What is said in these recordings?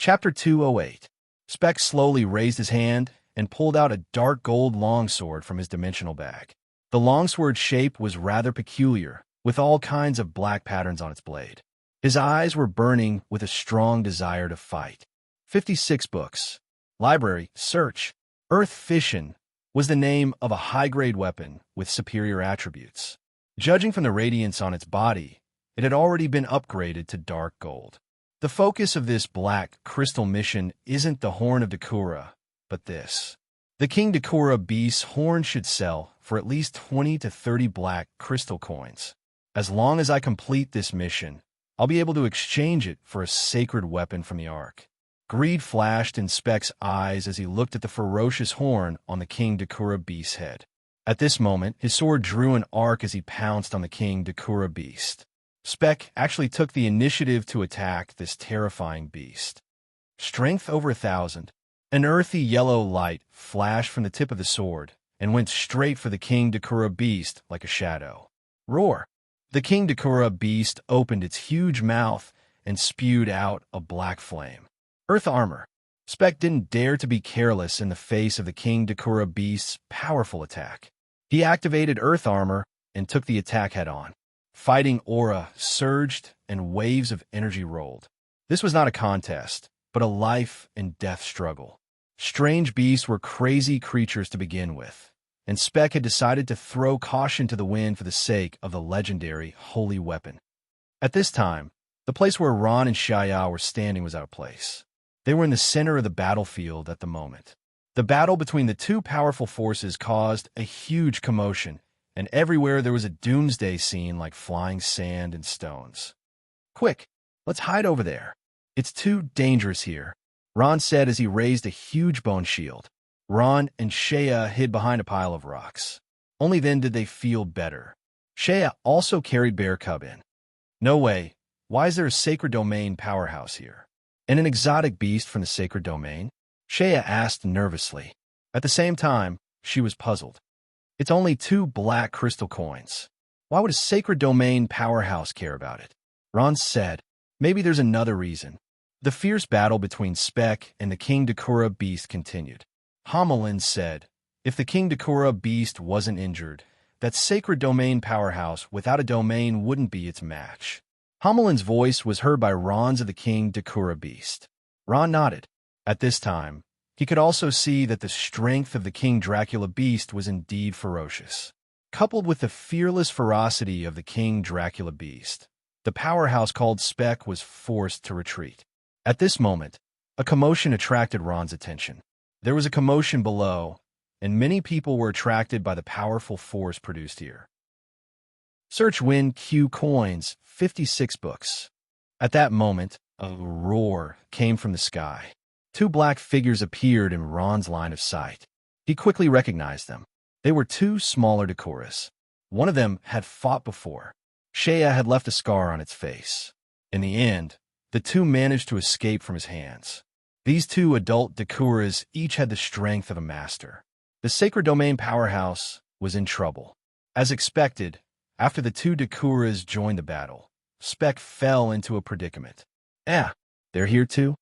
Chapter 208. Spec slowly raised his hand and pulled out a dark gold longsword from his dimensional bag. The longsword's shape was rather peculiar, with all kinds of black patterns on its blade. His eyes were burning with a strong desire to fight. 56 books. Library, search. Earth Fission was the name of a high-grade weapon with superior attributes. Judging from the radiance on its body, it had already been upgraded to dark gold. The focus of this black crystal mission isn't the Horn of Dakura, but this. The King Dakura beast's horn should sell for at least 20 to 30 black crystal coins. As long as I complete this mission, I'll be able to exchange it for a sacred weapon from the Ark. Greed flashed in Spec's eyes as he looked at the ferocious horn on the King Dakura beast's head. At this moment, his sword drew an arc as he pounced on the King Dakura beast. Spec actually took the initiative to attack this terrifying beast. Strength over 1,000. An earthy yellow light flashed from the tip of the sword and went straight for the King Dakura beast like a shadow. Roar! The King Dakura beast opened its huge mouth and spewed out a black flame. Earth armor. Spec didn't dare to be careless in the face of the King Dakura beast's powerful attack. He activated Earth armor and took the attack head-on. Fighting aura surged and waves of energy rolled. This was not a contest, but a life and death struggle. Strange beasts were crazy creatures to begin with, and Spec had decided to throw caution to the wind for the sake of the legendary holy weapon. At this time, the place where Ron and Shaya were standing was out of place. They were in the center of the battlefield at the moment. The battle between the two powerful forces caused a huge commotion, and everywhere there was a doomsday scene like flying sand and stones. Quick, let's hide over there. It's too dangerous here, Ron said as he raised a huge bone shield. Ron and Shaya hid behind a pile of rocks. Only then did they feel better. Shaya also carried Bear Cub in. No way. Why is there a sacred domain powerhouse here? And an exotic beast from the sacred domain? Shaya asked nervously. At the same time, she was puzzled. It's only 2 black crystal coins. Why would a sacred domain powerhouse care about it? Ron said, maybe there's another reason. The fierce battle between Spec and the King Dakura beast continued. Homelin said, if the King Dakura beast wasn't injured, that sacred domain powerhouse without a domain wouldn't be its match. Homelin's voice was heard by Ron's of the King Dakura beast. Ron nodded. At this time, he could also see that the strength of the King Dracula beast was indeed ferocious. Coupled with the fearless ferocity of the King Dracula beast, the powerhouse called Spec was forced to retreat. At this moment, a commotion attracted Ron's attention. There was a commotion below, and many people were attracted by the powerful force produced here. Search win Q coins, 56 books. At that moment, a roar came from the sky. 2 black figures appeared in Ron's line of sight. He quickly recognized them. They were 2 smaller Dakuras. One of them had fought before. Shaya had left a scar on its face. In the end, the 2 managed to escape from his hands. These 2 adult Dakuras each had the strength of a master. The Sacred Domain powerhouse was in trouble. As expected, after the 2 Dakuras joined the battle, Spec fell into a predicament. They're here too?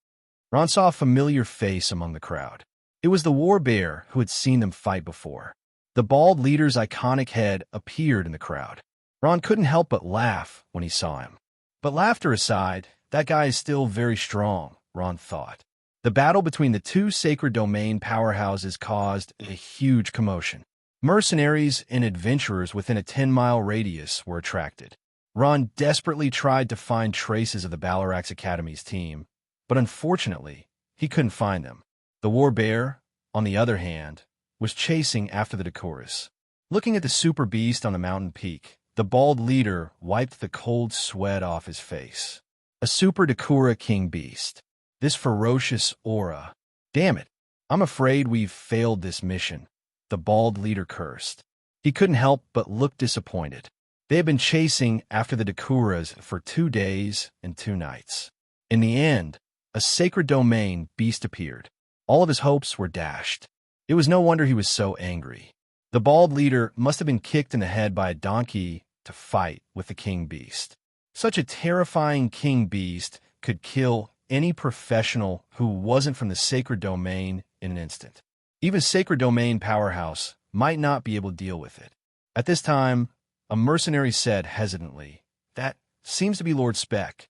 Ron saw a familiar face among the crowd. It was the war bear who had seen them fight before. The bald leader's iconic head appeared in the crowd. Ron couldn't help but laugh when he saw him. But laughter aside, that guy is still very strong, Ron thought. The battle between the 2 Sacred Domain powerhouses caused a huge commotion. Mercenaries and adventurers within a 10-mile radius were attracted. Ron desperately tried to find traces of the Balarax Academy's team, but unfortunately, he couldn't find them. The war bear, on the other hand, was chasing after the Dakuras. Looking at the super beast on the mountain peak, the bald leader wiped the cold sweat off his face. A super Dakura king beast. This ferocious aura. Damn it, I'm afraid we've failed this mission, the bald leader cursed. He couldn't help but look disappointed. They had been chasing after the Dakuras for 2 days and 2 nights. In the end, a sacred domain beast appeared. All of his hopes were dashed. It was no wonder he was so angry. The bald leader must have been kicked in the head by a donkey to fight with the king beast. Such a terrifying king beast could kill any professional who wasn't from the sacred domain in an instant. Even sacred domain powerhouse might not be able to deal with it. At this time, a mercenary said hesitantly, "That seems to be Lord Speck."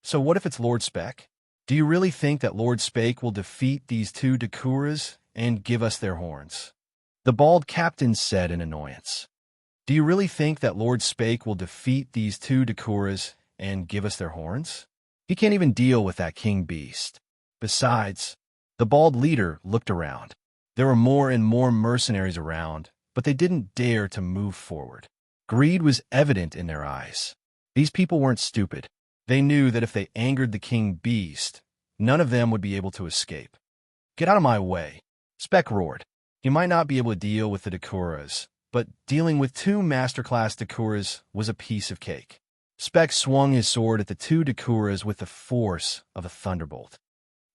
"So what if it's Lord Speck? Do you really think that Lord Speck will defeat these two Dakuras and give us their horns?" The bald captain said in annoyance. "Do you really think that Lord Speck will defeat these two Dakuras and give us their horns? He can't even deal with that king beast. Besides," the bald leader looked around. There were more and more mercenaries around, but they didn't dare to move forward. Greed was evident in their eyes. These people weren't stupid. They knew that if they angered the king beast, none of them would be able to escape. "Get out of my way," Speck roared. He might not be able to deal with the Dakuras, but dealing with two masterclass Dakuras was a piece of cake. Speck swung his sword at the two Dakuras with the force of a thunderbolt.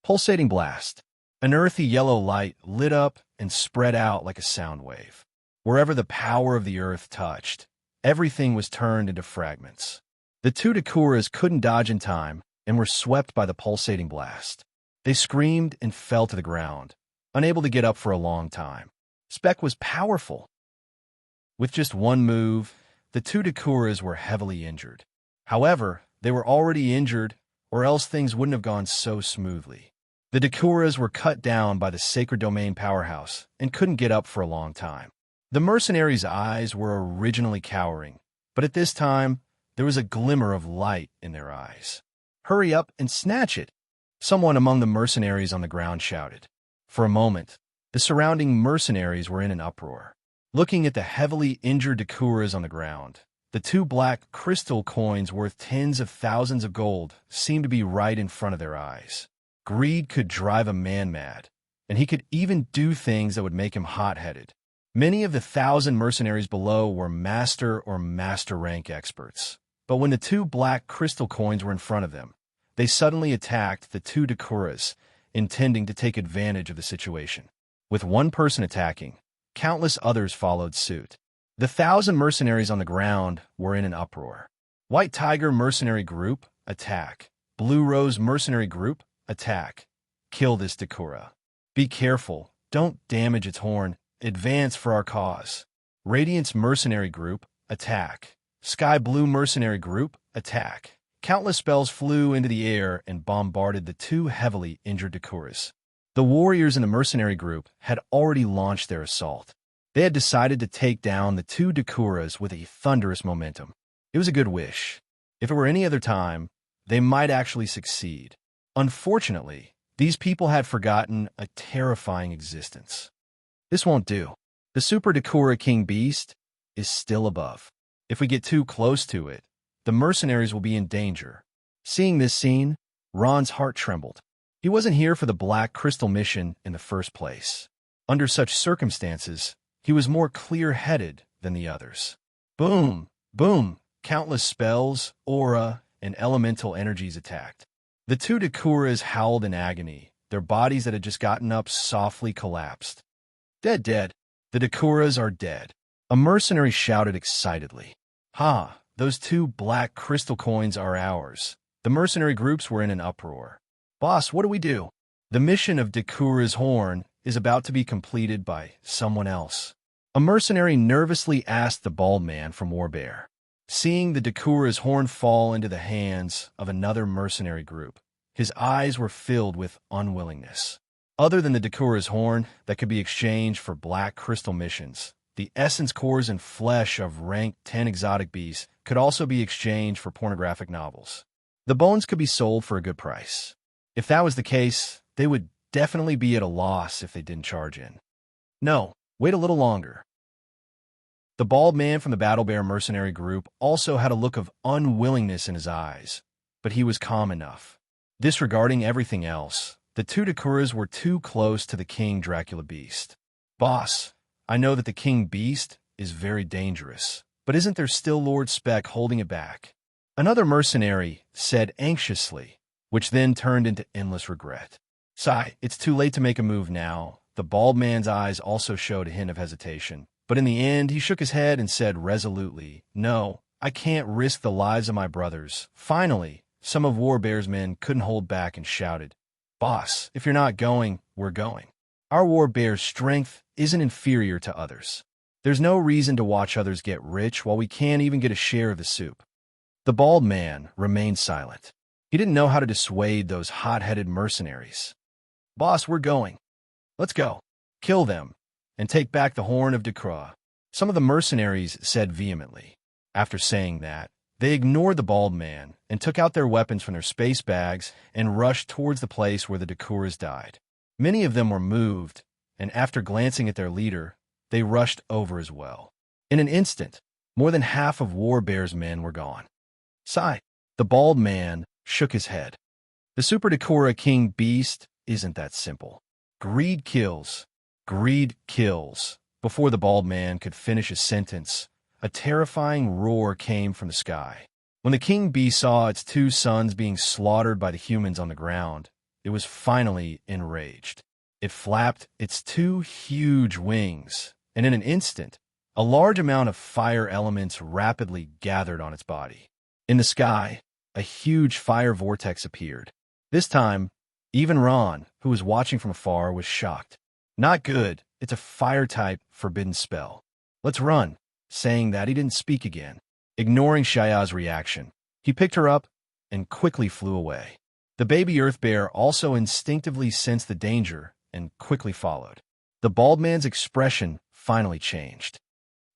Pulsating blast. An earthy yellow light lit up and spread out like a sound wave. Wherever the power of the earth touched, everything was turned into fragments. The two Dakuras couldn't dodge in time and were swept by the pulsating blast. They screamed and fell to the ground, unable to get up for a long time. Speck was powerful. With just one move, the two Dakuras were heavily injured. However, they were already injured, or else things wouldn't have gone so smoothly. The Dakuras were cut down by the Sacred Domain powerhouse and couldn't get up for a long time. The mercenaries' eyes were originally cowering, but at this time, there was a glimmer of light in their eyes. "Hurry up and snatch it," someone among the mercenaries on the ground shouted. For a moment, the surrounding mercenaries were in an uproar. Looking at the heavily injured Dakuras on the ground, the two black crystal coins worth tens of thousands of gold seemed to be right in front of their eyes. Greed could drive a man mad, and he could even do things that would make him hot-headed. Many of the 1,000 mercenaries below were master or master rank experts, but when the two black crystal coins were in front of them, they suddenly attacked the two Dakuras, intending to take advantage of the situation. With one person attacking, countless others followed suit. The 1,000 mercenaries on the ground were in an uproar. White Tiger Mercenary Group, attack. Blue Rose Mercenary Group, attack. Kill this Dakura. Be careful, don't damage its horn. Advance for our cause. Radiance Mercenary Group, attack. Sky Blue Mercenary Group, attack. Countless spells flew into the air and bombarded the two heavily injured Dakuras. The warriors in the mercenary group had already launched their assault. They had decided to take down the two Dakuras with a thunderous momentum. It was a good wish. If it were any other time, they might actually succeed. Unfortunately, these people had forgotten a terrifying existence. This won't do. The Super Dakura King Beast is still above. If we get too close to it, the mercenaries will be in danger. Seeing this scene, Ron's heart trembled. He wasn't here for the Black Crystal mission in the first place. Under such circumstances, he was more clear-headed than the others. Boom! Boom! Countless spells, aura, and elemental energies attacked. The two Dakuras howled in agony. Their bodies that had just gotten up softly collapsed. "Dead, dead. The Dakuras are dead." A mercenary shouted excitedly. "Ha! Those two black crystal coins are ours." The mercenary groups were in an uproar. "Boss, what do we do?" "The mission of Dakura's horn is about to be completed by someone else." A mercenary nervously asked the bald man from Warbear. Seeing the Dakura's horn fall into the hands of another mercenary group, his eyes were filled with unwillingness. Other than the Dakura's horn that could be exchanged for black crystal missions, the essence cores and flesh of rank 10 exotic beasts could also be exchanged for pornographic novels. The bones could be sold for a good price. If that was the case, they would definitely be at a loss if they didn't charge in. No, wait a little longer. The bald man from the Battle Bear mercenary group also had a look of unwillingness in his eyes, but he was calm enough. Disregarding everything else, the two Dakuras were too close to the King Dracula Beast. "Boss, I know that the King Beast is very dangerous, but isn't there still Lord Speck holding it back?" Another mercenary said anxiously, which then turned into endless regret. "Sigh, it's too late to make a move now." The bald man's eyes also showed a hint of hesitation, but in the end he shook his head and said resolutely, "No, I can't risk the lives of my brothers." Finally, some of Warbear's men couldn't hold back and shouted, "Boss, if you're not going, we're going. Our Warbear's strength isn't inferior to others. There's no reason to watch others get rich while we can't even get a share of the soup." The bald man remained silent. He didn't know how to dissuade those hot-headed mercenaries. "Boss, we're going. Let's go. Kill them, and take back the Horn of Decra," some of the mercenaries said vehemently. After saying that, they ignored the bald man and took out their weapons from their space bags and rushed towards the place where the Dakuras died. Many of them were moved, and after glancing at their leader, they rushed over as well. In an instant, more than half of Warbear's men were gone. Sigh. The bald man shook his head. The Super Dakura King Beast isn't that simple. Greed kills. Greed kills. Before the bald man could finish his sentence, a terrifying roar came from the sky. When the King Beast saw its two sons being slaughtered by the humans on the ground, it was finally enraged. It flapped its two huge wings, and in an instant, a large amount of fire elements rapidly gathered on its body. In the sky, a huge fire vortex appeared. This time, even Ron, who was watching from afar, was shocked. "Not good. It's a fire-type forbidden spell. Let's run." Saying that, he didn't speak again. Ignoring Shaya's reaction, he picked her up and quickly flew away. The baby Earth Bear also instinctively sensed the danger and quickly followed. The bald man's expression finally changed.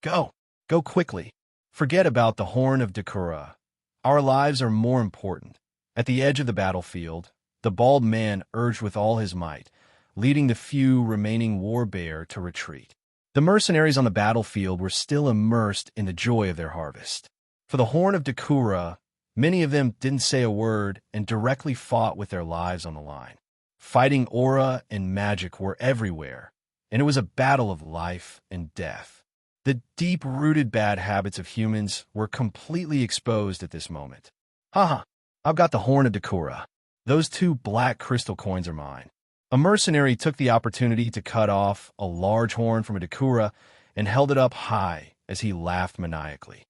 "Go. Go quickly. Forget about the Horn of Dakura. Our lives are more important." At the edge of the battlefield, the bald man urged with all his might, leading the few remaining Warbear to retreat. The mercenaries on the battlefield were still immersed in the joy of their harvest. For the Horn of Dakura, many of them didn't say a word and directly fought with their lives on the line. Fighting aura and magic were everywhere, and it was a battle of life and death. The deep-rooted bad habits of humans were completely exposed at this moment. "Haha, I've got the Horn of Dakura. Those two black crystal coins are mine." A mercenary took the opportunity to cut off a large horn from a Dakura and held it up high as he laughed maniacally.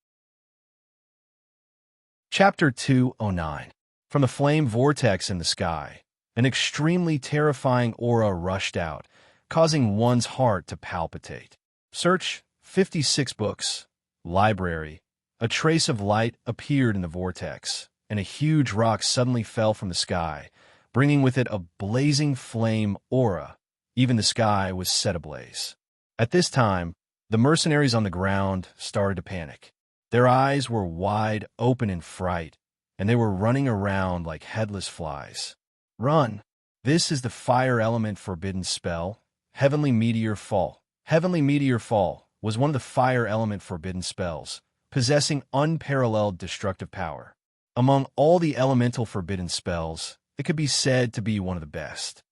Chapter 209. From the flame vortex in the sky, an extremely terrifying aura rushed out, causing one's heart to palpitate. Search 56 books. Library. A trace of light appeared in the vortex, and a huge rock suddenly fell from the sky, bringing with it a blazing flame aura. Even the sky was set ablaze. At this time, the mercenaries on the ground started to panic. Their eyes were wide open in fright, and they were running around like headless flies. "Run! This is the fire element forbidden spell, Heavenly Meteor Fall." Heavenly Meteor Fall was one of the fire element forbidden spells, possessing unparalleled destructive power. Among all the elemental forbidden spells, it could be said to be one of the best.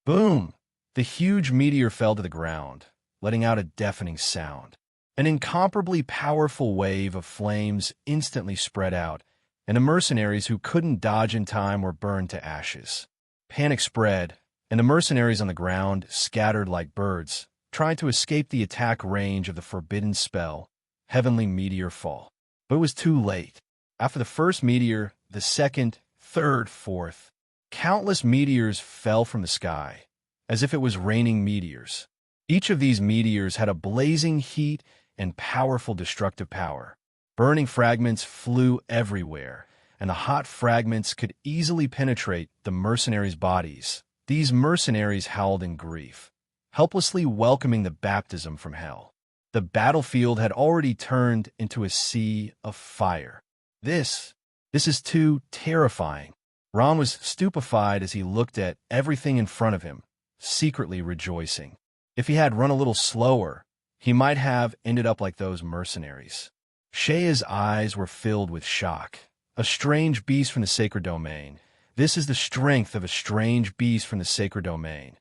Boom! The huge meteor fell to the ground, letting out a deafening sound. An incomparably powerful wave of flames instantly spread out, and the mercenaries who couldn't dodge in time were burned to ashes. Panic spread, and the mercenaries on the ground scattered like birds, trying to escape the attack range of the forbidden spell, Heavenly Meteor Fall. But it was too late. After the first meteor, the second, third, fourth, countless meteors fell from the sky, as if it was raining meteors. Each of these meteors had a blazing heat and powerful destructive power. Burning fragments flew everywhere, and the hot fragments could easily penetrate the mercenaries' bodies. These mercenaries howled in grief, helplessly welcoming the baptism from hell. The battlefield had already turned into a sea of fire. This is too terrifying. Ron was stupefied as he looked at everything in front of him, secretly rejoicing. If he had run a little slower, he might have ended up like those mercenaries. Shaya's eyes were filled with shock. A strange beast from the sacred domain. This is the strength of a strange beast from the sacred domain.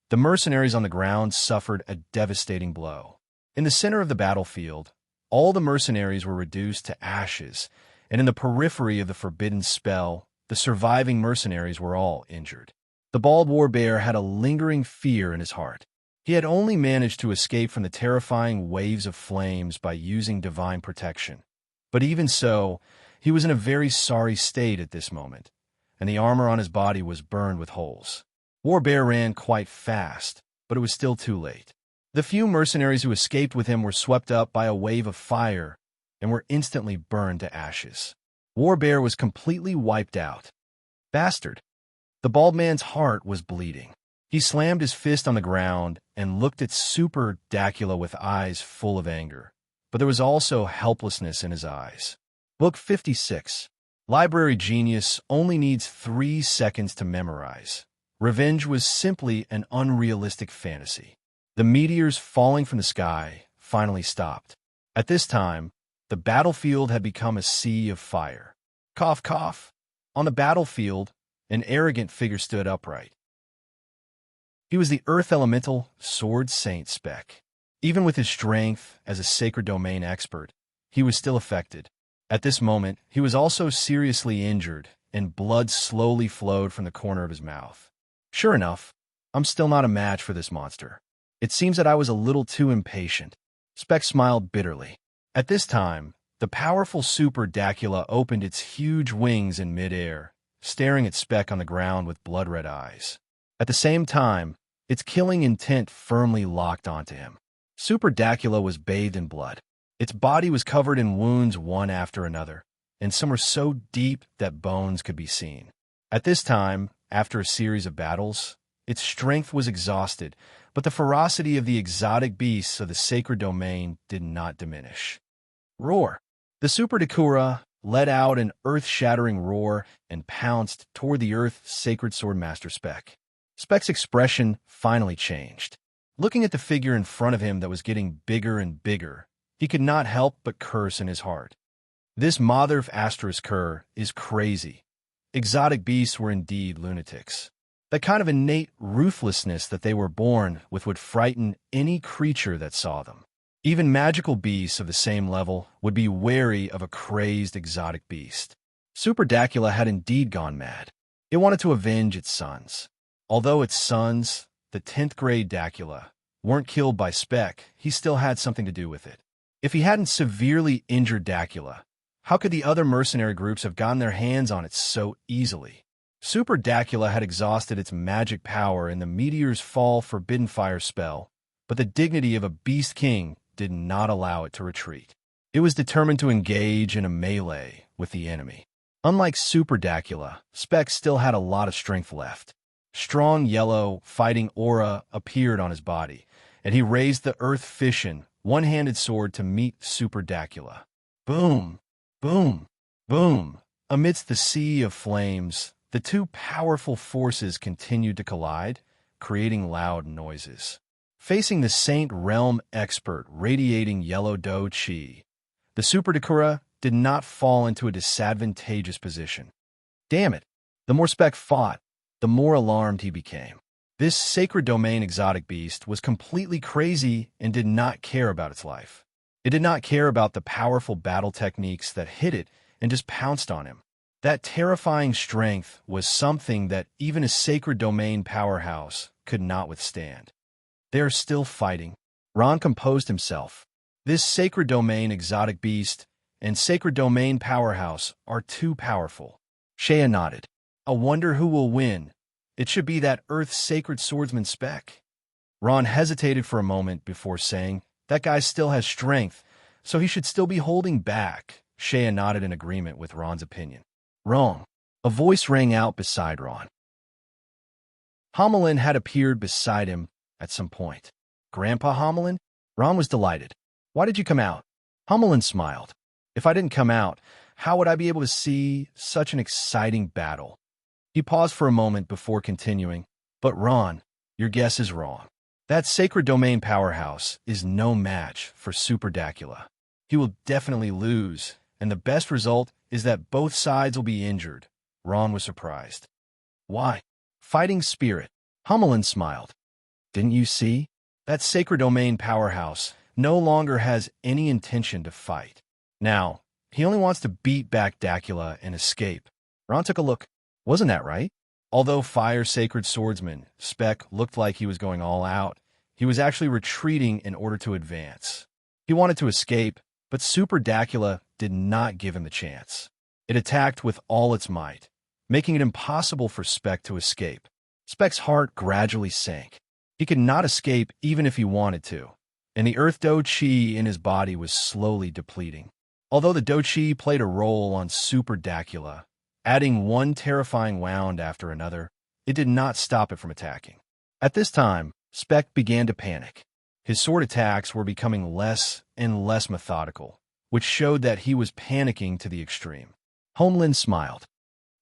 The mercenaries on the ground suffered a devastating blow. In the center of the battlefield, all the mercenaries were reduced to ashes, and in the periphery of the forbidden spell, the surviving mercenaries were all injured. The bald warbear had a lingering fear in his heart. He had only managed to escape from the terrifying waves of flames by using divine protection. But even so, He was in a very sorry state at this moment, and the armor on his body was burned with holes. Warbear ran quite fast, but it was still too late. The few mercenaries who escaped with him were swept up by a wave of fire and were instantly burned to ashes. Warbear was completely wiped out. Bastard! The bald man's heart was bleeding. He slammed his fist on the ground and looked at Super Dacula with eyes full of anger, but there was also helplessness in his eyes. Book 56. Library Genius only needs 3 seconds to memorize. Revenge was simply an unrealistic fantasy. The meteors falling from the sky finally stopped. At this time, the battlefield had become a sea of fire. Cough, cough. On the battlefield, an arrogant figure stood upright. He was the Earth Elemental Sword Saint Spec. Even with his strength as a Sacred Domain expert, he was still affected. At this moment, he was also seriously injured, and blood slowly flowed from the corner of his mouth. Sure enough, I'm still not a match for this monster. It seems that I was a little too impatient. Spec smiled bitterly. At this time, the powerful Super Dacula opened its huge wings in midair, staring at Spec on the ground with blood-red eyes. At the same time, its killing intent firmly locked onto him. Super Dacula was bathed in blood. Its body was covered in wounds one after another, and some were so deep that bones could be seen. At this time, after a series of battles, its strength was exhausted, but the ferocity of the exotic beasts of the Sacred Domain did not diminish. Roar! The Super Dacula let out an earth-shattering roar and pounced toward the Earth's Sacred Swordmaster Spec. Spec's expression finally changed. Looking at the figure in front of him that was getting bigger and bigger, he could not help but curse in his heart. This mother of Asterisk is crazy. Exotic beasts were indeed lunatics. That kind of innate ruthlessness that they were born with would frighten any creature that saw them. Even magical beasts of the same level would be wary of a crazed exotic beast. Super Dacula had indeed gone mad. It wanted to avenge its sons. Although its sons, the 10th grade Dacula, weren't killed by Spec, he still had something to do with it. If he hadn't severely injured Dacula, how could the other mercenary groups have gotten their hands on it so easily? Super Dacula had exhausted its magic power in the Meteor's Fall Forbidden Fire spell, but the dignity of a Beast King did not allow it to retreat. It was determined to engage in a melee with the enemy. Unlike Super Dacula, Spec still had a lot of strength left. Strong yellow, fighting aura appeared on his body, and he raised the Earth Fission, one-handed sword to meet Super Dacula. Boom! Boom! Boom! Amidst the sea of flames, the two powerful forces continued to collide, creating loud noises. Facing the Saint Realm expert radiating yellow dough chi, the Super Dacula did not fall into a disadvantageous position. Damn it! The more Spec fought, the more alarmed he became. This Sacred Domain exotic beast was completely crazy and did not care about its life. It did not care about the powerful battle techniques that hit it and just pounced on him. That terrifying strength was something that even a Sacred Domain powerhouse could not withstand. They are still fighting. Ron composed himself. This Sacred Domain exotic beast and Sacred Domain powerhouse are too powerful. Shea nodded. I wonder who will win. It should be that Earth Sacred Swordsman Spec. Ron hesitated for a moment before saying, that guy still has strength, so he should still be holding back. Shea nodded in agreement with Ron's opinion. Wrong. A voice rang out beside Ron. Homelin had appeared beside him at some point. Grandpa Homelin? Ron was delighted. Why did you come out? Homelin smiled. If I didn't come out, how would I be able to see such an exciting battle? He paused for a moment before continuing. But Ron, your guess is wrong. That Sacred Domain powerhouse is no match for Super Dacula. He will definitely lose, and the best result is that both sides will be injured. Ron was surprised. Why? Fighting spirit. Homelin smiled. Didn't you see? That Sacred Domain powerhouse no longer has any intention to fight. Now, he only wants to beat back Dacula and escape. Ron took a look. Wasn't that right? Although Fire Sacred Swordsman, Spec looked like he was going all out, he was actually retreating in order to advance. He wanted to escape, but Super Dacula did not give him the chance. It attacked with all its might, making it impossible for Spec to escape. Spec's heart gradually sank. He could not escape even if he wanted to, and the Earth Do Chi in his body was slowly depleting. Although the Do Chi played a role on Super Dacula, adding one terrifying wound after another, it did not stop it from attacking. At this time, Spec began to panic. His sword attacks were becoming less and less methodical, which showed that he was panicking to the extreme. Homeland smiled.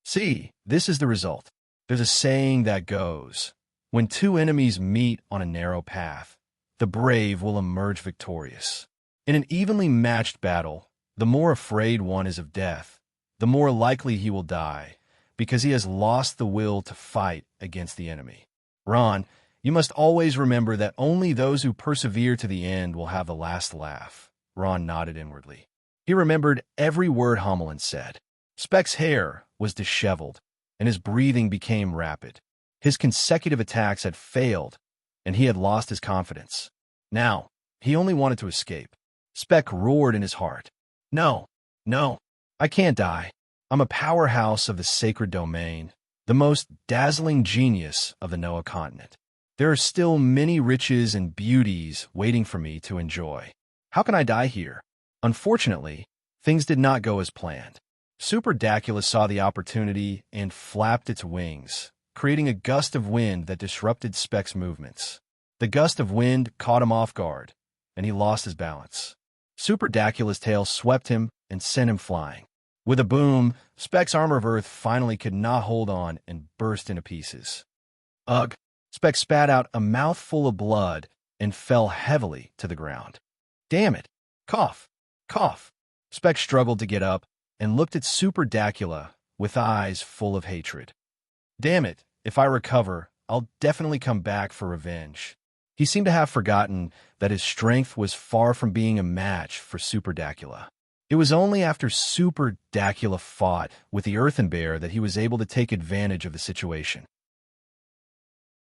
See, this is the result. There's a saying that goes, when two enemies meet on a narrow path, the brave will emerge victorious. In an evenly matched battle, the more afraid one is of death, the more likely he will die, because he has lost the will to fight against the enemy. Ron, you must always remember that only those who persevere to the end will have the last laugh. Ron nodded inwardly. He remembered every word Homeland said. Spec's hair was disheveled, and his breathing became rapid. His consecutive attacks had failed, and he had lost his confidence. Now, he only wanted to escape. Spec roared in his heart. No, no, I can't die. I'm a powerhouse of the sacred domain, the most dazzling genius of the Noah continent. There are still many riches and beauties waiting for me to enjoy. How can I die here? Unfortunately, things did not go as planned. Super Dacula saw the opportunity and flapped its wings, creating a gust of wind that disrupted Spec's movements. The gust of wind caught him off guard, and he lost his balance. Super Dacula's tail swept him and sent him flying. With a boom, Spec's armor of earth finally could not hold on and burst into pieces. Ugh! Spec spat out a mouthful of blood and fell heavily to the ground. Damn it! Cough! Cough! Spec struggled to get up and looked at Super Dacula with eyes full of hatred. Damn it, if I recover, I'll definitely come back for revenge. He seemed to have forgotten that his strength was far from being a match for Super Dacula. It was only after Super Dacula fought with the Earthen Bear that he was able to take advantage of the situation.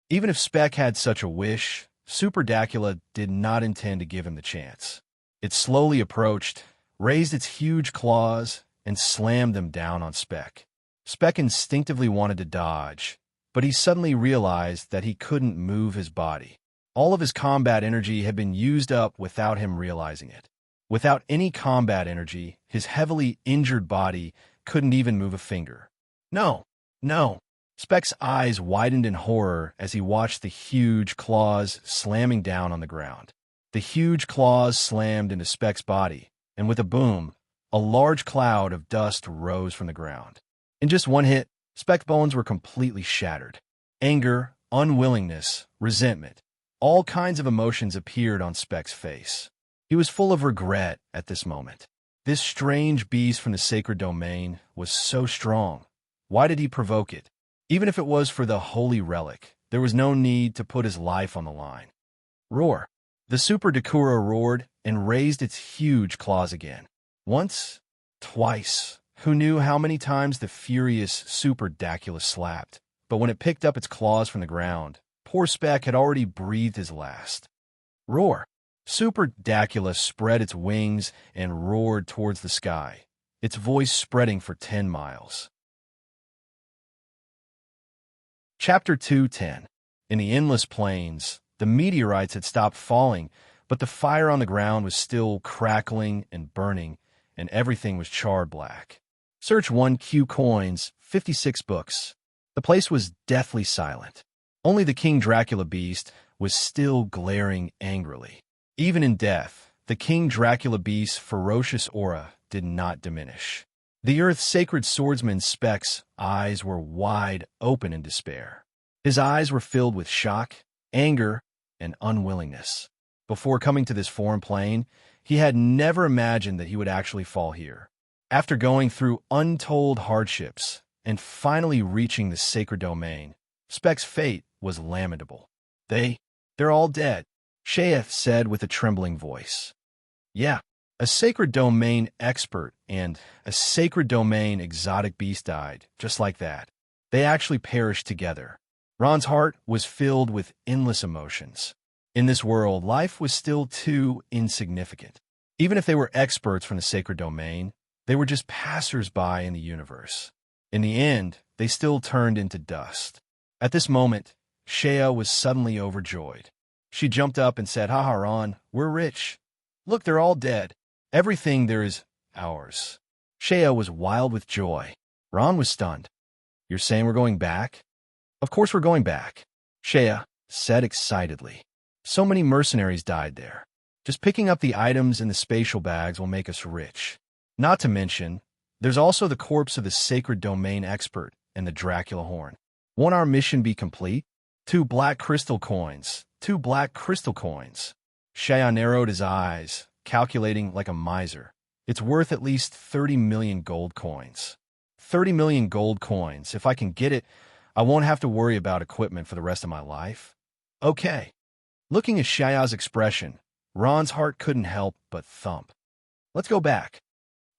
Even if Spec had such a wish, Super Dacula did not intend to give him the chance. It slowly approached, raised its huge claws, and slammed them down on Spec. Spec instinctively wanted to dodge, but he suddenly realized that he couldn't move his body. All of his combat energy had been used up without him realizing it. Without any combat energy, his heavily injured body couldn't even move a finger. No, no. Spec's eyes widened in horror as he watched the huge claws slamming down on the ground. The huge claws slammed into Spec's body, and with a boom, a large cloud of dust rose from the ground. In just one hit, Spec's bones were completely shattered. Anger, unwillingness, resentment, all kinds of emotions appeared on Spec's face. He was full of regret at this moment. This strange beast from the sacred domain was so strong. Why did he provoke it? Even if it was for the holy relic, there was no need to put his life on the line. Roar! The Super Dacula roared and raised its huge claws again. Once, twice. Who knew how many times the furious Super Dacula slapped? But when it picked up its claws from the ground, poor Spec had already breathed his last. Roar! Super Dacula spread its wings and roared towards the sky, its voice spreading for 10 miles. Chapter 2:10. In the endless plains, the meteorites had stopped falling, but the fire on the ground was still crackling and burning, and everything was charred black. Search 1Q coins, 56 books. The place was deathly silent. Only the King Dracula beast was still glaring angrily. Even in death, the King Dracula beast's ferocious aura did not diminish. The Earth's sacred swordsman Spec's eyes were wide open in despair. His eyes were filled with shock, anger, and unwillingness. Before coming to this foreign plane, he had never imagined that he would actually fall here. After going through untold hardships and finally reaching the sacred domain, Spec's fate was lamentable. They're all dead, Shaeth said with a trembling voice. Yeah. A sacred domain expert and a sacred domain exotic beast died, just like that. They actually perished together. Ron's heart was filled with endless emotions. In this world, life was still too insignificant. Even if they were experts from the sacred domain, They were just passers-by in the universe. In the end, they still turned into dust. At this moment, Shea was suddenly overjoyed. She jumped up and said, "Haha, Ron, we're rich. Look, they're all dead. Everything there is ours." Shea was wild with joy. Ron was stunned. "You're saying we're going back?" "Of course we're going back," Shea said excitedly. "So many mercenaries died there. Just picking up the items in the spatial bags will make us rich. Not to mention, there's also the corpse of the sacred domain expert and the Dracula horn. Won't our mission be complete? 2 black crystal coins. 2 black crystal coins." Shea narrowed his eyes, calculating like a miser. "It's worth at least 30 million gold coins. 30 million gold coins. If I can get it, I won't have to worry about equipment for the rest of my life." "Okay." Looking at Shea's expression, Ron's heart couldn't help but thump. "Let's go back."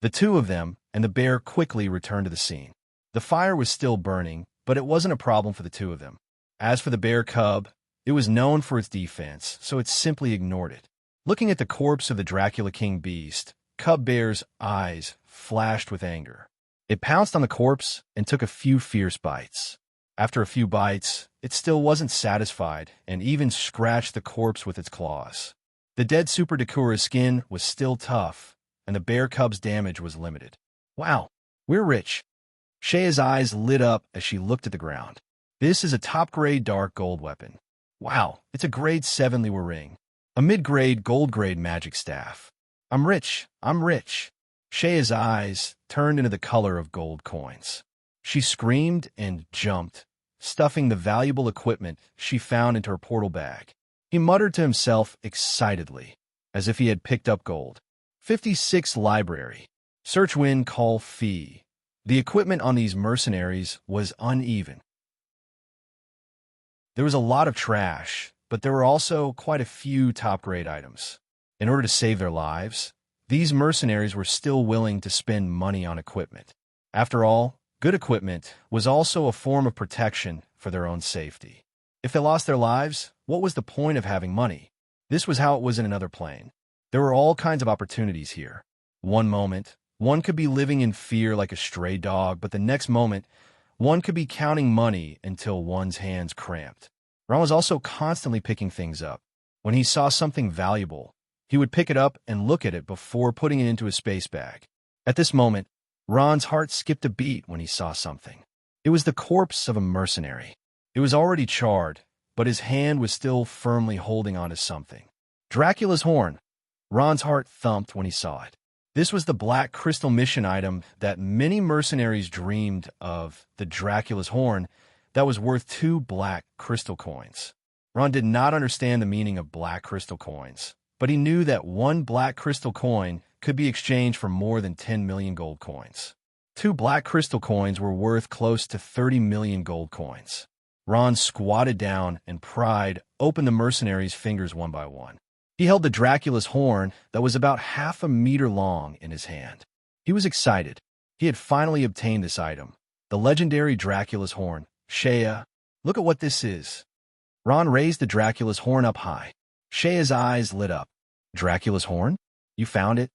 The two of them and the bear quickly returned to the scene. The fire was still burning, but it wasn't a problem for the two of them. As for the bear cub, it was known for its defense, so it simply ignored it. Looking at the corpse of the Dracula King beast, Cub Bear's eyes flashed with anger. It pounced on the corpse and took a few fierce bites. After a few bites, it still wasn't satisfied and even scratched the corpse with its claws. The dead Super Dakura's skin was still tough, and the bear cub's damage was limited. "Wow, we're rich." Shea's eyes lit up as she looked at the ground. "This is a top-grade dark gold weapon. Wow, it's a grade 7 Liwa ring. A mid-grade gold-grade magic staff. I'm rich, I'm rich." Shea's eyes turned into the color of gold coins. She screamed and jumped, stuffing the valuable equipment she found into her portal bag. He muttered to himself excitedly, as if he had picked up gold. 56 Library. Search win call fee. The equipment on these mercenaries was uneven. There was a lot of trash, but there were also quite a few top-grade items. In order to save their lives, these mercenaries were still willing to spend money on equipment. After all, good equipment was also a form of protection for their own safety. If they lost their lives, what was the point of having money? This was how it was in another plane. There were all kinds of opportunities here. One moment, one could be living in fear like a stray dog, but the next moment, one could be counting money until one's hands cramped. Ron was also constantly picking things up. When he saw something valuable, he would pick it up and look at it before putting it into his space bag. At this moment, Ron's heart skipped a beat when he saw something. It was the corpse of a mercenary. It was already charred, but his hand was still firmly holding on to something. Dracula's horn. Ron's heart thumped when he saw it. This was the black crystal mission item that many mercenaries dreamed of, the Dracula's horn, that was worth 2 black crystal coins. Ron did not understand the meaning of black crystal coins, but he knew that 1 black crystal coin could be exchanged for more than 10 million gold coins. 2 black crystal coins were worth close to 30 million gold coins. Ron squatted down and pried open the mercenary's fingers one by one. He held the Dracula's horn that was about half a meter long in his hand. He was excited. He had finally obtained this item, the legendary Dracula's horn. "Shea, look at what this is." Ron raised the Dracula's horn up high. Shea's eyes lit up. "Dracula's horn? You found it?"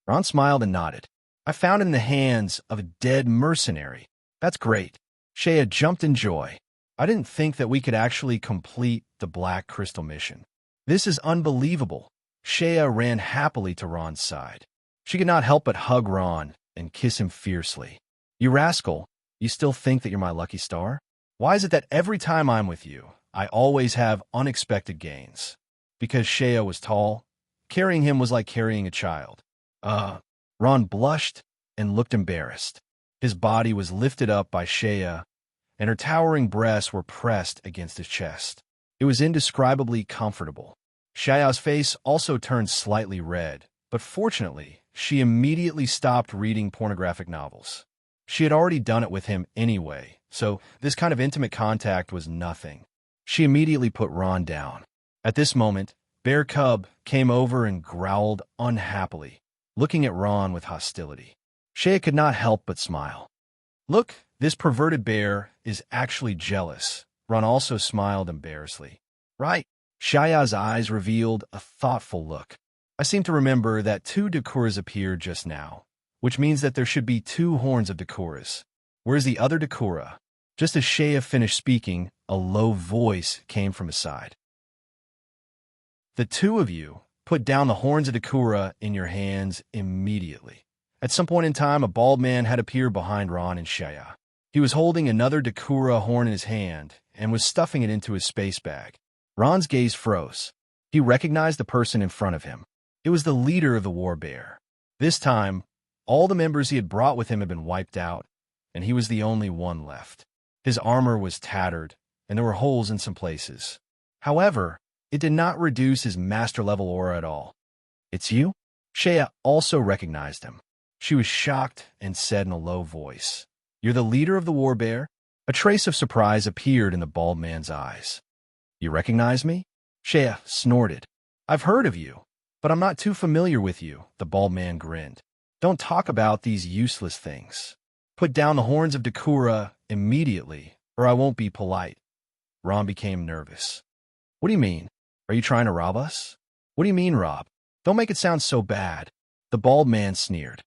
Ron smiled and nodded. "I found it in the hands of a dead mercenary." "That's great." Shea jumped in joy. "I didn't think that we could actually complete the Black Crystal mission. This is unbelievable." Shea ran happily to Ron's side. She could not help but hug Ron and kiss him fiercely. "You rascal, you still think that you're my lucky star? Why is it that every time I'm with you, I always have unexpected gains?" Because Shea was tall, carrying him was like carrying a child. Ron blushed and looked embarrassed. His body was lifted up by Shea, and her towering breasts were pressed against his chest. It was indescribably comfortable. Shea's face also turned slightly red, but fortunately, she immediately stopped reading pornographic novels. She had already done it with him anyway, so this kind of intimate contact was nothing. She immediately put Ron down. At this moment, Bear Cub came over and growled unhappily, looking at Ron with hostility. Shea could not help but smile. "Look, this perverted bear is actually jealous." Ron also smiled embarrassedly. "Right." Shea's eyes revealed a thoughtful look. "I seem to remember that 2 Dakuras appeared just now. which means that there should be 2 horns of Dakuras. Where's the other Dakura? Just as Shea finished speaking, a low voice came from his side. The 2 of you put down the horns of Dakura in your hands immediately. At some point in time, a bald man had appeared behind Ron and Shea. He was holding another Dakura horn in his hand and was stuffing it into his space bag. Ron's gaze froze. He recognized the person in front of him. It was the leader of the war bear. This time, all the members he had brought with him had been wiped out, and he was the only one left. His armor was tattered, and there were holes in some places. However, it did not reduce his master-level aura at all. "It's you?" Shea also recognized him. She was shocked and said in a low voice, "You're the leader of the war bear?" A trace of surprise appeared in the bald man's eyes. "You recognize me?" Shea snorted. "I've heard of you, but I'm not too familiar with you," the bald man grinned. "Don't talk about these useless things. Put down the horns of Dakura immediately, or I won't be polite." Ron became nervous. "What do you mean? Are you trying to rob us?" "What do you mean, rob? Don't make it sound so bad." The bald man sneered.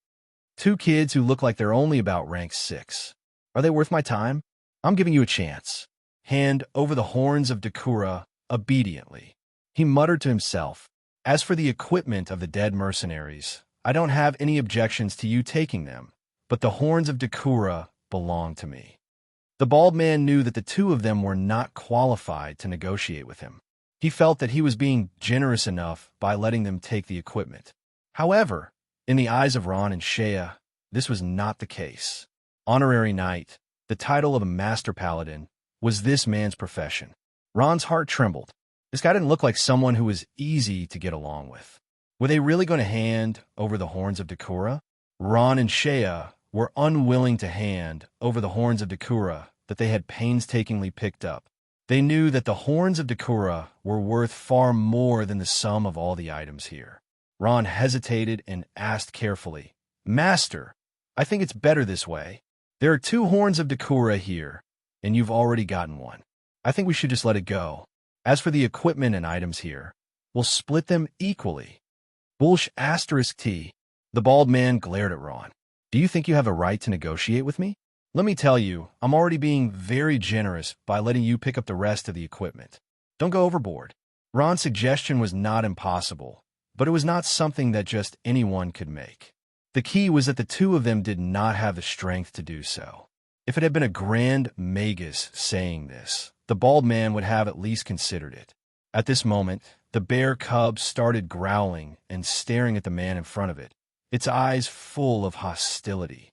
2 kids who look like they're only about rank 6. Are they worth my time? I'm giving you a chance. Hand over the horns of Dakura obediently." He muttered to himself, "As for the equipment of the dead mercenaries, I don't have any objections to you taking them, but the horns of Dakura belong to me." The bald man knew that the 2 of them were not qualified to negotiate with him. He felt that he was being generous enough by letting them take the equipment. However, in the eyes of Ron and Shea, this was not the case. Honorary Knight, the title of a Master Paladin, was this man's profession. Ron's heart trembled. This guy didn't look like someone who was easy to get along with. Were they really going to hand over the horns of Dakura? Ron and Shea were unwilling to hand over the horns of Dakura that they had painstakingly picked up. They knew that the horns of Dakura were worth far more than the sum of all the items here. Ron hesitated and asked carefully, "Master, I think it's better this way. There are 2 horns of Dakura here, and you've already gotten one. I think we should just let it go. As for the equipment and items here, we'll split them equally." Bullsh **T. The bald man glared at Ron. "Do you think you have a right to negotiate with me? Let me tell you, I'm already being very generous by letting you pick up the rest of the equipment. Don't go overboard." Ron's suggestion was not impossible, but it was not something that just anyone could make. The key was that the 2 of them did not have the strength to do so. If it had been a grand magus saying this, the bald man would have at least considered it. At this moment, the bear cub started growling and staring at the man in front of it, its eyes full of hostility.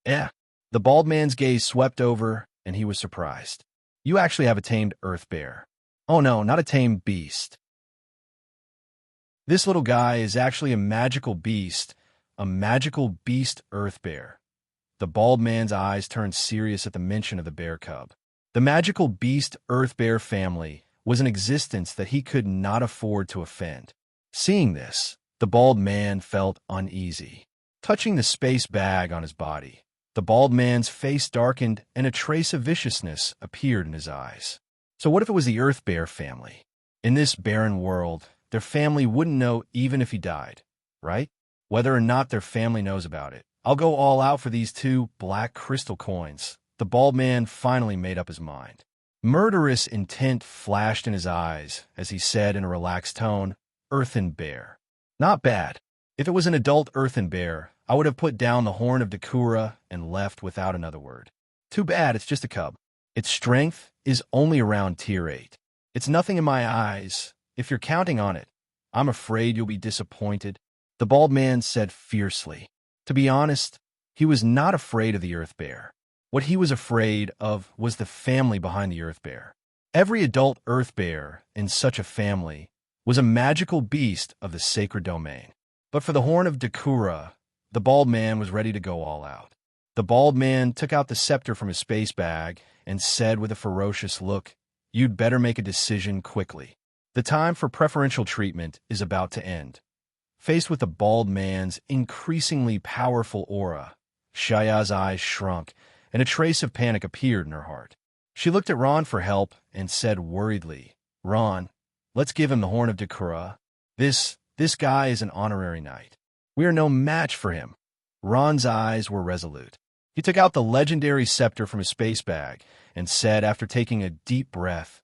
The bald man's gaze swept over, and he was surprised. "You actually have a tamed earth bear." "Oh no, not a tamed beast. This little guy is actually a magical beast earth bear." The bald man's eyes turned serious at the mention of the bear cub. The magical beast earth bear family was an existence that he could not afford to offend. Seeing this, the bald man felt uneasy. Touching the space bag on his body, the bald man's face darkened and a trace of viciousness appeared in his eyes. So what if it was the earth bear family? In this barren world, their family wouldn't know even if he died, right? Whether or not their family knows about it. "I'll go all out for these 2 black crystal coins." The bald man finally made up his mind. Murderous intent flashed in his eyes as he said in a relaxed tone, "Earthen bear. Not bad. If it was an adult earthen bear, I would have put down the horn of Dakura and left without another word. Too bad it's just a cub. Its strength is only around tier 8. It's nothing in my eyes. If you're counting on it, I'm afraid you'll be disappointed," the bald man said fiercely. To be honest, he was not afraid of the earth bear. What he was afraid of was the family behind the earth bear. Every adult earth bear in such a family was a magical beast of the sacred domain. But for the horn of Dakura, the bald man was ready to go all out. The bald man took out the scepter from his space bag and said with a ferocious look, "You'd better make a decision quickly. The time for preferential treatment is about to end." Faced with the bald man's increasingly powerful aura, Shea's eyes shrunk, and a trace of panic appeared in her heart. She looked at Ron for help and said worriedly, "Ron, let's give him the horn of Dakura. This guy is an honorary knight. We are no match for him." Ron's eyes were resolute. He took out the legendary scepter from his space bag and said after taking a deep breath,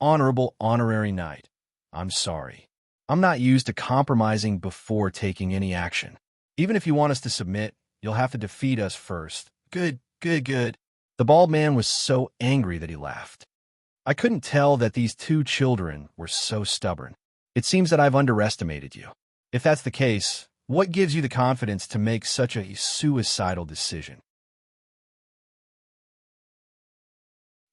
"Honorable honorary knight, I'm sorry. I'm not used to compromising before taking any action. Even if you want us to submit, you'll have to defeat us first." Good, good, good. The bald man was so angry that he laughed. I couldn't tell that these two children were so stubborn. It seems that I've underestimated you. If that's the case, what gives you the confidence to make such a suicidal decision?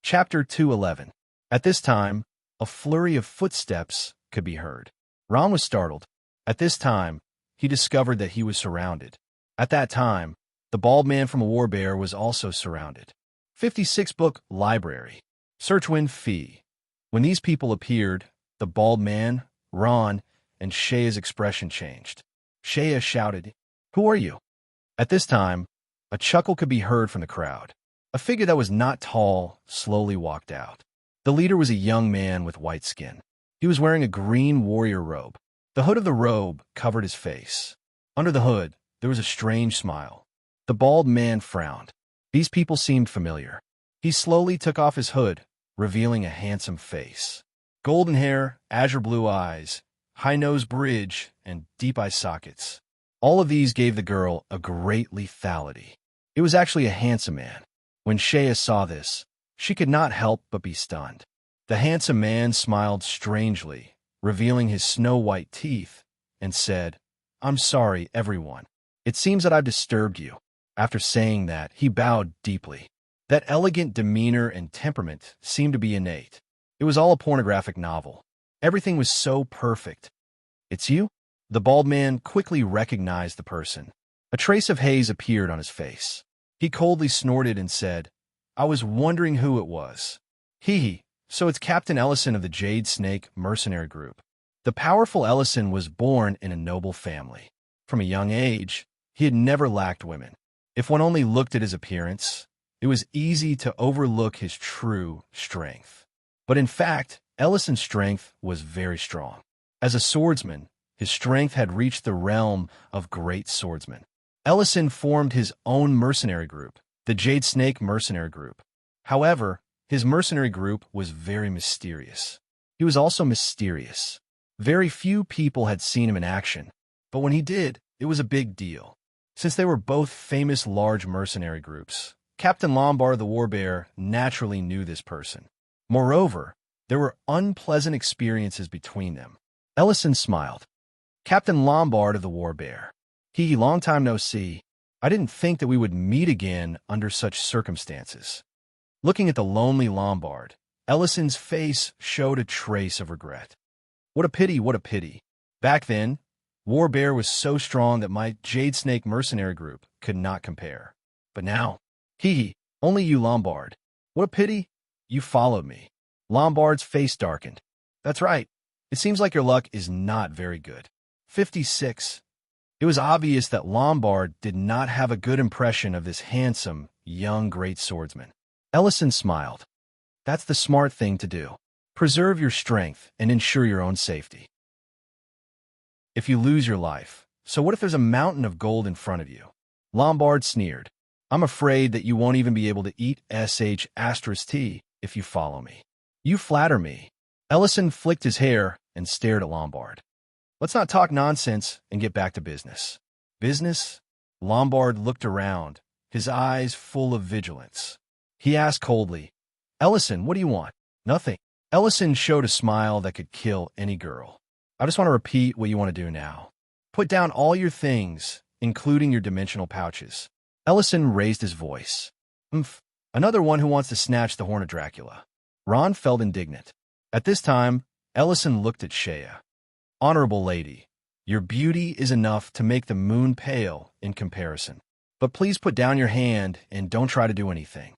Chapter 211. At this time, a flurry of footsteps could be heard. Ron was startled. At this time, he discovered that he was surrounded. At that time, the bald man from a warbear was also surrounded. 56-book library. Search win fee. When these people appeared, the bald man, Ron, and Shea's expression changed. Shea shouted, "Who are you?" At this time, a chuckle could be heard from the crowd. A figure that was not tall slowly walked out. The leader was a young man with white skin. He was wearing a green warrior robe. The hood of the robe covered his face. Under the hood, there was a strange smile. The bald man frowned. These people seemed familiar. He slowly took off his hood, revealing a handsome face. Golden hair, azure blue eyes, high nose bridge, and deep eye sockets. All of these gave the girl a great lethality. It was actually a handsome man. When Shea saw this, she could not help but be stunned. The handsome man smiled strangely, revealing his snow-white teeth, and said, "I'm sorry, everyone. It seems that I've disturbed you." After saying that, he bowed deeply. That elegant demeanor and temperament seemed to be innate. It was all a pornographic novel. Everything was so perfect. "It's you?" The bald man quickly recognized the person. A trace of haze appeared on his face. He coldly snorted and said, "I was wondering who it was. Hee, so it's Captain Ellison of the Jade Snake Mercenary Group." The powerful Ellison was born in a noble family. From a young age, he had never lacked women. If one only looked at his appearance, it was easy to overlook his true strength. But in fact, Ellison's strength was very strong. As a swordsman, his strength had reached the realm of great swordsmen. Ellison formed his own mercenary group, the Jade Snake Mercenary Group. However, his mercenary group was very mysterious. He was also mysterious. Very few people had seen him in action, but when he did, it was a big deal. Since they were both famous large mercenary groups, Captain Lombard the Warbear naturally knew this person. Moreover, there were unpleasant experiences between them. Ellison smiled. "Captain Lombard of the Warbear. Long time no see. I didn't think that we would meet again under such circumstances." Looking at the lonely Lombard, Ellison's face showed a trace of regret. What a pity, what a pity. Back then, Warbear was so strong that my Jade Snake Mercenary Group could not compare. But now, only you, Lombard. What a pity. You followed me. Lombard's face darkened. "That's right. It seems like your luck is not very good." 56. It was obvious that Lombard did not have a good impression of this handsome, young great swordsman. Ellison smiled. "That's the smart thing to do. Preserve your strength and ensure your own safety. If you lose your life, so what if there's a mountain of gold in front of you?" Lombard sneered. "I'm afraid that you won't even be able to eat sh*t if you follow me." "You flatter me." Ellison flicked his hair and stared at Lombard. "Let's not talk nonsense and get back to business." "Business?" Lombard looked around, his eyes full of vigilance. He asked coldly, "Ellison, what do you want?" "Nothing." Ellison showed a smile that could kill any girl. "I just want to repeat what you want to do now. Put down all your things, including your dimensional pouches." Ellison raised his voice. Another one who wants to snatch the horn of Dracula." Ron felt indignant. At this time, Ellison looked at Shea. "Honorable lady, your beauty is enough to make the moon pale in comparison. But please put down your hand and don't try to do anything."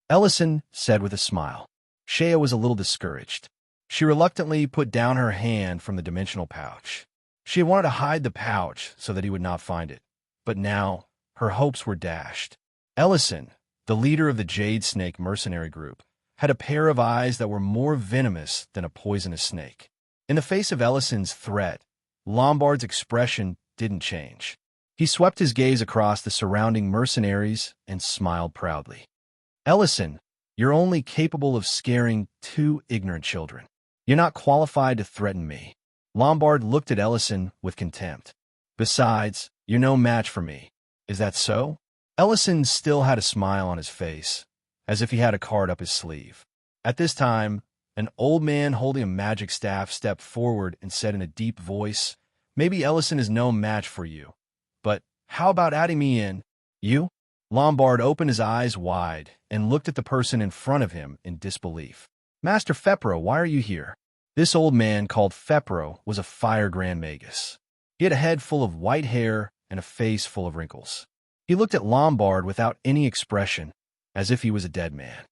Ellison said with a smile. Shea was a little discouraged. She reluctantly put down her hand from the dimensional pouch. She had wanted to hide the pouch so that he would not find it, but now her hopes were dashed. Ellison, the leader of the Jade Snake Mercenary Group, had a pair of eyes that were more venomous than a poisonous snake. In the face of Ellison's threat, Lombard's expression didn't change. He He swept his gaze across the surrounding mercenaries and smiled proudly. Ellison, you're only capable of scaring two ignorant children. You're not qualified to threaten me. Lombard looked at Ellison with contempt. Besides, you're no match for me. Is that so? Ellison still had a smile on his face, as if he had a card up his sleeve. At this time, an old man holding a magic staff stepped forward and said in a deep voice, Maybe Ellison is no match for you, but how about adding me in? You? Lombard opened his eyes wide and looked at the person in front of him in disbelief. Master Fepro, why are you here? This old man called Fepro was a fire grand magus. He had a head full of white hair and a face full of wrinkles. He looked at Lombard without any expression, as if he was a dead man.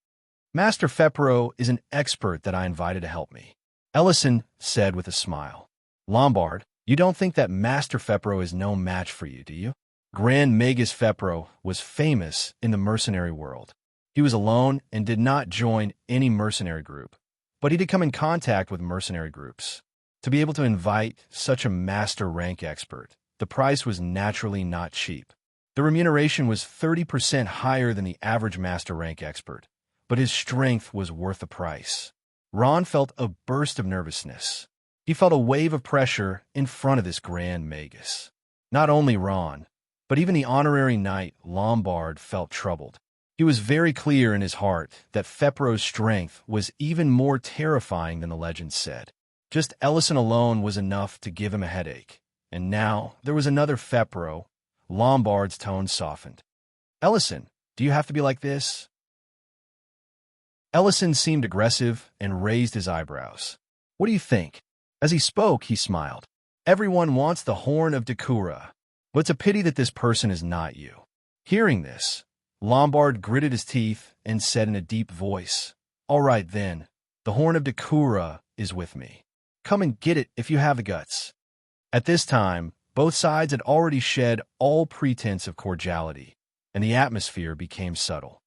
Master Fepro is an expert that I invited to help me, Ellison said with a smile. Lombard, you don't think that Master Fepro is no match for you, do you? Grand Magus Fepro was famous in the mercenary world. He was alone and did not join any mercenary group, but he did come in contact with mercenary groups. To be able to invite such a master rank expert, the price was naturally not cheap. The remuneration was 30% higher than the average master rank expert, but his strength was worth the price. Ron felt a burst of nervousness. He felt a wave of pressure in front of this Grand Magus. Not only Ron, but even the honorary knight Lombard felt troubled. He was very clear in his heart that Fepro's strength was even more terrifying than the legend said. Just Ellison alone was enough to give him a headache. And now there was another Fepro. Lombard's tone softened. Ellison, do you have to be like this? Ellison seemed aggressive and raised his eyebrows. What do you think? As he spoke, he smiled. Everyone wants the horn of Dakura, but it's a pity that this person is not you. Hearing this, Lombard gritted his teeth and said in a deep voice, All right then, the horn of Dakura is with me. Come and get it if you have the guts. At this time, both sides had already shed all pretense of cordiality, and the atmosphere became subtle.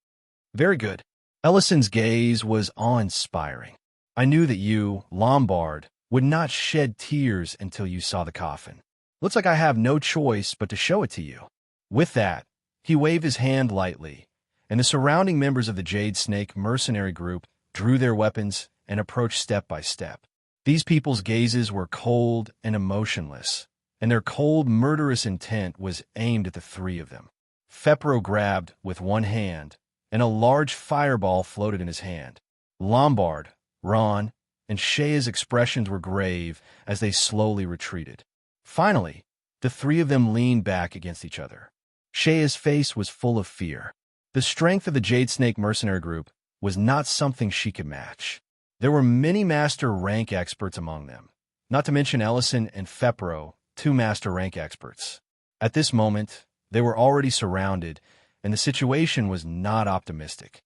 Very good. Ellison's gaze was awe-inspiring. I knew that you, Lombard, would not shed tears until you saw the coffin. Looks like I have no choice but to show it to you. With that, he waved his hand lightly, and the surrounding members of the Jade Snake mercenary group drew their weapons and approached step by step. These people's gazes were cold and emotionless, and their cold, murderous intent was aimed at the three of them. Fepro grabbed with one hand, and a large fireball floated in his hand. Lombard, Ron, and Shea's expressions were grave as they slowly retreated. Finally, the three of them leaned back against each other. Shea's face was full of fear. The strength of the Jade Snake mercenary group was not something she could match. There were many master rank experts among them, not to mention Ellison and Fepro, two master rank experts. At this moment, they were already surrounded, and the situation was not optimistic.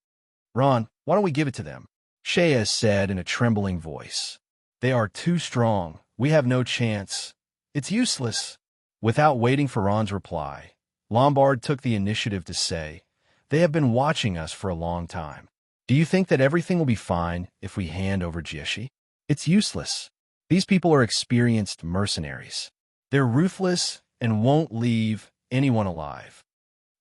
Ron, why don't we give it to them? Shea said in a trembling voice. They are too strong. We have no chance. It's useless. Without waiting for Ron's reply, Lombard took the initiative to say, They have been watching us for a long time. Do you think that everything will be fine if we hand over Jieshi? It's useless. These people are experienced mercenaries. They're ruthless and won't leave anyone alive.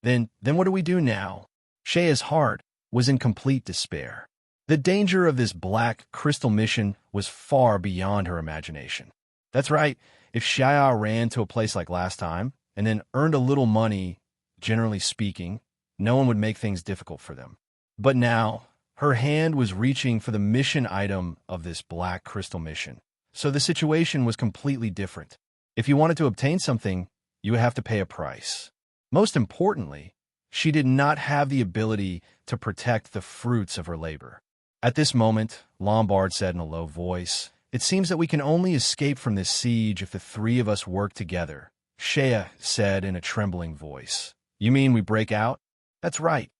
Then what do we do now? Shea's heart was in complete despair. The danger of this black crystal mission was far beyond her imagination. That's right, if Shia ran to a place like last time and then earned a little money, generally speaking, no one would make things difficult for them. But now, her hand was reaching for the mission item of this black crystal mission. So the situation was completely different. If you wanted to obtain something, you would have to pay a price. Most importantly, she did not have the ability to protect the fruits of her labor. At this moment, Lombard said in a low voice, It seems that we can only escape from this siege if the three of us work together. Shea said in a trembling voice, You mean we break out? That's right.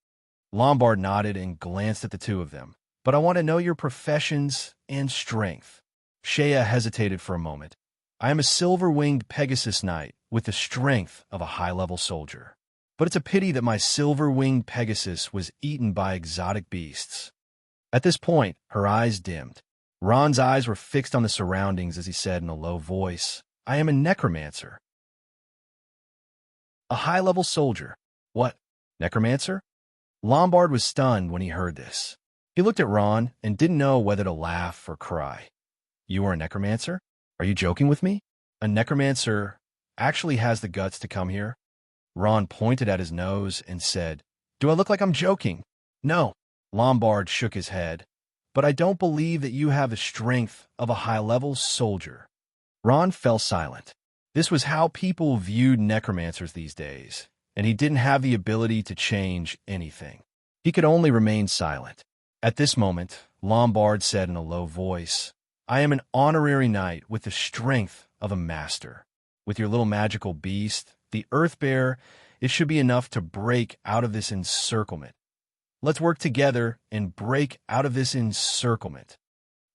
Lombard nodded and glanced at the two of them. But I want to know your professions and strength. Shea hesitated for a moment. I am a silver-winged Pegasus Knight with the strength of a high-level soldier. But it's a pity that my silver-winged Pegasus was eaten by exotic beasts. At this point, her eyes dimmed. Ron's eyes were fixed on the surroundings as he said in a low voice, I am a necromancer. A high-level soldier. What? Necromancer? Lombard was stunned when he heard this. He looked at Ron and didn't know whether to laugh or cry. You are a necromancer? Are you joking with me? A necromancer actually has the guts to come here? Ron pointed at his nose and said, Do I look like I'm joking? No. Lombard shook his head. But I don't believe that you have the strength of a high-level soldier. Ron fell silent. This was how people viewed necromancers these days, and he didn't have the ability to change anything. He could only remain silent. At this moment, Lombard said in a low voice, I am an honorary knight with the strength of a master. With your little magical beast, the Earth Bear, it should be enough to break out of this encirclement. Let's work together and break out of this encirclement.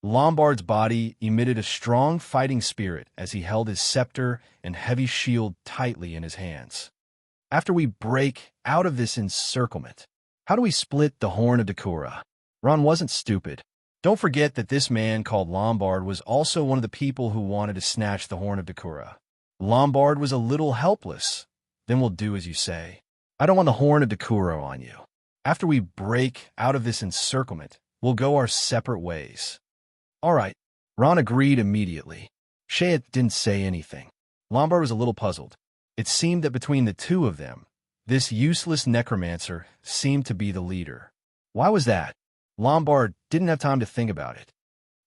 Lombard's body emitted a strong fighting spirit as he held his scepter and heavy shield tightly in his hands. After we break out of this encirclement, how do we split the Horn of Dakura? Ron wasn't stupid. Don't forget that this man called Lombard was also one of the people who wanted to snatch the Horn of Dakura. Lombard was a little helpless. Then we'll do as you say. I don't want the Horn of Dakura on you. After we break out of this encirclement, we'll go our separate ways. All right. Ron agreed immediately. Shea didn't say anything. Lombard was a little puzzled. It seemed that between the two of them, this useless necromancer seemed to be the leader. Why was that? Lombard didn't have time to think about it.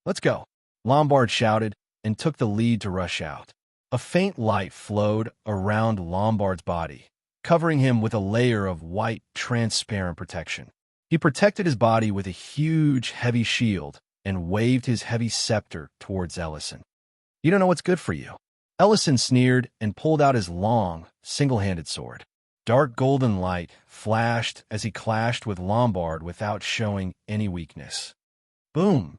Let's go. Lombard shouted and took the lead to rush out. A faint light flowed around Lombard's body, covering him with a layer of white, transparent protection. He protected his body with a huge, heavy shield and waved his heavy scepter towards Ellison. You don't know what's good for you. Ellison sneered and pulled out his long, single-handed sword. Dark golden light flashed as he clashed with Lombard without showing any weakness. Boom!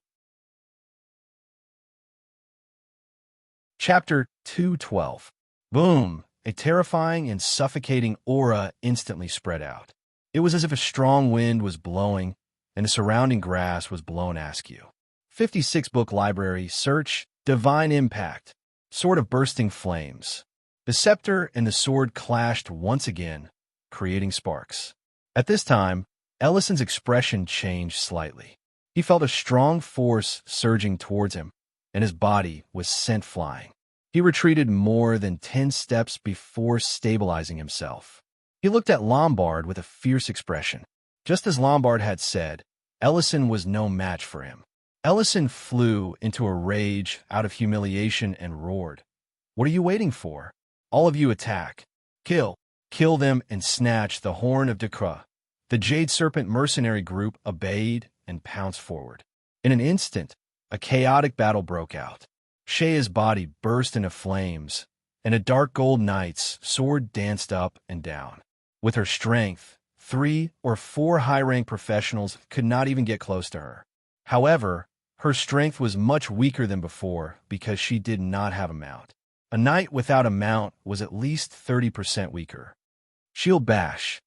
Chapter 212. Boom! A terrifying and suffocating aura instantly spread out. It was as if a strong wind was blowing and the surrounding grass was blown askew. 56-book library, search, divine impact, sword of bursting flames. The scepter and the sword clashed once again, creating sparks. At this time, Ellison's expression changed slightly. He felt a strong force surging towards him, and his body was sent flying. He retreated more than 10 steps before stabilizing himself. He looked at Lombard with a fierce expression. Just as Lombard had said, Ellison was no match for him. Ellison flew into a rage out of humiliation and roared, What are you waiting for? All of you attack. Kill them and snatch the Horn of Dakura. The Jade Serpent mercenary group obeyed and pounced forward. In an instant, a chaotic battle broke out. Shea's body burst into flames, and a dark gold knight's sword danced up and down. With her strength, 3 or 4 high-rank professionals could not even get close to her. However, her strength was much weaker than before because she did not have a mount. A knight without a mount was at least 30% weaker. Shield bash.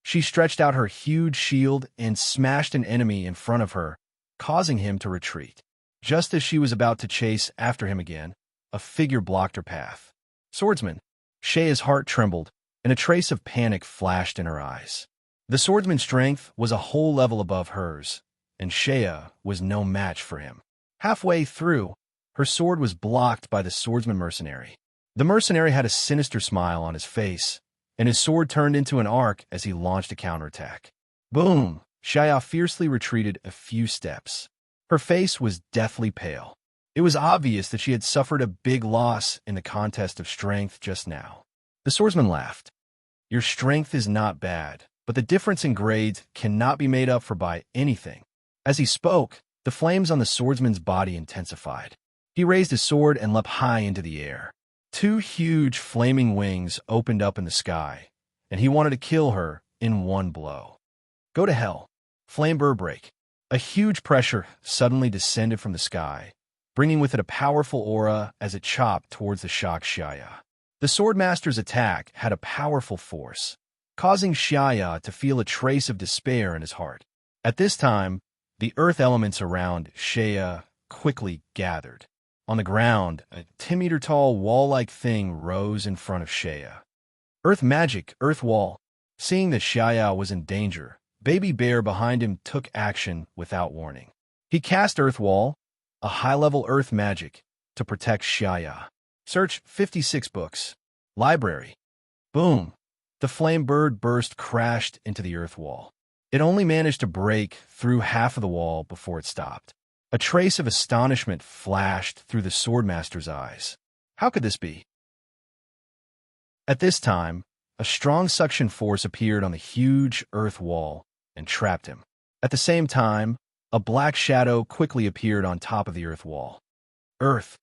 She stretched out her huge shield and smashed an enemy in front of her, causing him to retreat. Just as she was about to chase after him again, a figure blocked her path. Swordsman. Shea's heart trembled, and a trace of panic flashed in her eyes. The swordsman's strength was a whole level above hers, and Shea was no match for him. Halfway through, her sword was blocked by the swordsman mercenary. The mercenary had a sinister smile on his face, and his sword turned into an arc as he launched a counterattack. Boom! Shea fiercely retreated a few steps. Her face was deathly pale. It was obvious that she had suffered a big loss in the contest of strength just now. The swordsman laughed. Your strength is not bad, but the difference in grades cannot be made up for by anything. As he spoke, the flames on the swordsman's body intensified. He raised his sword and leapt high into the air. 2 huge flaming wings opened up in the sky, and he wanted to kill her in one blow. Go to hell. Flame burr break. A huge pressure suddenly descended from the sky, bringing with it a powerful aura as it chopped towards the shocked Shaya. The Swordmaster's attack had a powerful force, causing Shaya to feel a trace of despair in his heart. At this time, the earth elements around Shaya quickly gathered. On the ground, a 10-meter-tall wall-like thing rose in front of Shea. Earth magic, earth wall. Seeing that Xiao was in danger, Baby Bear behind him took action without warning. He cast Earth Wall, a high-level earth magic, to protect Xiao. Search 56 books. Library. Boom. The flame bird burst crashed into the earth wall. It only managed to break through half of the wall before it stopped. A trace of astonishment flashed through the swordmaster's eyes. How could this be? At this time, a strong suction force appeared on the huge earth wall and trapped him. At the same time, a black shadow quickly appeared on top of the earth wall. Earth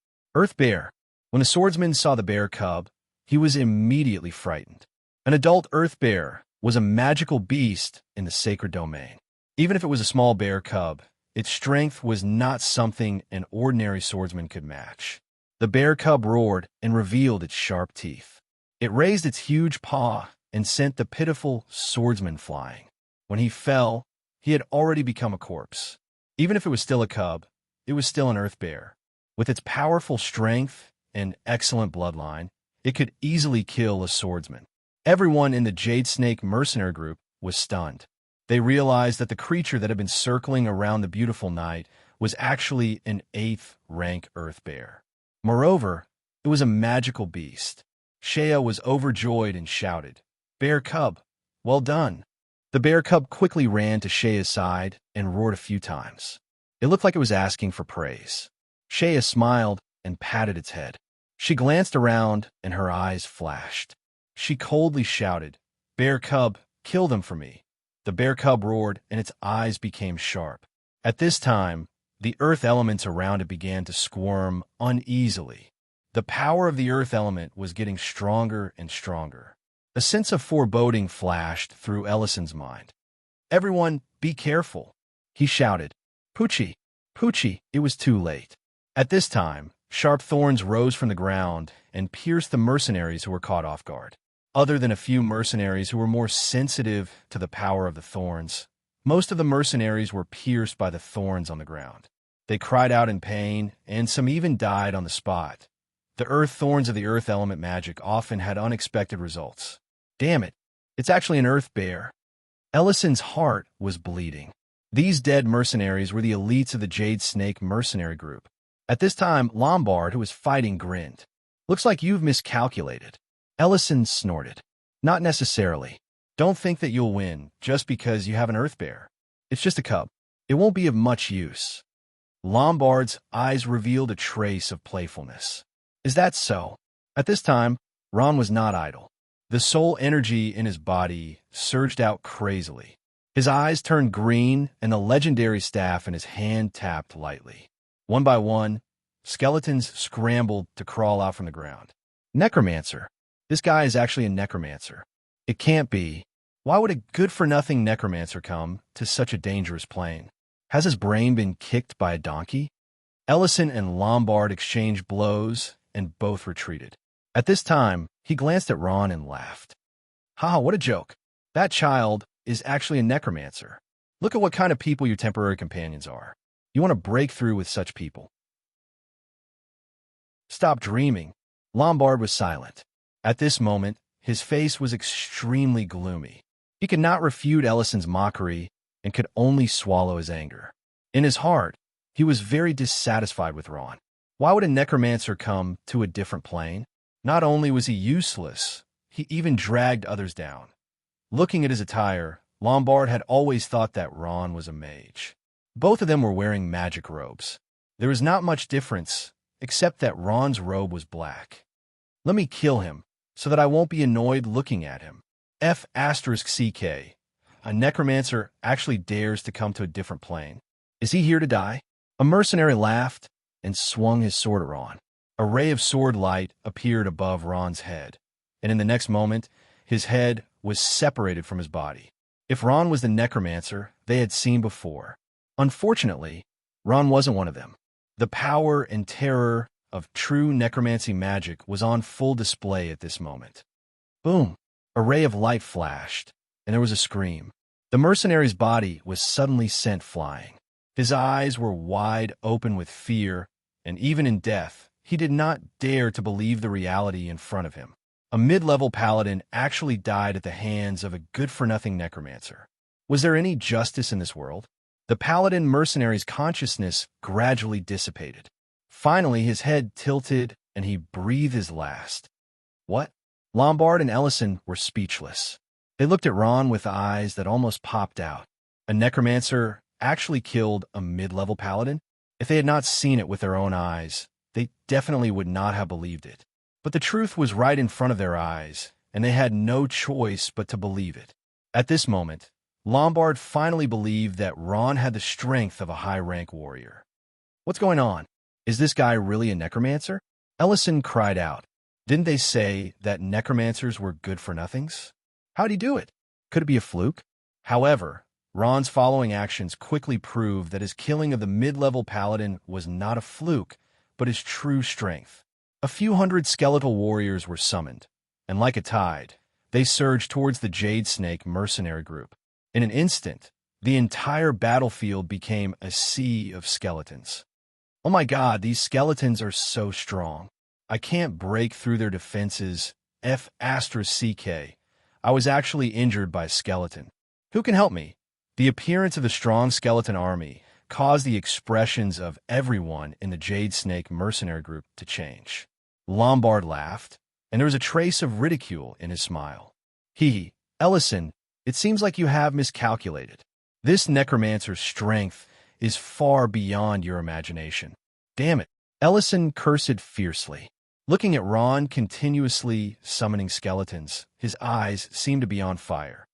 Bear. When the swordsman saw the bear cub, he was immediately frightened. An adult earth bear was a magical beast in the sacred domain. Even if it was a small bear cub, its strength was not something an ordinary swordsman could match. The bear cub roared and revealed its sharp teeth. It raised its huge paw and sent the pitiful swordsman flying. When he fell, he had already become a corpse. Even if it was still a cub, it was still an earth bear. With its powerful strength and excellent bloodline, it could easily kill a swordsman. Everyone in the Jade Snake mercenary group was stunned. They realized that the creature that had been circling around the beautiful night was actually an 8th-rank earth bear. Moreover, it was a magical beast. Shea was overjoyed and shouted, "Bear cub, well done." The bear cub quickly ran to Shea's side and roared a few times. It looked like it was asking for praise. Shea smiled and patted its head. She glanced around and her eyes flashed. She coldly shouted, "Bear cub, kill them for me." The bear cub roared and its eyes became sharp. At this time, the earth elements around it began to squirm uneasily. The power of the earth element was getting stronger and stronger. A sense of foreboding flashed through Ellison's mind. "Everyone, be careful," he shouted. "Poochie, Poochie," it was too late. At this time, sharp thorns rose from the ground and pierced the mercenaries who were caught off guard. Other than a few mercenaries who were more sensitive to the power of the thorns, most of the mercenaries were pierced by the thorns on the ground. They cried out in pain, and some even died on the spot. The earth thorns of the earth element magic often had unexpected results. Damn it, it's actually an earth bear. Ellison's heart was bleeding. These dead mercenaries were the elites of the Jade Snake mercenary group. At this time, Lombard, who was fighting, grinned. "Looks like you've miscalculated." Ellison snorted. "Not necessarily. Don't think that you'll win just because you have an earth bear. It's just a cub. It won't be of much use." Lombard's eyes revealed a trace of playfulness. "Is that so?" At this time, Ron was not idle. The soul energy in his body surged out crazily. His eyes turned green, and the legendary staff in his hand tapped lightly. One by one, skeletons scrambled to crawl out from the ground. Necromancer. This guy is actually a necromancer. It can't be. Why would a good-for-nothing necromancer come to such a dangerous plane? Has his brain been kicked by a donkey? Ellison and Lombard exchanged blows, and both retreated. At this time, he glanced at Ron and laughed. "Ha, what a joke. That child is actually a necromancer. Look at what kind of people your temporary companions are. You want to break through with such people." "Stop dreaming." Lombard was silent. At this moment, his face was extremely gloomy. He could not refute Ellison's mockery and could only swallow his anger. In his heart, he was very dissatisfied with Ron. Why would a necromancer come to a different plane? Not only was he useless, he even dragged others down. Looking at his attire, Lombard had always thought that Ron was a mage. Both of them were wearing magic robes. There was not much difference, except that Ron's robe was black. "Let me kill him, so that I won't be annoyed looking at him." F***CK. A necromancer actually dares to come to a different plane. Is he here to die? A mercenary laughed and swung his sword at Ron. A ray of sword light appeared above Ron's head, and in the next moment, his head was separated from his body. If Ron was the necromancer they had seen before. Unfortunately, Ron wasn't one of them. The power and terror of true necromancy magic was on full display at this moment. Boom! A ray of light flashed, and there was a scream. The mercenary's body was suddenly sent flying. His eyes were wide open with fear, and even in death, he did not dare to believe the reality in front of him. A mid-level paladin actually died at the hands of a good-for-nothing necromancer. Was there any justice in this world? The paladin mercenary's consciousness gradually dissipated. Finally, his head tilted and he breathed his last. What? Lombard and Ellison were speechless. They looked at Ron with eyes that almost popped out. A necromancer actually killed a mid-level paladin? If they had not seen it with their own eyes, they definitely would not have believed it. But the truth was right in front of their eyes, and they had no choice but to believe it. At this moment, Lombard finally believed that Ron had the strength of a high-rank warrior. What's going on? Is this guy really a necromancer? Ellison cried out. Didn't they say that necromancers were good-for-nothings? How'd he do it? Could it be a fluke? However, Ron's following actions quickly proved that his killing of the mid-level paladin was not a fluke, but his true strength. A few hundred skeletal warriors were summoned, and like a tide, they surged towards the Jade Snake mercenary group. In an instant, the entire battlefield became a sea of skeletons. Oh my god, these skeletons are so strong. I can't break through their defenses. F***. I was actually injured by a skeleton. Who can help me? The appearance of the strong skeleton army caused the expressions of everyone in the Jade Snake mercenary group to change. Lombard laughed, and there was a trace of ridicule in his smile. Ellison, it seems like you have miscalculated. This necromancer's strength is far beyond your imagination. Damn it. Ellison cursed fiercely. Looking at Ron continuously summoning skeletons, his eyes seemed to be on fire.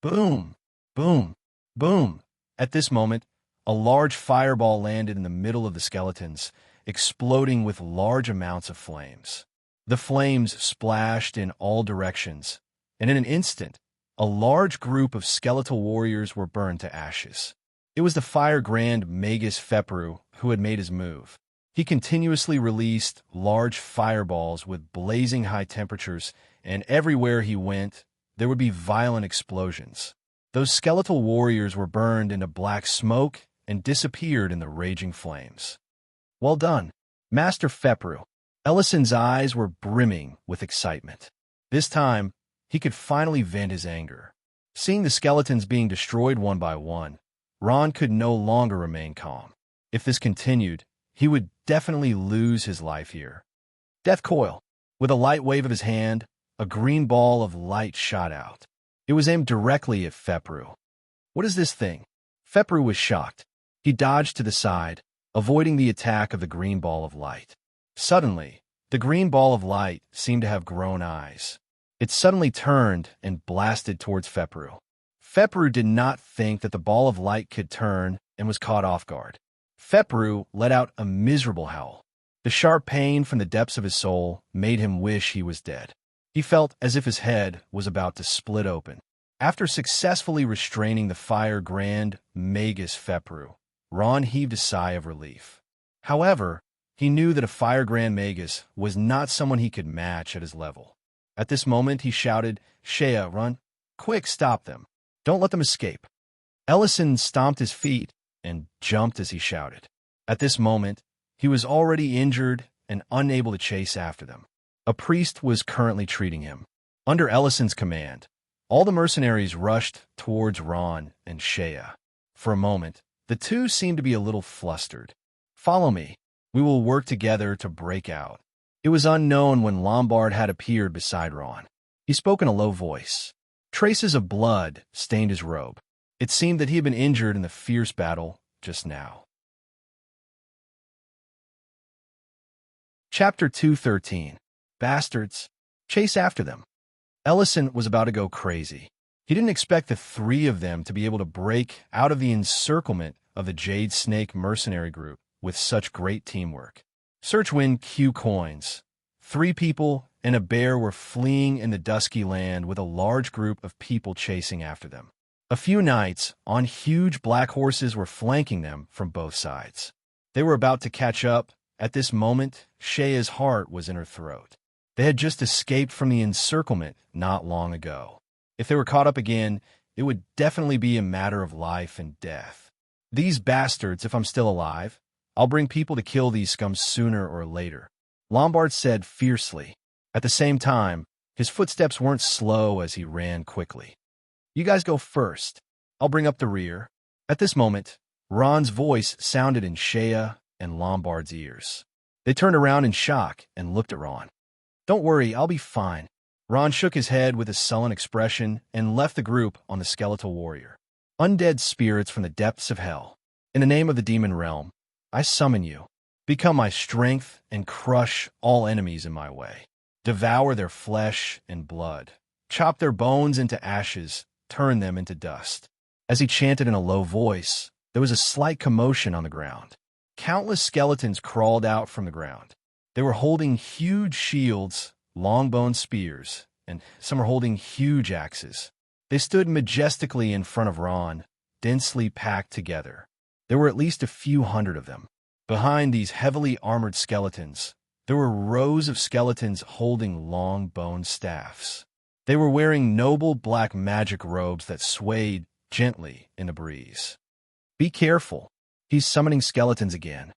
Boom! Boom! Boom! At this moment, a large fireball landed in the middle of the skeletons, exploding with large amounts of flames. The flames splashed in all directions, and in an instant, a large group of skeletal warriors were burned to ashes. It was the Fire Grand Magus Fepru who had made his move. He continuously released large fireballs with blazing high temperatures, and everywhere he went, there would be violent explosions. Those skeletal warriors were burned into black smoke and disappeared in the raging flames. Well done, Master Fepru. Ellison's eyes were brimming with excitement. This time, he could finally vent his anger. Seeing the skeletons being destroyed one by one, Ron could no longer remain calm. If this continued, he would definitely lose his life here. Death Coil. With a light wave of his hand, a green ball of light shot out. It was aimed directly at Fepru. What is this thing? Fepru was shocked. He dodged to the side, avoiding the attack of the green ball of light. Suddenly, the green ball of light seemed to have grown eyes. It suddenly turned and blasted towards Fepru. Fepru did not think that the ball of light could turn and was caught off guard. Fepru let out a miserable howl. The sharp pain from the depths of his soul made him wish he was dead. He felt as if his head was about to split open. After successfully restraining the Fire Grand Magus Fepru, Ron heaved a sigh of relief. However, he knew that a Fire Grand Magus was not someone he could match at his level. At this moment, he shouted, Shea, run! Quick, stop them! Don't let them escape! Ellison stomped his feet and jumped as he shouted. At this moment, he was already injured and unable to chase after them. A priest was currently treating him. Under Ellison's command, all the mercenaries rushed towards Ron and Shea. For a moment, the two seemed to be a little flustered. Follow me. We will work together to break out. It was unknown when Lombard had appeared beside Ron. He spoke in a low voice. Traces of blood stained his robe. It seemed that he had been injured in the fierce battle just now. Chapter 213. Bastards. Chase after them. Ellison was about to go crazy. He didn't expect the three of them to be able to break out of the encirclement of the Jade Snake mercenary group with such great teamwork. Search win Q coins. 3 people and a bear were fleeing in the dusky land with a large group of people chasing after them. A few knights on huge black horses were flanking them from both sides. They were about to catch up. At this moment, Shea's heart was in her throat. They had just escaped from the encirclement not long ago. If they were caught up again, it would definitely be a matter of life and death. These bastards, if I'm still alive, I'll bring people to kill these scums sooner or later, Lombard said fiercely. At the same time, his footsteps weren't slow as he ran quickly. "You guys go first. I'll bring up the rear." At this moment, Ron's voice sounded in Shea and Lombard's ears. They turned around in shock and looked at Ron. "Don't worry, I'll be fine." Ron shook his head with a sullen expression and left the group on the skeletal warrior. "Undead spirits from the depths of hell, in the name of the demon realm, I summon you. Become my strength and crush all enemies in my way. Devour their flesh and blood. Chop their bones into ashes, turn them into dust." As he chanted in a low voice, there was a slight commotion on the ground. Countless skeletons crawled out from the ground. They were holding huge shields, long-boned spears, and some were holding huge axes. They stood majestically in front of Ron, densely packed together. There were at least a few hundred of them. Behind these heavily armored skeletons, there were rows of skeletons holding long-boned staffs. They were wearing noble black magic robes that swayed gently in the breeze. "Be careful. He's summoning skeletons again."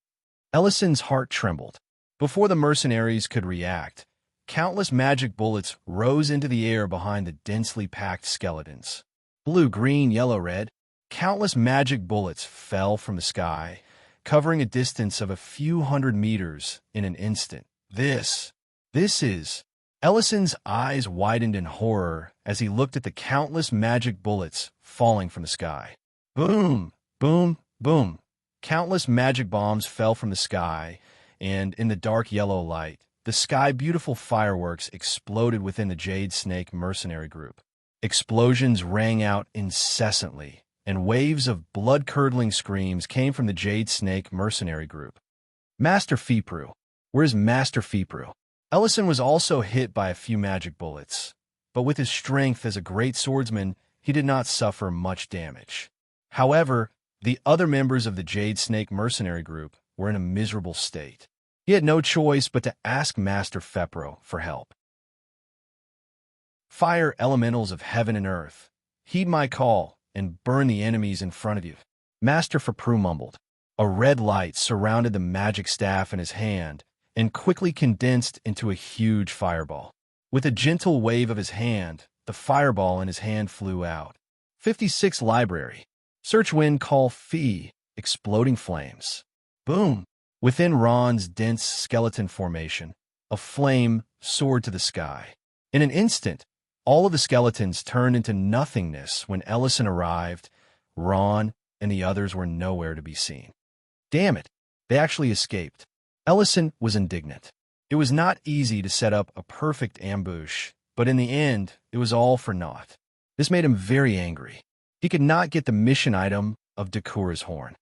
Ellison's heart trembled. Before the mercenaries could react, countless magic bullets rose into the air behind the densely packed skeletons. Blue, green, yellow, red. Countless magic bullets fell from the sky, covering a distance of a few hundred meters in an instant. This is... Ellison's eyes widened in horror as he looked at the countless magic bullets falling from the sky. Boom, boom, boom. Countless magic bombs fell from the sky, and in the dark yellow light, the sky-beautiful fireworks exploded within the Jade Snake mercenary group. Explosions rang out incessantly, and waves of blood-curdling screams came from the Jade Snake mercenary group. "Master Fipru. Where's Master Fipru?" Ellison was also hit by a few magic bullets, but with his strength as a great swordsman, he did not suffer much damage. However, the other members of the Jade Snake mercenary group were in a miserable state. He had no choice but to ask Master Fepro for help. "Fire elementals of heaven and earth, heed my call and burn the enemies in front of you," Master Fepro mumbled. A red light surrounded the magic staff in his hand and quickly condensed into a huge fireball. With a gentle wave of his hand, the fireball in his hand flew out. 56 Library. Search wind call fee. Exploding flames. Boom! Within Ron's dense skeleton formation, a flame soared to the sky. In an instant, all of the skeletons turned into nothingness. When Ellison arrived, Ron and the others were nowhere to be seen. Damn it! They actually escaped. Ellison was indignant. It was not easy to set up a perfect ambush, but in the end, it was all for naught. This made him very angry. He could not get the mission item of Dakura's horn.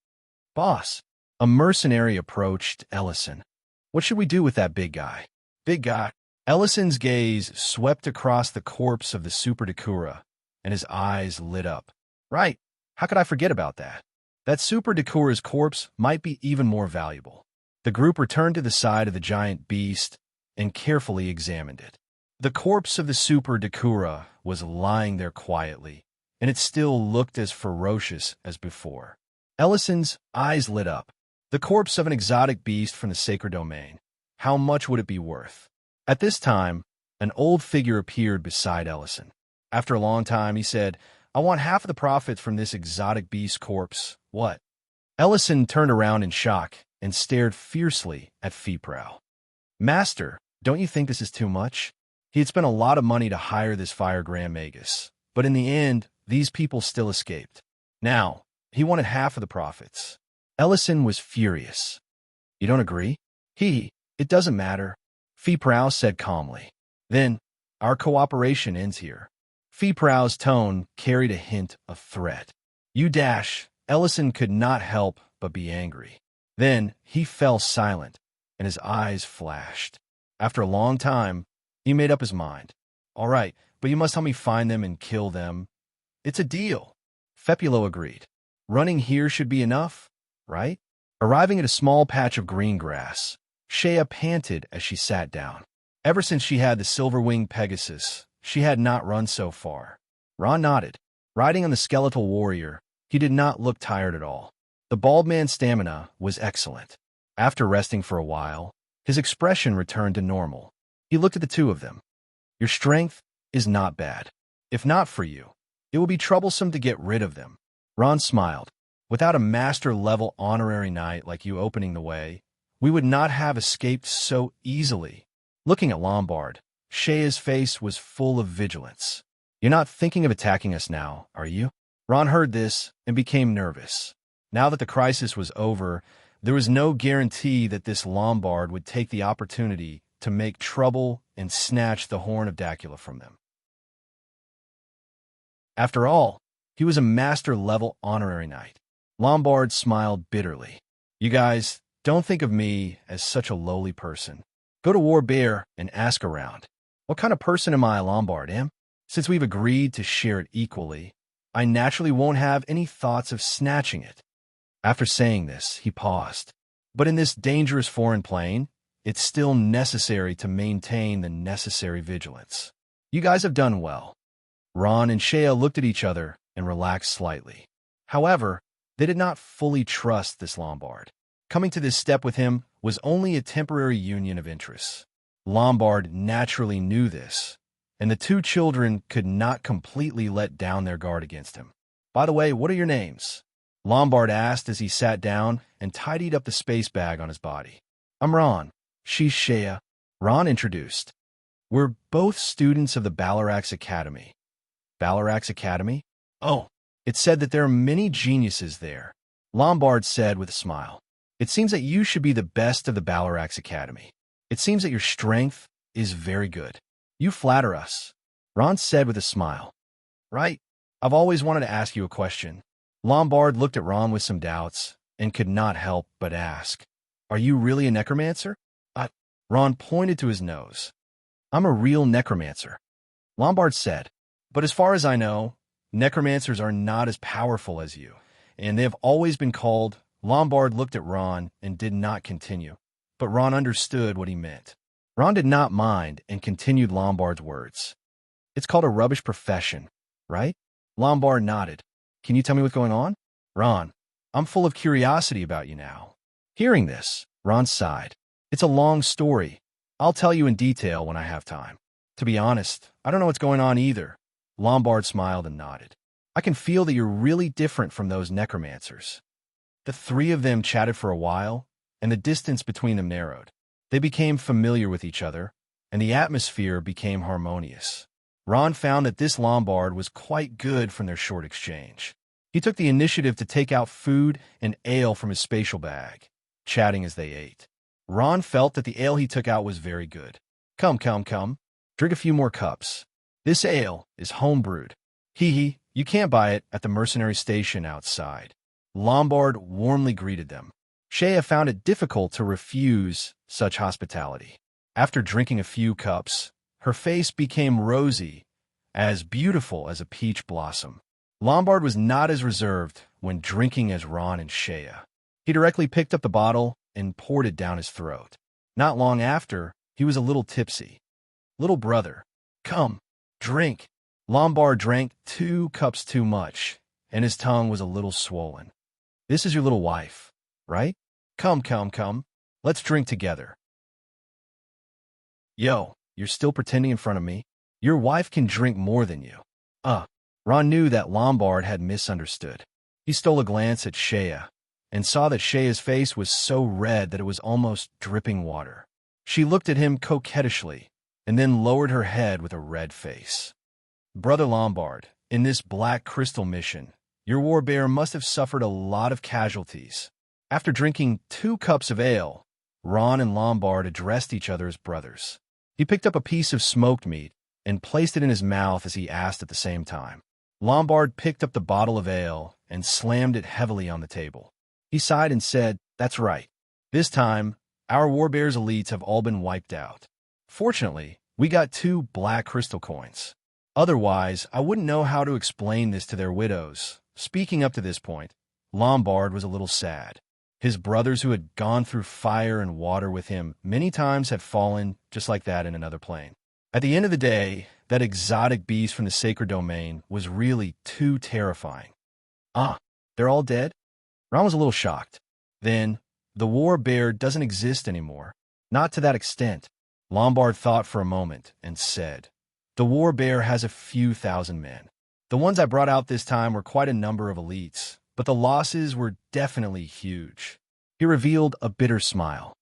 "Boss," a mercenary approached Ellison. "What should we do with that big guy?" "Big guy?" Ellison's gaze swept across the corpse of the Super Dakura, and his eyes lit up. "Right, how could I forget about that? That Super Dakura's corpse might be even more valuable." The group returned to the side of the giant beast and carefully examined it. The corpse of the Super Dakura was lying there quietly, and it still looked as ferocious as before. Ellison's eyes lit up. The corpse of an exotic beast from the sacred domain. How much would it be worth? At this time, an old figure appeared beside Ellison. After a long time, he said, "I want half of the profits from this exotic beast corpse." "What?" Ellison turned around in shock and stared fiercely at Fipro. "Master, don't you think this is too much?" He had spent a lot of money to hire this Fire Grand Magus, but in the end, these people still escaped. Now, he wanted half of the profits. Ellison was furious. "You don't agree?" "It doesn't matter," Fipro said calmly. "Then, our cooperation ends here." Fipro's tone carried a hint of threat. "You dash." Ellison could not help but be angry. Then he fell silent, and his eyes flashed. After a long time, he made up his mind. "All right, but you must help me find them and kill them." "It's a deal." Fepulo agreed. "Running here should be enough, right?" Arriving at a small patch of green grass, Shea panted as she sat down. Ever since she had the silver-winged Pegasus, she had not run so far. Ron nodded. Riding on the skeletal warrior, he did not look tired at all. The bald man's stamina was excellent. After resting for a while, his expression returned to normal. He looked at the two of them. Your strength is not bad. If not for you, it will be troublesome to get rid of them. Ron smiled. Without a master-level honorary knight like you opening the way, we would not have escaped so easily. Looking at Lombard, Shea's face was full of vigilance. You're not thinking of attacking us now, are you? Ron heard this and became nervous. Now that the crisis was over, there was no guarantee that this Lombard would take the opportunity to make trouble and snatch the horn of Dacula from them. After all, he was a master-level honorary knight. Lombard smiled bitterly. You guys, don't think of me as such a lowly person. Go to War Bear and ask around. What kind of person am I, Lombard, am? Since we've agreed to share it equally, I naturally won't have any thoughts of snatching it. After saying this, he paused. But in this dangerous foreign plane, it's still necessary to maintain the necessary vigilance. You guys have done well. Ron and Shea looked at each other and relaxed slightly. However, they did not fully trust this Lombard. Coming to this step with him was only a temporary union of interests. Lombard naturally knew this, and the two children could not completely let down their guard against him. By the way, what are your names? Lombard asked as he sat down and tidied up the space bag on his body. I'm Ron. She's Shea. Ron introduced. We're both students of the Balarax Academy. Balarax Academy? Oh, it said that there are many geniuses there. Lombard said with a smile. It seems that you should be the best of the Balarax Academy. It seems that your strength is very good. You flatter us. Ron said with a smile. Right? I've always wanted to ask you a question. Lombard looked at Ron with some doubts and could not help but ask. Are you really a necromancer? Ron pointed to his nose. I'm a real necromancer. Lombard said. But as far as I know, necromancers are not as powerful as you, and they have always been called. Lombard looked at Ron and did not continue, but Ron understood what he meant. Ron did not mind and continued Lombard's words. It's called a rubbish profession, right? Lombard nodded. Can you tell me what's going on? Ron, I'm full of curiosity about you now. Hearing this, Ron sighed. It's a long story. I'll tell you in detail when I have time. To be honest, I don't know what's going on either. Lombard smiled and nodded. I can feel that you're really different from those necromancers. The three of them chatted for a while, and the distance between them narrowed. They became familiar with each other, and the atmosphere became harmonious. Ron found that this Lombard was quite good from their short exchange. He took the initiative to take out food and ale from his spatial bag, chatting as they ate. Ron felt that the ale he took out was very good. Come, drink a few more cups. This ale is home-brewed. Hee, you can't buy it at the mercenary station outside. Lombard warmly greeted them. Shea found it difficult to refuse such hospitality. After drinking a few cups, her face became rosy, as beautiful as a peach blossom. Lombard was not as reserved when drinking as Ron and Shea. He directly picked up the bottle and poured it down his throat. Not long after, he was a little tipsy. Little brother, come, drink. Lombard drank 2 cups too much, and his tongue was a little swollen. This is your little wife, right? Come. Let's drink together. Yo, you're still pretending in front of me? Your wife can drink more than you. Ron knew that Lombard had misunderstood. He stole a glance at Shea and saw that Shea's face was so red that it was almost dripping water. She looked at him coquettishly and then lowered her head with a red face. Brother Lombard, in this Black Crystal mission, your war bear must have suffered a lot of casualties. After drinking 2 cups of ale, Ron and Lombard addressed each other as brothers. He picked up a piece of smoked meat and placed it in his mouth as he asked at the same time. Lombard picked up the bottle of ale and slammed it heavily on the table. He sighed and said, That's right. This time, our Warbear's elites have all been wiped out. Fortunately, we got 2 black crystal coins. Otherwise, I wouldn't know how to explain this to their widows. Speaking up to this point, Lombard was a little sad. His brothers who had gone through fire and water with him many times had fallen just like that in another plane. At the end of the day, that exotic beast from the sacred domain was really too terrifying. They're all dead? Ron was a little shocked. Then, the war bear doesn't exist anymore. Not to that extent. Lombard thought for a moment and said, "The war bear has a few thousand men. The ones I brought out this time were quite a number of elites, but the losses were definitely huge." He revealed a bitter smile.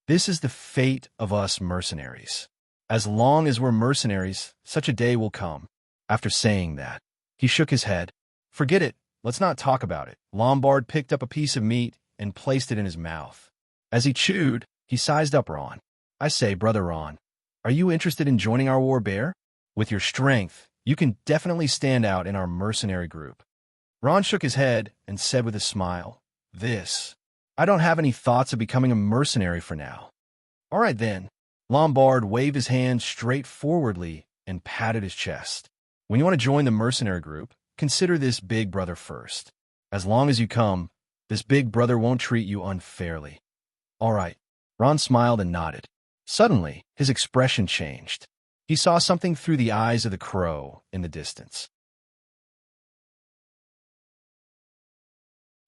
"This is the fate of us mercenaries. As long as we're mercenaries, such a day will come." After saying that, he shook his head. "Forget it. Let's not talk about it." Lombard picked up a piece of meat and placed it in his mouth. As he chewed, he sized up Ron. "I say, Brother Ron, are you interested in joining our war bear? With your strength, you can definitely stand out in our mercenary group." Ron shook his head and said with a smile, I don't have any thoughts of becoming a mercenary for now." "All right then." Lombard waved his hand straightforwardly and patted his chest. "When you want to join the mercenary group, consider this big brother first. As long as you come, this big brother won't treat you unfairly." "All right." Ron smiled and nodded. Suddenly, his expression changed. He saw something through the eyes of the crow in the distance.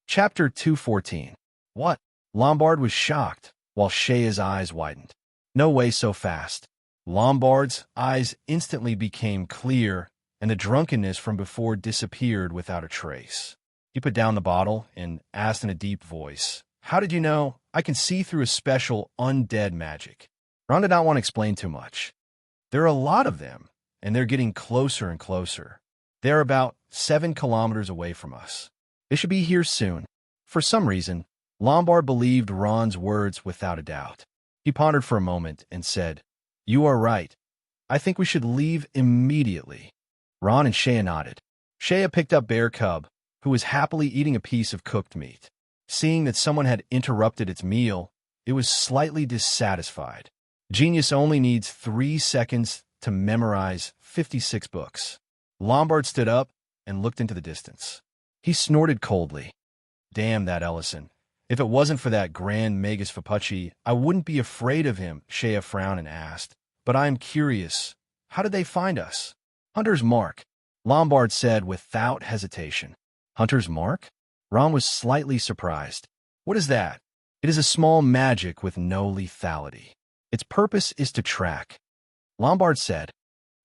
Chapter 214. "What?" Lombard was shocked, while Shea's eyes widened. "No way so fast." Lombard's eyes instantly became clear, and the drunkenness from before disappeared without a trace. He put down the bottle and asked in a deep voice, "How did you know? I can see through a special undead magic." Ron did not want to explain too much. "There are a lot of them, and they're getting closer and closer. They're about 7 kilometers away from us. They should be here soon." For some reason, Lombard believed Ron's words without a doubt. He pondered for a moment and said, "You are right. I think we should leave immediately." Ron and Shea nodded. Shea picked up Bear Cub, who was happily eating a piece of cooked meat. Seeing that someone had interrupted its meal, it was slightly dissatisfied. Genius only needs 3 seconds to memorize 56 books. Lombard stood up and looked into the distance. He snorted coldly. "Damn that Ellison. If it wasn't for that Grand Magus Fapucci, I wouldn't be afraid of him," Shea frowned and asked. "But I am curious. How did they find us?" "Hunter's mark," Lombard said without hesitation. "Hunter's mark?" Ron was slightly surprised. "What is that?" "It is a small magic with no lethality. Its purpose is to track." Lombard said,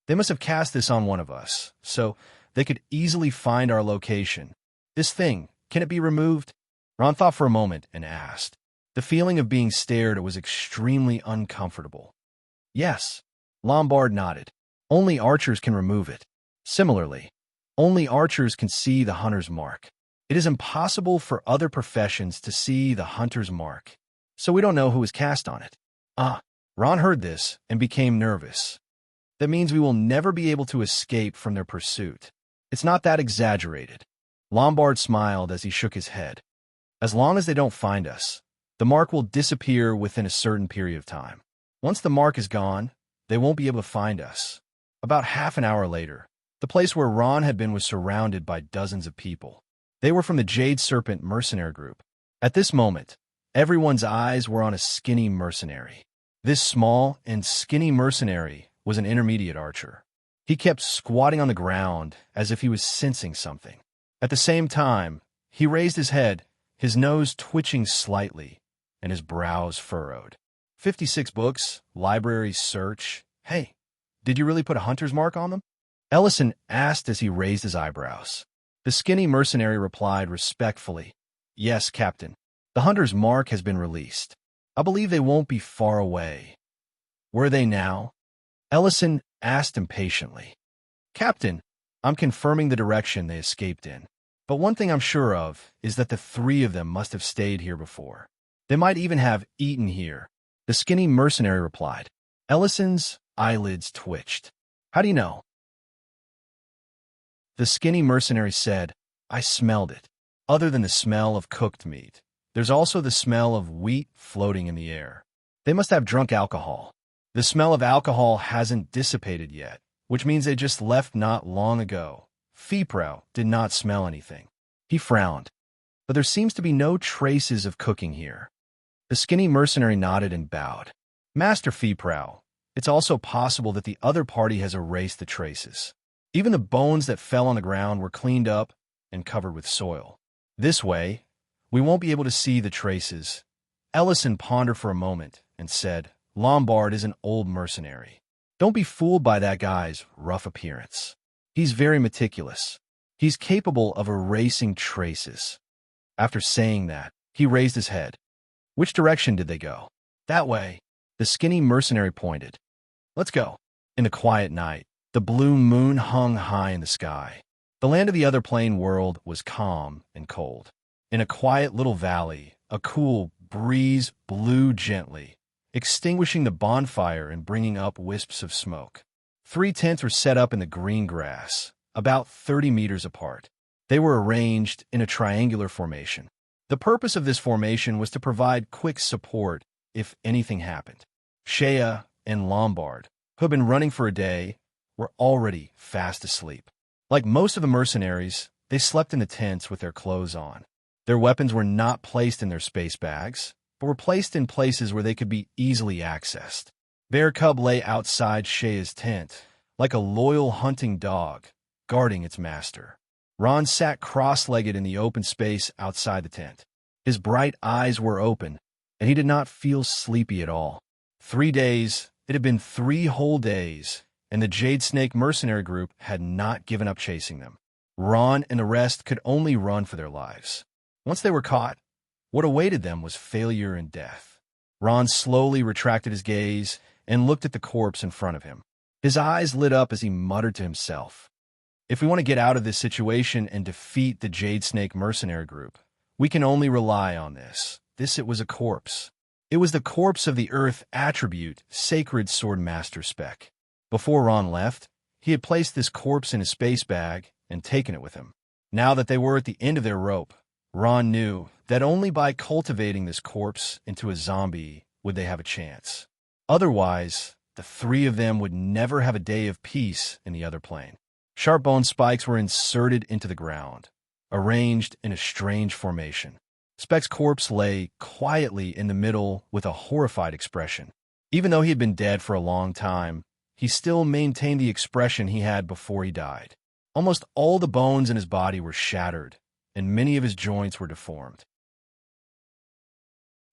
"They must have cast this on one of us, so they could easily find our location. This thing, can it be removed?" Ron thought for a moment and asked. The feeling of being stared at was extremely uncomfortable. "Yes." Lombard nodded. "Only archers can remove it. Similarly, only archers can see the hunter's mark. It is impossible for other professions to see the hunter's mark, so we don't know who is cast on it." "Ah." Ron heard this and became nervous. "That means we will never be able to escape from their pursuit." "It's not that exaggerated." Lombard smiled as he shook his head. "As long as they don't find us, the mark will disappear within a certain period of time. Once the mark is gone, they won't be able to find us." About half an hour later, the place where Ron had been was surrounded by dozens of people. They were from the Jade Serpent mercenary group. At this moment, everyone's eyes were on a skinny mercenary. This small and skinny mercenary was an intermediate archer. He kept squatting on the ground as if he was sensing something. At the same time, he raised his head, his nose twitching slightly, and his brows furrowed. 56 books, library search. Hey, did you really put a hunter's mark on them?" Ellison asked as he raised his eyebrows. The skinny mercenary replied respectfully, "Yes, Captain. The hunter's mark has been released. I believe they won't be far away." "Where are they now?" Ellison asked impatiently. "Captain, I'm confirming the direction they escaped in. But one thing I'm sure of is that the 3 of them must have stayed here before. They might even have eaten here," the skinny mercenary replied. Ellison's eyelids twitched. "How do you know?" The skinny mercenary said, "I smelled it. Other than the smell of cooked meat, there's also the smell of wheat floating in the air. They must have drunk alcohol. The smell of alcohol hasn't dissipated yet, which means they just left not long ago." Feeprow did not smell anything. He frowned. "But there seems to be no traces of cooking here." The skinny mercenary nodded and bowed. "Master Feeprow, it's also possible that the other party has erased the traces. Even the bones that fell on the ground were cleaned up and covered with soil. This way, we won't be able to see the traces." Ellison pondered for a moment and said, Lombard is an old mercenary. Don't be fooled by that guy's rough appearance. He's very meticulous. He's capable of erasing traces. After saying that, he raised his head. Which direction did they go? That way. The skinny mercenary pointed. Let's go. In the quiet night, the blue moon hung high in the sky. The land of the other plane world was calm and cold. In a quiet little valley, a cool breeze blew gently, extinguishing the bonfire and bringing up wisps of smoke. 3 tents were set up in the green grass, about 30 meters apart. They were arranged in a triangular formation. The purpose of this formation was to provide quick support if anything happened. Shea and Lombard, who had been running for a day, were already fast asleep. Like most of the mercenaries, they slept in the tents with their clothes on. Their weapons were not placed in their space bags, but were placed in places where they could be easily accessed. Bear Cub lay outside Shea's tent, like a loyal hunting dog, guarding its master. Ron sat cross-legged in the open space outside the tent. His bright eyes were open, and he did not feel sleepy at all. 3 days, it had been 3 whole days, and the Jade Snake mercenary group had not given up chasing them. Ron and the rest could only run for their lives. Once they were caught, what awaited them was failure and death. Ron slowly retracted his gaze and looked at the corpse in front of him. His eyes lit up as he muttered to himself, "If we want to get out of this situation and defeat the Jade Snake mercenary group, we can only rely on this." It was a corpse. It was the corpse of the Earth attribute, Sacred Swordmaster Spec. Before Ron left, he had placed this corpse in his space bag and taken it with him. Now that they were at the end of their rope, Ron knew that only by cultivating this corpse into a zombie would they have a chance. Otherwise, the 3 of them would never have a day of peace in the other plane. Sharp bone spikes were inserted into the ground, arranged in a strange formation. Spec's corpse lay quietly in the middle with a horrified expression. Even though he had been dead for a long time, he still maintained the expression he had before he died. Almost all the bones in his body were shattered, and many of his joints were deformed.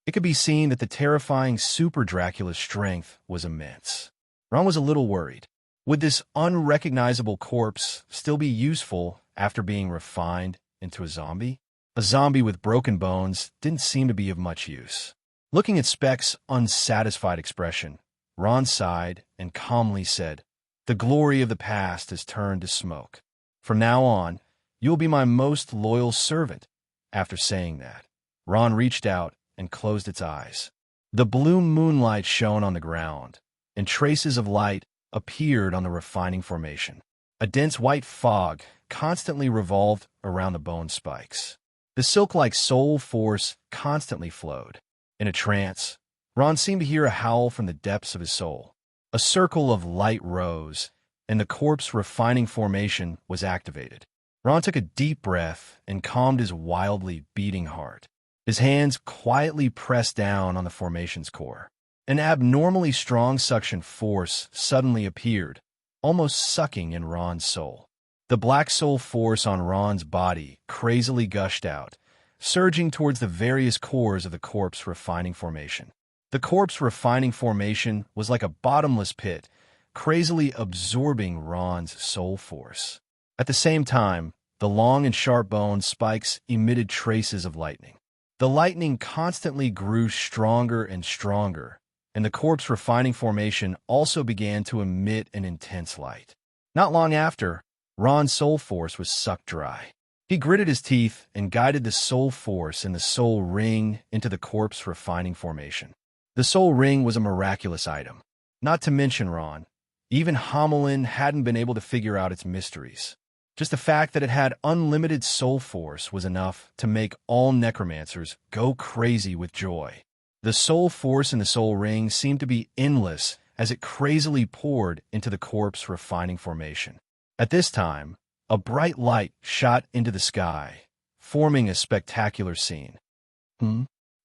It could be seen that the terrifying Super Dracula's strength was immense. Ron was a little worried. Would this unrecognizable corpse still be useful after being refined into a zombie? A zombie with broken bones didn't seem to be of much use. Looking at Spec's unsatisfied expression, Ron sighed and calmly said, "The glory of the past has turned to smoke. From now on, you will be my most loyal servant." After saying that, Ron reached out and closed its eyes. The blue moonlight shone on the ground, and traces of light appeared on the refining formation. A dense white fog constantly revolved around the bone spikes. The silk-like soul force constantly flowed. In a trance, Ron seemed to hear a howl from the depths of his soul. A circle of light rose, and the corpse refining formation was activated. Ron took a deep breath and calmed his wildly beating heart. His hands quietly pressed down on the formation's core. An abnormally strong suction force suddenly appeared, almost sucking in Ron's soul. The black soul force on Ron's body crazily gushed out, surging towards the various cores of the corpse refining formation. The corpse refining formation was like a bottomless pit, crazily absorbing Ron's soul force. At the same time, the long and sharp bone spikes emitted traces of lightning. The lightning constantly grew stronger and stronger, and the corpse refining formation also began to emit an intense light. Not long after, Ron's soul force was sucked dry. He gritted his teeth and guided the soul force in the soul ring into the corpse refining formation. The soul ring was a miraculous item. Not to mention Ron, even Hamelin hadn't been able to figure out its mysteries. Just the fact that it had unlimited soul force was enough to make all necromancers go crazy with joy. The soul force in the soul ring seemed to be endless as it crazily poured into the corpse refining formation. At this time, a bright light shot into the sky, forming a spectacular scene.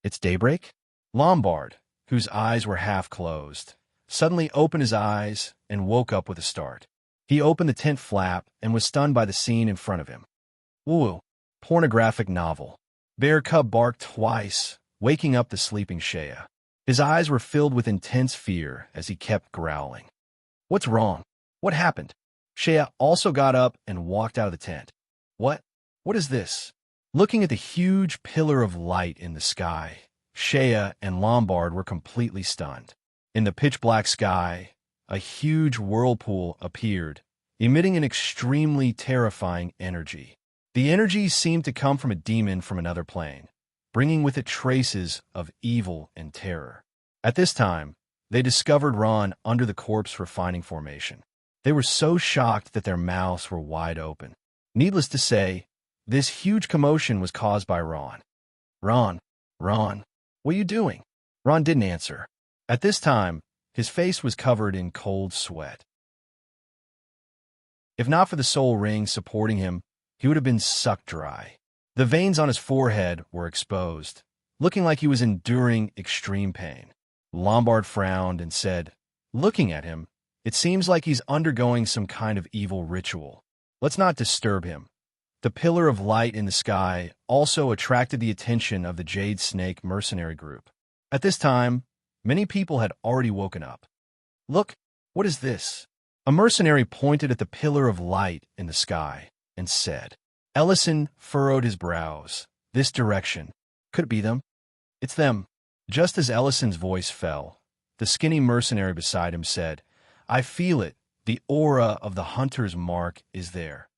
It's daybreak? Lombard, whose eyes were half closed, suddenly opened his eyes and woke up with a start. He opened the tent flap and was stunned by the scene in front of him. Woo! Pornographic novel. Bear Cub barked twice, waking up the sleeping Shea. His eyes were filled with intense fear as he kept growling. What's wrong? What happened? Shea also got up and walked out of the tent. What? What is this? Looking at the huge pillar of light in the sky, Shea and Lombard were completely stunned. In the pitch-black sky, a huge whirlpool appeared, emitting an extremely terrifying energy. The energy seemed to come from a demon from another plane, bringing with it traces of evil and terror. At this time, they discovered Ron under the corpse refining formation. They were so shocked that their mouths were wide open. Needless to say, this huge commotion was caused by Ron. Ron, what are you doing? Ron didn't answer. At this time, his face was covered in cold sweat. If not for the soul ring supporting him, he would have been sucked dry. The veins on his forehead were exposed, looking like he was enduring extreme pain. Lombard frowned and said, looking at him, it seems like he's undergoing some kind of evil ritual. Let's not disturb him. The pillar of light in the sky also attracted the attention of the Jade Snake mercenary group. At this time, many people had already woken up. Look, what is this? A mercenary pointed at the pillar of light in the sky and said. Ellison furrowed his brows. This direction. Could it be them? It's them. Just as Ellison's voice fell, the skinny mercenary beside him said, I feel it. The aura of the hunter's mark is there.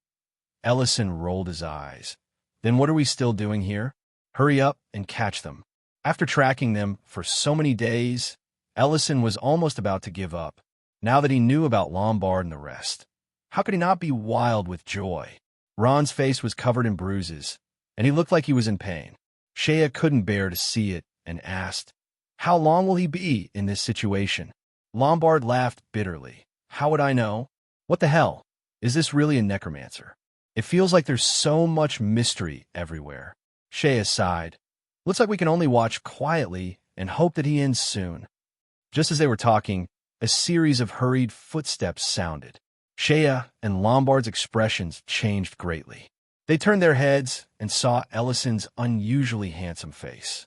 Ellison rolled his eyes. Then what are we still doing here? Hurry up and catch them. After tracking them for so many days, Ellison was almost about to give up, now that he knew about Lombard and the rest. How could he not be wild with joy? Ron's face was covered in bruises, and he looked like he was in pain. Shea couldn't bear to see it and asked, How long will he be in this situation? Lombard laughed bitterly. How would I know? What the hell? Is this really a necromancer? It feels like there's so much mystery everywhere. Shea sighed. Looks like we can only watch quietly and hope that he ends soon. Just as they were talking, a series of hurried footsteps sounded. Shea and Lombard's expressions changed greatly. They turned their heads and saw Ellison's unusually handsome face.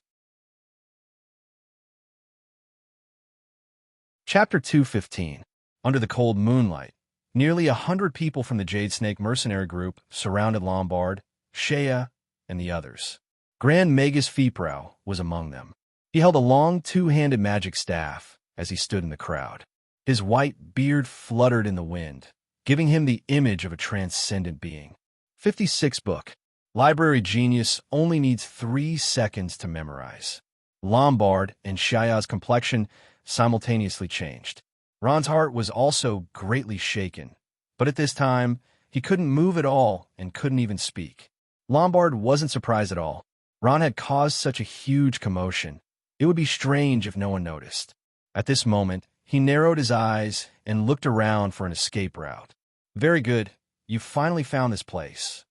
Chapter 215. Under the cold moonlight, nearly 100 people from the Jade Snake mercenary group surrounded Lombard, Shea, and the others. Grand Magus Feeprow was among them. He held a long two-handed magic staff as he stood in the crowd. His white beard fluttered in the wind, giving him the image of a transcendent being. 56 book. Library genius only needs 3 seconds to memorize. Lombard and Shea's complexion simultaneously changed. Ron's heart was also greatly shaken, but at this time, he couldn't move at all and couldn't even speak. Lombard wasn't surprised at all. Ron had caused such a huge commotion. It would be strange if no one noticed. At this moment, he narrowed his eyes and looked around for an escape route. Very good. You finally found this place.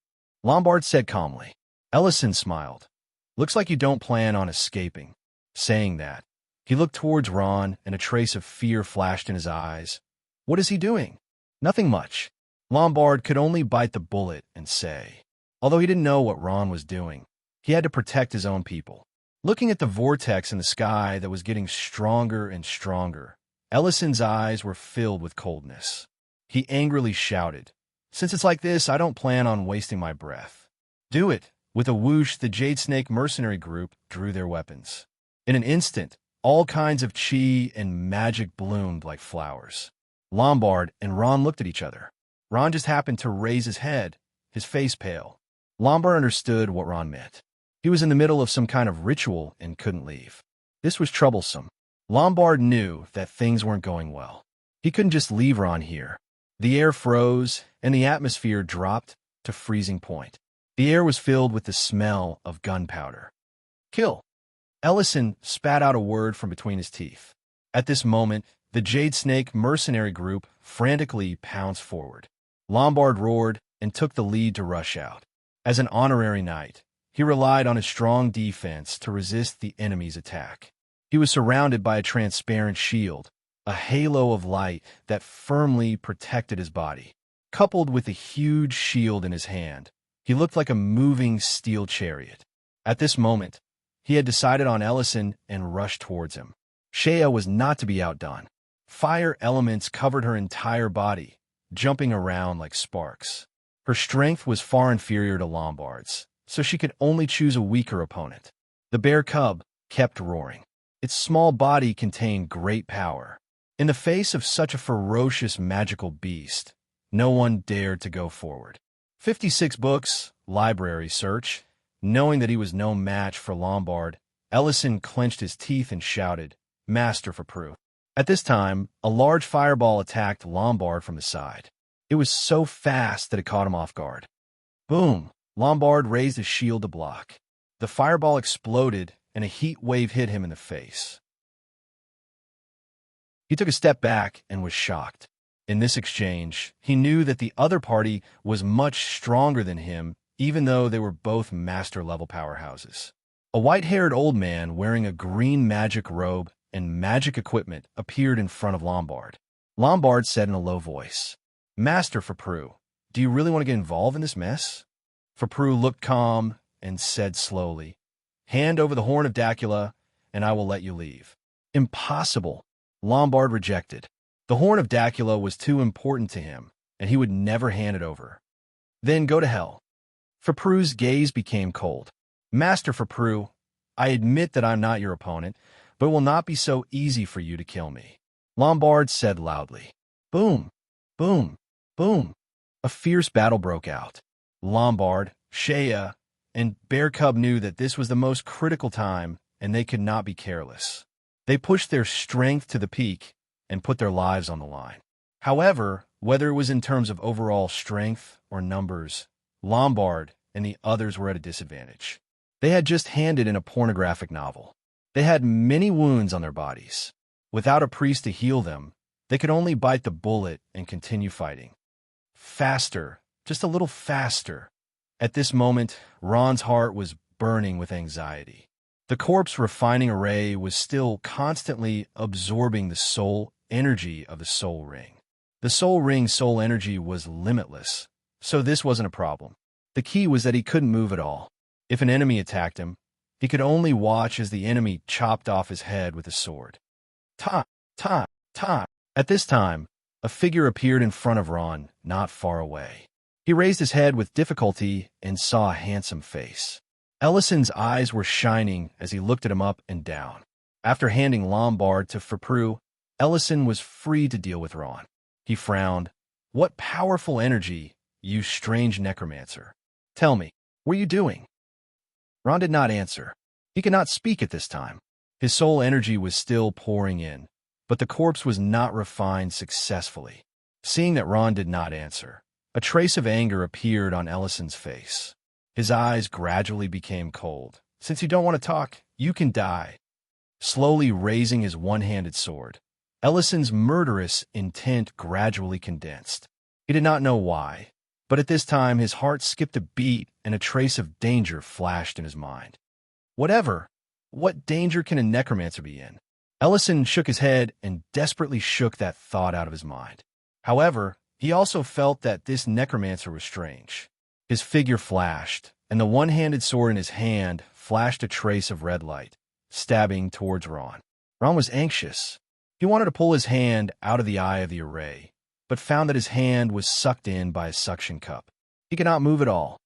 Lombard said calmly. Ellison smiled. Looks like you don't plan on escaping. Saying that, he looked towards Ron and a trace of fear flashed in his eyes. What is he doing? Nothing much. Lombard could only bite the bullet and say. Although he didn't know what Ron was doing, he had to protect his own people. Looking at the vortex in the sky that was getting stronger and stronger, Ellison's eyes were filled with coldness. He angrily shouted, Since it's like this, I don't plan on wasting my breath. Do it. With a whoosh, the Jade Snake mercenary group drew their weapons. In an instant, all kinds of chi and magic bloomed like flowers. Lombard and Ron looked at each other. Ron just happened to raise his head, his face pale. Lombard understood what Ron meant. He was in the middle of some kind of ritual and couldn't leave. This was troublesome. Lombard knew that things weren't going well. He couldn't just leave Ron here. The air froze, and the atmosphere dropped to freezing point. The air was filled with the smell of gunpowder. Kill! Ellison spat out a word from between his teeth. At this moment, the Jade Snake mercenary group frantically pounced forward. Lombard roared and took the lead to rush out. As an honorary knight, he relied on his strong defense to resist the enemy's attack. He was surrounded by a transparent shield, a halo of light that firmly protected his body. Coupled with a huge shield in his hand, he looked like a moving steel chariot. At this moment, he had decided on Ellison and rushed towards him. Shea was not to be outdone. Fire elements covered her entire body, jumping around like sparks. Her strength was far inferior to Lombard's, so she could only choose a weaker opponent. The bear cub kept roaring. Its small body contained great power. In the face of such a ferocious magical beast, no one dared to go forward. 56 books, library search. Knowing that he was no match for Lombard, Ellison clenched his teeth and shouted, "Master for proof." At this time, a large fireball attacked Lombard from the side. It was so fast that it caught him off guard. Boom! Lombard raised his shield to block. The fireball exploded, and a heat wave hit him in the face. He took a step back and was shocked. In this exchange, he knew that the other party was much stronger than him, even though they were both master-level powerhouses. A white-haired old man wearing a green magic robe and magic equipment appeared in front of Lombard. Lombard said in a low voice, "Master Frapru, do you really want to get involved in this mess?" Frapru looked calm and said slowly, "Hand over the horn of Dacula, and I will let you leave." "Impossible," Lombard rejected. The horn of Dacula was too important to him, and he would never hand it over. "Then go to hell." Frapru's gaze became cold. "Master Frapru, I admit that I'm not your opponent, but it will not be so easy for you to kill me," Lombard said loudly. Boom! Boom! Boom! A fierce battle broke out. Lombard, Shea, and Bear Cub knew that this was the most critical time, and they could not be careless. They pushed their strength to the peak and put their lives on the line. However, whether it was in terms of overall strength or numbers, Lombard and the others were at a disadvantage. They had just handed in a pornographic novel. They had many wounds on their bodies. Without a priest to heal them, they could only bite the bullet and continue fighting. Faster, just a little faster. At this moment, Ron's heart was burning with anxiety. The corpse refining array was still constantly absorbing the soul energy of the soul ring. The soul ring's soul energy was limitless, so this wasn't a problem. The key was that he couldn't move at all. If an enemy attacked him, he could only watch as the enemy chopped off his head with a sword. Ta, ta, ta. At this time, a figure appeared in front of Ron, not far away. He raised his head with difficulty and saw a handsome face. Ellison's eyes were shining as he looked at him up and down. After handing Lombard to Frapru, Ellison was free to deal with Ron. He frowned. "What powerful energy, you strange necromancer. Tell me, what are you doing?" Ron did not answer. He could not speak at this time. His soul energy was still pouring in, but the corpse was not refined successfully. Seeing that Ron did not answer, a trace of anger appeared on Ellison's face. His eyes gradually became cold. "Since you don't want to talk, you can die." Slowly raising his one-handed sword, Ellison's murderous intent gradually condensed. He did not know why, but at this time his heart skipped a beat and a trace of danger flashed in his mind. Whatever. What danger can a necromancer be in? Ellison shook his head and desperately shook that thought out of his mind. However, he also felt that this necromancer was strange. His figure flashed, and the one-handed sword in his hand flashed a trace of red light, stabbing towards Ron. Ron was anxious. He wanted to pull his hand out of the eye of the array, but found that his hand was sucked in by a suction cup. He could not move at all.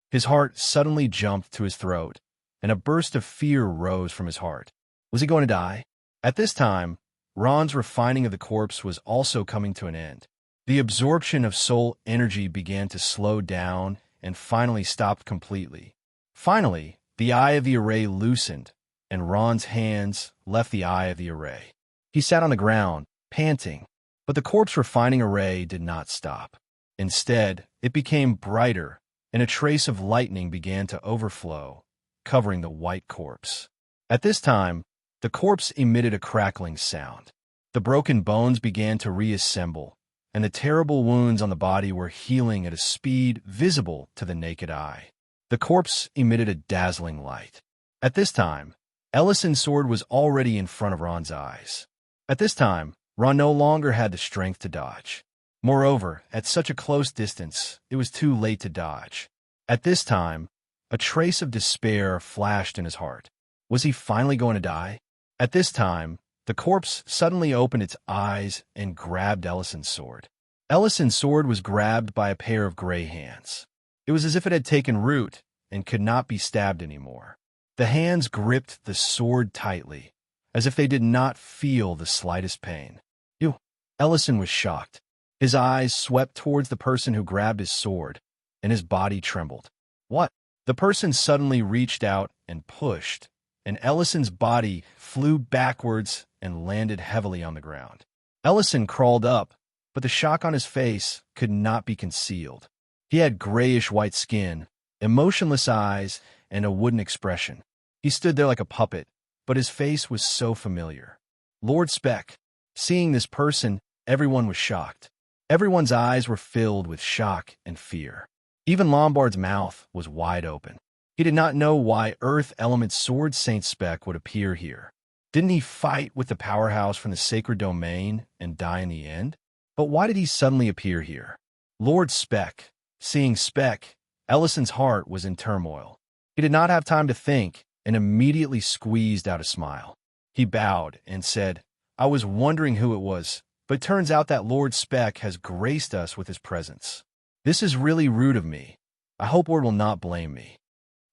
His heart suddenly jumped to his throat, and a burst of fear rose from his heart. Was he going to die? At this time, Ron's refining of the corpse was also coming to an end. The absorption of soul energy began to slow down and finally stopped completely. Finally, the eye of the array loosened, and Ron's hands left the eye of the array. He sat on the ground, panting, but the corpse refining array did not stop. Instead, it became brighter, and a trace of lightning began to overflow, covering the white corpse. At this time, the corpse emitted a crackling sound. The broken bones began to reassemble, and the terrible wounds on the body were healing at a speed visible to the naked eye. The corpse emitted a dazzling light. At this time, Ellison's sword was already in front of Ron's eyes. At this time, Ron no longer had the strength to dodge. Moreover, at such a close distance, it was too late to dodge. At this time, a trace of despair flashed in his heart. Was he finally going to die? At this time, the corpse suddenly opened its eyes and grabbed Ellison's sword. Ellison's sword was grabbed by a pair of gray hands. It was as if it had taken root and could not be stabbed anymore. The hands gripped the sword tightly, as if they did not feel the slightest pain. Ew! Ellison was shocked. His eyes swept towards the person who grabbed his sword, and his body trembled. What? The person suddenly reached out and pushed, and Ellison's body flew backwards and landed heavily on the ground. Ellison crawled up, but the shock on his face could not be concealed. He had grayish-white skin, emotionless eyes, and a wooden expression. He stood there like a puppet, but his face was so familiar. Lord Speck. Seeing this person, everyone was shocked. Everyone's eyes were filled with shock and fear. Even Lombard's mouth was wide open. He did not know why Earth Element Sword Saint Speck would appear here. Didn't he fight with the powerhouse from the sacred domain and die in the end? But why did he suddenly appear here? Lord Speck. Seeing Speck, Ellison's heart was in turmoil. He did not have time to think and immediately squeezed out a smile. He bowed and said, I was wondering who it was, but it turns out that Lord Speck has graced us with his presence. This is really rude of me. I hope Lord will not blame me.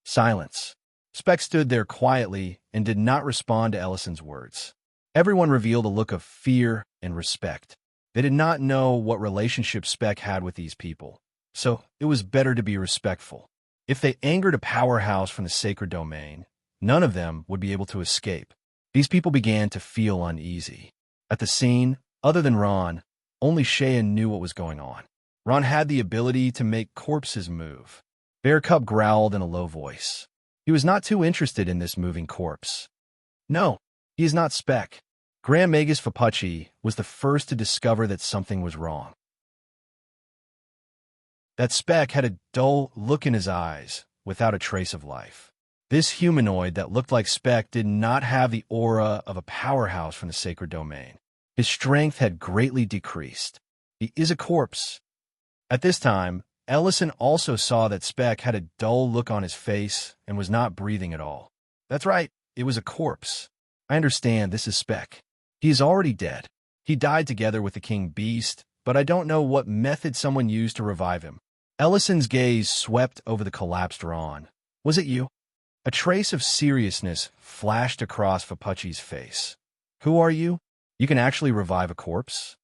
Silence. Speck stood there quietly and did not respond to Ellison's words. Everyone revealed a look of fear and respect. They did not know what relationship Speck had with these people, so it was better to be respectful. If they angered a powerhouse from the sacred domain, none of them would be able to escape. These people began to feel uneasy. At the scene, other than Ron, only Cheyenne knew what was going on. Ron had the ability to make corpses move. Bear Cub growled in a low voice. He was not too interested in this moving corpse. No, he is not Speck. Grand Magus Fapucci was the first to discover that something was wrong. That Speck had a dull look in his eyes, without a trace of life. This humanoid that looked like Speck did not have the aura of a powerhouse from the sacred domain. His strength had greatly decreased. He is a corpse. At this time, Ellison also saw that Speck had a dull look on his face and was not breathing at all. That's right, it was a corpse. I understand this is Speck. He is already dead. He died together with the King Beast, but I don't know what method someone used to revive him. Ellison's gaze swept over the collapsed Ron. Was it you? A trace of seriousness flashed across Fapucci's face. Who are you? You can actually revive a corpse?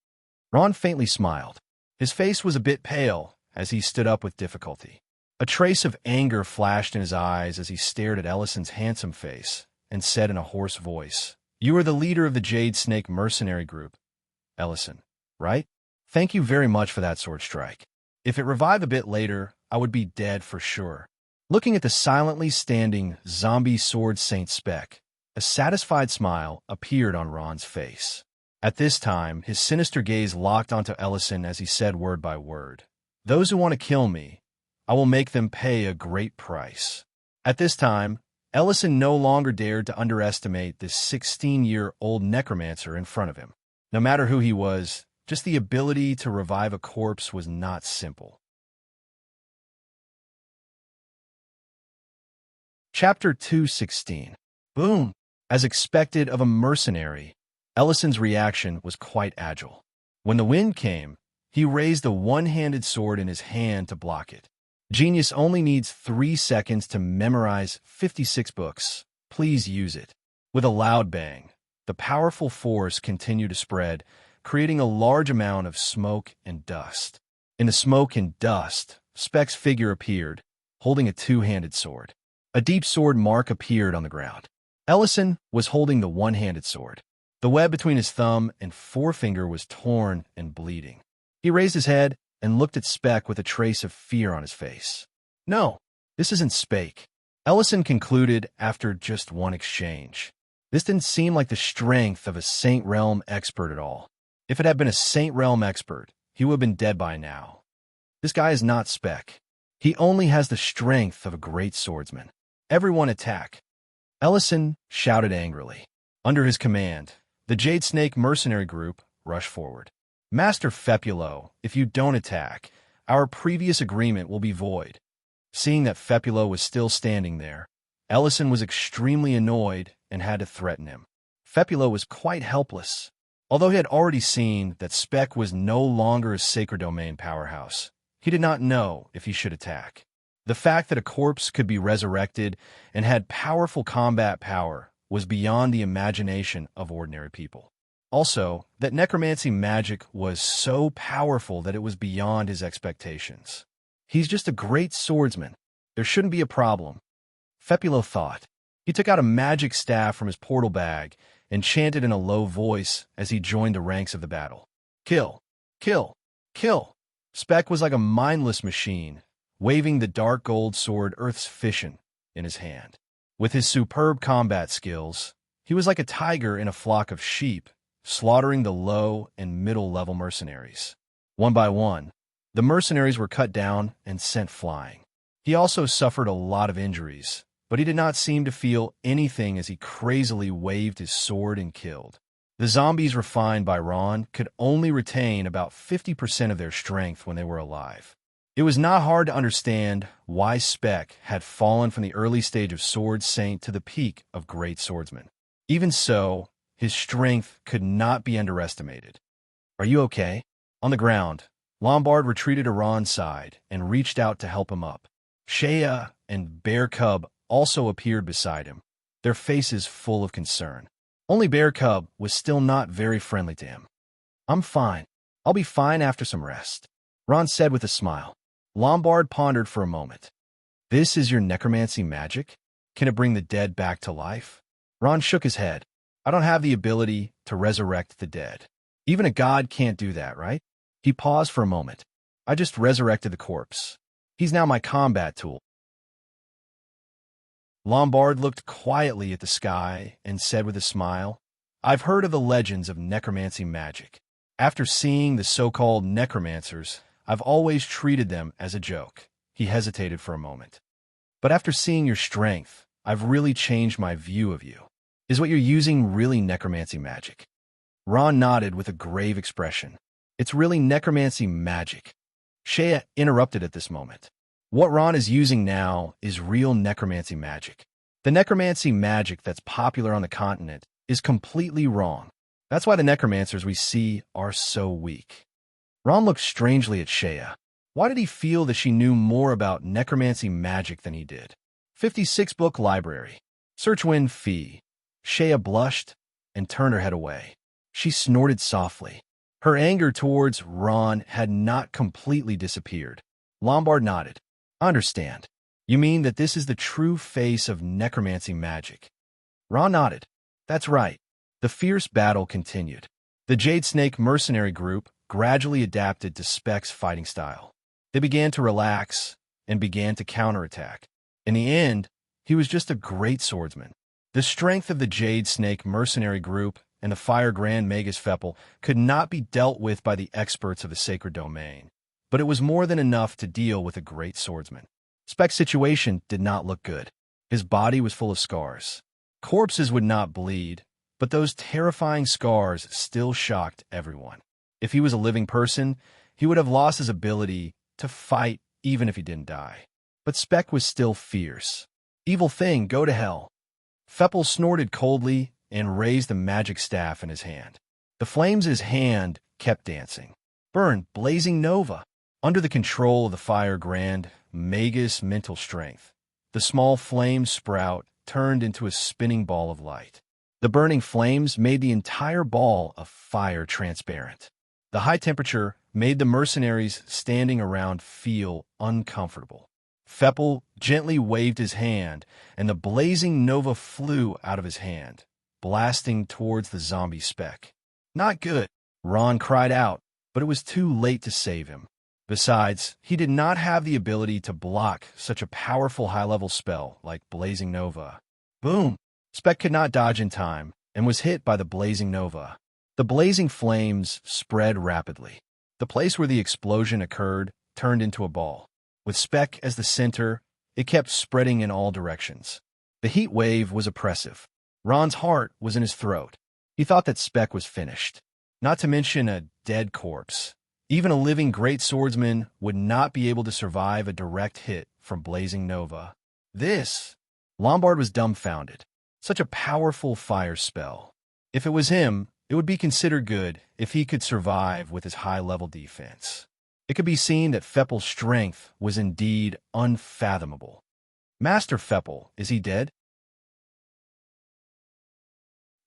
Ron faintly smiled. His face was a bit pale as he stood up with difficulty. A trace of anger flashed in his eyes as he stared at Ellison's handsome face and said in a hoarse voice, You are the leader of the Jade Snake mercenary group, Ellison, right? Thank you very much for that sword strike. If it revived a bit later, I would be dead for sure. Looking at the silently standing zombie sword Saint Speck, a satisfied smile appeared on Ron's face. At this time, his sinister gaze locked onto Ellison as he said word by word, Those who want to kill me, I will make them pay a great price. At this time, Ellison no longer dared to underestimate this 16-year-old necromancer in front of him. No matter who he was, just the ability to revive a corpse was not simple. Chapter 216. Boom! As expected of a mercenary, Ellison's reaction was quite agile. When the wind came, he raised a one-handed sword in his hand to block it. Genius only needs 3 seconds to memorize 56 books. Please use it. With a loud bang, the powerful force continued to spread, creating a large amount of smoke and dust. In the smoke and dust, Speck's figure appeared, holding a two-handed sword. A deep sword mark appeared on the ground. Ellison was holding the one-handed sword. The web between his thumb and forefinger was torn and bleeding. He raised his head and looked at Speck with a trace of fear on his face. No, this isn't Speck. Ellison concluded after just one exchange. This didn't seem like the strength of a Saint Realm expert at all. If it had been a Saint Realm expert, he would have been dead by now. This guy is not Speck. He only has the strength of a great swordsman. Everyone attack. Ellison shouted angrily. Under his command, the Jade Snake mercenary group rushed forward. Master Fepulo, if you don't attack, our previous agreement will be void. Seeing that Fepulo was still standing there, Ellison was extremely annoyed and had to threaten him. Fepula was quite helpless. Although he had already seen that Spec was no longer a Sacred Domain powerhouse, he did not know if he should attack. The fact that a corpse could be resurrected and had powerful combat power was beyond the imagination of ordinary people. Also, that necromancy magic was so powerful that it was beyond his expectations. He's just a great swordsman. There shouldn't be a problem. Fepula thought. He took out a magic staff from his portal bag and chanted in a low voice as he joined the ranks of the battle. Kill! Kill! Kill! Spec was like a mindless machine, waving the dark gold sword Earth's Fission in his hand. With his superb combat skills, he was like a tiger in a flock of sheep, slaughtering the low and middle-level mercenaries. One by one, the mercenaries were cut down and sent flying. He also suffered a lot of injuries, but he did not seem to feel anything as he crazily waved his sword and killed. The zombies refined by Ron could only retain about 50% of their strength when they were alive. It was not hard to understand why Spec had fallen from the early stage of Sword Saint to the peak of Great Swordsman. Even so, his strength could not be underestimated. Are you okay? On the ground, Lombard retreated to Ron's side and reached out to help him up. Shea and Bear Cub also appeared beside him, their faces full of concern. Only Bear Cub was still not very friendly to him. I'm fine. I'll be fine after some rest, Ron said with a smile. Lombard pondered for a moment. This is your necromancy magic? Can it bring the dead back to life? Ron shook his head. I don't have the ability to resurrect the dead. Even a god can't do that, right? He paused for a moment. I just resurrected the corpse. He's now my combat tool. Lombard looked quietly at the sky and said with a smile, I've heard of the legends of necromancy magic. After seeing the so-called necromancers, I've always treated them as a joke. He hesitated for a moment. But after seeing your strength, I've really changed my view of you. Is what you're using really necromancy magic? Ron nodded with a grave expression. It's really necromancy magic. Shea interrupted at this moment. What Ron is using now is real necromancy magic. The necromancy magic that's popular on the continent is completely wrong. That's why the necromancers we see are so weak. Ron looked strangely at Shea. Why did he feel that she knew more about necromancy magic than he did? 56-book library. Search win fee. Shea blushed and turned her head away. She snorted softly. Her anger towards Ron had not completely disappeared. Lombard nodded. I understand. You mean that this is the true face of necromancy magic? Ron nodded. That's right. The fierce battle continued. The Jade Snake mercenary group gradually adapted to Spec's fighting style. They began to relax and began to counterattack. In the end, he was just a great swordsman. The strength of the Jade Snake mercenary group and the Fire Grand Magus Feppel could not be dealt with by the experts of the Sacred Domain, but it was more than enough to deal with a great swordsman. Spec's situation did not look good. His body was full of scars. Corpses would not bleed, but those terrifying scars still shocked everyone. If he was a living person, he would have lost his ability to fight even if he didn't die. But Spec was still fierce. Evil thing, go to hell. Feppel snorted coldly and raised the magic staff in his hand. The flames in his hand kept dancing. Burn, blazing nova. Under the control of the Fire Grand Magus mental strength, the small flame sprout turned into a spinning ball of light. The burning flames made the entire ball of fire transparent. The high temperature made the mercenaries standing around feel uncomfortable. Feppel gently waved his hand, and the blazing nova flew out of his hand, blasting towards the zombie Spec. Not good, Ron cried out, but it was too late to save him. Besides, he did not have the ability to block such a powerful high-level spell like Blazing Nova. Boom! Spec could not dodge in time and was hit by the Blazing Nova. The blazing flames spread rapidly. The place where the explosion occurred turned into a ball. With Spec as the center, it kept spreading in all directions. The heat wave was oppressive. Ron's heart was in his throat. He thought that Spec was finished. Not to mention a dead corpse. Even a living great swordsman would not be able to survive a direct hit from Blazing Nova. This Lombard was dumbfounded. Such a powerful fire spell. If it was him, it would be considered good if he could survive with his high-level defense. It could be seen that Feppel's strength was indeed unfathomable. Master Feppel, is he dead?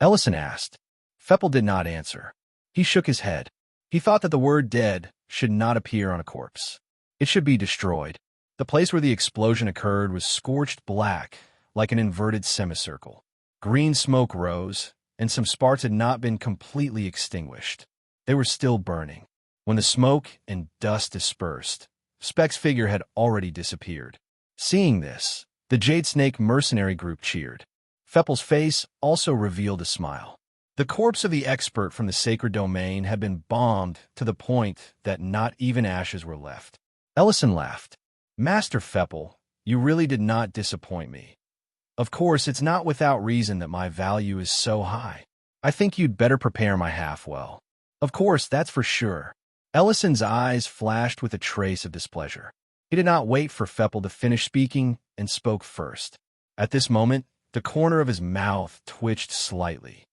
Ellison asked. Feppel did not answer. He shook his head. He thought that the word dead should not appear on a corpse. It should be destroyed. The place where the explosion occurred was scorched black, like an inverted semicircle. Green smoke rose, and some sparks had not been completely extinguished. They were still burning. When the smoke and dust dispersed, Speck's figure had already disappeared. Seeing this, the Jade Snake mercenary group cheered. Feppel's face also revealed a smile. The corpse of the expert from the sacred domain had been bombed to the point that not even ashes were left. Ellison laughed. Master Feppel, you really did not disappoint me. Of course, it's not without reason that my value is so high. I think you'd better prepare my half well. Of course, that's for sure. Ellison's eyes flashed with a trace of displeasure. He did not wait for Feppel to finish speaking and spoke first. At this moment, the corner of his mouth twitched slightly.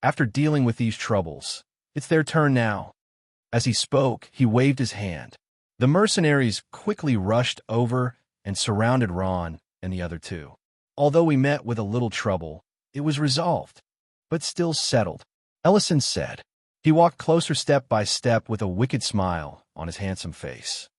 After dealing with these troubles, it's their turn now. As he spoke, he waved his hand. The mercenaries quickly rushed over and surrounded Ron and the other two. Although we met with a little trouble, it was resolved, but still settled, Ellison said. He walked closer step by step with a wicked smile on his handsome face.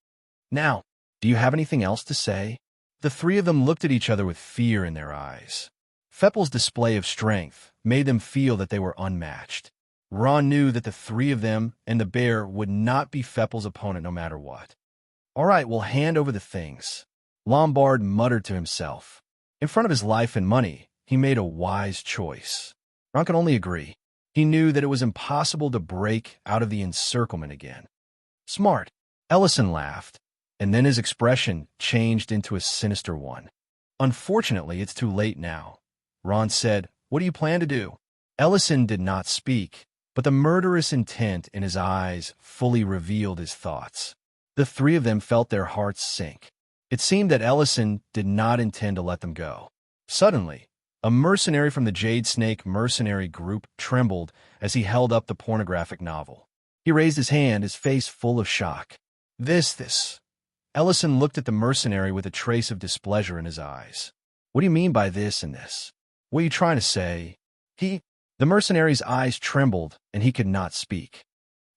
Now, do you have anything else to say? The three of them looked at each other with fear in their eyes. Feppel's display of strength made them feel that they were unmatched. Ron knew that the three of them and the bear would not be Feppel's opponent no matter what. All right, we'll hand over the things. Lombard muttered to himself. In front of his life and money, he made a wise choice. Ron could only agree. He knew that it was impossible to break out of the encirclement again. Smart. Ellison laughed, and then his expression changed into a sinister one. Unfortunately, it's too late now. Ron said, What do you plan to do? Ellison did not speak, but the murderous intent in his eyes fully revealed his thoughts. The three of them felt their hearts sink. It seemed that Ellison did not intend to let them go. Suddenly, a mercenary from the Jade Snake mercenary group trembled as he held up the pornographic novel. He raised his hand, his face full of shock. This. Ellison looked at the mercenary with a trace of displeasure in his eyes. What do you mean by this and this? What are you trying to say? The mercenary's eyes trembled and he could not speak.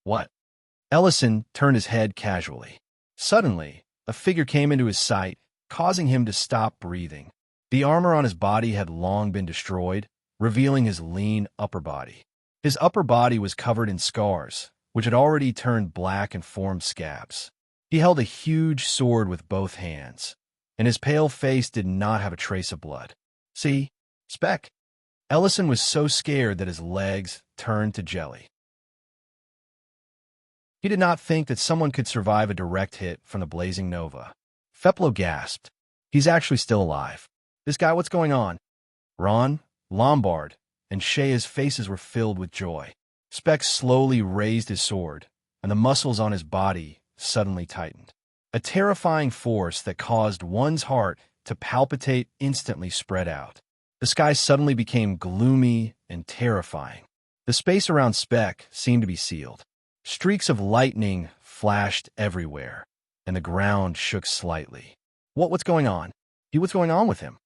What? Ellison turned his head casually. Suddenly, a figure came into his sight, causing him to stop breathing. The armor on his body had long been destroyed, revealing his lean upper body. His upper body was covered in scars, which had already turned black and formed scabs. He held a huge sword with both hands, and his pale face did not have a trace of blood. See? Speck. Ellison was so scared that his legs turned to jelly. He did not think that someone could survive a direct hit from the blazing nova. Feppel gasped. He's actually still alive. This guy, what's going on? Ron, Lombard, and Shea's faces were filled with joy. Speck slowly raised his sword, and the muscles on his body suddenly tightened. A terrifying force that caused one's heart to palpitate instantly spread out. The sky suddenly became gloomy and terrifying. The space around Speck seemed to be sealed. Streaks of lightning flashed everywhere, and the ground shook slightly. What's going on? What's going on with him?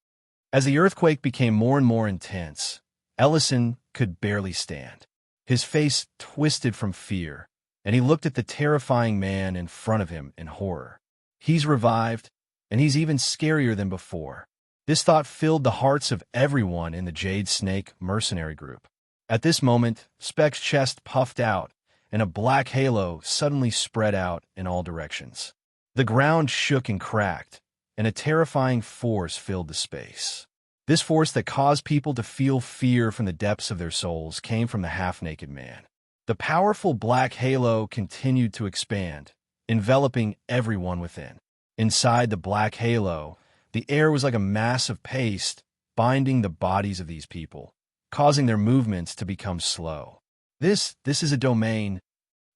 As the earthquake became more and more intense, Ellison could barely stand. His face twisted from fear, and he looked at the terrifying man in front of him in horror. He's revived, and he's even scarier than before. This thought filled the hearts of everyone in the Jade Snake mercenary group. At this moment, Speck's chest puffed out, and a black halo suddenly spread out in all directions. The ground shook and cracked, and a terrifying force filled the space. This force that caused people to feel fear from the depths of their souls came from the half-naked man. The powerful black halo continued to expand, enveloping everyone within. Inside the black halo, the air was like a mass of paste binding the bodies of these people, causing their movements to become slow. This is a domain.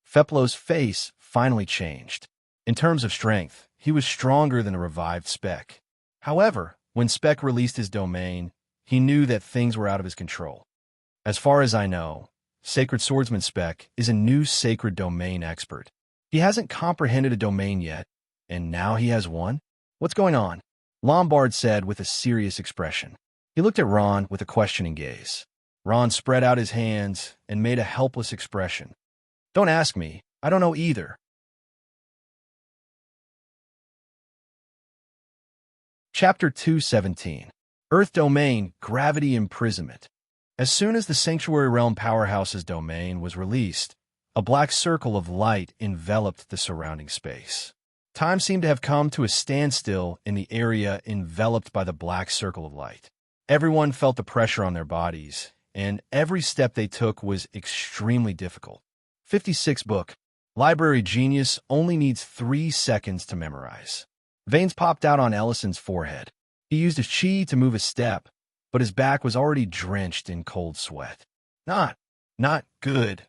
Feppel's face finally changed. In terms of strength, he was stronger than a revived Speck. However, When Speck released his domain, he knew that things were out of his control. As far as I know, Sacred Swordsman Speck is a new sacred domain expert. He hasn't comprehended a domain yet, and now he has one? What's going on? Lombard said with a serious expression. He looked at Ron with a questioning gaze. Ron spread out his hands and made a helpless expression. Don't ask me. I don't know either. Chapter 217. Earth Domain, Gravity Imprisonment. As soon as the Sanctuary Realm Powerhouse's domain was released, a black circle of light enveloped the surrounding space. Time seemed to have come to a standstill in the area enveloped by the black circle of light. Everyone felt the pressure on their bodies, and every step they took was extremely difficult. 56 book. Library genius only needs 3 seconds to memorize. Veins popped out on Ellison's forehead. He used his chi to move a step, but his back was already drenched in cold sweat. Not good.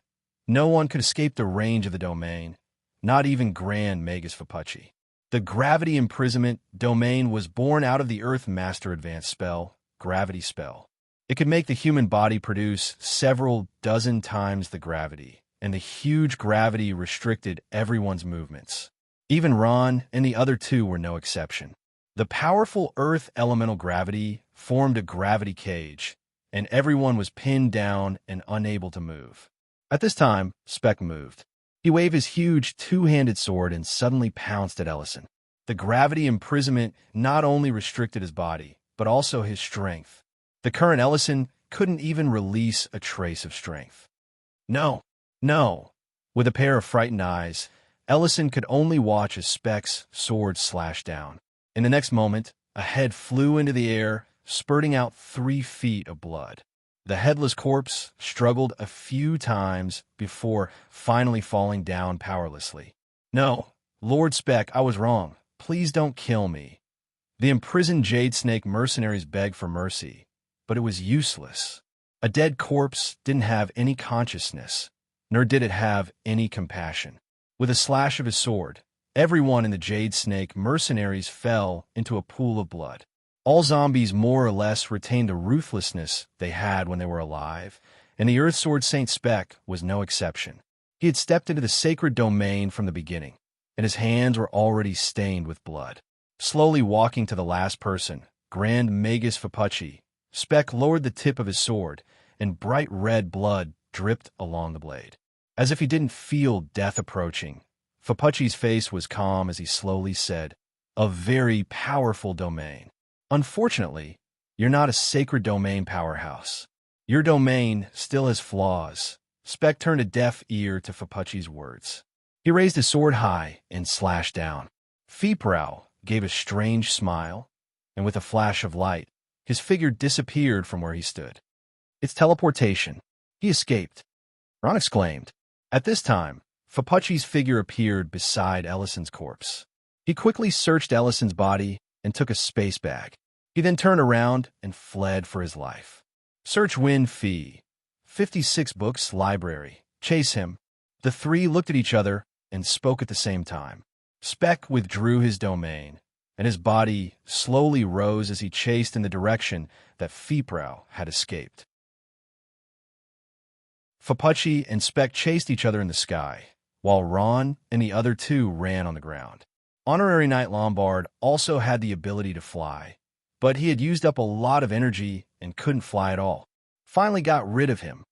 No one could escape the range of the domain, not even Grand Magus Fapucci. The Gravity Imprisonment domain was born out of the Earth Master Advanced spell, Gravity Spell. It could make the human body produce several dozen times the gravity, and the huge gravity restricted everyone's movements. Even Ron and the other two were no exception. The powerful Earth elemental gravity formed a gravity cage, and everyone was pinned down and unable to move. At this time, Speck moved. He waved his huge two-handed sword and suddenly pounced at Ellison. The gravity imprisonment not only restricted his body, but also his strength. The current Ellison couldn't even release a trace of strength. No. With a pair of frightened eyes, Ellison could only watch as Speck's sword slashed down. In the next moment, a head flew into the air, spurting out 3 feet of blood. The headless corpse struggled a few times before finally falling down powerlessly. No, Lord Speck, I was wrong. Please don't kill me. The imprisoned Jade Snake mercenaries begged for mercy, but it was useless. A dead corpse didn't have any consciousness, nor did it have any compassion. With a slash of his sword, everyone in the Jade Snake mercenaries fell into a pool of blood. All zombies more or less retained the ruthlessness they had when they were alive, and the Earth Sword Saint Speck was no exception. He had stepped into the sacred domain from the beginning, and his hands were already stained with blood. Slowly walking to the last person, Grand Magus Fapucci, Speck lowered the tip of his sword, and bright red blood dripped along the blade. As if he didn't feel death approaching, Fapucci's face was calm as he slowly said, "A very powerful domain. Unfortunately, you're not a sacred domain powerhouse. Your domain still has flaws." Speck turned a deaf ear to Fapucci's words. He raised his sword high and slashed down. Feeprow gave a strange smile, and with a flash of light, his figure disappeared from where he stood. It's teleportation. He escaped. Ron exclaimed. At this time, Fapucci's figure appeared beside Ellison's corpse. He quickly searched Ellison's body and took a space bag. He then turned around and fled for his life. Search win fee. 56 books library. Chase him. The 3 looked at each other and spoke at the same time. Speck withdrew his domain, and his body slowly rose as he chased in the direction that Feeprow had escaped. Fapucci and Speck chased each other in the sky, while Ron and the other 2 ran on the ground. Honorary Knight Lombard also had the ability to fly, but he had used up a lot of energy and couldn't fly at all. Finally got rid of him.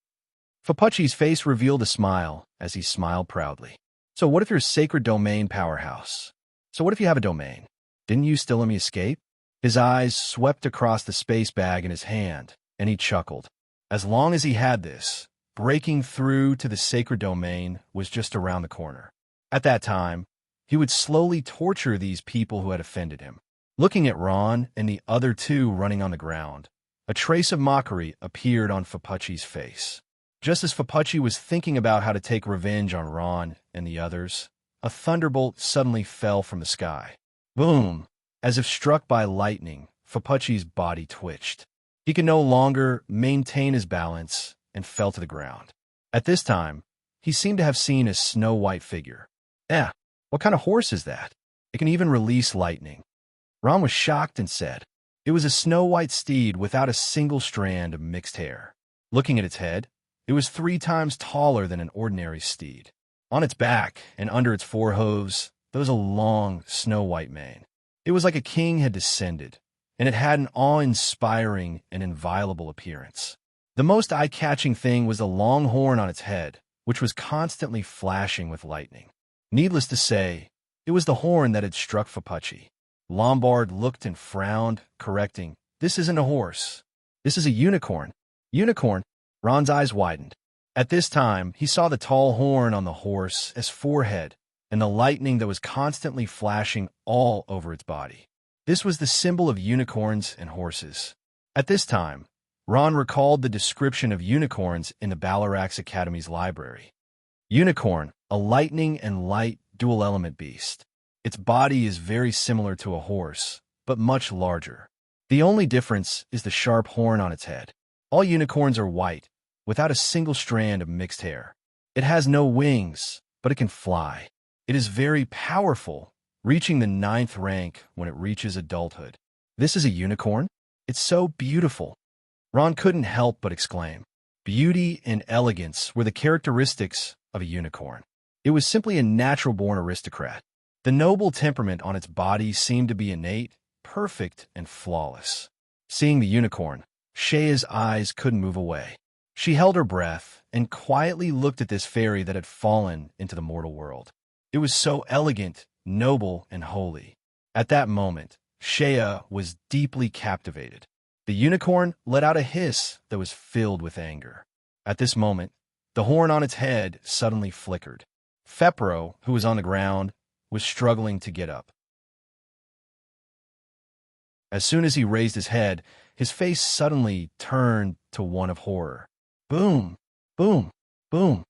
Fapucci's face revealed a smile as he smiled proudly. So what if you're a sacred domain powerhouse? So what if you have a domain? Didn't you still let me escape? His eyes swept across the space bag in his hand, and he chuckled. As long as he had this, breaking through to the sacred domain was just around the corner. At that time, he would slowly torture these people who had offended him. Looking at Ron and the other 2 running on the ground, a trace of mockery appeared on Fapucci's face. Just as Fapucci was thinking about how to take revenge on Ron and the others, a thunderbolt suddenly fell from the sky. Boom! As if struck by lightning, Fapucci's body twitched. He could no longer maintain his balance and fell to the ground. At this time, he seemed to have seen a snow-white figure. What kind of horse is that? It can even release lightning. Ron was shocked and said, It was a snow-white steed without a single strand of mixed hair. Looking at its head, it was 3 times taller than an ordinary steed. On its back and under its forehooves, there was a long, snow-white mane. It was like a king had descended, and it had an awe-inspiring and inviolable appearance. The most eye-catching thing was the long horn on its head, which was constantly flashing with lightning. Needless to say, it was the horn that had struck Fapucci. Lombard looked and frowned, correcting, "This isn't a horse. This is a unicorn." "Unicorn?" Ron's eyes widened. At this time, he saw the tall horn on the horse as forehead and the lightning that was constantly flashing all over its body. This was the symbol of unicorns and horses. At this time, Ron recalled the description of unicorns in the Balarax Academy's library. Unicorn, a lightning and light dual-element beast. Its body is very similar to a horse, but much larger. The only difference is the sharp horn on its head. All unicorns are white, without a single strand of mixed hair. It has no wings, but it can fly. It is very powerful, reaching the 9th rank when it reaches adulthood. "This is a unicorn? It's so beautiful." Ron couldn't help but exclaim. Beauty and elegance were the characteristics of a unicorn. It was simply a natural-born aristocrat. The noble temperament on its body seemed to be innate, perfect, and flawless. Seeing the unicorn, Shea's eyes couldn't move away. She held her breath and quietly looked at this fairy that had fallen into the mortal world. It was so elegant, noble, and holy. At that moment, Shea was deeply captivated. The unicorn let out a hiss that was filled with anger. At this moment, the horn on its head suddenly flickered. Fepro, who was on the ground, was struggling to get up. As soon as he raised his head, his face suddenly turned to one of horror. Boom! Boom! Boom!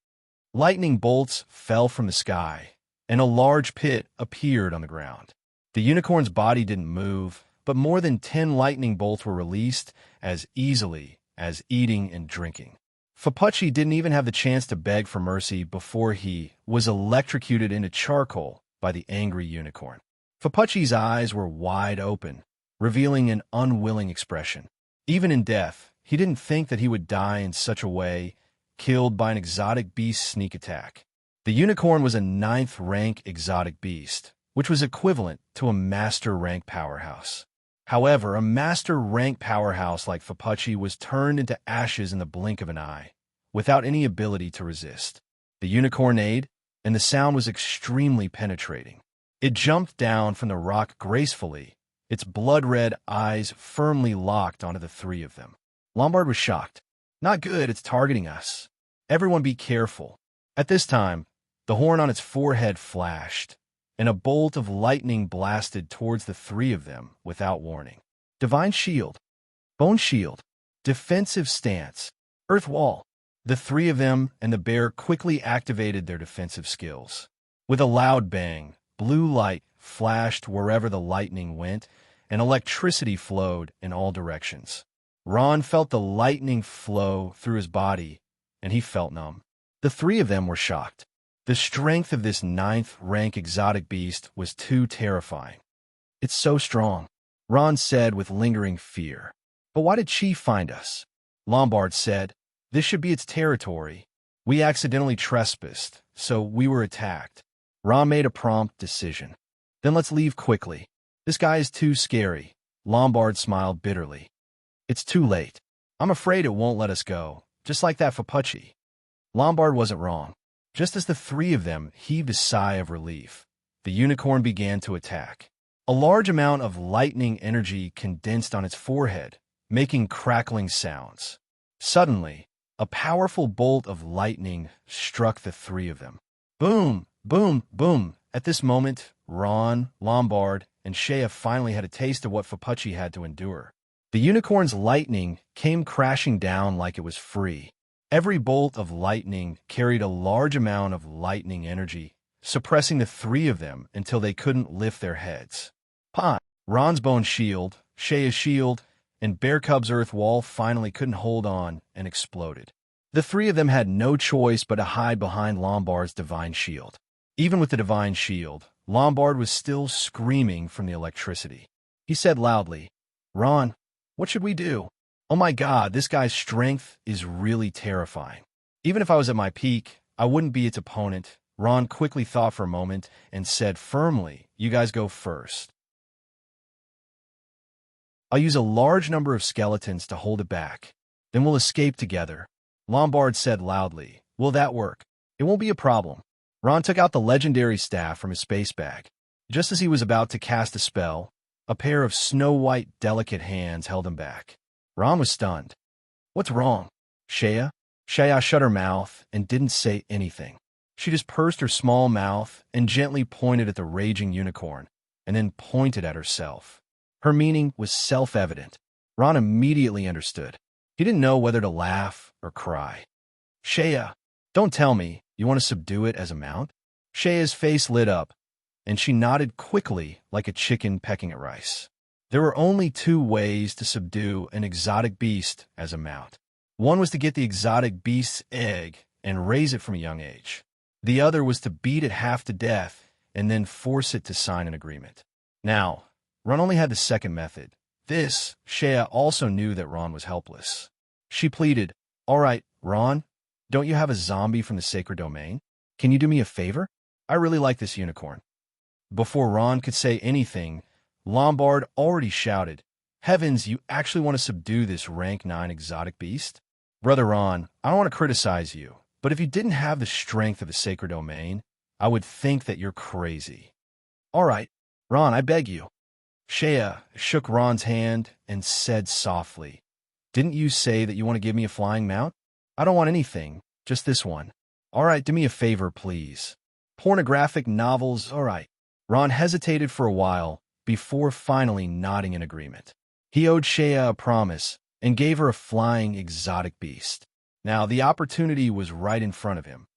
Lightning bolts fell from the sky, and a large pit appeared on the ground. The unicorn's body didn't move, but more than 10 lightning bolts were released as easily as eating and drinking. Fapucci didn't even have the chance to beg for mercy before he was electrocuted into charcoal by the angry unicorn. Fapucci's eyes were wide open, revealing an unwilling expression. Even in death, he didn't think that he would die in such a way, killed by an exotic beast's sneak attack. The unicorn was a 9th rank exotic beast, which was equivalent to a master rank powerhouse. However, a master rank powerhouse like Fapucci was turned into ashes in the blink of an eye, without any ability to resist. The unicorn neighed, and the sound was extremely penetrating. It jumped down from the rock gracefully, its blood-red eyes firmly locked onto the 3 of them. Lombard was shocked. "Not good, it's targeting us. Everyone be careful." At this time, the horn on its forehead flashed, and a bolt of lightning blasted towards the 3 of them without warning. Divine Shield, Bone Shield, Defensive Stance, Earth Wall. The 3 of them and the bear quickly activated their defensive skills. With a loud bang, blue light flashed wherever the lightning went, and electricity flowed in all directions. Ron felt the lightning flow through his body, and he felt numb. The 3 of them were shocked. The strength of this 9th rank exotic beast was too terrifying. "It's so strong," Ron said with lingering fear. "But why did Chief find us?" Lombard said, "This should be its territory. We accidentally trespassed, so we were attacked." Ron made a prompt decision. "Then let's leave quickly. This guy is too scary." Lombard smiled bitterly. "It's too late. I'm afraid it won't let us go, just like that Fapucci." Lombard wasn't wrong. Just as the 3 of them heaved a sigh of relief, the unicorn began to attack. A large amount of lightning energy condensed on its forehead, making crackling sounds. Suddenly, a powerful bolt of lightning struck the 3 of them. Boom, boom, boom. At this moment, Ron, Lombard, and Shea finally had a taste of what Fapucci had to endure. The unicorn's lightning came crashing down like it was free. Every bolt of lightning carried a large amount of lightning energy, suppressing the 3 of them until they couldn't lift their heads. Ron's bone shield, Shea's shield, and Bear Cub's earth wall finally couldn't hold on and exploded. The 3 of them had no choice but to hide behind Lombard's divine shield. Even with the divine shield, Lombard was still screaming from the electricity. He said loudly, Ron, what should we do? Oh my god, this guy's strength is really terrifying. Even if I was at my peak, I wouldn't be its opponent. Ron quickly thought for a moment and said firmly, you guys go first. I'll use a large number of skeletons to hold it back. Then we'll escape together. Lombard said loudly, will that work? It won't be a problem. Ron took out the legendary staff from his space bag. Just as he was about to cast a spell, a pair of snow-white, delicate hands held him back. Ron was stunned. What's wrong? Shea? Shea shut her mouth and didn't say anything. She just pursed her small mouth and gently pointed at the raging unicorn, and then pointed at herself. Her meaning was self-evident. Ron immediately understood. He didn't know whether to laugh or cry. Shea, don't tell me you want to subdue it as a mount? Shea's face lit up, and she nodded quickly like a chicken pecking at rice. There were only two ways to subdue an exotic beast as a mount. One was to get the exotic beast's egg and raise it from a young age. The other was to beat it half to death and then force it to sign an agreement. Now, Ron only had the second method. This, Shea also knew that Ron was helpless. She pleaded, all right, Ron, don't you have a zombie from the sacred domain? Can you do me a favor? I really like this unicorn. Before Ron could say anything, Lombard already shouted, heavens, you actually want to subdue this rank 9 exotic beast? Brother Ron, I don't want to criticize you, but if you didn't have the strength of the sacred domain, I would think that you're crazy. All right, Ron, I beg you. Shea shook Ron's hand and said softly, didn't you say that you want to give me a flying mount? I don't want anything, just this one. All right, do me a favor, please. Pornographic novels, all right. Ron hesitated for a while before finally nodding in agreement. He owed Shea a promise and gave her a flying exotic beast. Now, the opportunity was right in front of him.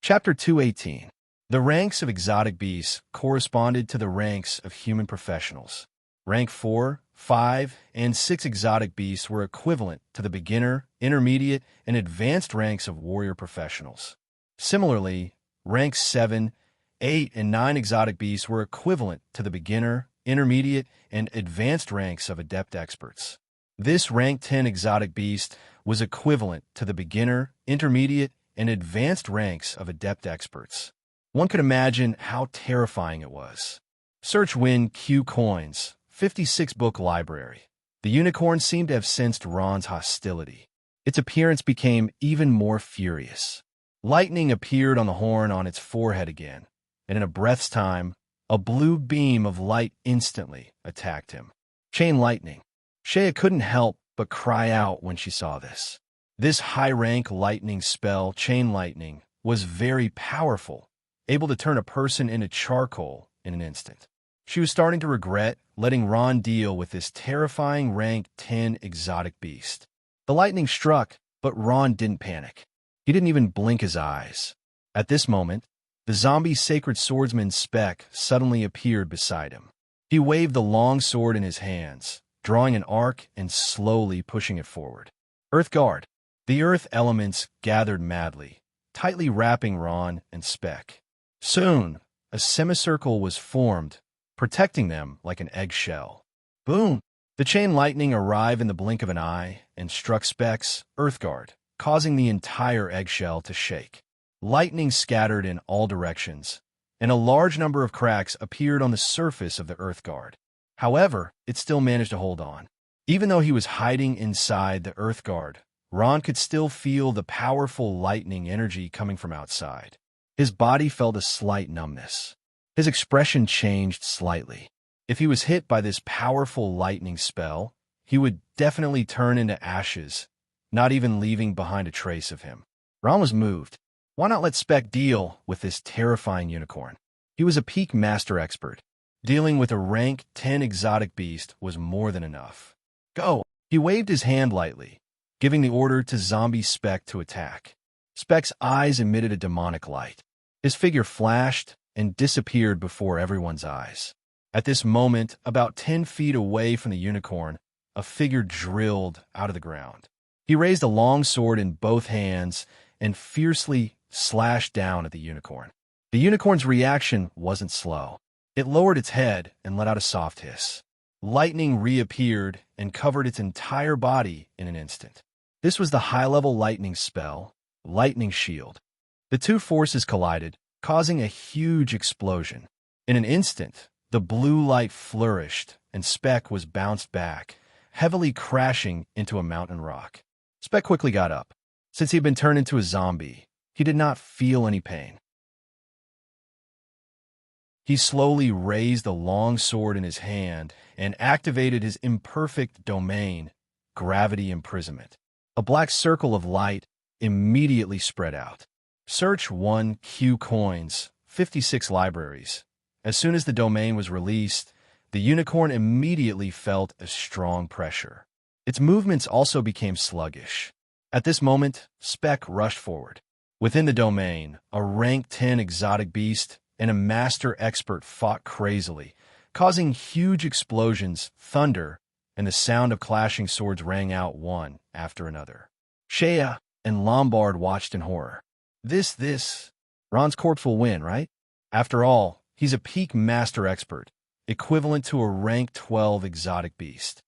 Chapter 218. The ranks of exotic beasts corresponded to the ranks of human professionals. Rank 4, 5, and 6 exotic beasts were equivalent to the beginner, intermediate, and advanced ranks of warrior professionals. Similarly, ranks 7, 8, and 9 exotic beasts were equivalent to the beginner, intermediate, and advanced ranks of adept experts. This rank 10 exotic beast was equivalent to the beginner, intermediate, and advanced ranks of adept experts. One could imagine how terrifying it was. Search win Q coins, 56 book library. The unicorn seemed to have sensed Ron's hostility. Its appearance became even more furious. Lightning appeared on the horn on its forehead again, and in a breath's time, a blue beam of light instantly attacked him. Chain lightning. Shea couldn't help but cry out when she saw this. This high-rank lightning spell, chain lightning, was very powerful, able to turn a person into charcoal in an instant. She was starting to regret letting Ron deal with this terrifying rank 10 exotic beast. The lightning struck, but Ron didn't panic. He didn't even blink his eyes. At this moment, the zombie sacred swordsman Spec suddenly appeared beside him. He waved the long sword in his hands, drawing an arc and slowly pushing it forward. Earth Guard. The earth elements gathered madly, tightly wrapping Ron and Spec. Soon, a semicircle was formed, protecting them like an eggshell. Boom! The chain lightning arrived in the blink of an eye and struck Spec's Earth Guard, causing the entire eggshell to shake. Lightning scattered in all directions, and a large number of cracks appeared on the surface of the Earth Guard. However, it still managed to hold on. Even though he was hiding inside the Earth Guard, Ron could still feel the powerful lightning energy coming from outside. His body felt a slight numbness. His expression changed slightly. If he was hit by this powerful lightning spell, he would definitely turn into ashes, not even leaving behind a trace of him. Ron was moved. Why not let Spec deal with this terrifying unicorn? He was a peak master expert. Dealing with a rank 10 exotic beast was more than enough. Go! He waved his hand lightly, giving the order to zombie Spec to attack. Spec's eyes emitted a demonic light. His figure flashed and disappeared before everyone's eyes. At this moment, about 10 feet away from the unicorn, a figure drilled out of the ground. He raised a long sword in both hands and fiercely slashed down at the unicorn. The unicorn's reaction wasn't slow. It lowered its head and let out a soft hiss. Lightning reappeared and covered its entire body in an instant. This was the high-level lightning spell, Lightning Shield. The two forces collided, causing a huge explosion. In an instant, the blue light flourished, and Speck was bounced back, heavily crashing into a mountain rock. Speck quickly got up. Since he had been turned into a zombie, he did not feel any pain. He slowly raised the long sword in his hand and activated his imperfect domain, Gravity Imprisonment. A black circle of light immediately spread out. Search 1 Q coins, 56 libraries. As soon as the domain was released, the unicorn immediately felt a strong pressure. Its movements also became sluggish. At this moment, Speck rushed forward. Within the domain, a rank 10 exotic beast and a master expert fought crazily, causing huge explosions, thunder, and the sound of clashing swords rang out one after another. Shea and Lombard watched in horror. Ron's corpse will win, right? After all, he's a peak master expert, equivalent to a rank 12 exotic beast.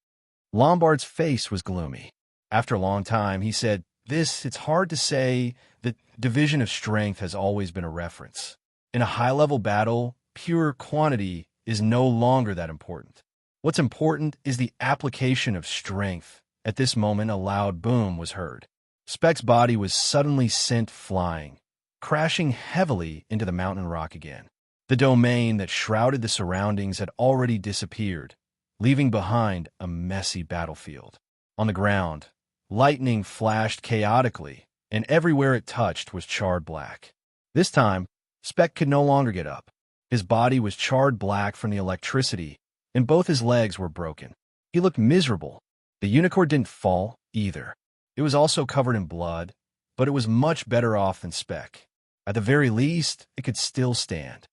Lombard's face was gloomy. After a long time, he said, it's hard to say. The division of strength has always been a reference. In a high-level battle, pure quantity is no longer that important. What's important is the application of strength. At this moment, a loud boom was heard. Speck's body was suddenly sent flying, crashing heavily into the mountain rock again. The domain that shrouded the surroundings had already disappeared, leaving behind a messy battlefield. On the ground, lightning flashed chaotically, and everywhere it touched was charred black. This time, Speck could no longer get up. His body was charred black from the electricity, and both his legs were broken. He looked miserable. The unicorn didn't fall, either. It was also covered in blood, but it was much better off than Speck. At the very least, it could still stand.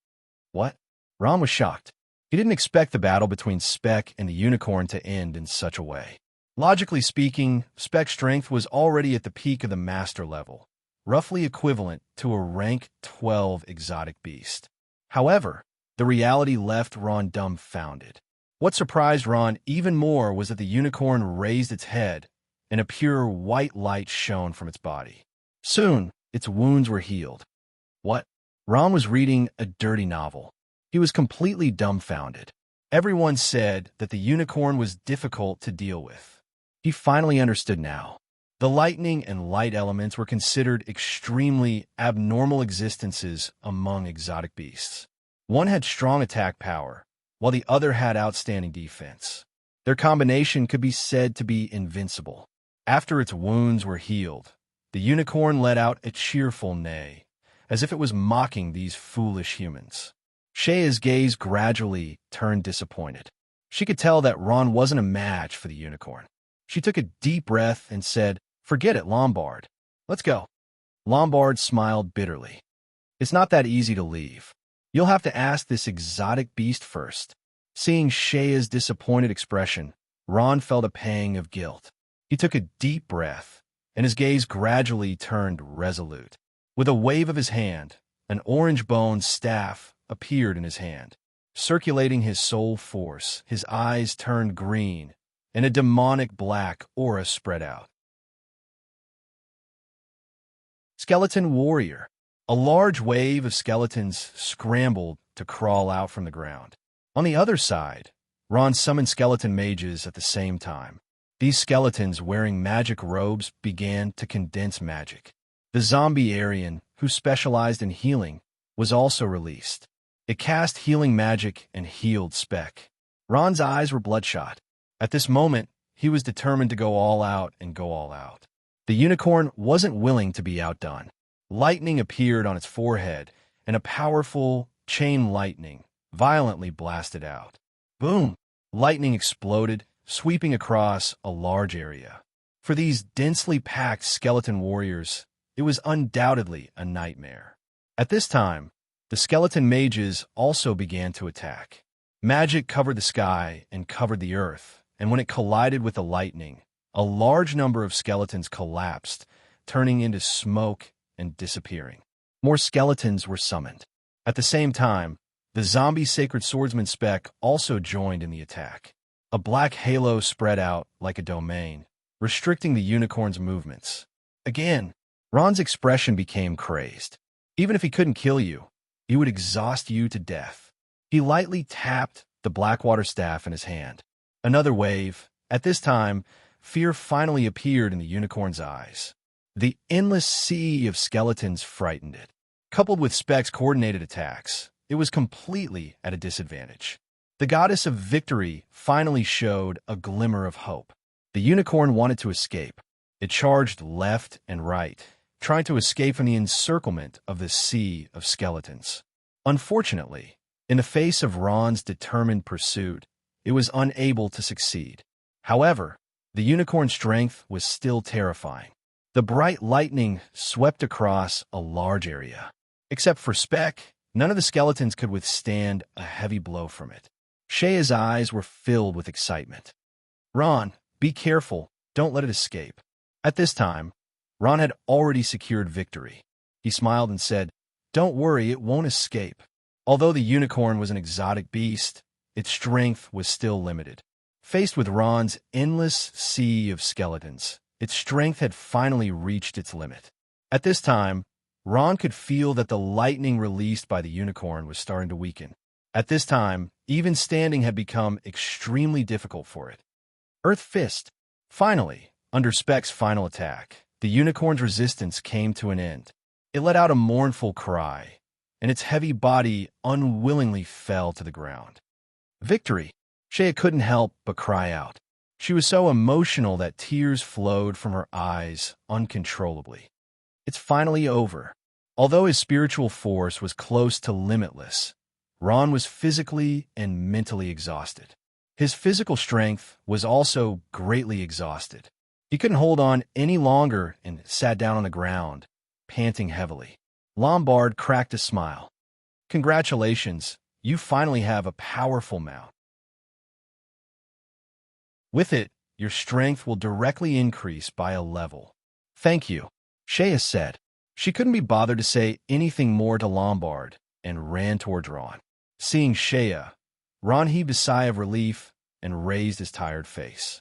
What? Ron was shocked. He didn't expect the battle between Speck and the unicorn to end in such a way. Logically speaking, Speck's strength was already at the peak of the master level, roughly equivalent to a rank 12 exotic beast. However, the reality left Ron dumbfounded. What surprised Ron even more was that the unicorn raised its head, and a pure white light shone from its body. Soon, its wounds were healed. What? Ron was reading a dirty novel. He was completely dumbfounded. Everyone said that the unicorn was difficult to deal with. He finally understood now. The lightning and light elements were considered extremely abnormal existences among exotic beasts. One had strong attack power, while the other had outstanding defense. Their combination could be said to be invincible. After its wounds were healed, the unicorn let out a cheerful neigh, as if it was mocking these foolish humans. Shea's gaze gradually turned disappointed. She could tell that Ron wasn't a match for the unicorn. She took a deep breath and said, "Forget it, Lombard. Let's go." Lombard smiled bitterly. "It's not that easy to leave. You'll have to ask this exotic beast first." Seeing Shea's disappointed expression, Ron felt a pang of guilt. He took a deep breath, and his gaze gradually turned resolute. With a wave of his hand, an orange-boned staff appeared in his hand. Circulating his soul force, his eyes turned green, and a demonic black aura spread out. Skeleton Warrior. A large wave of skeletons scrambled to crawl out from the ground. On the other side, Ron summoned skeleton mages at the same time. These skeletons, wearing magic robes, began to condense magic. The zombie Aryan, who specialized in healing, was also released. It cast healing magic and healed Speck. Ron's eyes were bloodshot. At this moment, he was determined to go all out and go all out. The unicorn wasn't willing to be outdone. Lightning appeared on its forehead, and a powerful chain lightning violently blasted out. Boom! Lightning exploded, sweeping across a large area. For these densely packed skeleton warriors, it was undoubtedly a nightmare. At this time, the skeleton mages also began to attack. Magic covered the sky and covered the earth, and when it collided with the lightning, a large number of skeletons collapsed, turning into smoke and disappearing. More skeletons were summoned. At the same time, the zombie sacred swordsman Spec also joined in the attack. A black halo spread out like a domain, restricting the unicorn's movements. Again, Ron's expression became crazed. Even if he couldn't kill you, he would exhaust you to death. He lightly tapped the Blackwater staff in his hand. Another wave. At this time, fear finally appeared in the unicorn's eyes. The endless sea of skeletons frightened it. Coupled with Spec's coordinated attacks, it was completely at a disadvantage. The goddess of victory finally showed a glimmer of hope. The unicorn wanted to escape. It charged left and right, trying to escape from the encirclement of the sea of skeletons. Unfortunately, in the face of Ron's determined pursuit, it was unable to succeed. However, the unicorn's strength was still terrifying. The bright lightning swept across a large area. Except for Spec, none of the skeletons could withstand a heavy blow from it. Shea's eyes were filled with excitement. "Ron, be careful. Don't let it escape." At this time, Ron had already secured victory. He smiled and said, "Don't worry, it won't escape." Although the unicorn was an exotic beast, its strength was still limited. Faced with Ron's endless sea of skeletons, its strength had finally reached its limit. At this time, Ron could feel that the lightning released by the unicorn was starting to weaken. At this time, even standing had become extremely difficult for it. Earth Fist. Finally, under Spec's final attack, the unicorn's resistance came to an end. It let out a mournful cry, and its heavy body unwillingly fell to the ground. Victory! Shea couldn't help but cry out. She was so emotional that tears flowed from her eyes uncontrollably. It's finally over. Although his spiritual force was close to limitless, Ron was physically and mentally exhausted. His physical strength was also greatly exhausted. He couldn't hold on any longer and sat down on the ground, panting heavily. Lombard cracked a smile. "Congratulations, you finally have a powerful mount. With it, your strength will directly increase by a level." "Thank you," Shea said. She couldn't be bothered to say anything more to Lombard and ran towards Ron. Seeing Shea, Ron heaved a sigh of relief and raised his tired face.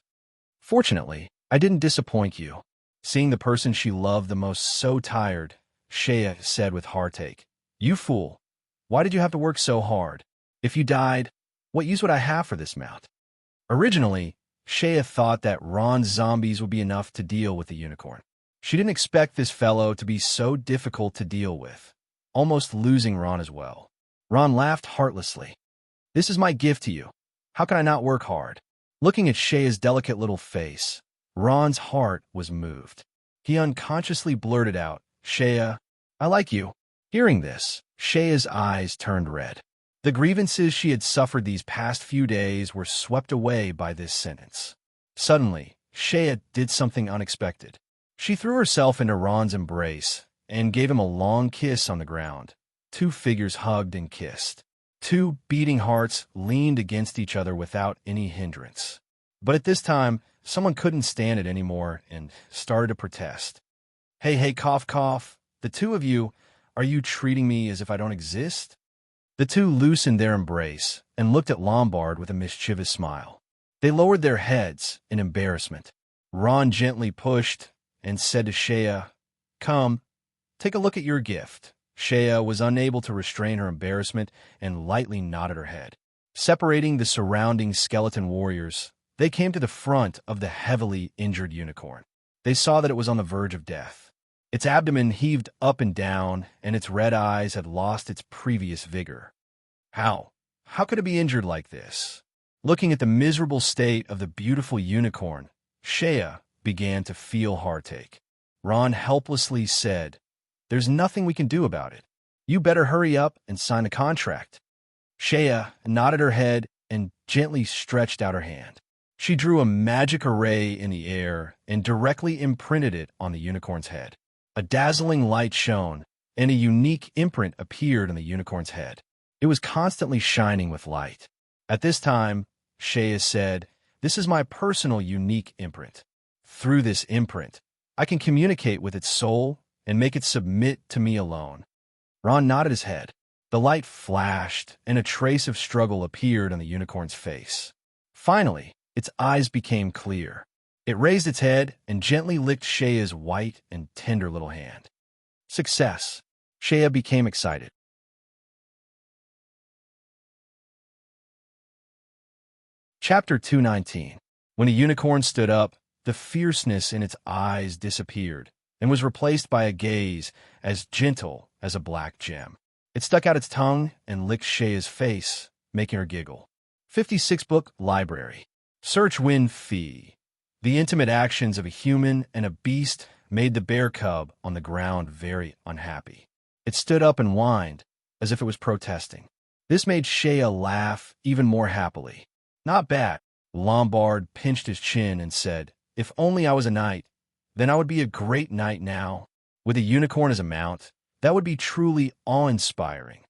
"Fortunately, I didn't disappoint you." Seeing the person she loved the most so tired, Shea said with heartache, "You fool. Why did you have to work so hard? If you died, what use would I have for this mount?" Originally, Shea thought that Ron's zombies would be enough to deal with the unicorn. She didn't expect this fellow to be so difficult to deal with, almost losing Ron as well. Ron laughed heartlessly. "This is my gift to you. How can I not work hard?" Looking at Shea's delicate little face, Ron's heart was moved. He unconsciously blurted out, "Shea, I like you." Hearing this, Shea's eyes turned red. The grievances she had suffered these past few days were swept away by this sentence. Suddenly, Shea did something unexpected. She threw herself into Ron's embrace and gave him a long kiss on the ground. Two figures hugged and kissed. Two beating hearts leaned against each other without any hindrance. But at this time, someone couldn't stand it anymore and started to protest. Hey, cough, cough. The two of you, are you treating me as if I don't exist?" The two loosened their embrace and looked at Lombard with a mischievous smile. They lowered their heads in embarrassment. Ron gently pushed and said to Shea, "Come, take a look at your gift." Shea was unable to restrain her embarrassment and lightly nodded her head. Separating the surrounding skeleton warriors, they came to the front of the heavily injured unicorn. They saw that it was on the verge of death. Its abdomen heaved up and down, and its red eyes had lost its previous vigor. How could it be injured like this? Looking at the miserable state of the beautiful unicorn, Shea began to feel heartache. Ron helplessly said, "There's nothing we can do about it. You better hurry up and sign the contract." Shea nodded her head and gently stretched out her hand. She drew a magic array in the air and directly imprinted it on the unicorn's head. A dazzling light shone, and a unique imprint appeared on the unicorn's head. It was constantly shining with light. At this time, Shea said, "This is my personal unique imprint. Through this imprint, I can communicate with its soul and make it submit to me alone." Ron nodded his head. The light flashed, and a trace of struggle appeared on the unicorn's face. Finally, its eyes became clear. It raised its head and gently licked Shaya's white and tender little hand. Success! Shaya became excited. Chapter 219. When a unicorn stood up, the fierceness in its eyes disappeared and was replaced by a gaze as gentle as a black gem. It stuck out its tongue and licked Shaya's face, making her giggle. 56-book library. Search win fee. The intimate actions of a human and a beast made the bear cub on the ground very unhappy. It stood up and whined, as if it was protesting. This made Shaya laugh even more happily. Not bad. Lombard pinched his chin and said, "If only I was a knight, then I would be a great knight now. With a unicorn as a mount, that would be truly awe-inspiring."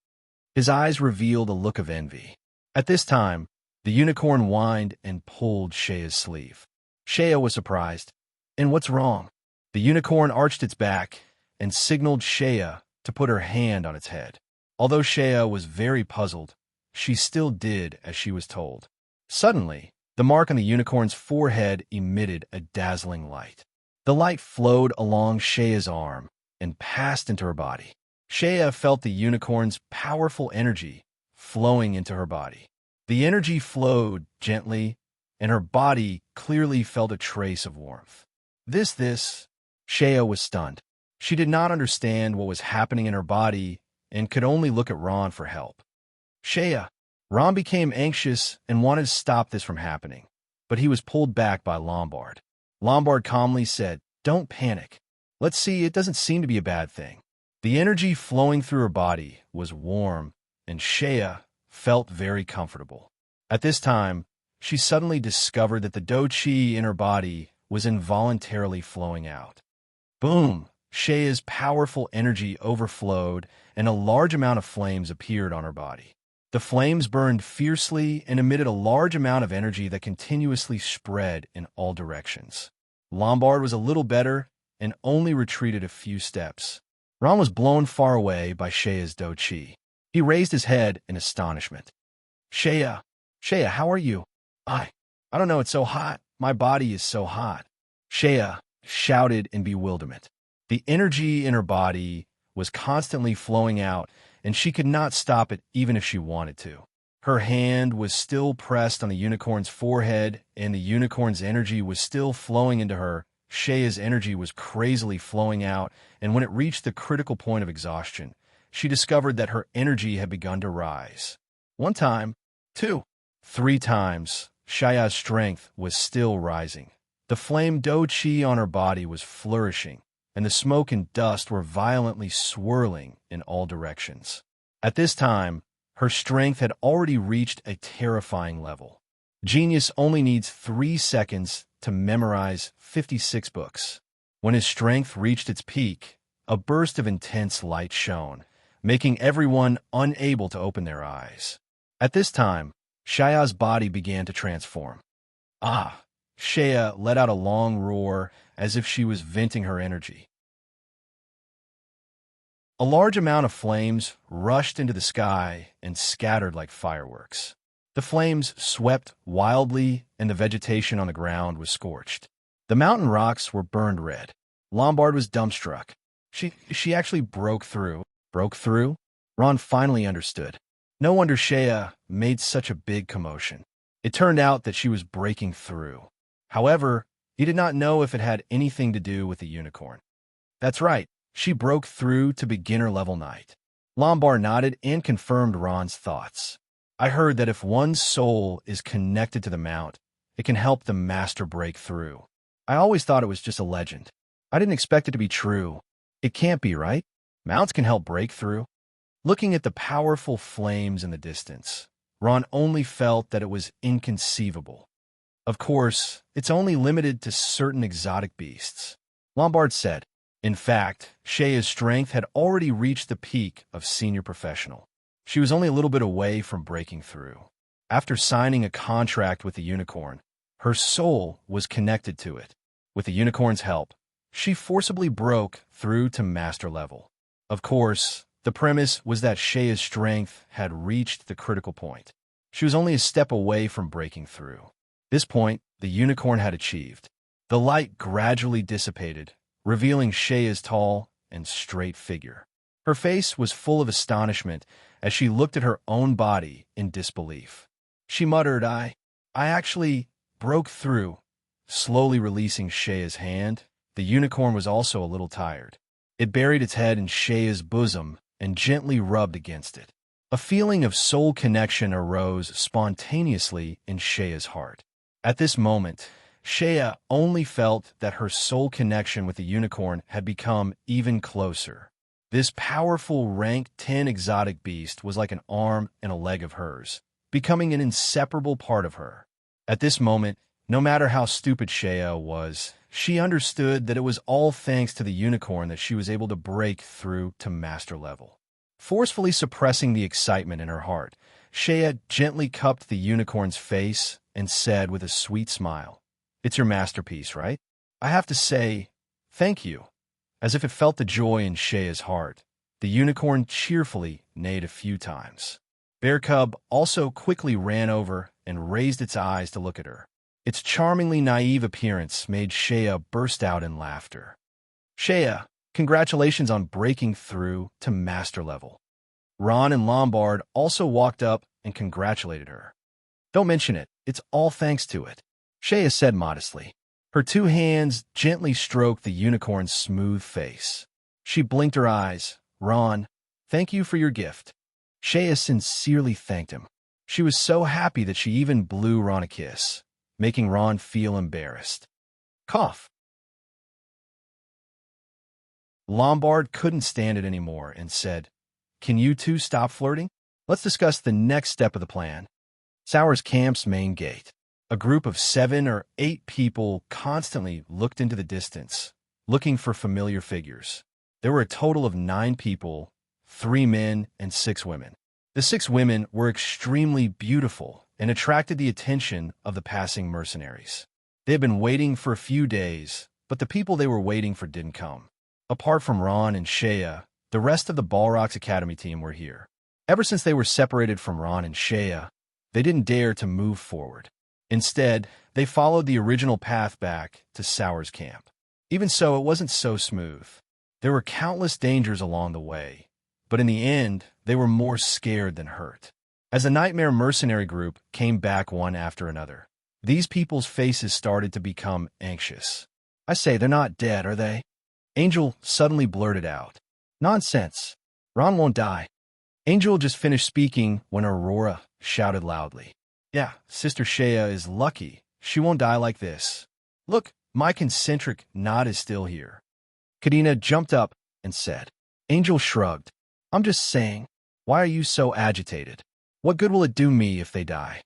His eyes revealed a look of envy. At this time, the unicorn whined and pulled Shaya's sleeve. Shaya was surprised. "And what's wrong?" The unicorn arched its back and signaled Shaya to put her hand on its head. Although Shaya was very puzzled, she still did as she was told. Suddenly, the mark on the unicorn's forehead emitted a dazzling light. The light flowed along Shaya's arm and passed into her body. Shaya felt the unicorn's powerful energy flowing into her body. The energy flowed gently, and her body clearly felt a trace of warmth. Shaya was stunned. She did not understand what was happening in her body and could only look at Ron for help. "Shaya!" Ron became anxious and wanted to stop this from happening, but he was pulled back by Lombard. Lombard calmly said, "Don't panic. Let's see, it doesn't seem to be a bad thing." The energy flowing through her body was warm, and Shaya felt very comfortable. At this time, she suddenly discovered that the do-chi in her body was involuntarily flowing out. Boom! Shaya's powerful energy overflowed, and a large amount of flames appeared on her body. The flames burned fiercely and emitted a large amount of energy that continuously spread in all directions. Lombard was a little better and only retreated a few steps. Ron was blown far away by Shaya's do-chi. He raised his head in astonishment. Shaya, how are you?" I don't know, it's so hot. My body is so hot." Shaya shouted in bewilderment. The energy in her body was constantly flowing out, and she could not stop it even if she wanted to. Her hand was still pressed on the unicorn's forehead, and the unicorn's energy was still flowing into her. Shaya's energy was crazily flowing out, and when it reached the critical point of exhaustion, she discovered that her energy had begun to rise. One time, 2, 3 times, Shaya's strength was still rising. The flame do-chi on her body was flourishing, and the smoke and dust were violently swirling in all directions. At this time, her strength had already reached a terrifying level. Genius only needs 3 seconds to memorize 56 books. When his strength reached its peak, a burst of intense light shone, making everyone unable to open their eyes. At this time, Shaya's body began to transform. "Ah!" Shaya let out a long roar as if she was venting her energy. A large amount of flames rushed into the sky and scattered like fireworks. The flames swept wildly, and the vegetation on the ground was scorched. The mountain rocks were burned red. Lombard was dumbstruck. She actually broke through. Broke through? Ron finally understood. No wonder Shaya made such a big commotion. It turned out that she was breaking through. However, he did not know if it had anything to do with the unicorn. That's right, she broke through to beginner-level knight. Lombard nodded and confirmed Ron's thoughts. "I heard that if one's soul is connected to the mount, it can help the master break through. I always thought it was just a legend. I didn't expect it to be true. It can't be, right? Mounts can help break through." Looking at the powerful flames in the distance, Ron only felt that it was inconceivable. Of course, it's only limited to certain exotic beasts. Lombard said. In fact, Shaya's strength had already reached the peak of senior professional. She was only a little bit away from breaking through. After signing a contract with the unicorn, her soul was connected to it. With the unicorn's help, she forcibly broke through to master level. Of course, The premise was that Shea's strength had reached the critical point. She was only a step away from breaking through. This point, the unicorn had achieved. The light gradually dissipated, revealing Shea's tall and straight figure. Her face was full of astonishment as she looked at her own body in disbelief. She muttered, I actually broke through. Slowly releasing Shea's hand, the unicorn was also a little tired. It buried its head in Shea's bosom and gently rubbed against it. A feeling of soul connection arose spontaneously in Shea's heart. At this moment, Shea only felt that her soul connection with the unicorn had become even closer. This powerful rank 10 exotic beast was like an arm and a leg of hers, becoming an inseparable part of her. At this moment, no matter how stupid Shea was, she understood that it was all thanks to the unicorn that she was able to break through to master level. Forcefully suppressing the excitement in her heart, Shea gently cupped the unicorn's face and said with a sweet smile, It's your masterpiece, right? I have to say, thank you. As if it felt the joy in Shea's heart, the unicorn cheerfully neighed a few times. Bear Cub also quickly ran over and raised its eyes to look at her. Its charmingly naive appearance made Shea burst out in laughter. Shea, congratulations on breaking through to master level. Ron and Lombard also walked up and congratulated her. Don't mention it, it's all thanks to it, Shea said modestly. Her two hands gently stroked the unicorn's smooth face. She blinked her eyes. Ron, thank you for your gift. Shea sincerely thanked him. She was so happy that she even blew Ron a kiss, making Ron feel embarrassed. Cough. Lombard couldn't stand it anymore and said, Can you two stop flirting? Let's discuss the next step of the plan. Sour's camp's main gate. A group of 7 or 8 people constantly looked into the distance, looking for familiar figures. There were a total of 9 people, 3 men and 6 women. The 6 women were extremely beautiful and attracted the attention of the passing mercenaries. They had been waiting for a few days, but the people they were waiting for didn't come. Apart from Ron and Shea, the rest of the Balrog's Academy team were here. Ever since they were separated from Ron and Shea, they didn't dare to move forward. Instead, they followed the original path back to Sour's camp. Even so, it wasn't so smooth. There were countless dangers along the way, but in the end, they were more scared than hurt. As the Nightmare Mercenary group came back one after another, these people's faces started to become anxious. I say, they're not dead, are they? Angel suddenly blurted out. Nonsense. Ron won't die. Angel just finished speaking when Aurora shouted loudly. Yeah, Sister Shea is lucky. She won't die like this. Look, my concentric knot is still here. Kadena jumped up and said. Angel shrugged. I'm just saying. Why are you so agitated? What good will it do me if they die?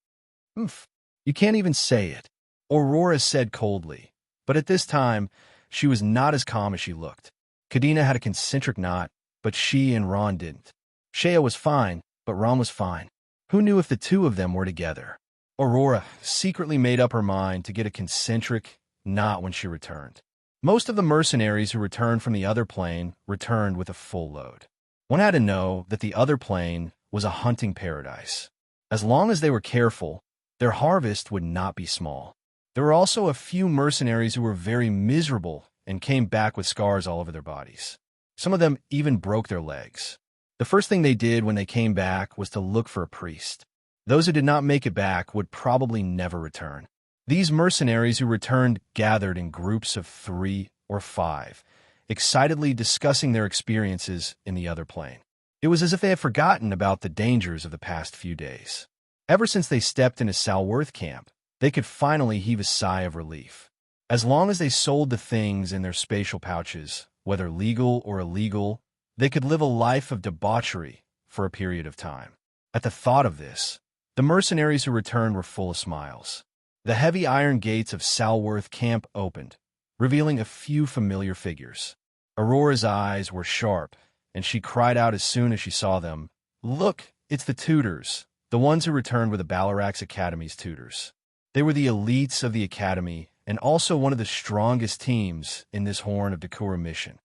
Oof. You can't even say it. Aurora said coldly. But at this time, she was not as calm as she looked. Kadena had a concentric knot, but she and Ron didn't. Shea was fine, but Ron was fine. Who knew if the two of them were together? Aurora secretly made up her mind to get a concentric knot when she returned. Most of the mercenaries who returned from the other plane returned with a full load. One had to know that the other plane was a hunting paradise. As long as they were careful, their harvest would not be small. There were also a few mercenaries who were very miserable and came back with scars all over their bodies. Some of them even broke their legs. The first thing they did when they came back was to look for a priest. Those who did not make it back would probably never return. These mercenaries who returned gathered in groups of 3 or 5, excitedly discussing their experiences in the other plane. It was as if they had forgotten about the dangers of the past few days. Ever since they stepped into Salworth camp, they could finally heave a sigh of relief. As long as they sold the things in their spatial pouches, whether legal or illegal, they could live a life of debauchery for a period of time. At the thought of this, the mercenaries who returned were full of smiles. The heavy iron gates of Salworth camp opened, revealing a few familiar figures. Aurora's eyes were sharp, and she cried out as soon as she saw them, Look, it's the tutors, the ones who returned were the Balrog's Academy's tutors. They were the elites of the Academy and also one of the strongest teams in this Horn of Dakura mission.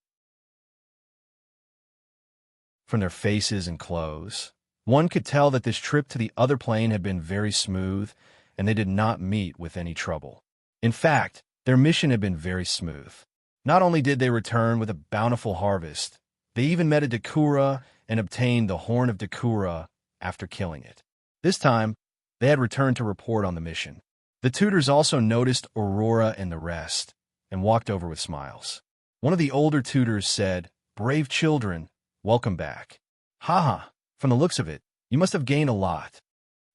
from their faces and clothes. One could tell that this trip to the other plane had been very smooth, and they did not meet with any trouble. In fact, their mission had been very smooth. Not only did they return with a bountiful harvest, they even met a Dakura and obtained the Horn of Dakura after killing it. This time, they had returned to report on the mission. The tutors also noticed Aurora and the rest, and walked over with smiles. One of the older tutors said, "Brave children, welcome back. Haha, from the looks of it, you must have gained a lot."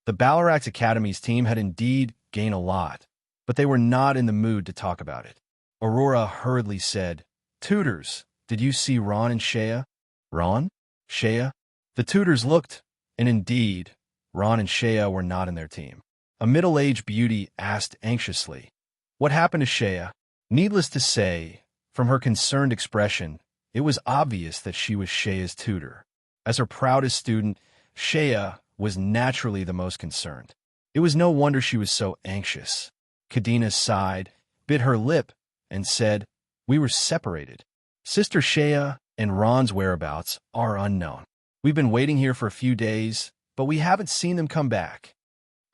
The Ballarat Academy's team had indeed gained a lot, but they were not in the mood to talk about it. Aurora hurriedly said, "Tutors, did you see Ron and Shea?" "Ron? Shea?" The tutors looked, and indeed, Ron and Shea were not in their team. A middle-aged beauty asked anxiously, "What happened to Shea?" Needless to say, from her concerned expression, it was obvious that she was Shea's tutor. As her proudest student, Shea was naturally the most concerned. It was no wonder she was so anxious. Kadena sighed, bit her lip, and said, "We were separated. Sister Shea and Ron's whereabouts are unknown. We've been waiting here for a few days, but we haven't seen them come back."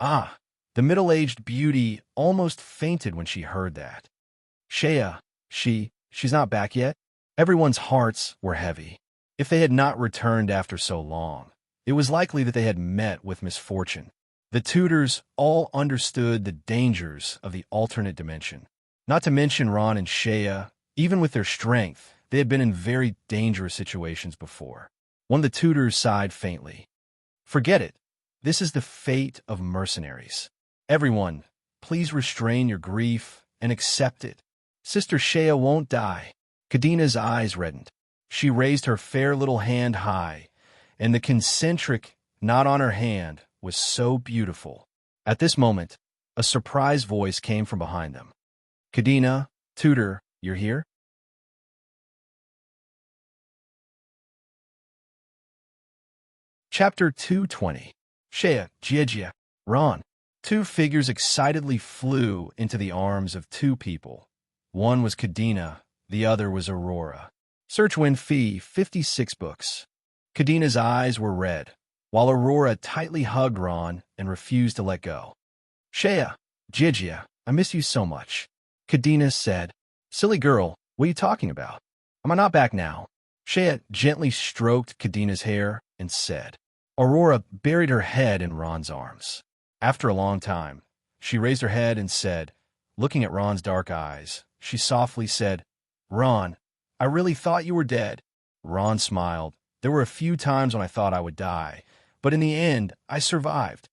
Ah, the middle-aged beauty almost fainted when she heard that. Shea, she's not back yet? Everyone's hearts were heavy. If they had not returned after so long, it was likely that they had met with misfortune. The tutors all understood the dangers of the alternate dimension. Not to mention Ron and Shea, even with their strength, they had been in very dangerous situations before. One of the tutors sighed faintly. "Forget it. This is the fate of mercenaries. Everyone, please restrain your grief and accept it. Sister Shea won't die." Kadena's eyes reddened. She raised her fair little hand high, and the concentric knot on her hand was so beautiful. At this moment, a surprised voice came from behind them. "Kadena, tutor, you're here?" Chapter 220. Shea, Jia, Ron. Two figures excitedly flew into the arms of two people. One was Kadena, the other was Aurora. Search win fee, 56 books. Kadena's eyes were red, while Aurora tightly hugged Ron and refused to let go. "Shea, Jia, I miss you so much." Kadena said, "Silly girl, what are you talking about? Am I not back now?" Shea gently stroked Kadena's hair and said. Aurora buried her head in Ron's arms. After a long time, she raised her head and said, looking at Ron's dark eyes, she softly said, "Ron, I really thought you were dead." Ron smiled. "There were a few times when I thought I would die, but in the end, I survived."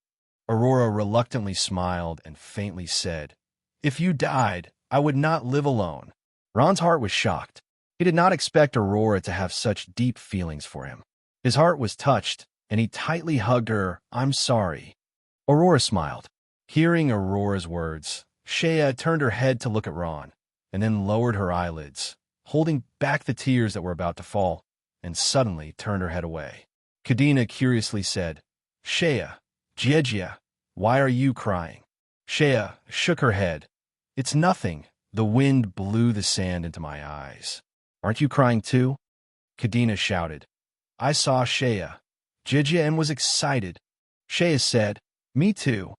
Aurora reluctantly smiled and faintly said, "If you died, I would not live alone." Ron's heart was shocked. He did not expect Aurora to have such deep feelings for him. His heart was touched, and he tightly hugged her, "I'm sorry." Aurora smiled. Hearing Aurora's words, Shea turned her head to look at Ron, and then lowered her eyelids, holding back the tears that were about to fall, and suddenly turned her head away. Kadena curiously said, "Shea, Jia, why are you crying?" Shea shook her head. "It's nothing. The wind blew the sand into my eyes." "Aren't you crying too?" Kadena shouted. I saw Shea, Jia, and was excited. Shea said, "Me too."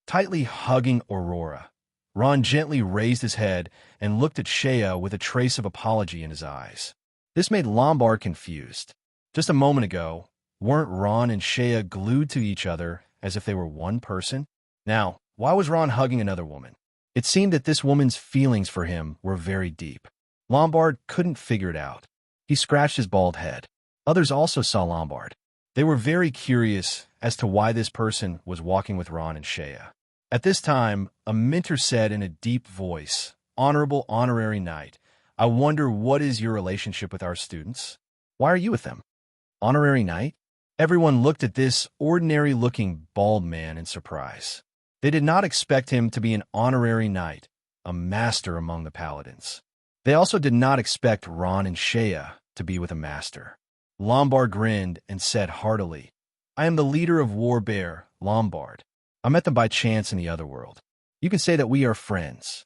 Tightly hugging Aurora, Ron gently raised his head and looked at Shea with a trace of apology in his eyes. This made Lombard confused. Just a moment ago, weren't Ron and Shea glued to each other as if they were one person? Now, why was Ron hugging another woman? It seemed that this woman's feelings for him were very deep. Lombard couldn't figure it out. He scratched his bald head. Others also saw Lombard. They were very curious as to why this person was walking with Ron and Shea. At this time, a mentor said in a deep voice, "Honorable Honorary Knight, I wonder what is your relationship with our students? Why are you with them?" Honorary Knight? Everyone looked at this ordinary-looking bald man in surprise. They did not expect him to be an honorary knight, a master among the paladins. They also did not expect Ron and Shea to be with a master. Lombard grinned and said heartily, "I am the leader of War Bear, Lombard. I met them by chance in the other world. You can say that we are friends."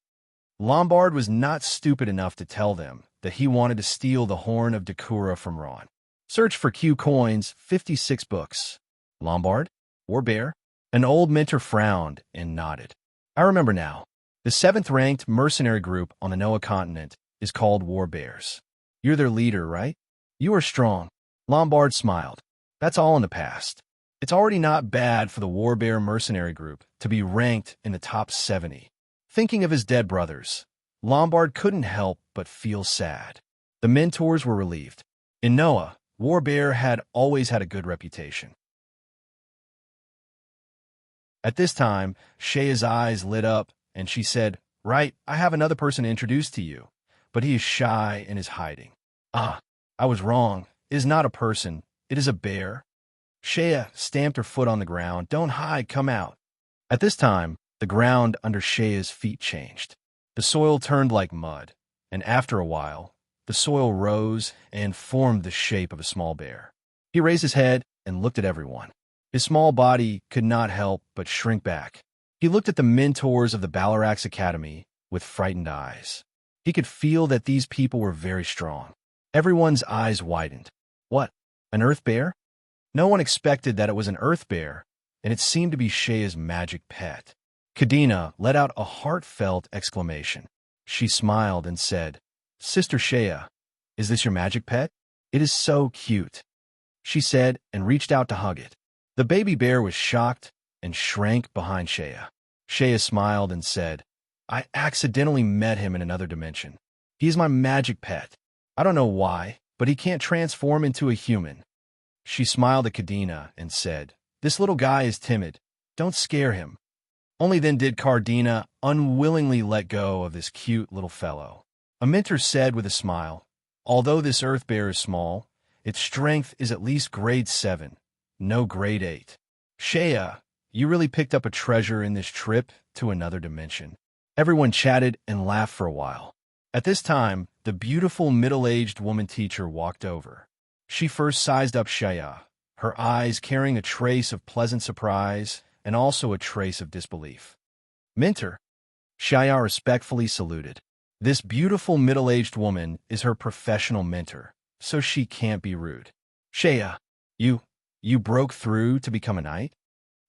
Lombard was not stupid enough to tell them that he wanted to steal the Horn of Dakura from Ron. Search for Q coins, 56 books. Lombard? Warbear? An old mentor frowned and nodded. I remember now. The 7th-ranked mercenary group on the Noah continent is called Warbears. You're their leader, right? You are strong. Lombard smiled. That's all in the past. It's already not bad for the Warbear mercenary group to be ranked in the top 70. Thinking of his dead brothers, Lombard couldn't help but feel sad. The mentors were relieved. In Noah, Warbear had always had a good reputation. At this time, Shaya's eyes lit up, and she said, "Right, I have another person to introduce to you, but he is shy and is hiding." "Ah, I was wrong. It is not a person. It is a bear." Shaya stamped her foot on the ground. "Don't hide, come out." At this time, the ground under Shaya's feet changed. The soil turned like mud, and after a while, the soil rose and formed the shape of a small bear. He raised his head and looked at everyone. His small body could not help but shrink back. He looked at the mentors of the Balarax Academy with frightened eyes. He could feel that these people were very strong. Everyone's eyes widened. What? An earth bear? No one expected that it was an earth bear, and it seemed to be Shaya's magic pet. Kadena let out a heartfelt exclamation. She smiled and said, "Sister Shaya, is this your magic pet? It is so cute," she said and reached out to hug it. The baby bear was shocked and shrank behind Shaya. Shaya smiled and said, "I accidentally met him in another dimension. He is my magic pet. I don't know why, but he can't transform into a human." She smiled at Kadena and said, "This little guy is timid. Don't scare him." Only then did Cardina unwillingly let go of this cute little fellow. A mentor said with a smile, "Although this earth bear is small, its strength is at least grade 7, no grade 8. Shaya, you really picked up a treasure in this trip to another dimension." Everyone chatted and laughed for a while. At this time, the beautiful middle-aged woman teacher walked over. She first sized up Shaya, her eyes carrying a trace of pleasant surprise and also a trace of disbelief. "Mentor." Shaya respectfully saluted. This beautiful middle-aged woman is her professional mentor, so she can't be rude. "Shaya, you broke through to become a knight?"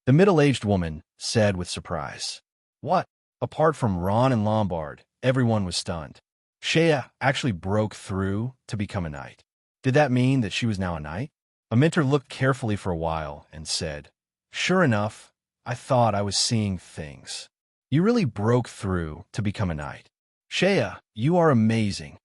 The middle-aged woman said with surprise. "What?" Apart from Ron and Lombard, everyone was stunned. Shaya actually broke through to become a knight. Did that mean that she was now a knight? A mentor looked carefully for a while and said, "Sure enough, I thought I was seeing things. You really broke through to become a knight. Shaya, you are amazing."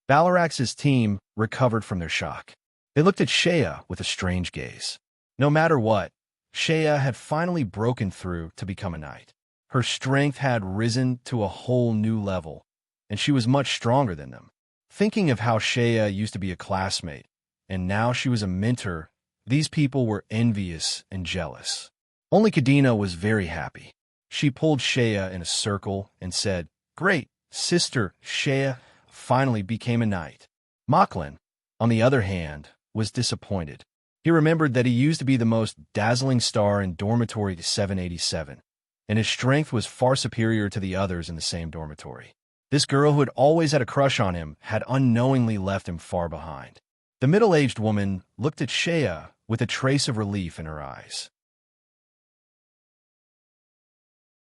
Balarax's team recovered from their shock. They looked at Shaya with a strange gaze. No matter what, Shaya had finally broken through to become a knight. Her strength had risen to a whole new level, and she was much stronger than them. Thinking of how Shaya used to be a classmate, and now she was a mentor, these people were envious and jealous. Only Kadena was very happy. She pulled Shaya in a circle and said, "Great, sister Shaya finally became a knight." Mocklin, on the other hand, was disappointed. He remembered that he used to be the most dazzling star in dormitory 787, and his strength was far superior to the others in the same dormitory. This girl who had always had a crush on him had unknowingly left him far behind. The middle-aged woman looked at Shaya with a trace of relief in her eyes.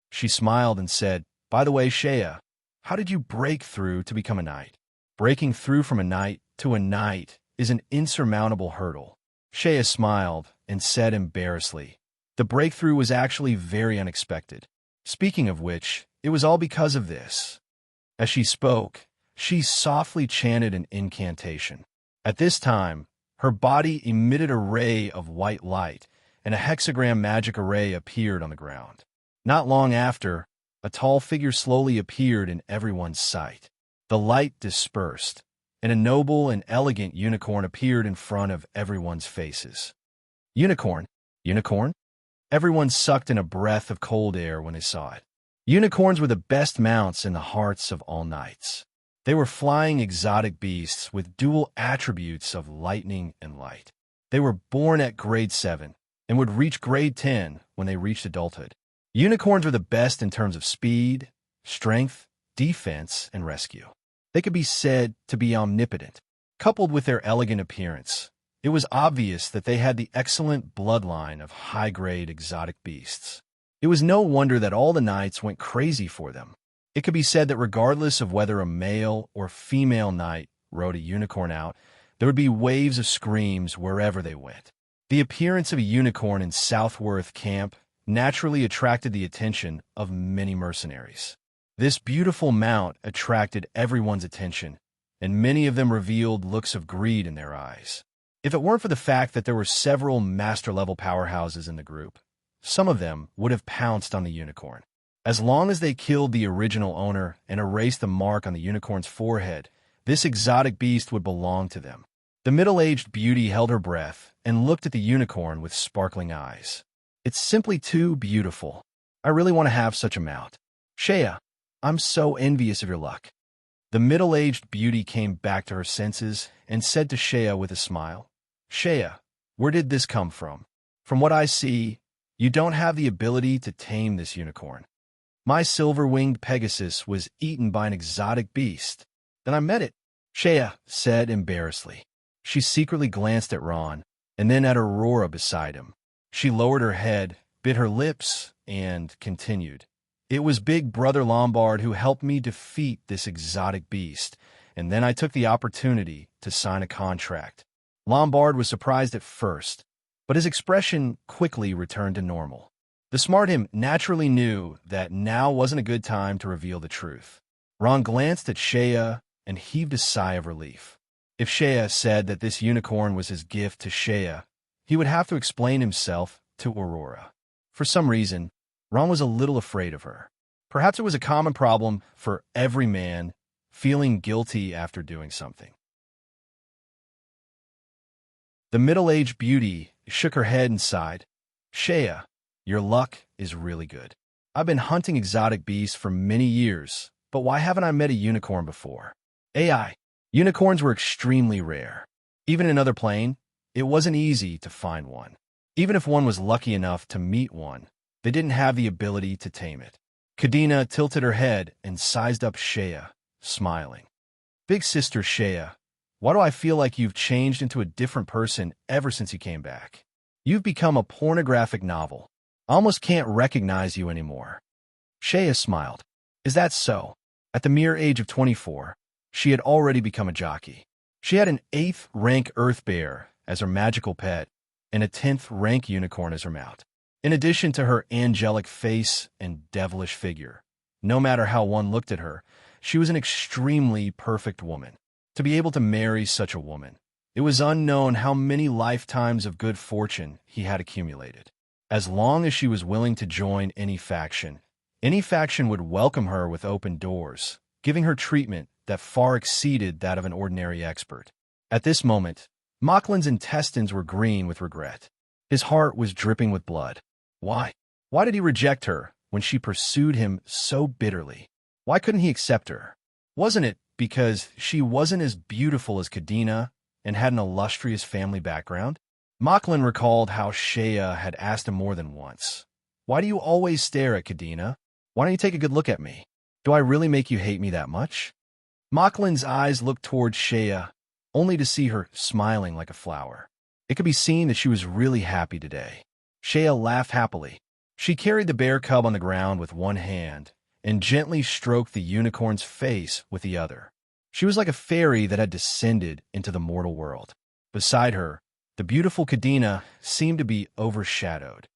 She smiled and said, "By the way, Shaya, how did you break through to become a knight?" Breaking through from a knight to a knight is an insurmountable hurdle. Shaya smiled and said embarrassedly, "The breakthrough was actually very unexpected. Speaking of which, it was all because of this." As she spoke, she softly chanted an incantation. At this time, her body emitted a ray of white light, and a hexagram magic array appeared on the ground. Not long after, a tall figure slowly appeared in everyone's sight. The light dispersed, and a noble and elegant unicorn appeared in front of everyone's faces. Unicorn? Unicorn? Everyone sucked in a breath of cold air when they saw it. Unicorns were the best mounts in the hearts of all knights. They were flying exotic beasts with dual attributes of lightning and light. They were born at grade 7 and would reach grade 10 when they reached adulthood. Unicorns were the best in terms of speed, strength, defense, and rescue. They could be said to be omnipotent. Coupled with their elegant appearance, It was obvious that they had the excellent bloodline of high-grade exotic beasts. It was no wonder that all the knights went crazy for them. It could be said that regardless of whether a male or female knight rode a unicorn out, there would be waves of screams wherever they went. The appearance of a unicorn in Southworth camp naturally attracted the attention of many mercenaries. This beautiful mount attracted everyone's attention, and many of them revealed looks of greed in their eyes. If it weren't for the fact that there were several master-level powerhouses in the group, some of them would have pounced on the unicorn. As long as they killed the original owner and erased the mark on the unicorn's forehead, this exotic beast would belong to them. The middle-aged beauty held her breath and looked at the unicorn with sparkling eyes. It's simply too beautiful. I really want to have such a mount. Shea, I'm so envious of your luck. The middle-aged beauty came back to her senses and said to Shea with a smile, Shea, where did this come from? From what I see, you don't have the ability to tame this unicorn. My silver-winged Pegasus was eaten by an exotic beast. Then I met it, Shea said embarrassedly. She secretly glanced at Ron, and then at Aurora beside him. She lowered her head, bit her lips, and continued. It was Big Brother Lombard who helped me defeat this exotic beast, and then I took the opportunity to sign a contract. Lombard was surprised at first, but his expression quickly returned to normal. The smart him naturally knew that now wasn't a good time to reveal the truth. Ron glanced at Shea and heaved a sigh of relief. If Shea said that this unicorn was his gift to Shea, he would have to explain himself to Aurora. For some reason, Ron was a little afraid of her. Perhaps it was a common problem for every man, feeling guilty after doing something. The middle-aged beauty shook her head and sighed. Shea, your luck is really good. I've been hunting exotic beasts for many years, but why haven't I met a unicorn before? Unicorns were extremely rare. Even in another plane, it wasn't easy to find one. Even if one was lucky enough to meet one, they didn't have the ability to tame it. Kadena tilted her head and sized up Shea, smiling. Big sister Shea, why do I feel like you've changed into a different person ever since you came back? You've become a pornographic novel. I almost can't recognize you anymore. Shea smiled. Is that so? At the mere age of 24, she had already become a jockey. She had an 8th rank Earth Bear as her magical pet and a 10th rank unicorn as her mount. In addition to her angelic face and devilish figure, no matter how one looked at her, she was an extremely perfect woman. To be able to marry such a woman, it was unknown how many lifetimes of good fortune he had accumulated. As long as she was willing to join any faction would welcome her with open doors, giving her treatment that far exceeded that of an ordinary expert. At this moment, Machlin's intestines were green with regret. His heart was dripping with blood. Why? Why did he reject her when she pursued him so bitterly? Why couldn't he accept her? Wasn't it because she wasn't as beautiful as Kadena and had an illustrious family background? Machlin recalled how Shea had asked him more than once, Why do you always stare at Kadena? Why don't you take a good look at me? Do I really make you hate me that much? Machlin's eyes looked toward Shea, only to see her smiling like a flower. It could be seen that she was really happy today. Shea laughed happily. She carried the bear cub on the ground with one hand and gently stroked the unicorn's face with the other. She was like a fairy that had descended into the mortal world. Beside her, the beautiful Kadena seemed to be overshadowed.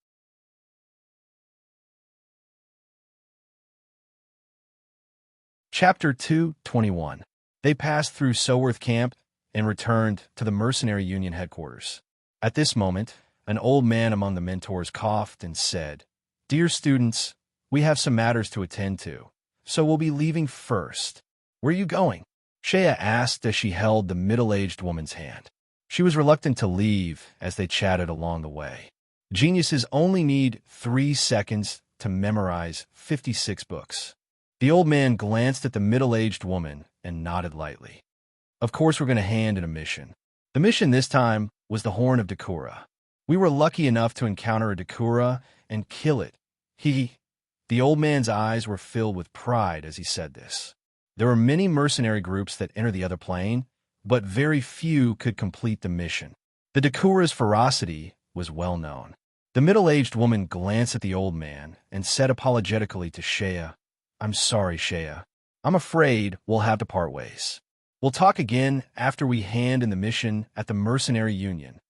Chapter 2:21. They passed through Soworth Camp and returned to the Mercenary Union headquarters. At this moment, an old man among the mentors coughed and said, Dear students, we have some matters to attend to, so we'll be leaving first. Where are you going? Shea asked as she held the middle-aged woman's hand. She was reluctant to leave as they chatted along the way. Geniuses only need 3 seconds to memorize 56 books. The old man glanced at the middle-aged woman and nodded lightly. Of course we're going to hand in a mission. The mission this time was the Horn of Dakura. We were lucky enough to encounter a Dakura and kill it. The old man's eyes were filled with pride as he said this. There were many mercenary groups that entered the other plane, but very few could complete the mission. The Dakura's ferocity was well known. The middle-aged woman glanced at the old man and said apologetically to Shea, "I'm sorry, Shea. I'm afraid we'll have to part ways. We'll talk again after we hand in the mission at the Mercenary Union."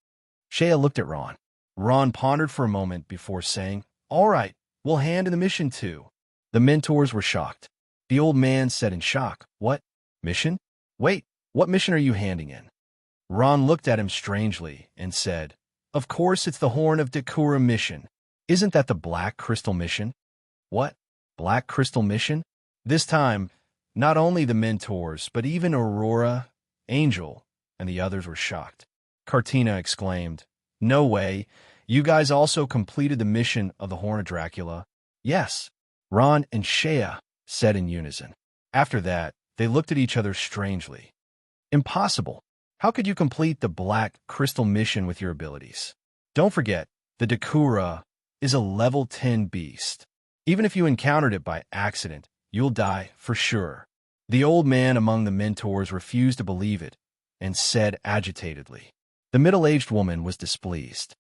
Shea looked at Ron. Ron pondered for a moment before saying, "All right, we'll hand in the mission too." The mentors were shocked. The old man said in shock, "What? Mission? Wait, what mission are you handing in?" Ron looked at him strangely and said, "Of course it's the Horn of Dakura mission. Isn't that the Black Crystal mission?" "What? Black Crystal mission?" This time, not only the mentors, but even Aurora, Angel, and the others were shocked. Cartina exclaimed, "No way! You guys also completed the mission of the Horn of Dracula?" "Yes," Ron and Shea said in unison. After that, they looked at each other strangely. "Impossible! How could you complete the Black Crystal mission with your abilities? Don't forget, the Dakura is a level 10 beast. Even if you encountered it by accident, you'll die for sure." The old man among the mentors refused to believe it and said agitatedly. The middle-aged woman was displeased.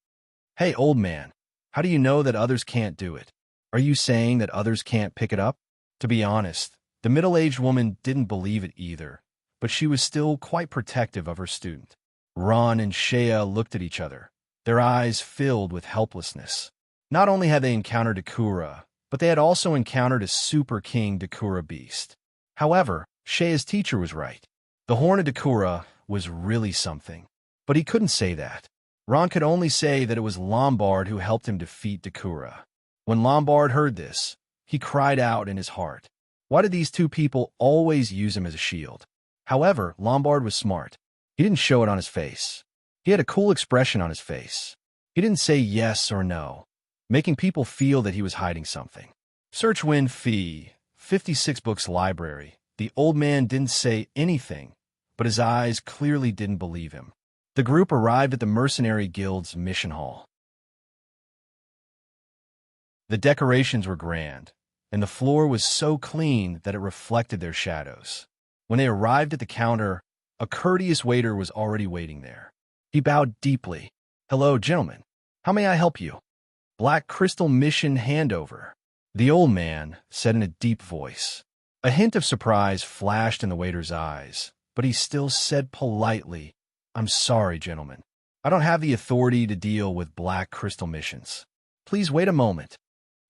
"Hey, old man, how do you know that others can't do it? Are you saying that others can't pick it up?" To be honest, the middle-aged woman didn't believe it either, but she was still quite protective of her student. Ron and Shea looked at each other, their eyes filled with helplessness. Not only had they encountered Dakura, but they had also encountered a Super King Dakura beast. However, Shea's teacher was right. The Horn of Dakura was really something, but he couldn't say that. Ron could only say that it was Lombard who helped him defeat Dakura. When Lombard heard this, he cried out in his heart. Why did these two people always use him as a shield? However, Lombard was smart. He didn't show it on his face. He had a cool expression on his face. He didn't say yes or no, making people feel that he was hiding something. Search Win Fee, 56 Books Library. The old man didn't say anything, but his eyes clearly didn't believe him. The group arrived at the Mercenary Guild's mission hall. The decorations were grand, and the floor was so clean that it reflected their shadows. When they arrived at the counter, a courteous waiter was already waiting there. He bowed deeply. "Hello, gentlemen. How may I help you?" "Black Crystal Mission handover," the old man said in a deep voice. A hint of surprise flashed in the waiter's eyes, but he still said politely, "I'm sorry, gentlemen. I don't have the authority to deal with Black Crystal missions. Please wait a moment."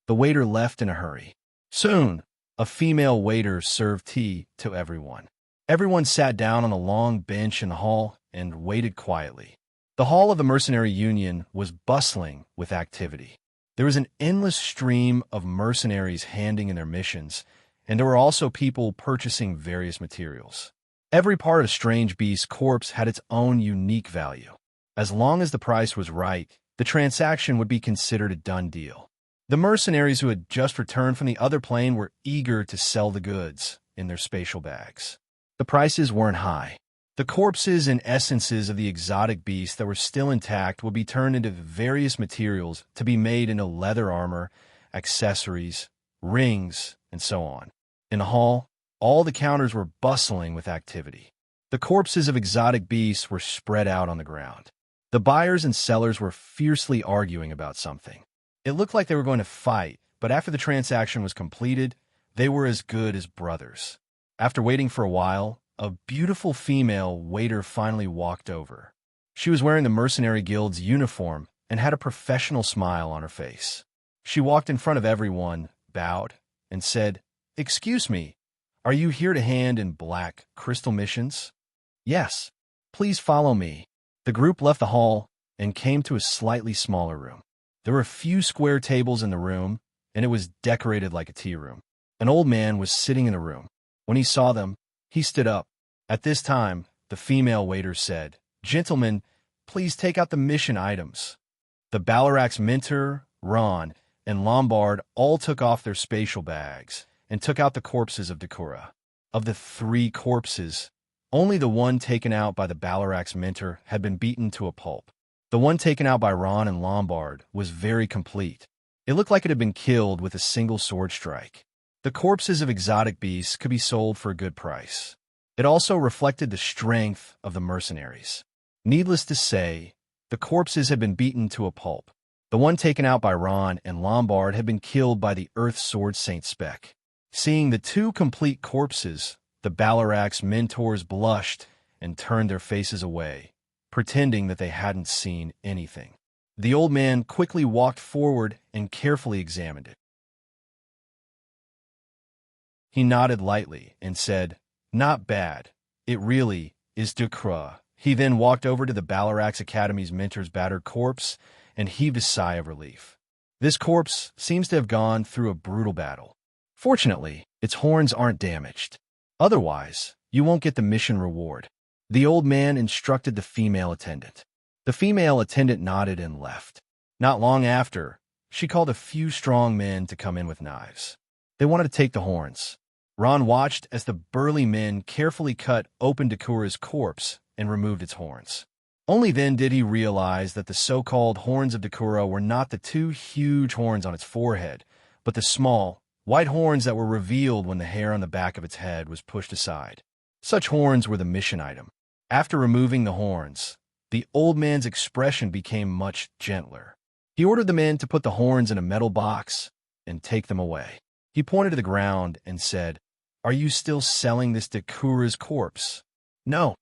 The waiter left in a hurry. Soon, a female waiter served tea to everyone. Everyone sat down on a long bench in the hall and waited quietly. The hall of the Mercenary Union was bustling with activity. There was an endless stream of mercenaries handing in their missions, and there were also people purchasing various materials. Every part of Strange Beast's corpse had its own unique value. As long as the price was right, the transaction would be considered a done deal. The mercenaries who had just returned from the other plane were eager to sell the goods in their spatial bags. The prices weren't high. The corpses and essences of the exotic beasts that were still intact would be turned into various materials to be made into leather armor, accessories, rings, and so on. In the hall, all the counters were bustling with activity. The corpses of exotic beasts were spread out on the ground. The buyers and sellers were fiercely arguing about something. It looked like they were going to fight, but after the transaction was completed, they were as good as brothers. After waiting for a while, a beautiful female waiter finally walked over. She was wearing the Mercenary Guild's uniform and had a professional smile on her face. She walked in front of everyone, bowed, and said, "Excuse me, are you here to hand in Black Crystal missions?" "Yes. Please follow me." The group left the hall and came to a slightly smaller room. There were a few square tables in the room, and it was decorated like a tea room. An old man was sitting in the room. When he saw them, he stood up. At this time, the female waiter said, "Gentlemen, please take out the mission items." The Balarax mentor, Ron, and Lombard all took off their spatial bags and took out the corpses of Dakura. Of the 3 corpses, only the one taken out by the Balarax mentor had been beaten to a pulp. The one taken out by Ron and Lombard was very complete. It looked like it had been killed with a single sword strike. The corpses of exotic beasts could be sold for a good price. It also reflected the strength of the mercenaries. Needless to say, The corpses had been beaten to a pulp. The one taken out by Ron and Lombard had been killed by the Earth Sword Saint Spec. Seeing the two complete corpses, the Ballarak's mentors blushed and turned their faces away, pretending that they hadn't seen anything. The old man quickly walked forward and carefully examined it. He nodded lightly and said, "Not bad. It really is Ducra." He then walked over to the Ballarak's Academy's mentor's battered corpse and heaved a sigh of relief. This corpse seems to have gone through a brutal battle. Fortunately, its horns aren't damaged. Otherwise, you won't get the mission reward. The old man instructed the female attendant. The female attendant nodded and left. Not long after, she called a few strong men to come in with knives. They wanted to take the horns. Ron watched as the burly men carefully cut open Dakura's corpse and removed its horns. Only then did he realize that the so-called horns of Dakura were not the two huge horns on its forehead, but the small, white horns that were revealed when the hair on the back of its head was pushed aside. Such horns were the mission item. After removing the horns, the old man's expression became much gentler. He ordered the men to put the horns in a metal box and take them away. He pointed to the ground and said, "Are you still selling this Dakura's corpse?" "No."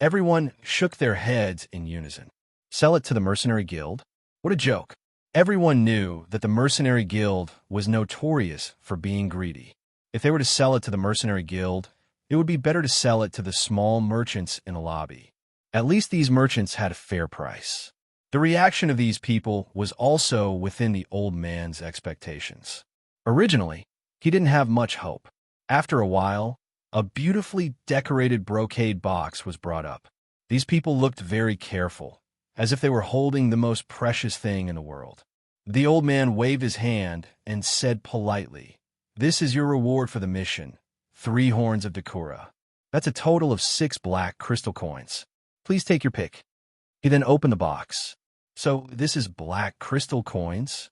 Everyone shook their heads in unison. "Sell it to the Mercenary Guild?" What a joke. Everyone knew that the Mercenary Guild was notorious for being greedy. If they were to sell it to the Mercenary Guild, it would be better to sell it to the small merchants in the lobby. At least these merchants had a fair price. The reaction of these people was also within the old man's expectations. Originally, he didn't have much hope. After a while, a beautifully decorated brocade box was brought up. These people looked very careful, as if they were holding the most precious thing in the world. The old man waved his hand and said politely, "This is your reward for the mission, 3 horns of Dakura. That's a total of 6 black crystal coins. Please take your pick." He then opened the box. "So this is black crystal coins?"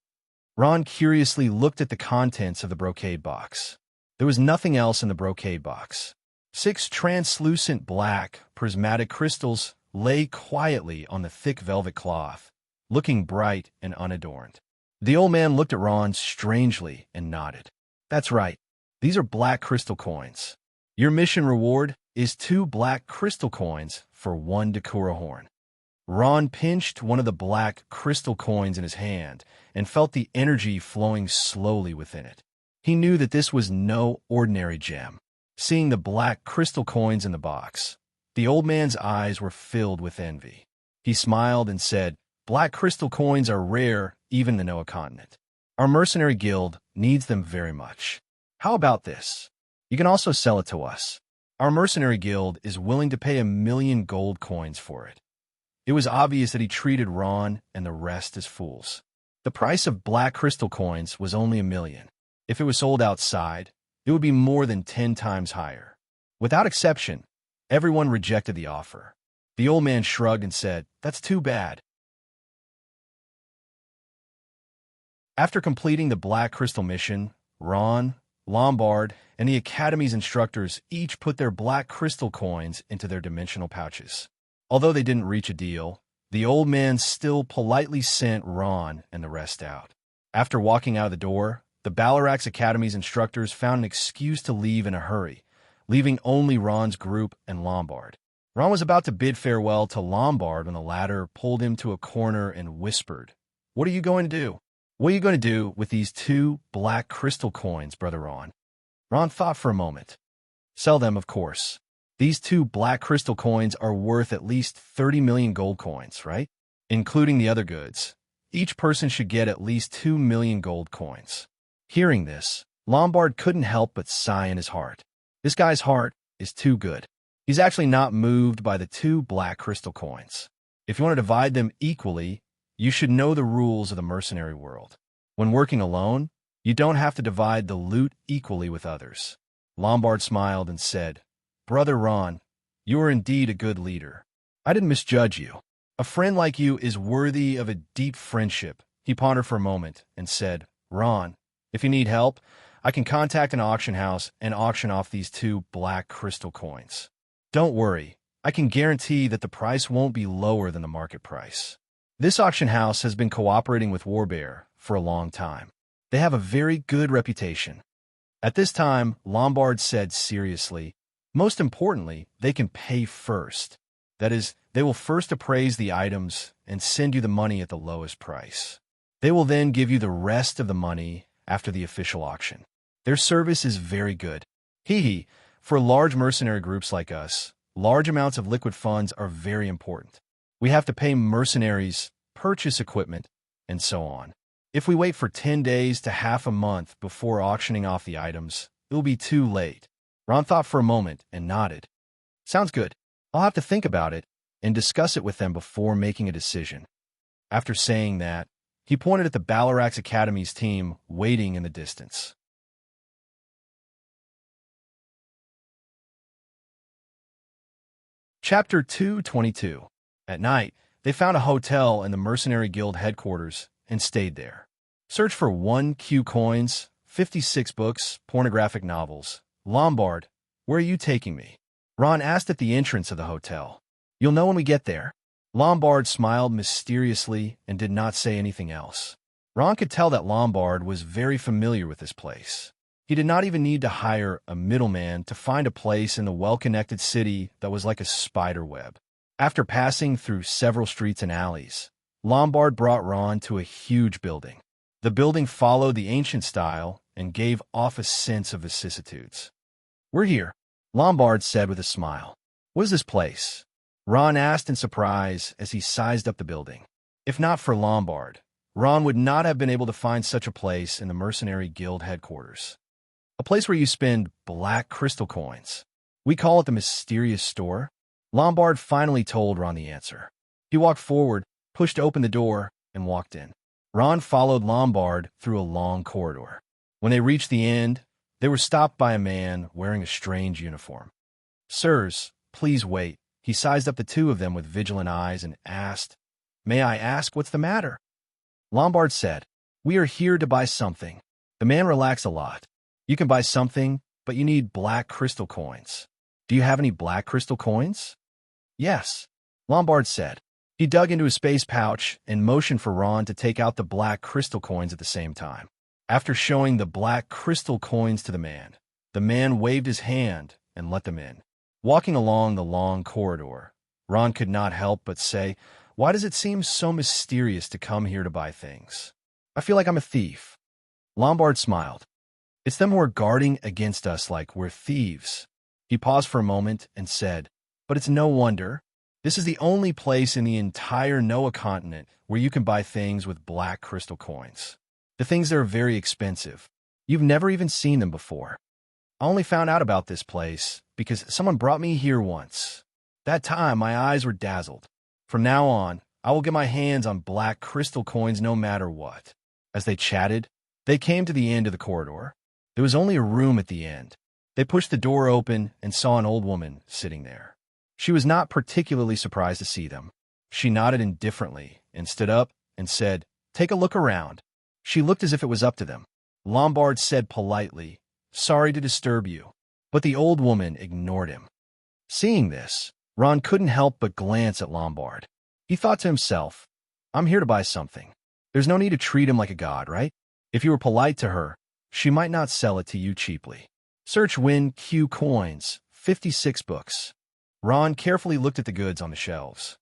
Ron curiously looked at the contents of the brocade box. There was nothing else in the brocade box. 6 translucent black, prismatic crystals lay quietly on the thick velvet cloth, looking bright and unadorned. The old man looked at Ron strangely and nodded. "That's right. These are black crystal coins. Your mission reward is 2 black crystal coins for 1 Dakura horn." Ron pinched one of the black crystal coins in his hand and felt the energy flowing slowly within it. He knew that this was no ordinary gem. Seeing the black crystal coins in the box, the old man's eyes were filled with envy. He smiled and said, "Black crystal coins are rare even in the Noah continent. Our mercenary guild needs them very much. How about this? You can also sell it to us. Our mercenary guild is willing to pay 1,000,000 gold coins for it." It was obvious that he treated Ron and the rest as fools. The price of black crystal coins was only 1,000,000. If it was sold outside, it would be more than 10 times higher. Without exception, everyone rejected the offer. The old man shrugged and said, "That's too bad." After completing the black crystal mission, Ron, Lombard, and the Academy's instructors each put their black crystal coins into their dimensional pouches. Although they didn't reach a deal, the old man still politely sent Ron and the rest out. After walking out of the door, the Ballarak's Academy's instructors found an excuse to leave in a hurry, leaving only Ron's group and Lombard. Ron was about to bid farewell to Lombard when the latter pulled him to a corner and whispered, "What are you going to do? What are you going to do with these 2 black crystal coins, Brother Ron?" Ron thought for a moment. "Sell them, of course. These 2 black crystal coins are worth at least 30,000,000 gold coins, right? Including the other goods. Each person should get at least 2,000,000 gold coins." Hearing this, Lombard couldn't help but sigh in his heart. This guy's heart is too good. He's actually not moved by the 2 black crystal coins. If you want to divide them equally, you should know the rules of the mercenary world. When working alone, you don't have to divide the loot equally with others. Lombard smiled and said, "Brother Ron, you are indeed a good leader. I didn't misjudge you. A friend like you is worthy of a deep friendship." He pondered for a moment and said, "Ron, if you need help, I can contact an auction house and auction off these 2 black crystal coins. Don't worry, I can guarantee that the price won't be lower than the market price." This auction house has been cooperating with Warbear for a long time. They have a very good reputation. At this time, Lombard said seriously, most importantly, they can pay first. That is, they will first appraise the items and send you the money at the lowest price. They will then give you the rest of the money after the official auction. Their service is very good. Hee. For large mercenary groups like us, large amounts of liquid funds are very important. We have to pay mercenaries, purchase equipment, and so on. If we wait for 10 days to half a month before auctioning off the items, it will be too late. Ron thought for a moment and nodded. Sounds good. I'll have to think about it and discuss it with them before making a decision. After saying that, he pointed at the Balarax Academy's team waiting in the distance. Chapter 222. At night, they found a hotel in the Mercenary Guild headquarters and stayed there. Search for 1 Q coins, 56 books, pornographic novels. Lombard, where are you taking me? Ron asked at the entrance of the hotel. You'll know when we get there. Lombard smiled mysteriously and did not say anything else. Ron could tell that Lombard was very familiar with this place. He did not even need to hire a middleman to find a place in the well-connected city that was like a spider web. After passing through several streets and alleys, Lombard brought Ron to a huge building. The building followed the ancient style and gave off a sense of vicissitudes. We're here, Lombard said with a smile. What is this place? Ron asked in surprise as he sized up the building. If not for Lombard, Ron would not have been able to find such a place in the Mercenary Guild headquarters. A place where you spend black crystal coins. We call it the Mysterious Store. Lombard finally told Ron the answer. He walked forward, pushed open the door, and walked in. Ron followed Lombard through a long corridor. When they reached the end, they were stopped by a man wearing a strange uniform. Sirs, please wait. He sized up the two of them with vigilant eyes and asked, May I ask what's the matter? Lombard said, We are here to buy something. The man relaxed a lot. You can buy something, but you need black crystal coins. Do you have any black crystal coins? Yes, Lombard said. He dug into his space pouch and motioned for Ron to take out the black crystal coins at the same time. After showing the black crystal coins to the man waved his hand and let them in. Walking along the long corridor, Ron could not help but say, Why does it seem so mysterious to come here to buy things? I feel like I'm a thief. Lombard smiled. It's them who are guarding against us like we're thieves. He paused for a moment and said, But it's no wonder. This is the only place in the entire Noah continent where you can buy things with black crystal coins. The things there are very expensive. You've never even seen them before. I only found out about this place because someone brought me here once. That time, my eyes were dazzled. From now on, I will get my hands on black crystal coins no matter what. As they chatted, they came to the end of the corridor. There was only a room at the end. They pushed the door open and saw an old woman sitting there. She was not particularly surprised to see them. She nodded indifferently and stood up and said, Take a look around. She looked as if it was up to them. Lombard said politely, Sorry to disturb you. But the old woman ignored him. Seeing this, Ron couldn't help but glance at Lombard. He thought to himself, I'm here to buy something. There's no need to treat him like a god, right? If you were polite to her, she might not sell it to you cheaply. Search Win Q coins, 56 books. Ron carefully looked at the goods on the shelves.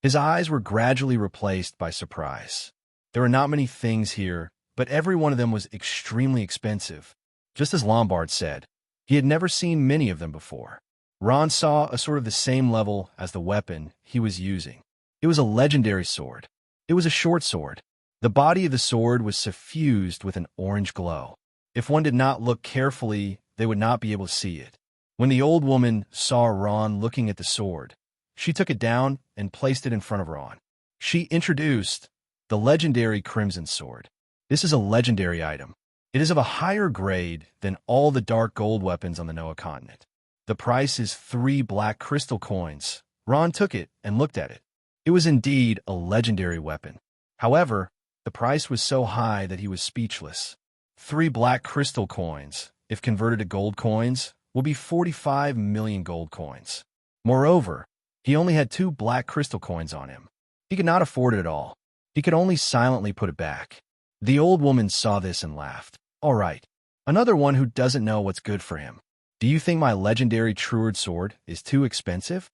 His eyes were gradually replaced by surprise. There were not many things here, but every one of them was extremely expensive. Just as Lombard said, he had never seen many of them before. Ron saw a sword of the same level as the weapon he was using. It was a legendary sword. It was a short sword. The body of the sword was suffused with an orange glow. If one did not look carefully, they would not be able to see it. When the old woman saw Ron looking at the sword, she took it down and placed it in front of Ron. She introduced the legendary Crimson Sword. This is a legendary item. It is of a higher grade than all the dark gold weapons on the Noah continent. The price is 3 black crystal coins. Ron took it and looked at it. It was indeed a legendary weapon. However, the price was so high that he was speechless. 3 black crystal coins, if converted to gold coins, will be 45 million gold coins. Moreover, He only had 2 black crystal coins on him. He could not afford it at all. He could only silently put it back. The old woman saw this and laughed. All right. Another one who doesn't know what's good for him. Do you think my legendary Truard sword is too expensive?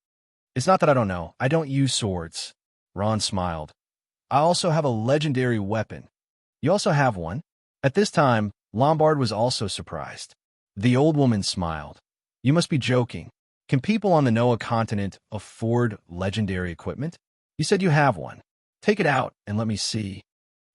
It's not that I don't know. I don't use swords. Ron smiled. I also have a legendary weapon. You also have one? At this time, Lombard was also surprised. The old woman smiled. You must be joking. Can people on the Noah continent afford legendary equipment? You said you have one. Take it out and let me see.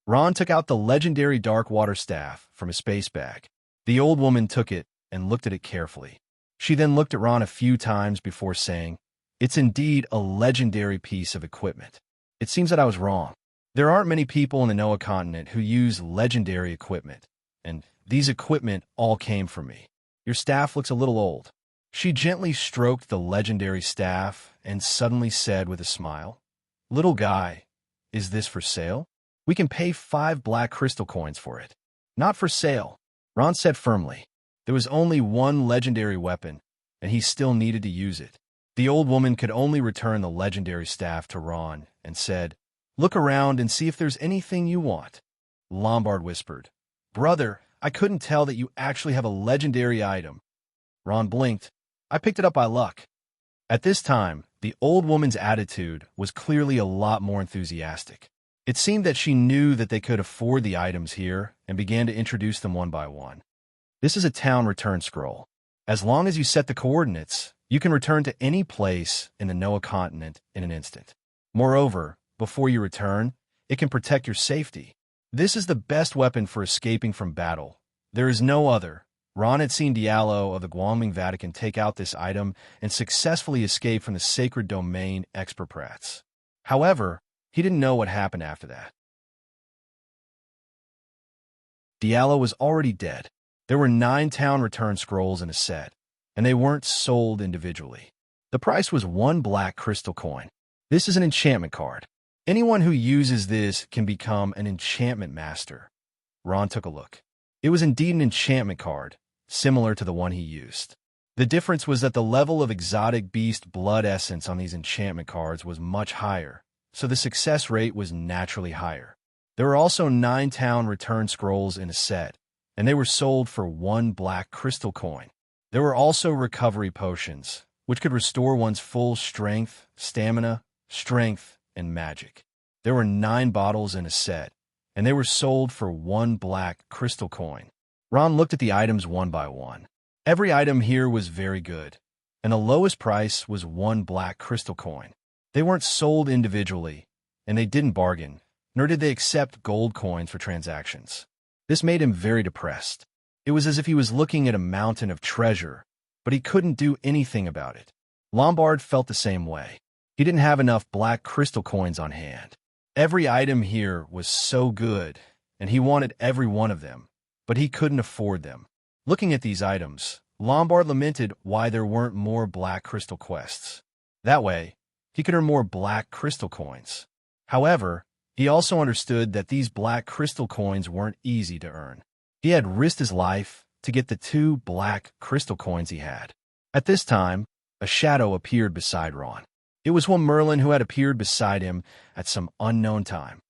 Ron took out the legendary dark water staff from his space bag. The old woman took it and looked at it carefully. She then looked at Ron a few times before saying, It's indeed a legendary piece of equipment. It seems that I was wrong. There aren't many people in the Noah continent who use legendary equipment, and these equipment all came from me. Your staff looks a little old. She gently stroked the legendary staff and suddenly said with a smile, Little guy, is this for sale? We can pay 5 black crystal coins for it. Not for sale, Ron said firmly. There was only one legendary weapon, and he still needed to use it. The old woman could only return the legendary staff to Ron and said, Look around and see if there's anything you want. Lombard whispered, Brother, I couldn't tell that you actually have a legendary item. Ron blinked. I picked it up by luck. At this time, the old woman's attitude was clearly a lot more enthusiastic. It seemed that she knew that they could afford the items here and began to introduce them one by one. This is a town return scroll. As long as you set the coordinates, you can return to any place in the Noah continent in an instant. Moreover, before you return, it can protect your safety. This is the best weapon for escaping from battle. There is no other. Ron had seen Diallo of the Guangming Vatican take out this item and successfully escape from the sacred domain Exproprats. However, he didn't know what happened after that. Diallo was already dead. There were 9 town return scrolls in a set, and they weren't sold individually. The price was 1 black crystal coin. This is an enchantment card. Anyone who uses this can become an enchantment master. Ron took a look. It was indeed an enchantment card, similar to the one he used. The difference was that the level of exotic beast blood essence on these enchantment cards was much higher, so the success rate was naturally higher. There were also 9 town return scrolls in a set, and they were sold for 1 black crystal coin. There were also recovery potions, which could restore one's full strength, stamina, strength, and magic. There were 9 bottles in a set, and they were sold for 1 black crystal coin. Ron looked at the items one by one. Every item here was very good, and the lowest price was 1 black crystal coin. They weren't sold individually, and they didn't bargain, nor did they accept gold coins for transactions. This made him very depressed. It was as if he was looking at a mountain of treasure, but he couldn't do anything about it. Lombard felt the same way. He didn't have enough black crystal coins on hand. Every item here was so good, and he wanted every one of them, but he couldn't afford them. Looking at these items, Lombard lamented why there weren't more black crystal quests. That way, he could earn more black crystal coins. However, he also understood that these black crystal coins weren't easy to earn. He had risked his life to get the 2 black crystal coins he had. At this time, a shadow appeared beside Ron. It was one Merlin who had appeared beside him at some unknown time.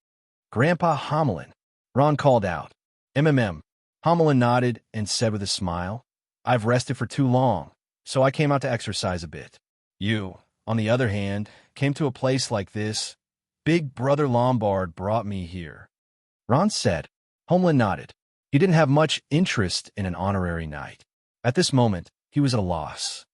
Grandpa Homelin, Ron called out. Homelin nodded and said with a smile, I've rested for too long, so I came out to exercise a bit. You, on the other hand, came to a place like this. Big Brother Lombard brought me here. Ron said. Homelin nodded. He didn't have much interest in an honorary knight. At this moment, he was at a loss.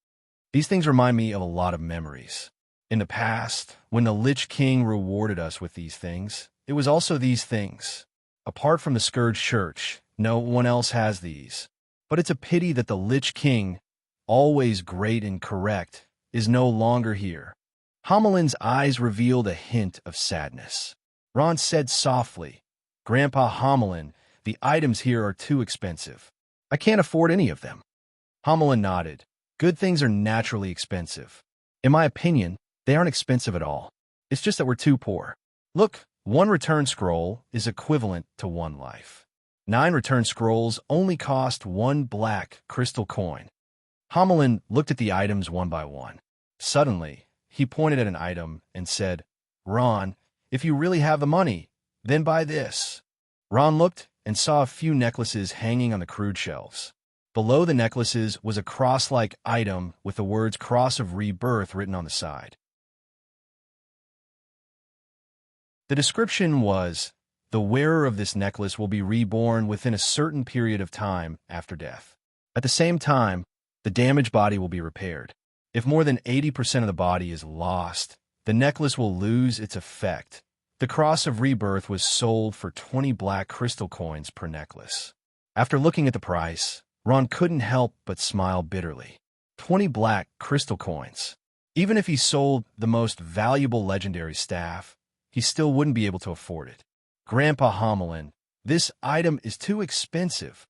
These things remind me of a lot of memories. In the past, when the Lich King rewarded us with these things, it was also these things. Apart from the Scourge Church, no one else has these. But it's a pity that the Lich King, always great and correct, is no longer here. Homelin's eyes revealed a hint of sadness. Ron said softly, Grandpa Homelin, the items here are too expensive. I can't afford any of them. Homelin nodded. Good things are naturally expensive. In my opinion, they aren't expensive at all. It's just that we're too poor. Look, 1 return scroll is equivalent to 1 life. 9 return scrolls only cost 1 black crystal coin. Homelin looked at the items one by one. Suddenly, he pointed at an item and said, "Ron, if you really have the money, then buy this." Ron looked and saw a few necklaces hanging on the crude shelves. Below the necklaces was a cross-like item with the words Cross of Rebirth written on the side. The description was, "The wearer of this necklace will be reborn within a certain period of time after death. At the same time, the damaged body will be repaired. If more than 80% of the body is lost, the necklace will lose its effect." The Cross of Rebirth was sold for 20 black crystal coins per necklace. After looking at the price, Ron couldn't help but smile bitterly. 20 black crystal coins. Even if he sold the most valuable legendary staff, he still wouldn't be able to afford it. "Grandpa Homelin, this item is too expensive."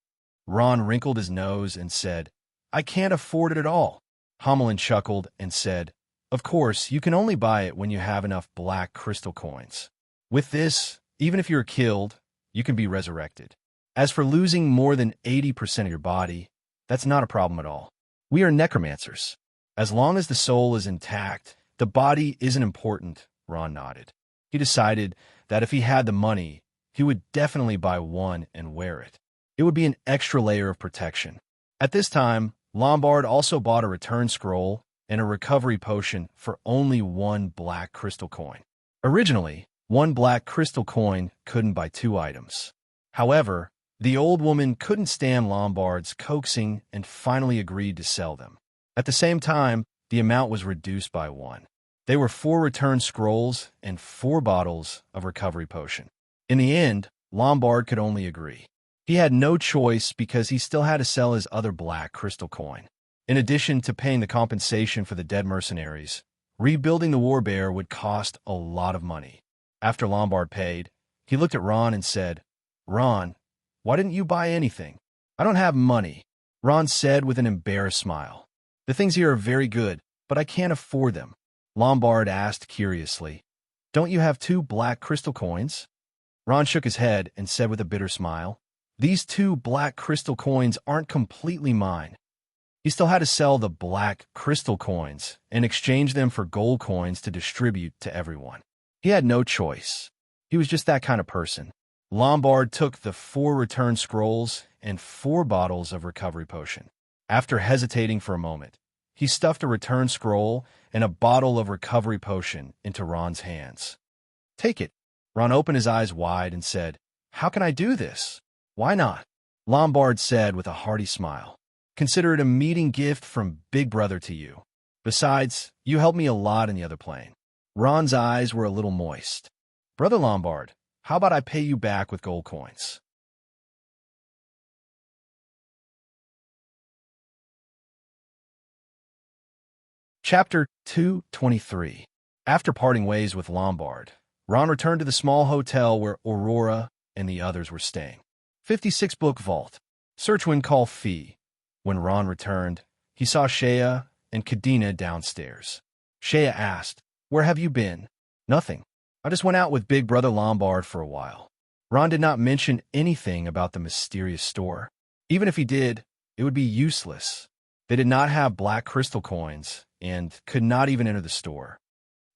Ron wrinkled his nose and said, "I can't afford it at all." Homelin chuckled and said, "Of course, you can only buy it when you have enough black crystal coins. With this, even if you're killed, you can be resurrected. As for losing more than 80% of your body, that's not a problem at all. We are necromancers. As long as the soul is intact, the body isn't important." Ron nodded. He decided that if he had the money, he would definitely buy one and wear it. It would be an extra layer of protection. At this time, Lombard also bought a return scroll and a recovery potion for only 1 black crystal coin. Originally, 1 black crystal coin couldn't buy 2 items. However, the old woman couldn't stand Lombard's coaxing and finally agreed to sell them. At the same time, the amount was reduced by 1. They were 4 return scrolls and 4 bottles of recovery potion. In the end, Lombard could only agree. He had no choice because he still had to sell his other black crystal coin. In addition to paying the compensation for the dead mercenaries, rebuilding the war bear would cost a lot of money. After Lombard paid, he looked at Ron and said, "Ron, why didn't you buy anything?" "I don't have money," Ron said with an embarrassed smile. "The things here are very good, but I can't afford them." Lombard asked curiously, "Don't you have 2 black crystal coins?" Ron shook his head and said with a bitter smile, "These 2 black crystal coins aren't completely mine." He still had to sell the black crystal coins and exchange them for gold coins to distribute to everyone. He had no choice. He was just that kind of person. Lombard took the 4 return scrolls and 4 bottles of recovery potion. After hesitating for a moment, he stuffed a return scroll and a bottle of recovery potion into Ron's hands. "Take it." Ron opened his eyes wide and said, "How can I do this?" "Why not?" Lombard said with a hearty smile. "Consider it a meeting gift from Big Brother to you. Besides, you helped me a lot in the other plane." Ron's eyes were a little moist. "Brother Lombard, how about I pay you back with gold coins?" Chapter 223. After parting ways with Lombard, Ron returned to the small hotel where Aurora and the others were staying. 56 Book Vault. Search when call fee. When Ron returned, he saw Shea and Kadena downstairs. Shea asked, "Where have you been?" "Nothing. I just went out with Big Brother Lombard for a while." Ron did not mention anything about the mysterious store. Even if he did, it would be useless. They did not have black crystal coins and could not even enter the store.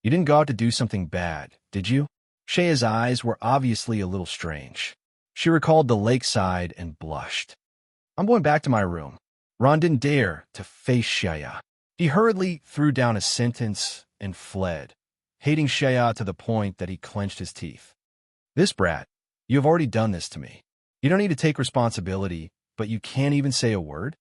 "You didn't go out to do something bad, did you?" Shea's eyes were obviously a little strange. She recalled the lakeside and blushed. "I'm going back to my room." Ron didn't dare to face Shea. He hurriedly threw down a sentence and fled, hating Shea to the point that he clenched his teeth. "This brat, you have already done this to me. You don't need to take responsibility, but you can't even say a word?"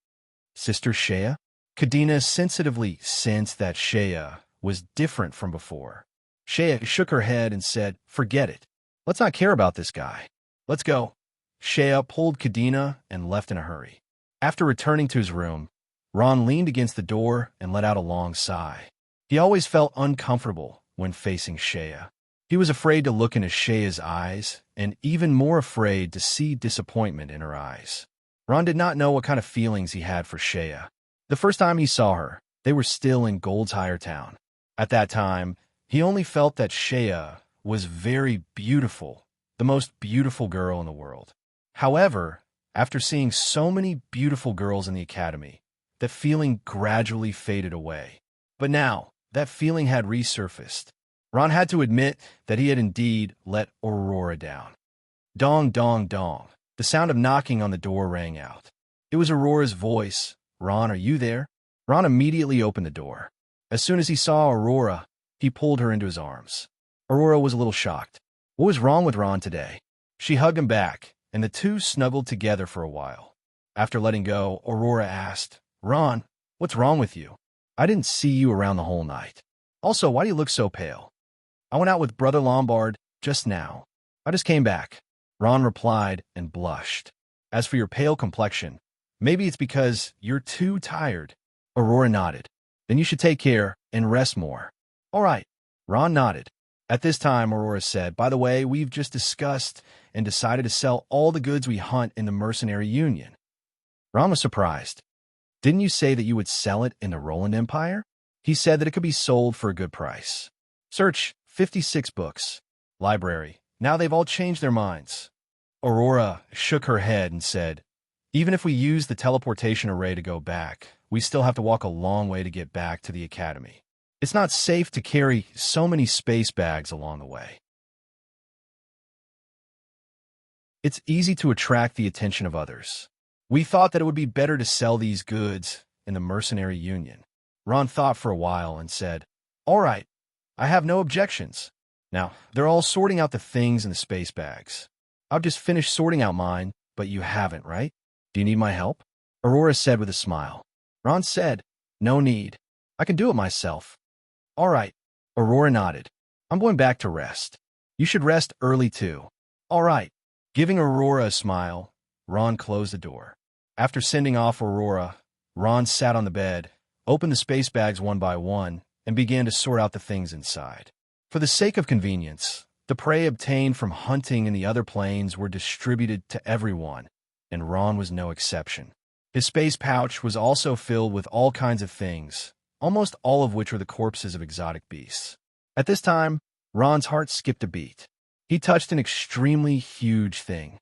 "Sister Shea?" Kadena sensitively sensed that Shea was different from before. Shea shook her head and said, "Forget it. Let's not care about this guy. Let's go." Shea pulled Kadena and left in a hurry. After returning to his room, Ron leaned against the door and let out a long sigh. He always felt uncomfortable when facing Shea. He was afraid to look into Shea's eyes and even more afraid to see disappointment in her eyes. Ron did not know what kind of feelings he had for Shea. The first time he saw her, they were still in Gold's Higher Town. At that time, he only felt that Shea was very beautiful, the most beautiful girl in the world. However, after seeing so many beautiful girls in the academy, the feeling gradually faded away. But now, that feeling had resurfaced. Ron had to admit that he had indeed let Aurora down. Dong, dong, dong. The sound of knocking on the door rang out. It was Aurora's voice. "Ron, are you there?" Ron immediately opened the door. As soon as he saw Aurora, he pulled her into his arms. Aurora was a little shocked. What was wrong with Ron today? She hugged him back, and the two snuggled together for a while. After letting go, Aurora asked, "Ron, what's wrong with you? I didn't see you around the whole night. Also, why do you look so pale?" "I went out with Brother Lombard just now. I just came back," Ron replied and blushed. "As for your pale complexion, maybe it's because you're too tired." Aurora nodded. "Then you should take care and rest more." "All right." Ron nodded. At this time, Aurora said, "By the way, we've just discussed and decided to sell all the goods we hunt in the Mercenary Union." Ron was surprised. "Didn't you say that you would sell it in the Roland Empire?" He said that it could be sold for a good price. Search 56 books. Library. Now they've all changed their minds. Aurora shook her head and said, "Even if we use the teleportation array to go back, we still have to walk a long way to get back to the academy. It's not safe to carry so many space bags along the way. It's easy to attract the attention of others. We thought that it would be better to sell these goods in the Mercenary Union." Ron thought for a while and said, "All right, I have no objections." Now, they're all sorting out the things in the space bags. "I've just finished sorting out mine, but you haven't, right? Do you need my help?" Aurora said with a smile. Ron said, "No need. I can do it myself." "All right." Aurora nodded. "I'm going back to rest. You should rest early too." "All right." Giving Aurora a smile, Ron closed the door. After sending off Aurora, Ron sat on the bed, opened the space bags one by one, and began to sort out the things inside. For the sake of convenience, the prey obtained from hunting in the other planes were distributed to everyone, and Ron was no exception. His space pouch was also filled with all kinds of things, almost all of which were the corpses of exotic beasts. At this time, Ron's heart skipped a beat. He touched an extremely huge thing.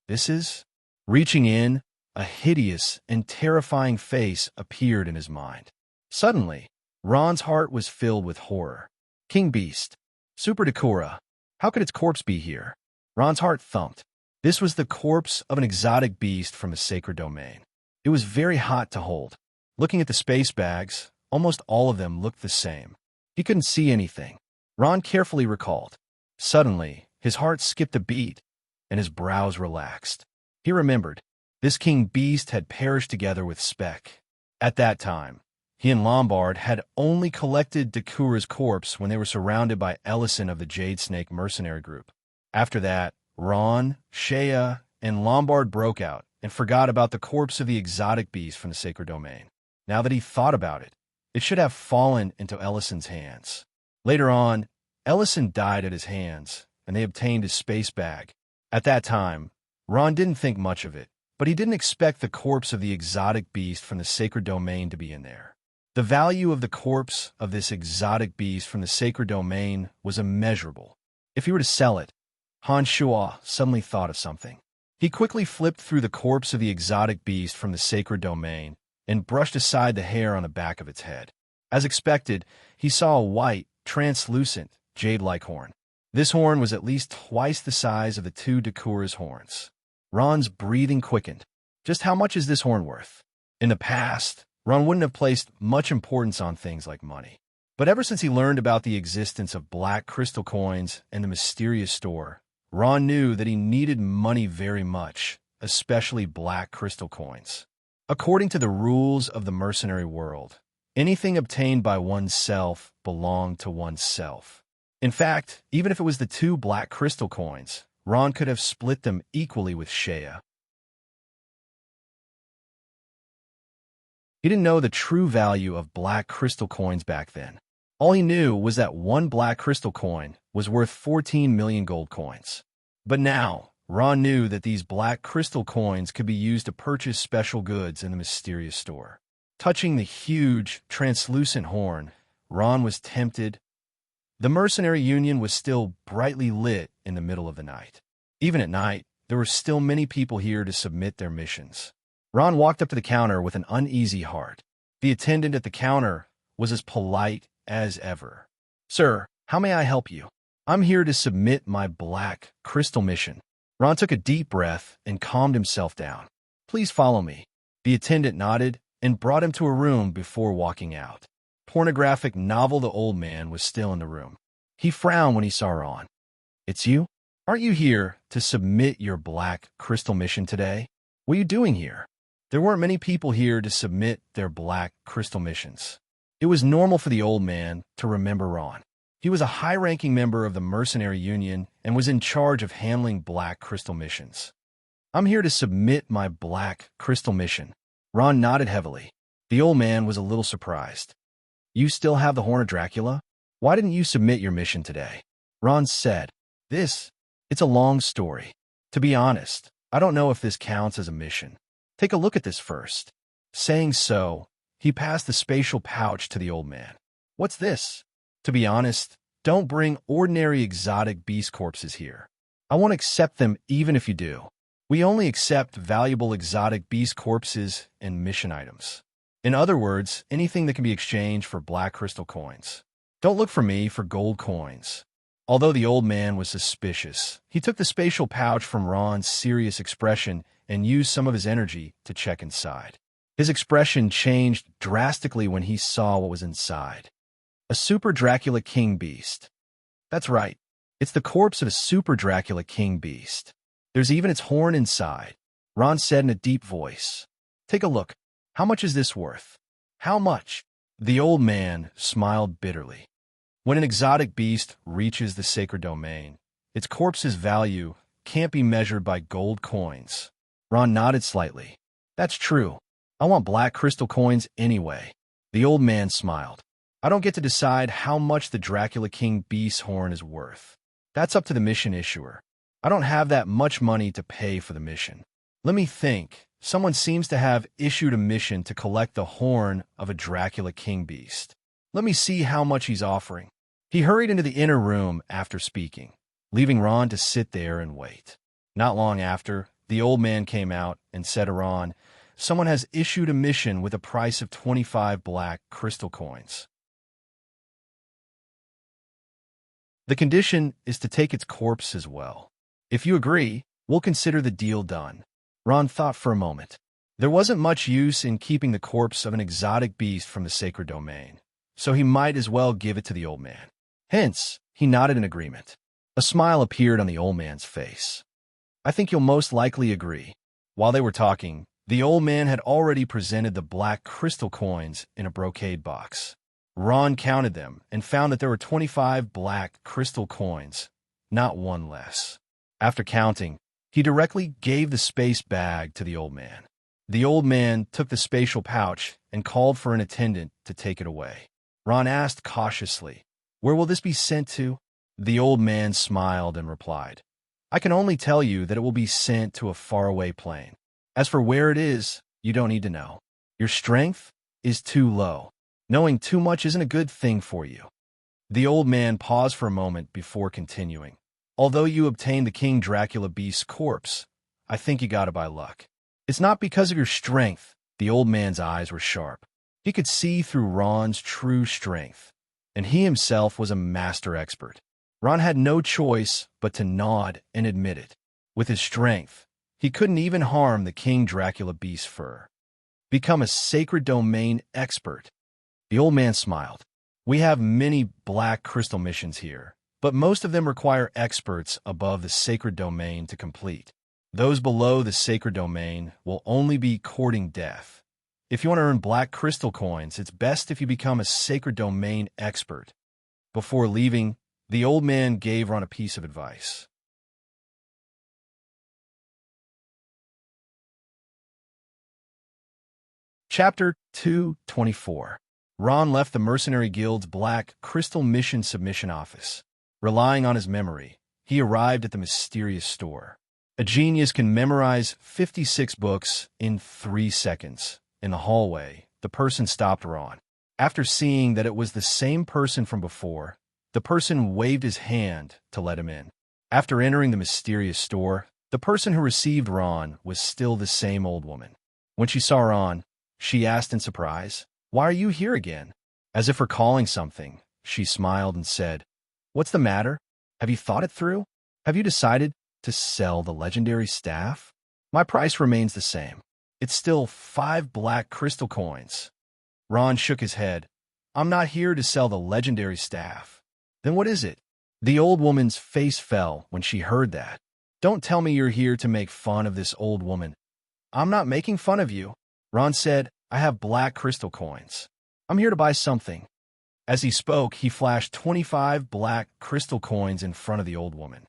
This is... Reaching in, a hideous and terrifying face appeared in his mind. Suddenly, Ron's heart was filled with horror. King Beast. Super Decora. How could its corpse be here? Ron's heart thumped. This was the corpse of an exotic beast from a sacred domain. It was very hot to hold. Looking at the space bags, almost all of them looked the same. He couldn't see anything. Ron carefully recalled. Suddenly, his heart skipped a beat, and his brows relaxed. He remembered. This king beast had perished together with Speck. At that time, he and Lombard had only collected Decura's corpse when they were surrounded by Ellison of the Jade Snake mercenary group. After that, Ron, Shea, and Lombard broke out and forgot about the corpse of the exotic beast from the sacred domain. Now that he thought about it, it should have fallen into Ellison's hands. Later on, Ellison died at his hands, and they obtained his space bag. At that time, Ron didn't think much of it, but he didn't expect the corpse of the exotic beast from the sacred domain to be in there. The value of the corpse of this exotic beast from the sacred domain was immeasurable. If he were to sell it, Han Shua suddenly thought of something. He quickly flipped through the corpse of the exotic beast from the sacred domain and brushed aside the hair on the back of its head. As expected, he saw a white, translucent, jade-like horn. This horn was at least twice the size of the two Decura's horns. Ron's breathing quickened. Just how much is this horn worth? In the past, Ron wouldn't have placed much importance on things like money. But ever since he learned about the existence of black crystal coins and the mysterious store, Ron knew that he needed money very much, especially black crystal coins. According to the rules of the mercenary world, anything obtained by oneself belonged to oneself. In fact, even if it was the two black crystal coins, Ron could have split them equally with Shea. He didn't know the true value of black crystal coins back then. All he knew was that one black crystal coin was worth 14 million gold coins. But now, Ron knew that these black crystal coins could be used to purchase special goods in the mysterious store. Touching the huge, translucent horn, Ron was tempted. The Mercenary Union was still brightly lit in the middle of the night. Even at night, there were still many people here to submit their missions. Ron walked up to the counter with an uneasy heart. The attendant at the counter was as polite as ever. "Sir, how may I help you?" "I'm here to submit my black crystal mission." Ron took a deep breath and calmed himself down. "Please follow me." The attendant nodded and brought him to a room before walking out. Pornographic novel. The old man was still in the room. He frowned when he saw Ron. "It's you? Aren't you here to submit your black crystal mission today? What are you doing here?" There weren't many people here to submit their black crystal missions. It was normal for the old man to remember Ron. He was a high-ranking member of the mercenary union and was in charge of handling black crystal missions. "I'm here to submit my black crystal mission." Ron nodded heavily. The old man was a little surprised. "You still have the Horn of Dracula? Why didn't you submit your mission today?" Ron said, It's a long story. To be honest, I don't know if this counts as a mission. Take a look at this first." Saying so, he passed the spatial pouch to the old man. "What's this?" "To be honest, don't bring ordinary exotic beast corpses here. I won't accept them even if you do. We only accept valuable exotic beast corpses and mission items. In other words, anything that can be exchanged for black crystal coins. Don't look for me for gold coins." Although the old man was suspicious, he took the spatial pouch from Ron's serious expression and used some of his energy to check inside. His expression changed drastically when he saw what was inside. A Super Dracula King Beast. That's right. It's the corpse of a Super Dracula King Beast. There's even its horn inside. Ron said in a deep voice. "Take a look. How much is this worth?" "How much?" The old man smiled bitterly. "When an exotic beast reaches the sacred domain, its corpse's value can't be measured by gold coins." Ron nodded slightly. "That's true. I want black crystal coins anyway." The old man smiled. "I don't get to decide how much the Dracula King Beast's horn is worth. That's up to the mission issuer. I don't have that much money to pay for the mission. Let me think. Someone seems to have issued a mission to collect the horn of a Dracula King Beast. Let me see how much he's offering." He hurried into the inner room after speaking, leaving Ron to sit there and wait. Not long after, the old man came out and said to Ron, "Someone has issued a mission with a price of 25 black crystal coins. The condition is to take its corpse as well. If you agree, we'll consider the deal done." Ron thought for a moment. There wasn't much use in keeping the corpse of an exotic beast from the sacred domain, so he might as well give it to the old man. Hence, he nodded in agreement. A smile appeared on the old man's face. "I think you'll most likely agree." While they were talking, the old man had already presented the black crystal coins in a brocade box. Ron counted them and found that there were 25 black crystal coins, not one less. After counting, he directly gave the space bag to the old man. The old man took the spatial pouch and called for an attendant to take it away. Ron asked cautiously, "Where will this be sent to?" The old man smiled and replied, "I can only tell you that it will be sent to a faraway plane. As for where it is, you don't need to know. Your strength is too low. Knowing too much isn't a good thing for you." The old man paused for a moment before continuing. "Although you obtained the King Dracula Beast's corpse, I think you got it by luck. It's not because of your strength." The old man's eyes were sharp. He could see through Ron's true strength, and he himself was a master expert. Ron had no choice but to nod and admit it. With his strength, he couldn't even harm the King Dracula Beast's fur. Become a sacred domain expert. The old man smiled. "We have many black crystal missions here, but most of them require experts above the sacred domain to complete. Those below the sacred domain will only be courting death. If you want to earn black crystal coins, it's best if you become a sacred domain expert." Before leaving, the old man gave Ron a piece of advice. Chapter 224. Ron left the Mercenary Guild's Black Crystal Mission submission office. Relying on his memory, he arrived at the mysterious store. A genius can memorize 56 books in 3 seconds. In the hallway, the person stopped Ron. After seeing that it was the same person from before, the person waved his hand to let him in. After entering the mysterious store, the person who received Ron was still the same old woman. When she saw Ron, she asked in surprise, "Why are you here again?" As if recalling something, she smiled and said, "What's the matter? Have you thought it through? Have you decided to sell the legendary staff? My price remains the same. It's still 5 black crystal coins." Ron shook his head. "I'm not here to sell the legendary staff." "Then what is it?" The old woman's face fell when she heard that. "Don't tell me you're here to make fun of this old woman." "I'm not making fun of you," Ron said. "I have black crystal coins. I'm here to buy something." As he spoke, he flashed 25 black crystal coins in front of the old woman.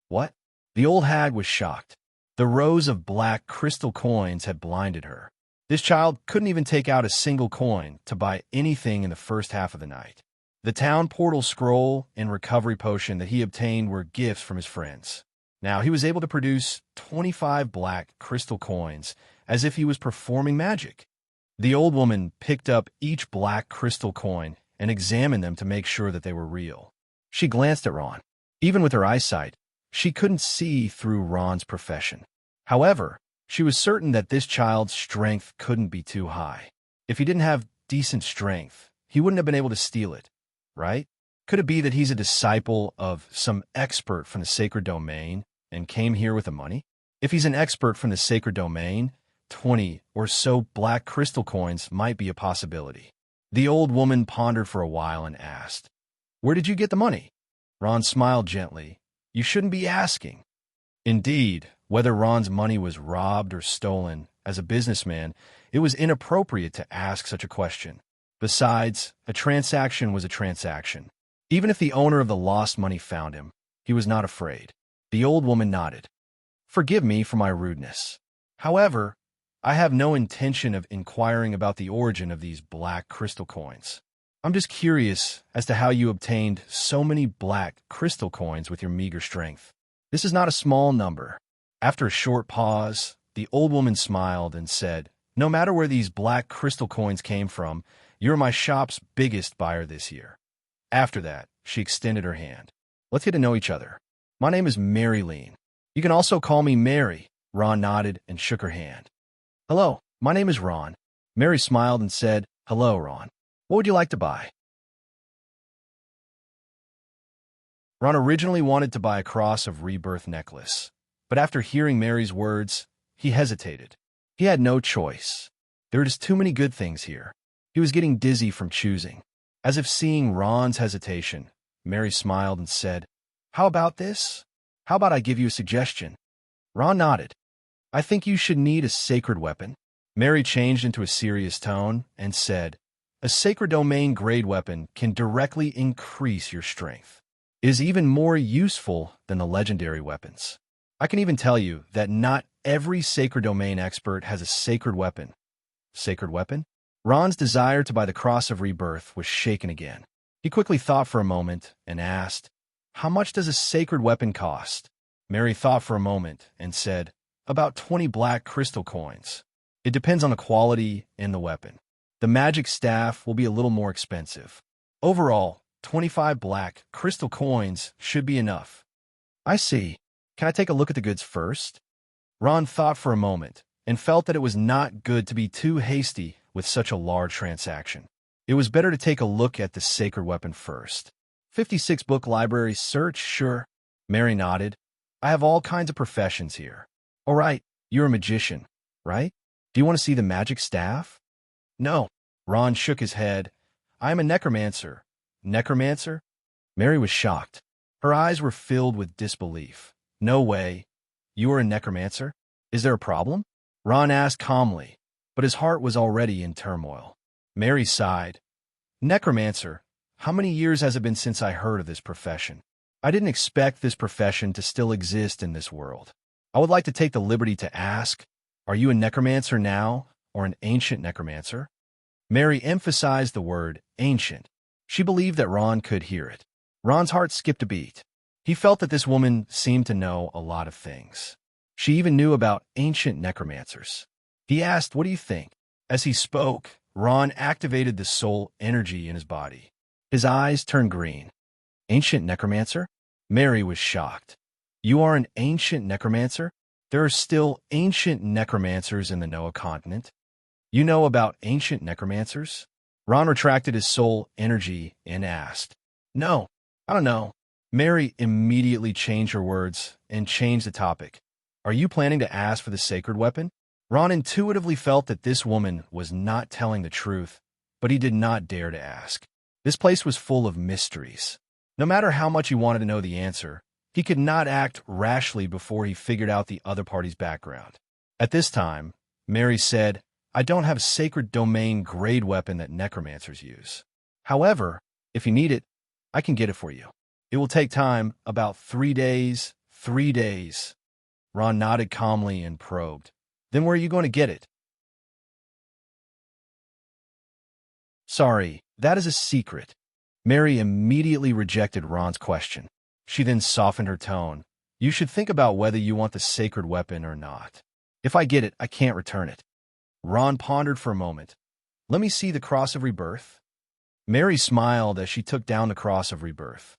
"What?" The old hag was shocked. The rows of black crystal coins had blinded her. This child couldn't even take out a single coin to buy anything in the first half of the night. The town portal scroll and recovery potion that he obtained were gifts from his friends. Now he was able to produce 25 black crystal coins as if he was performing magic. The old woman picked up each black crystal coin and examined them to make sure that they were real. She glanced at Ron. Even with her eyesight, she couldn't see through Ron's profession. However, she was certain that this child's strength couldn't be too high. If he didn't have decent strength, he wouldn't have been able to steal it, right? Could it be that he's a disciple of some expert from the sacred domain and came here with the money? If he's an expert from the sacred domain, 20 or so black crystal coins might be a possibility. The old woman pondered for a while and asked, "Where did you get the money?" Ron smiled gently. "You shouldn't be asking." Indeed, whether Ron's money was robbed or stolen, as a businessman, it was inappropriate to ask such a question. Besides, a transaction was a transaction. Even if the owner of the lost money found him, he was not afraid. The old woman nodded. "Forgive me for my rudeness. However, I have no intention of inquiring about the origin of these black crystal coins. I'm just curious as to how you obtained so many black crystal coins with your meager strength. This is not a small number." After a short pause, the old woman smiled and said, "No matter where these black crystal coins came from, you're my shop's biggest buyer this year." After that, she extended her hand. "Let's get to know each other. My name is Marilyn. You can also call me Mary." Ron nodded and shook her hand. "Hello, my name is Ron." Mary smiled and said, "Hello, Ron. What would you like to buy?" Ron originally wanted to buy a Cross of Rebirth necklace, but after hearing Mary's words, he hesitated. He had no choice. There were just too many good things here. He was getting dizzy from choosing. As if seeing Ron's hesitation, Mary smiled and said, "How about this? How about I give you a suggestion?" Ron nodded. "I think you should need a sacred weapon." Mary changed into a serious tone and said, "A sacred domain grade weapon can directly increase your strength. It is even more useful than the legendary weapons. I can even tell you that not every sacred domain expert has a sacred weapon." Sacred weapon? Ron's desire to buy the Cross of Rebirth was shaken again. He quickly thought for a moment and asked, "How much does a sacred weapon cost?" Mary thought for a moment and said, "About 20 black crystal coins. It depends on the quality and the weapon. The magic staff will be a little more expensive. Overall, 25 black crystal coins should be enough." "I see. Can I take a look at the goods first?" Ron thought for a moment and felt that it was not good to be too hasty with such a large transaction. It was better to take a look at the sacred weapon first. 56 book library search, sure. Mary nodded. "I have all kinds of professions here." "All right, you're a magician, right? Do you want to see the magic staff?" "No." Ron shook his head. "I am a necromancer." "Necromancer?" Mary was shocked. Her eyes were filled with disbelief. "No way. You are a necromancer? Is there a problem?" Ron asked calmly, but his heart was already in turmoil. Mary sighed. "Necromancer? How many years has it been since I heard of this profession? I didn't expect this profession to still exist in this world. I would like to take the liberty to ask, are you a necromancer now, or an ancient necromancer?" Mary emphasized the word ancient. She believed that Ron could hear it. Ron's heart skipped a beat. He felt that this woman seemed to know a lot of things. She even knew about ancient necromancers. He asked, "What do you think?" As he spoke, Ron activated the soul energy in his body. His eyes turned green. "Ancient necromancer?" Mary was shocked. "You are an ancient necromancer? There are still ancient necromancers in the Noah continent. You know about ancient necromancers?" Ron retracted his soul energy and asked, "No, I don't know." Mary immediately changed her words and changed the topic. "Are you planning to ask for the sacred weapon?" Ron intuitively felt that this woman was not telling the truth, but he did not dare to ask. This place was full of mysteries. No matter how much he wanted to know the answer, he could not act rashly before he figured out the other party's background. At this time, Mary said, "I don't have a sacred domain grade weapon that necromancers use. However, if you need it, I can get it for you. It will take time, about 3 days, 3 days." Ron nodded calmly and probed. "Then where are you going to get it?" "Sorry, that is a secret." Mary immediately rejected Ron's question. She then softened her tone. "You should think about whether you want the sacred weapon or not. If I get it, I can't return it." Ron pondered for a moment. "Let me see the Cross of Rebirth." Mary smiled as she took down the Cross of Rebirth.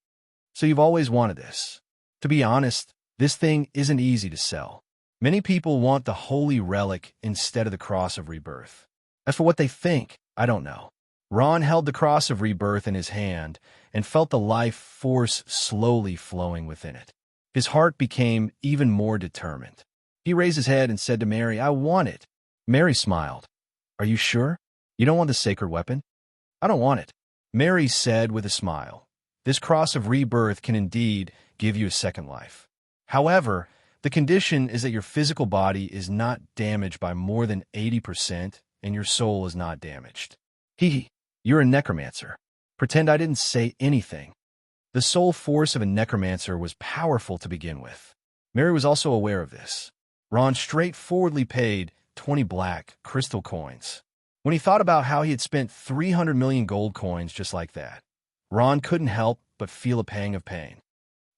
"So you've always wanted this. To be honest, this thing isn't easy to sell. Many people want the holy relic instead of the Cross of Rebirth. As for what they think, I don't know." Ron held the Cross of Rebirth in his hand and felt the life force slowly flowing within it. His heart became even more determined. He raised his head and said to Mary, "I want it." Mary smiled. "Are you sure? You don't want the sacred weapon?" "I don't want it," Mary said with a smile. "This Cross of Rebirth can indeed give you a second life. However, the condition is that your physical body is not damaged by more than 80% and your soul is not damaged." You're a necromancer. Pretend I didn't say anything." The soul force of a necromancer was powerful to begin with. Mary was also aware of this. Ron straightforwardly paid 20 black crystal coins. When he thought about how he had spent 300 million gold coins just like that, Ron couldn't help but feel a pang of pain.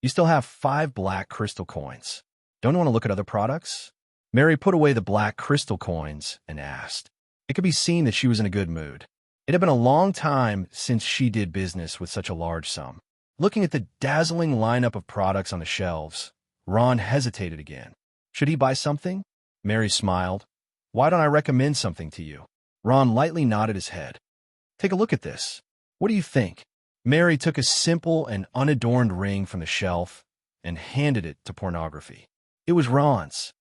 "You still have 5 black crystal coins. Don't you want to look at other products?" Mary put away the black crystal coins and asked. It could be seen that she was in a good mood. It had been a long time since she did business with such a large sum. Looking at the dazzling lineup of products on the shelves, Ron hesitated again. Should he buy something? Mary smiled. "Why don't I recommend something to you?" Ron lightly nodded his head. "Take a look at this. What do you think?" Mary took a simple and unadorned ring from the shelf and handed it to Pornography. It was Ron's.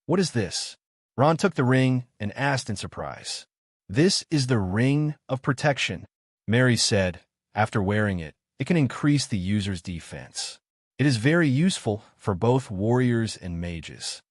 "What is this?" Ron took the ring and asked in surprise. "This is the Ring of Protection," Mary said. "After wearing it, it can increase the user's defense. It is very useful for both warriors and mages."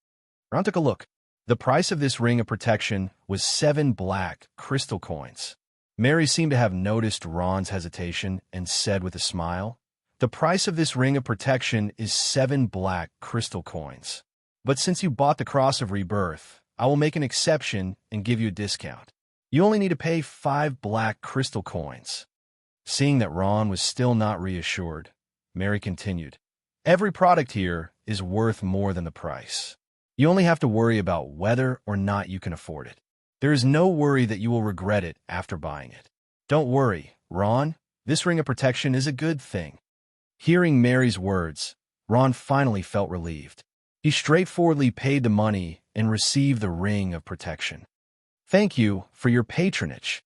Ron took a look. The price of this Ring of Protection was 7 black crystal coins. Mary seemed to have noticed Ron's hesitation and said with a smile, "The price of this Ring of Protection is 7 black crystal coins. But since you bought the Cross of Rebirth, I will make an exception and give you a discount. You only need to pay 5 black crystal coins." Seeing that Ron was still not reassured, Mary continued, "Every product here is worth more than the price. You only have to worry about whether or not you can afford it. There is no worry that you will regret it after buying it. Don't worry, Ron, this Ring of Protection is a good thing." Hearing Mary's words, Ron finally felt relieved. He straightforwardly paid the money and received the Ring of Protection. "Thank you for your patronage."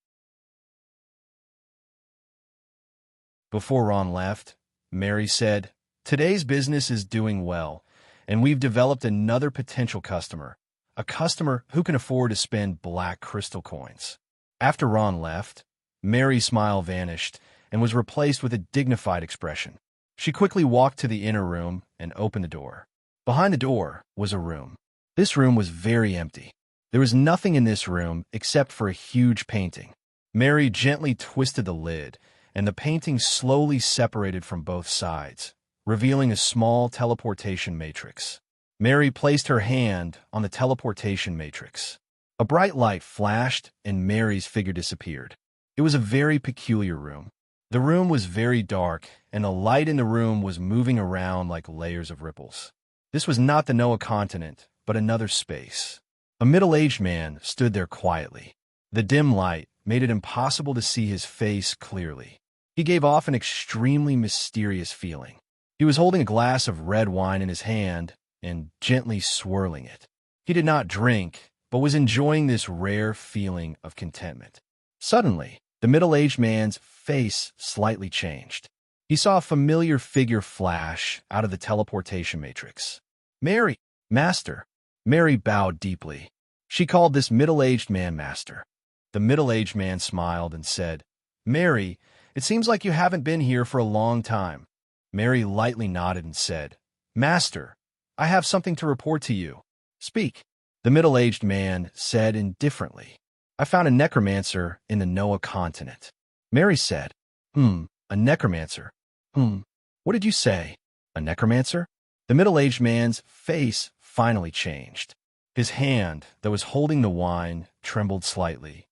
Before Ron left, Mary said, "Today's business is doing well, and we've developed another potential customer, a customer who can afford to spend black crystal coins." After Ron left, Mary's smile vanished and was replaced with a dignified expression. She quickly walked to the inner room and opened the door. Behind the door was a room. This room was very empty. There was nothing in this room except for a huge painting. Mary gently twisted the lid, and the painting slowly separated from both sides, revealing a small teleportation matrix. Mary placed her hand on the teleportation matrix. A bright light flashed, and Mary's figure disappeared. It was a very peculiar room. The room was very dark, and the light in the room was moving around like layers of ripples. This was not the Noah continent, but another space. A middle-aged man stood there quietly. The dim light made it impossible to see his face clearly. He gave off an extremely mysterious feeling. He was holding a glass of red wine in his hand and gently swirling it. He did not drink, but was enjoying this rare feeling of contentment. Suddenly, The middle-aged man's face slightly changed. He saw a familiar figure flash out of the teleportation matrix. Mary, Master. Mary bowed deeply. She called this middle-aged man Master. The middle-aged man smiled and said, Mary, it seems like you haven't been here for a long time. Mary lightly nodded and said, Master, I have something to report to you. Speak. The middle-aged man said indifferently, I found a necromancer in the Noah continent. Mary said, a necromancer. What did you say? A necromancer? The middle-aged man's face finally changed. His hand, that was holding the wine, trembled slightly.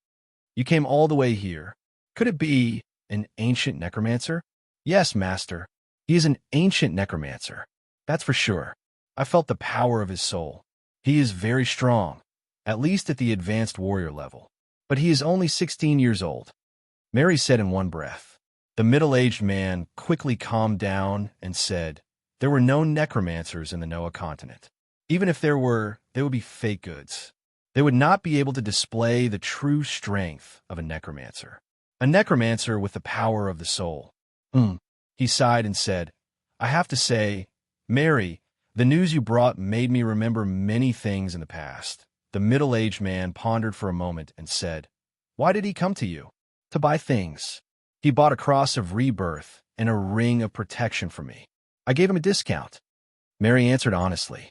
You came all the way here. Could it be an ancient necromancer? Yes, Master. He is an ancient necromancer. That's for sure. I felt the power of his soul. He is very strong, at least at the advanced warrior level. But he is only 16 years old. Mary said in one breath. The middle-aged man quickly calmed down and said, there were no necromancers in the Noah continent. Even if there were, they would be fake goods. They would not be able to display the true strength of a necromancer. A necromancer with the power of the soul. He sighed and said, I have to say, Mary, the news you brought made me remember many things in the past. The middle-aged man pondered for a moment and said, why did he come to you? To buy things. He bought a cross of rebirth and a ring of protection for me. I gave him a discount. Mary answered honestly.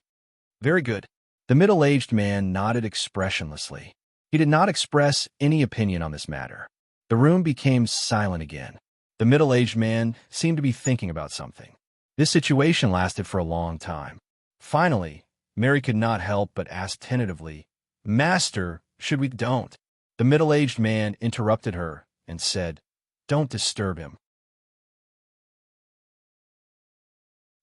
Very good. The middle-aged man nodded expressionlessly. He did not express any opinion on this matter. The room became silent again. The middle-aged man seemed to be thinking about something. This situation lasted for a long time. Finally, Mary could not help but ask tentatively, Master, should we don't? The middle-aged man interrupted her and said, don't disturb him.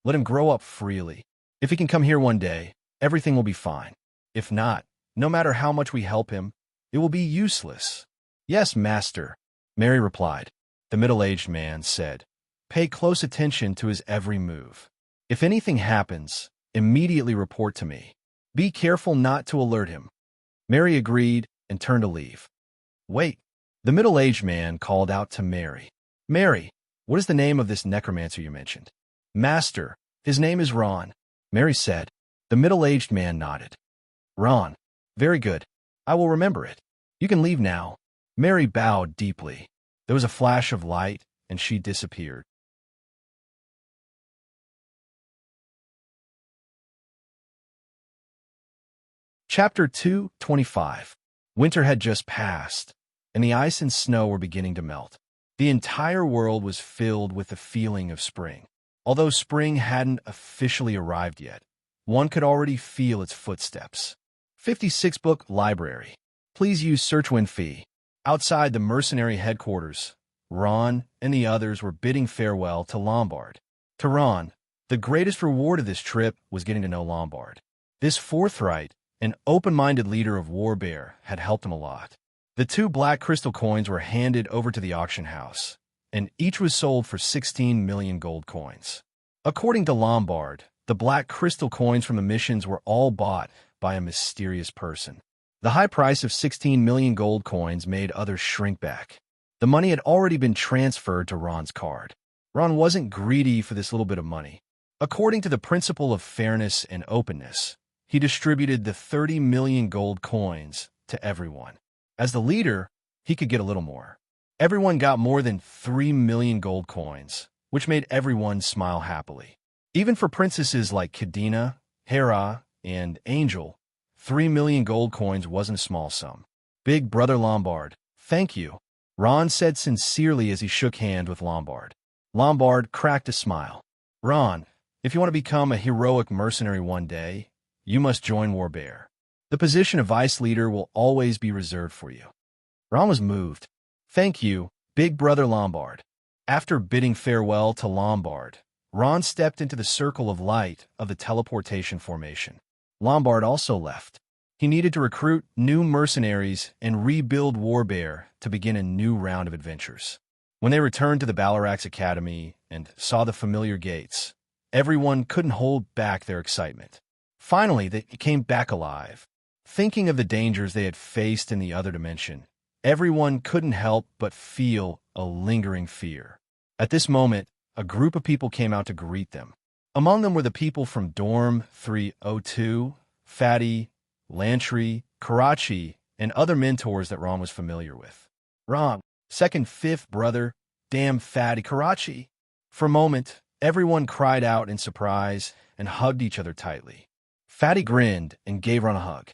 Let him grow up freely. If he can come here one day, everything will be fine. If not, no matter how much we help him, it will be useless. Yes, Master, Mary replied. The middle-aged man said, pay close attention to his every move. If anything happens, immediately report to me. Be careful not to alert him. Mary agreed and turned to leave. Wait. The middle-aged man called out to Mary. Mary, what is the name of this necromancer you mentioned? Master, his name is Ron, Mary said. The middle-aged man nodded. Ron. Very good. I will remember it. You can leave now. Mary bowed deeply. There was a flash of light, and she disappeared. Chapter 2:25. Winter had just passed, and the ice and snow were beginning to melt. The entire world was filled with the feeling of spring. Although spring hadn't officially arrived yet, one could already feel its footsteps. 56-book library. Please use search when fee. Outside the mercenary headquarters, Ron and the others were bidding farewell to Lombard. To Ron, the greatest reward of this trip was getting to know Lombard. This forthright and open-minded leader of Warbear had helped him a lot. The 2 black crystal coins were handed over to the auction house, and each was sold for 16 million gold coins. According to Lombard, the black crystal coins from the missions were all bought by a mysterious person. The high price of 16 million gold coins made others shrink back. The money had already been transferred to Ron's card. Ron wasn't greedy for this little bit of money. According to the principle of fairness and openness, he distributed the 30 million gold coins to everyone. As the leader, he could get a little more. Everyone got more than 3 million gold coins, which made everyone smile happily. Even for princesses like Kadena, Hera, and Angel, 3 million gold coins wasn't a small sum. Big Brother Lombard, thank you, Ron said sincerely as he shook hands with Lombard. Lombard cracked a smile. Ron, if you want to become a heroic mercenary one day, you must join Warbear. The position of vice leader will always be reserved for you. Ron was moved. Thank you, Big Brother Lombard. After bidding farewell to Lombard, Ron stepped into the circle of light of the teleportation formation. Lombard also left. He needed to recruit new mercenaries and rebuild Warbear to begin a new round of adventures. When they returned to the Balarax Academy and saw the familiar gates, everyone couldn't hold back their excitement. Finally, they came back alive. Thinking of the dangers they had faced in the other dimension, everyone couldn't help but feel a lingering fear. At this moment, a group of people came out to greet them. Among them were the people from Dorm 302, Fatty, Lantry, Karachi, and other mentors that Ron was familiar with. Ron, second, fifth brother, damn Fatty Karachi. For a moment, everyone cried out in surprise and hugged each other tightly. Fatty grinned and gave Ron a hug.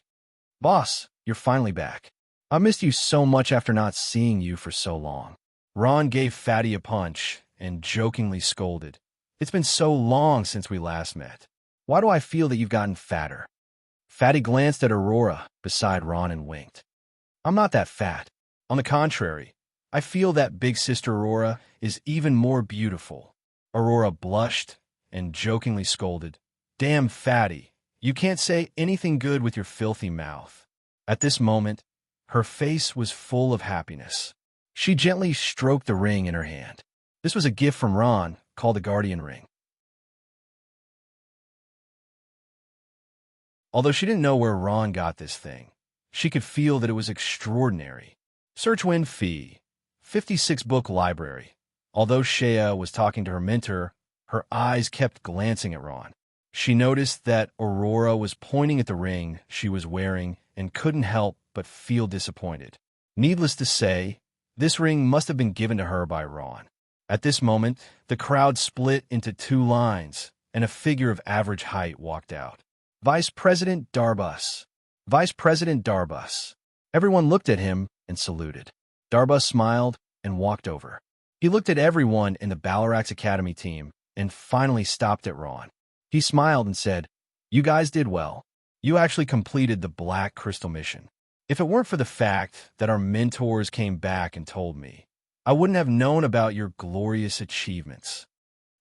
Boss, you're finally back. I missed you so much after not seeing you for so long. Ron gave Fatty a punch and jokingly scolded. It's been so long since we last met. Why do I feel that you've gotten fatter? Fatty glanced at Aurora beside Ron and winked. I'm not that fat. On the contrary, I feel that big sister Aurora is even more beautiful. Aurora blushed and jokingly scolded. Damn, Fatty, you can't say anything good with your filthy mouth. At this moment, her face was full of happiness. She gently stroked the ring in her hand. This was a gift from Ron, called the Guardian Ring. Although she didn't know where Ron got this thing, she could feel that it was extraordinary. Search win fee, 56-book library. Although Shea was talking to her mentor, her eyes kept glancing at Ron. She noticed that Aurora was pointing at the ring she was wearing and couldn't help but feel disappointed. Needless to say, this ring must have been given to her by Ron. At this moment, the crowd split into two lines, and a figure of average height walked out. Vice President Darbus. Vice President Darbus. Everyone looked at him and saluted. Darbus smiled and walked over. He looked at everyone in the Balarax Academy team and finally stopped at Ron. He smiled and said, You guys did well. You actually completed the Black Crystal mission. If it weren't for the fact that our mentors came back and told me, I wouldn't have known about your glorious achievements.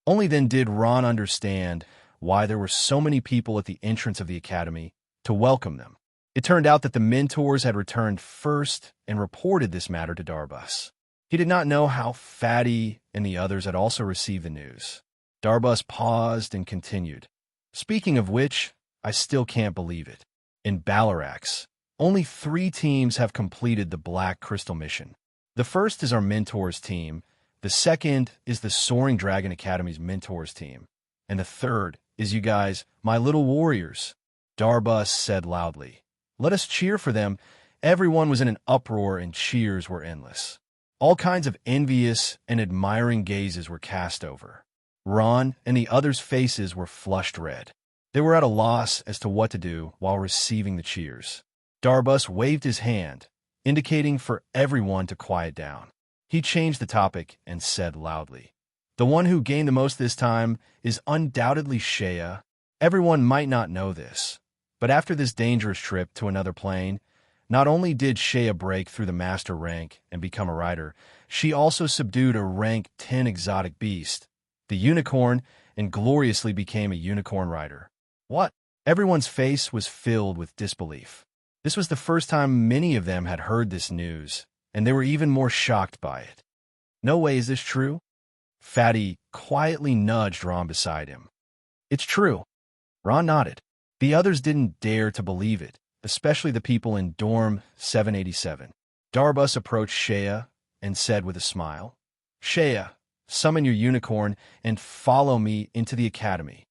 Only then did Ron understand why there were so many people at the entrance of the academy to welcome them. It turned out that the mentors had returned first and reported this matter to Darbus. He did not know how Fatty and the others had also received the news. Darbus paused and continued. Speaking of which, I still can't believe it. In Balarax, only 3 teams have completed the Black Crystal mission. The first is our mentors team, the second is the Soaring Dragon Academy's mentors team, and the third is you guys, my little warriors. Darbus said loudly. Let us cheer for them. Everyone was in an uproar and cheers were endless. All kinds of envious and admiring gazes were cast over. Ron and the others' faces were flushed red. They were at a loss as to what to do while receiving the cheers. Darbus waved his hand, indicating for everyone to quiet down. He changed the topic and said loudly, The one who gained the most this time is undoubtedly Shea. Everyone might not know this, but after this dangerous trip to another plane, not only did Shea break through the master rank and become a rider, she also subdued a rank 10 exotic beast, the unicorn, and gloriously became a unicorn rider. What? Everyone's face was filled with disbelief. This was the first time many of them had heard this news, and they were even more shocked by it. No way is this true? Fatty quietly nudged Ron beside him. It's true. Ron nodded. The others didn't dare to believe it, especially the people in Dorm 787. Darbus approached Shea and said with a smile, Shea, summon your unicorn and follow me into the academy.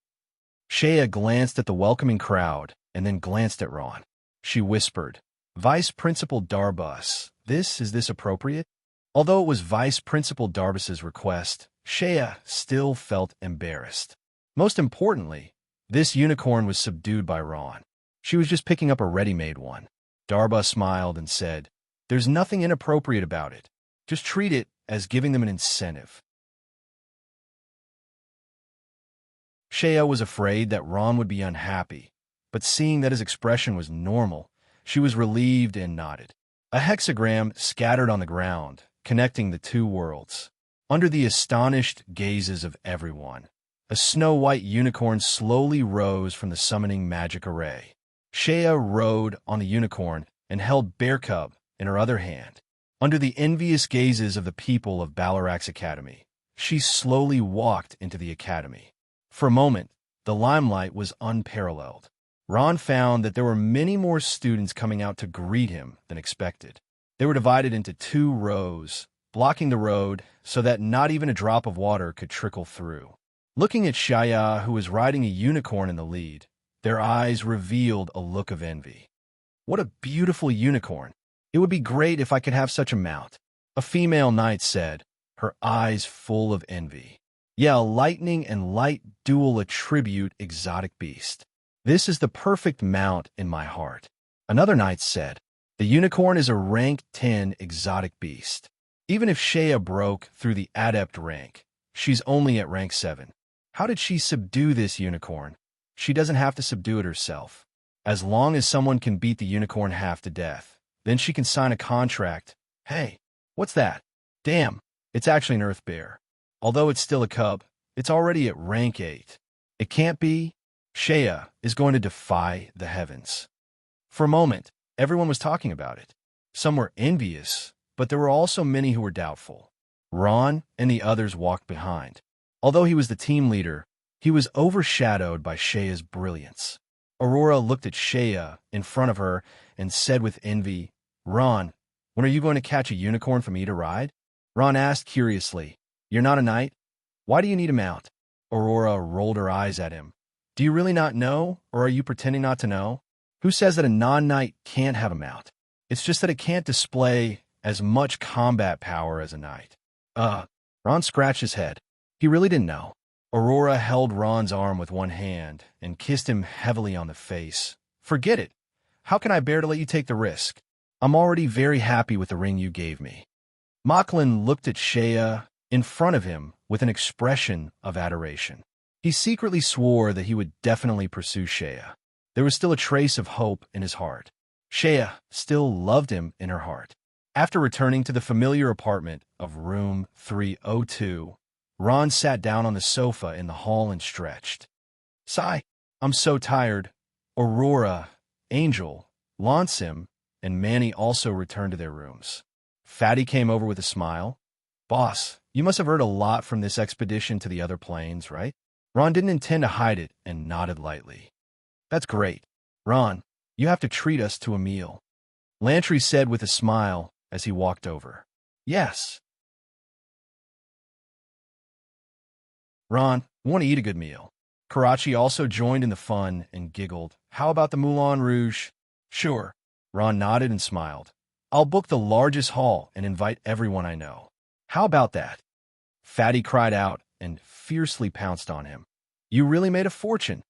Shea glanced at the welcoming crowd and then glanced at Ron. She whispered, Vice Principal Darbus, is this appropriate? Although it was Vice Principal Darbus's request, Shea still felt embarrassed. Most importantly, this unicorn was subdued by Ron. She was just picking up a ready-made one. Darbus smiled and said, There's nothing inappropriate about it. Just treat it as giving them an incentive. Shea was afraid that Ron would be unhappy, but seeing that his expression was normal, she was relieved and nodded. A hexagram scattered on the ground, connecting the two worlds. Under the astonished gazes of everyone, a snow-white unicorn slowly rose from the summoning magic array. Shea rode on the unicorn and held Bear Cub in her other hand. Under the envious gazes of the people of Balarax Academy, she slowly walked into the academy. For a moment, the limelight was unparalleled. Ron found that there were many more students coming out to greet him than expected. They were divided into 2 rows, blocking the road so that not even a drop of water could trickle through. Looking at Shaya, who was riding a unicorn in the lead, their eyes revealed a look of envy. What a beautiful unicorn! It would be great if I could have such a mount, a female knight said, her eyes full of envy. Yeah, lightning and light dual attribute exotic beast. This is the perfect mount in my heart. Another knight said, the unicorn is a rank 10 exotic beast. Even if Shaya broke through the adept rank, she's only at rank 7. How did she subdue this unicorn? She doesn't have to subdue it herself. As long as someone can beat the unicorn half to death, then she can sign a contract. Hey, what's that? Damn, it's actually an earth bear. Although it's still a cub, it's already at rank 8. It can't be. Shaya is going to defy the heavens. For a moment, everyone was talking about it. Some were envious, but there were also many who were doubtful. Ron and the others walked behind. Although he was the team leader, he was overshadowed by Shaya's brilliance. Aurora looked at Shaya in front of her and said with envy, Ron, when are you going to catch a unicorn for me to ride? Ron asked curiously, you're not a knight? Why do you need a mount? Aurora rolled her eyes at him. Do you really not know, or are you pretending not to know? Who says that a non-knight can't have a mount? It's just that it can't display as much combat power as a knight. Ron scratched his head. He really didn't know. Aurora held Ron's arm with one hand and kissed him heavily on the face. Forget it. How can I bear to let you take the risk? I'm already very happy with the ring you gave me. Mocklin looked at Shaya in front of him with an expression of adoration. He secretly swore that he would definitely pursue Shaya. There was still a trace of hope in his heart. Shaya still loved him in her heart. After returning to the familiar apartment of room 302, Ron sat down on the sofa in the hall and stretched. Sigh, I'm so tired. Aurora, Angel, Lonsim, and Manny also returned to their rooms. Fatty came over with a smile. Boss, you must have heard a lot from this expedition to the other planes, right? Ron didn't intend to hide it and nodded lightly. That's great. Ron, you have to treat us to a meal. Lantry said with a smile as he walked over. Yes. Ron, want to eat a good meal. Karachi also joined in the fun and giggled. How about the Moulin Rouge? Sure. Ron nodded and smiled. I'll book the largest hall and invite everyone I know. How about that? Fatty cried out and fiercely pounced on him. You really made a fortune.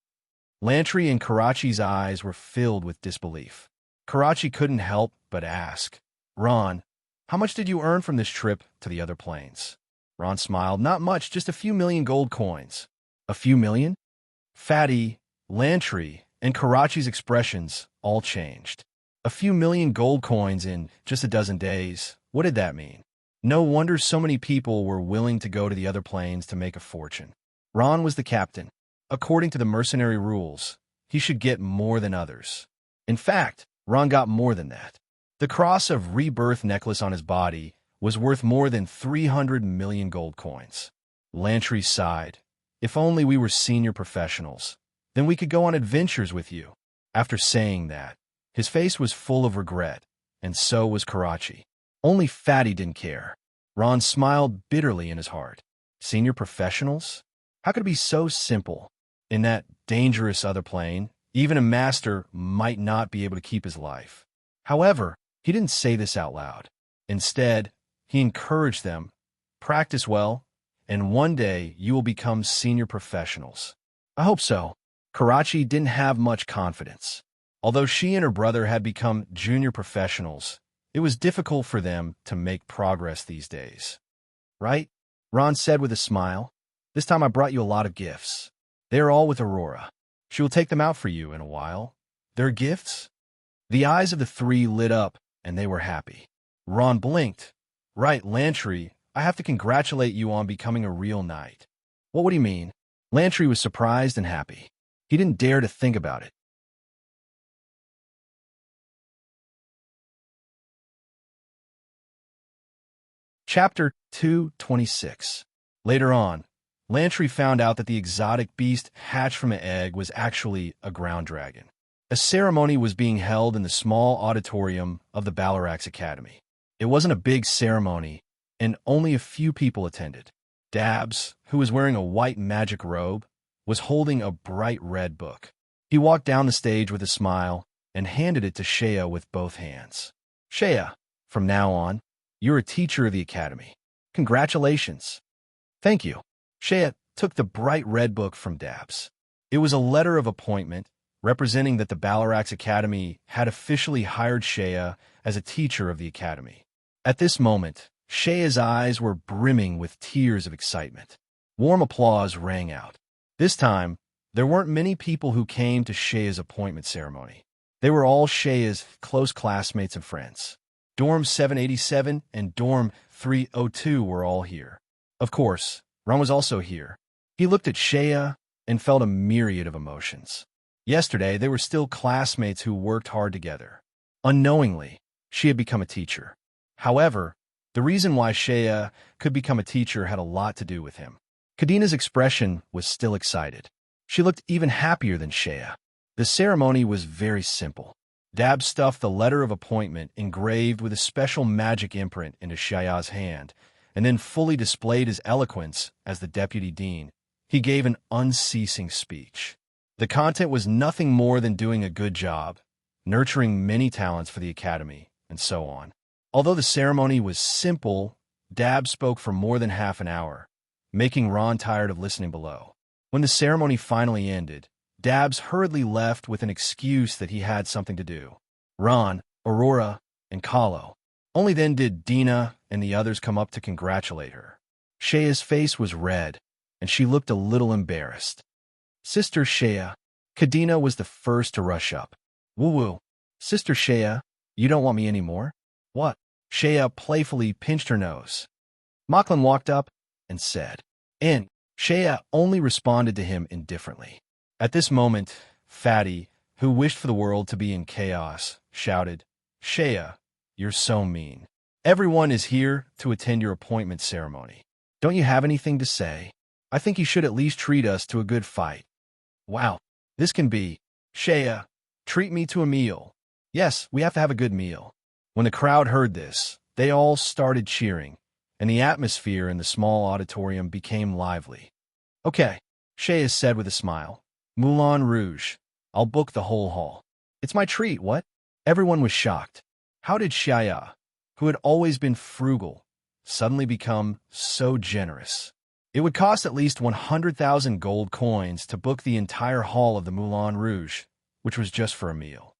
Lantry and Karachi's eyes were filled with disbelief. Karachi couldn't help but ask, Ron, how much did you earn from this trip to the other planes? Ron smiled. Not much, just a few million gold coins. A few million? Fatty, Lantry, and Karachi's expressions all changed. A few million gold coins in just a dozen days. What did that mean? No wonder so many people were willing to go to the other planes to make a fortune. Ron was the captain. According to the mercenary rules, he should get more than others. In fact, Ron got more than that. The cross of rebirth necklace on his body was worth more than 300 million gold coins. Lantry sighed. If only we were senior professionals. Then we could go on adventures with you. After saying that, his face was full of regret, and so was Karachi. Only Fatty didn't care. Ron smiled bitterly in his heart. Senior professionals? How could it be so simple? In that dangerous other plane, even a master might not be able to keep his life. However, he didn't say this out loud. Instead, he encouraged them, practice well, and one day you will become senior professionals. I hope so. Karachi didn't have much confidence. Although she and her brother had become junior professionals, it was difficult for them to make progress these days. Right? Ron said with a smile. This time I brought you a lot of gifts. They are all with Aurora. She will take them out for you in a while. Their gifts? The eyes of the three lit up, and they were happy. Ron blinked. Right, Lantry, I have to congratulate you on becoming a real knight. What do you mean? Lantry was surprised and happy. He didn't dare to think about it. Chapter 226. Later on, Lantry found out that the exotic beast hatched from an egg was actually a ground dragon. A ceremony was being held in the small auditorium of the Balarax Academy. It wasn't a big ceremony, and only a few people attended. Dabs, who was wearing a white magic robe, was holding a bright red book. He walked down the stage with a smile and handed it to Shea with both hands. Shea, from now on, you're a teacher of the academy. Congratulations. Thank you. Shea took the bright red book from Dabs. It was a letter of appointment representing that the Balarax Academy had officially hired Shea as a teacher of the academy. At this moment, Shea's eyes were brimming with tears of excitement. Warm applause rang out. This time, there weren't many people who came to Shea's appointment ceremony. They were all Shea's close classmates and friends. Dorm 787 and Dorm 302 were all here. Of course, Ron was also here. He looked at Shea and felt a myriad of emotions. Yesterday, they were still classmates who worked hard together. Unknowingly, she had become a teacher. However, the reason why Shea could become a teacher had a lot to do with him. Kadina's expression was still excited. She looked even happier than Shea. The ceremony was very simple. Dab stuffed the letter of appointment engraved with a special magic imprint into Shea's hand, and then fully displayed his eloquence as the deputy dean. He gave an unceasing speech. The content was nothing more than doing a good job, nurturing many talents for the academy, and so on. Although the ceremony was simple, Dab spoke for more than half an hour, making Ron tired of listening below. When the ceremony finally ended, Dabs hurriedly left with an excuse that he had something to do. Ron, Aurora, and Kahlo. Only then did Dina and the others come up to congratulate her. Shea's face was red, and she looked a little embarrassed. Sister Shea. Kadina was the first to rush up. Woo-woo. Sister Shea, you don't want me anymore? What? Shea playfully pinched her nose. Mocklin walked up and said, "In." Shea only responded to him indifferently. At this moment, Fatty, who wished for the world to be in chaos, shouted, "Shea, you're so mean. Everyone is here to attend your appointment ceremony. Don't you have anything to say? I think you should at least treat us to a good fight." Wow, this can be. Shea, treat me to a meal. Yes, we have to have a good meal. When the crowd heard this, they all started cheering, and the atmosphere in the small auditorium became lively. Okay, Shea said with a smile. Moulin Rouge. I'll book the whole hall. It's my treat, what? Everyone was shocked. How did Shea, who had always been frugal, suddenly become so generous? It would cost at least 100,000 gold coins to book the entire hall of the Moulin Rouge, which was just for a meal.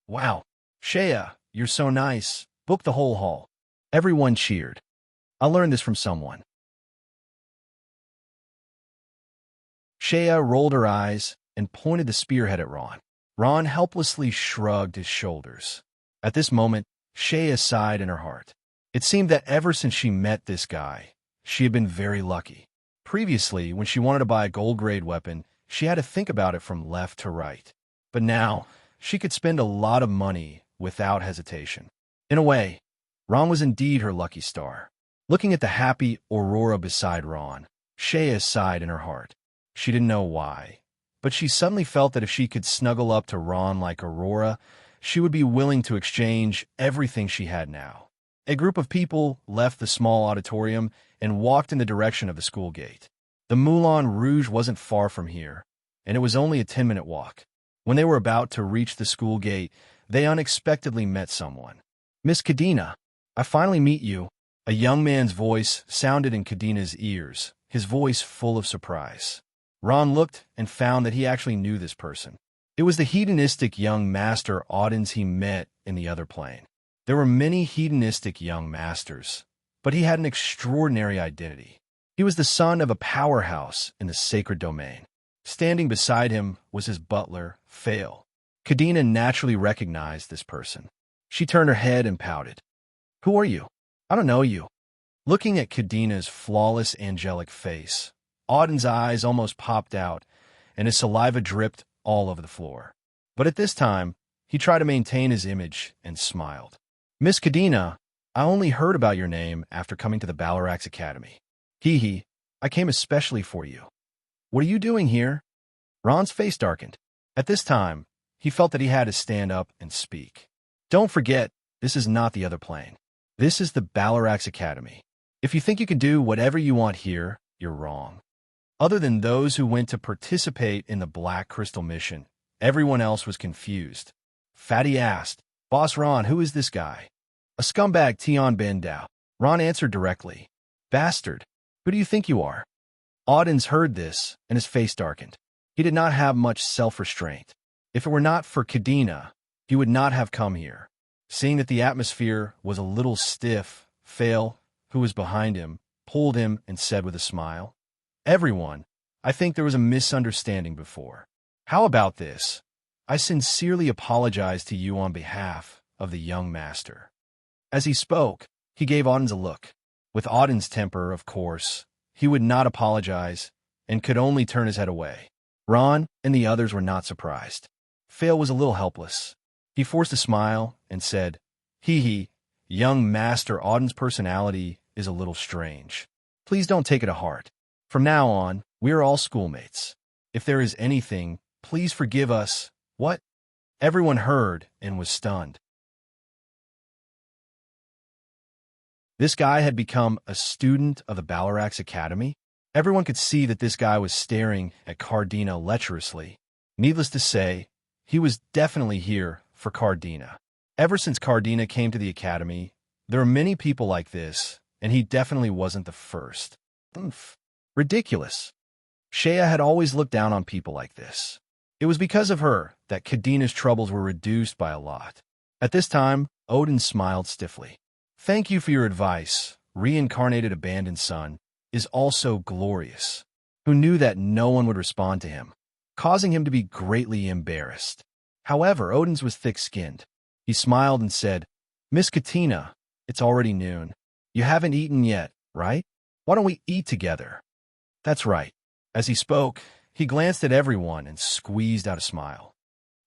Wow, Shea, you're so nice. Book the whole hall. Everyone cheered. I learned this from someone. Shea rolled her eyes and pointed the spearhead at Ron. Ron helplessly shrugged his shoulders. At this moment, Shea sighed in her heart. It seemed that ever since she met this guy, she had been very lucky. Previously, when she wanted to buy a gold-grade weapon, she had to think about it from left to right. But now, she could spend a lot of money without hesitation. In a way, Ron was indeed her lucky star. Looking at the happy Aurora beside Ron, Shea sighed in her heart. She didn't know why, but she suddenly felt that if she could snuggle up to Ron like Aurora, she would be willing to exchange everything she had now. A group of people left the small auditorium and walked in the direction of the school gate. The Moulin Rouge wasn't far from here, and it was only a 10-minute walk. When they were about to reach the school gate, they unexpectedly met someone. Miss Kadina, I finally meet you. A young man's voice sounded in Kadina's ears, his voice full of surprise. Ron looked and found that he actually knew this person. It was the hedonistic young master Audens he met in the other plane. There were many hedonistic young masters, but he had an extraordinary identity. He was the son of a powerhouse in the sacred domain. Standing beside him was his butler, Fail. Kadina naturally recognized this person. She turned her head and pouted. Who are you? I don't know you. Looking at Kadina's flawless angelic face, Auden's eyes almost popped out, and his saliva dripped all over the floor. But at this time, he tried to maintain his image and smiled. Miss Kadina, I only heard about your name after coming to the Balarax Academy. Hee, I came especially for you. What are you doing here? Ron's face darkened. At this time, he felt that he had to stand up and speak. Don't forget, this is not the other plane. This is the Balarax Academy. If you think you can do whatever you want here, you're wrong. Other than those who went to participate in the Black Crystal mission, everyone else was confused. Fatty asked, "Boss Ron, who is this guy?" "A scumbag Tion Bendao." Ron answered directly, "Bastard, who do you think you are?" Audens heard this, and his face darkened. He did not have much self-restraint. If it were not for Kadena, he would not have come here. Seeing that the atmosphere was a little stiff, Fail, who was behind him, pulled him and said with a smile, "Everyone, I think there was a misunderstanding before. How about this? I sincerely apologize to you on behalf of the young master." As he spoke, he gave Audens a look. With Audens' temper, of course, he would not apologize and could only turn his head away. Ron and the others were not surprised. Fail was a little helpless. He forced a smile and said, "Hee, young master, Auden's personality is a little strange. Please don't take it to heart. From now on, we are all schoolmates. If there is anything, please forgive us." "What?" Everyone heard and was stunned. This guy had become a student of the Balarax Academy? Everyone could see that this guy was staring at Cardina lecherously. Needless to say, he was definitely here for Cardina. Ever since Cardina came to the Academy, there are many people like this, and he definitely wasn't the first. Ridiculous. Shea had always looked down on people like this. It was because of her that Kadina's troubles were reduced by a lot. At this time, Odin smiled stiffly. "Thank you for your advice. Reincarnated abandoned son is also glorious," who knew that no one would respond to him, causing him to be greatly embarrassed. However, Odin's was thick-skinned. He smiled and said, "Miss Katina, it's already noon. You haven't eaten yet, right? Why don't we eat together?" "That's right." As he spoke, he glanced at everyone and squeezed out a smile.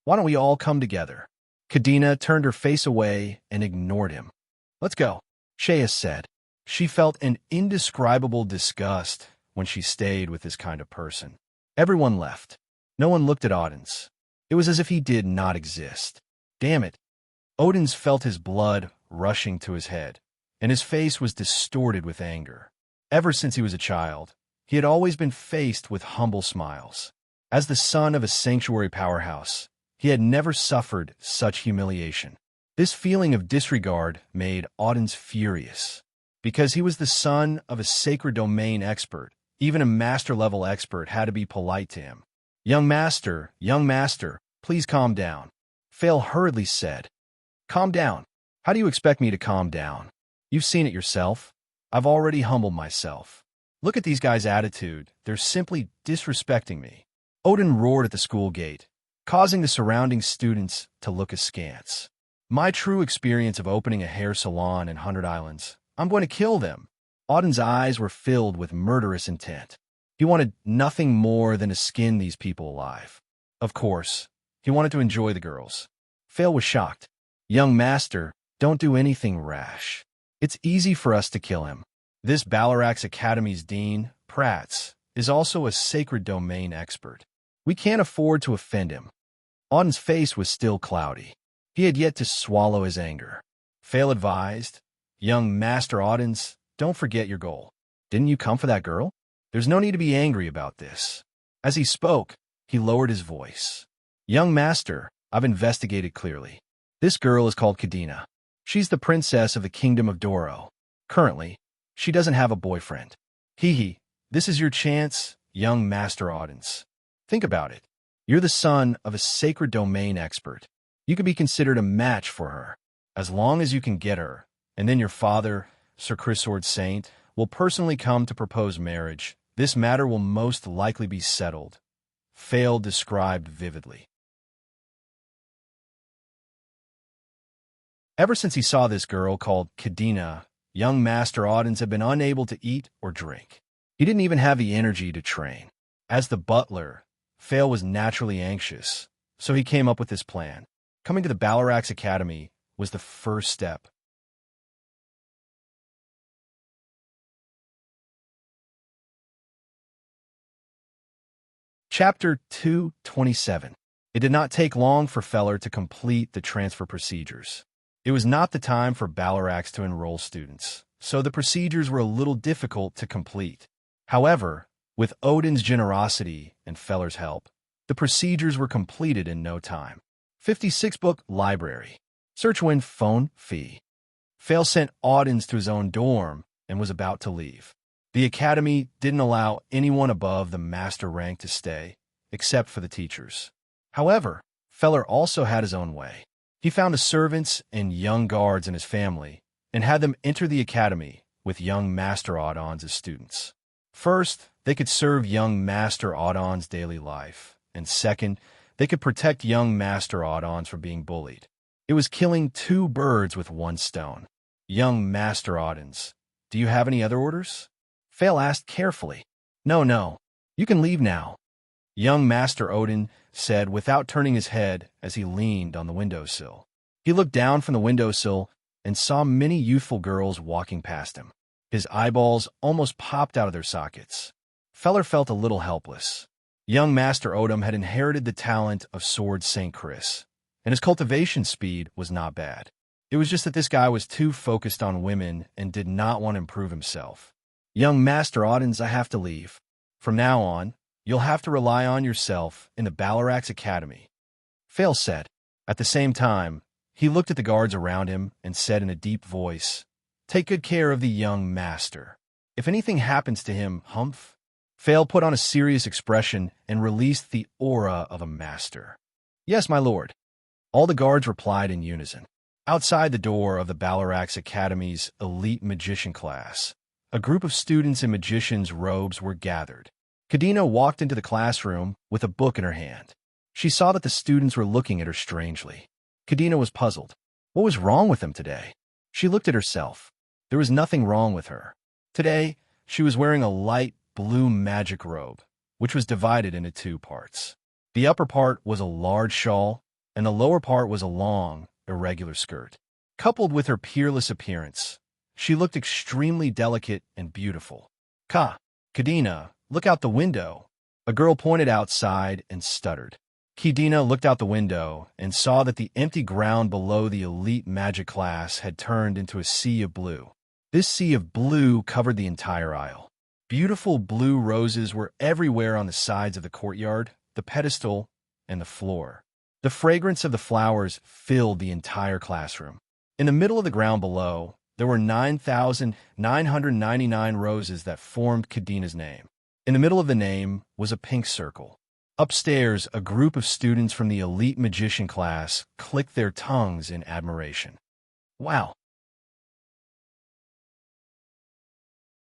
"Why don't we all come together?" Kadena turned her face away and ignored him. "Let's go," Shea said. She felt an indescribable disgust when she stayed with this kind of person. Everyone left. No one looked at Odins. It was as if he did not exist. Damn it. Odins felt his blood rushing to his head, and his face was distorted with anger. Ever since he was a child, he had always been faced with humble smiles. As the son of a sanctuary powerhouse, he had never suffered such humiliation. This feeling of disregard made Odins furious. Because he was the son of a sacred domain expert, even a master-level expert had to be polite to him. Young master, please calm down," Fail hurriedly said. "Calm down? How do you expect me to calm down? You've seen it yourself. I've already humbled myself. Look at these guys' attitude. They're simply disrespecting me." Odin roared at the school gate, causing the surrounding students to look askance. "My true experience of opening a hair salon in 100 Islands. I'm going to kill them." Odin's eyes were filled with murderous intent. He wanted nothing more than to skin these people alive. Of course, he wanted to enjoy the girls. Fail was shocked. "Young master, don't do anything rash. It's easy for us to kill him. This Balarax Academy's dean, Prats, is also a sacred domain expert. We can't afford to offend him." Odin's face was still cloudy. He had yet to swallow his anger. Fail advised, "Young Master Audens, don't forget your goal. Didn't you come for that girl? There's no need to be angry about this." As he spoke, he lowered his voice. "Young Master, I've investigated clearly. This girl is called Kadena. She's the princess of the Kingdom of Doro. Currently, she doesn't have a boyfriend. This is your chance, young Master Audens. Think about it. You're the son of a sacred domain expert. You could be considered a match for her, as long as you can get her. And then your father, Sir Chrysord Saint, will personally come to propose marriage. This matter will most likely be settled," Fail described vividly. Ever since he saw this girl called Kadena, young Master Audens had been unable to eat or drink. He didn't even have the energy to train. As the butler, Fail was naturally anxious, so he came up with this plan. Coming to the Balarax Academy was the first step. Chapter 227. It did not take long for Feller to complete the transfer procedures. It was not the time for Balarax to enroll students, so the procedures were a little difficult to complete. However, with Odin's generosity and Feller's help, the procedures were completed in no time. 56-book library. Search when phone fee. Fel sent Audins to his own dorm and was about to leave. The academy didn't allow anyone above the master rank to stay, except for the teachers. However, Feller also had his own way. He found the servants and young guards in his family and had them enter the academy with young Master Audons as students. First, they could serve young Master Audon's daily life, and second, they could protect young Master Audons from being bullied. It was killing two birds with one stone. Young Master Audons, do you have any other orders? Fel asked carefully. No. You can leave now. Young Master Odin said without turning his head as he leaned on the windowsill. He looked down from the windowsill and saw many youthful girls walking past him. His eyeballs almost popped out of their sockets. Feller felt a little helpless. Young Master Odin had inherited the talent of Sword St. Chris, and his cultivation speed was not bad. It was just that this guy was too focused on women and did not want to improve himself. Young Master Audins, I have to leave. From now on, you'll have to rely on yourself in the Balarax Academy, Fel said. At the same time, he looked at the guards around him and said in a deep voice, take good care of the young master. If anything happens to him, humph. Fel put on a serious expression and released the aura of a master. Yes, my lord. All the guards replied in unison. Outside the door of the Balarax Academy's elite magician class, a group of students in magicians' robes were gathered. Kadena walked into the classroom with a book in her hand. She saw that the students were looking at her strangely. Kadena was puzzled. What was wrong with them today? She looked at herself. There was nothing wrong with her. Today, she was wearing a light blue magic robe, which was divided into two parts. The upper part was a large shawl, and the lower part was a long, irregular skirt. Coupled with her peerless appearance, she looked extremely delicate and beautiful. Kadena, look out the window. A girl pointed outside and stuttered. Kadena looked out the window and saw that the empty ground below the elite magic class had turned into a sea of blue. This sea of blue covered the entire aisle. Beautiful blue roses were everywhere on the sides of the courtyard, the pedestal, and the floor. The fragrance of the flowers filled the entire classroom. In the middle of the ground below, there were 9,999 roses that formed Kadena's name. In the middle of the name was a pink circle. Upstairs, a group of students from the elite magician class clicked their tongues in admiration. Wow!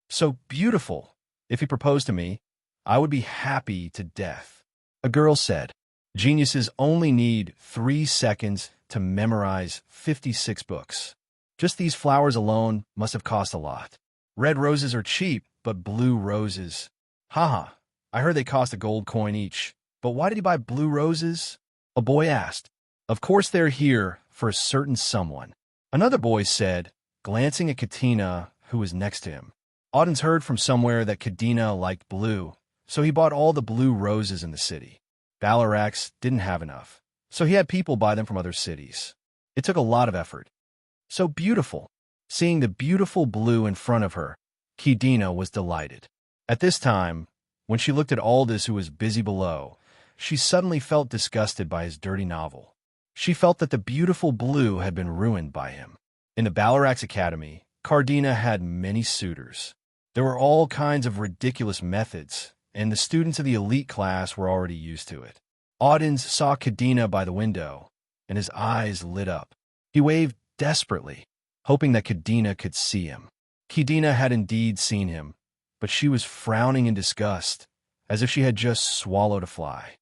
So beautiful. If he proposed to me, I would be happy to death. A girl said, geniuses only need 3 seconds to memorize 56 books. Just these flowers alone must have cost a lot. Red roses are cheap, but blue roses... Haha, I heard they cost a gold coin each. But why did he buy blue roses? A boy asked. Of course they're here for a certain someone. Another boy said, glancing at Katina, who was next to him. Audins heard from somewhere that Kadena liked blue, so he bought all the blue roses in the city. Balarax didn't have enough, so he had people buy them from other cities. It took a lot of effort. So beautiful. Seeing the beautiful blue in front of her, Kadena was delighted. At this time, when she looked at Aldous who was busy below, she suddenly felt disgusted by his dirty novel. She felt that the beautiful blue had been ruined by him. In the Balarax Academy, Cardina had many suitors. There were all kinds of ridiculous methods, and the students of the elite class were already used to it. Audins saw Kadena by the window, and his eyes lit up. He waved desperately, hoping that Kadena could see him. Kadena had indeed seen him, but she was frowning in disgust, as if she had just swallowed a fly.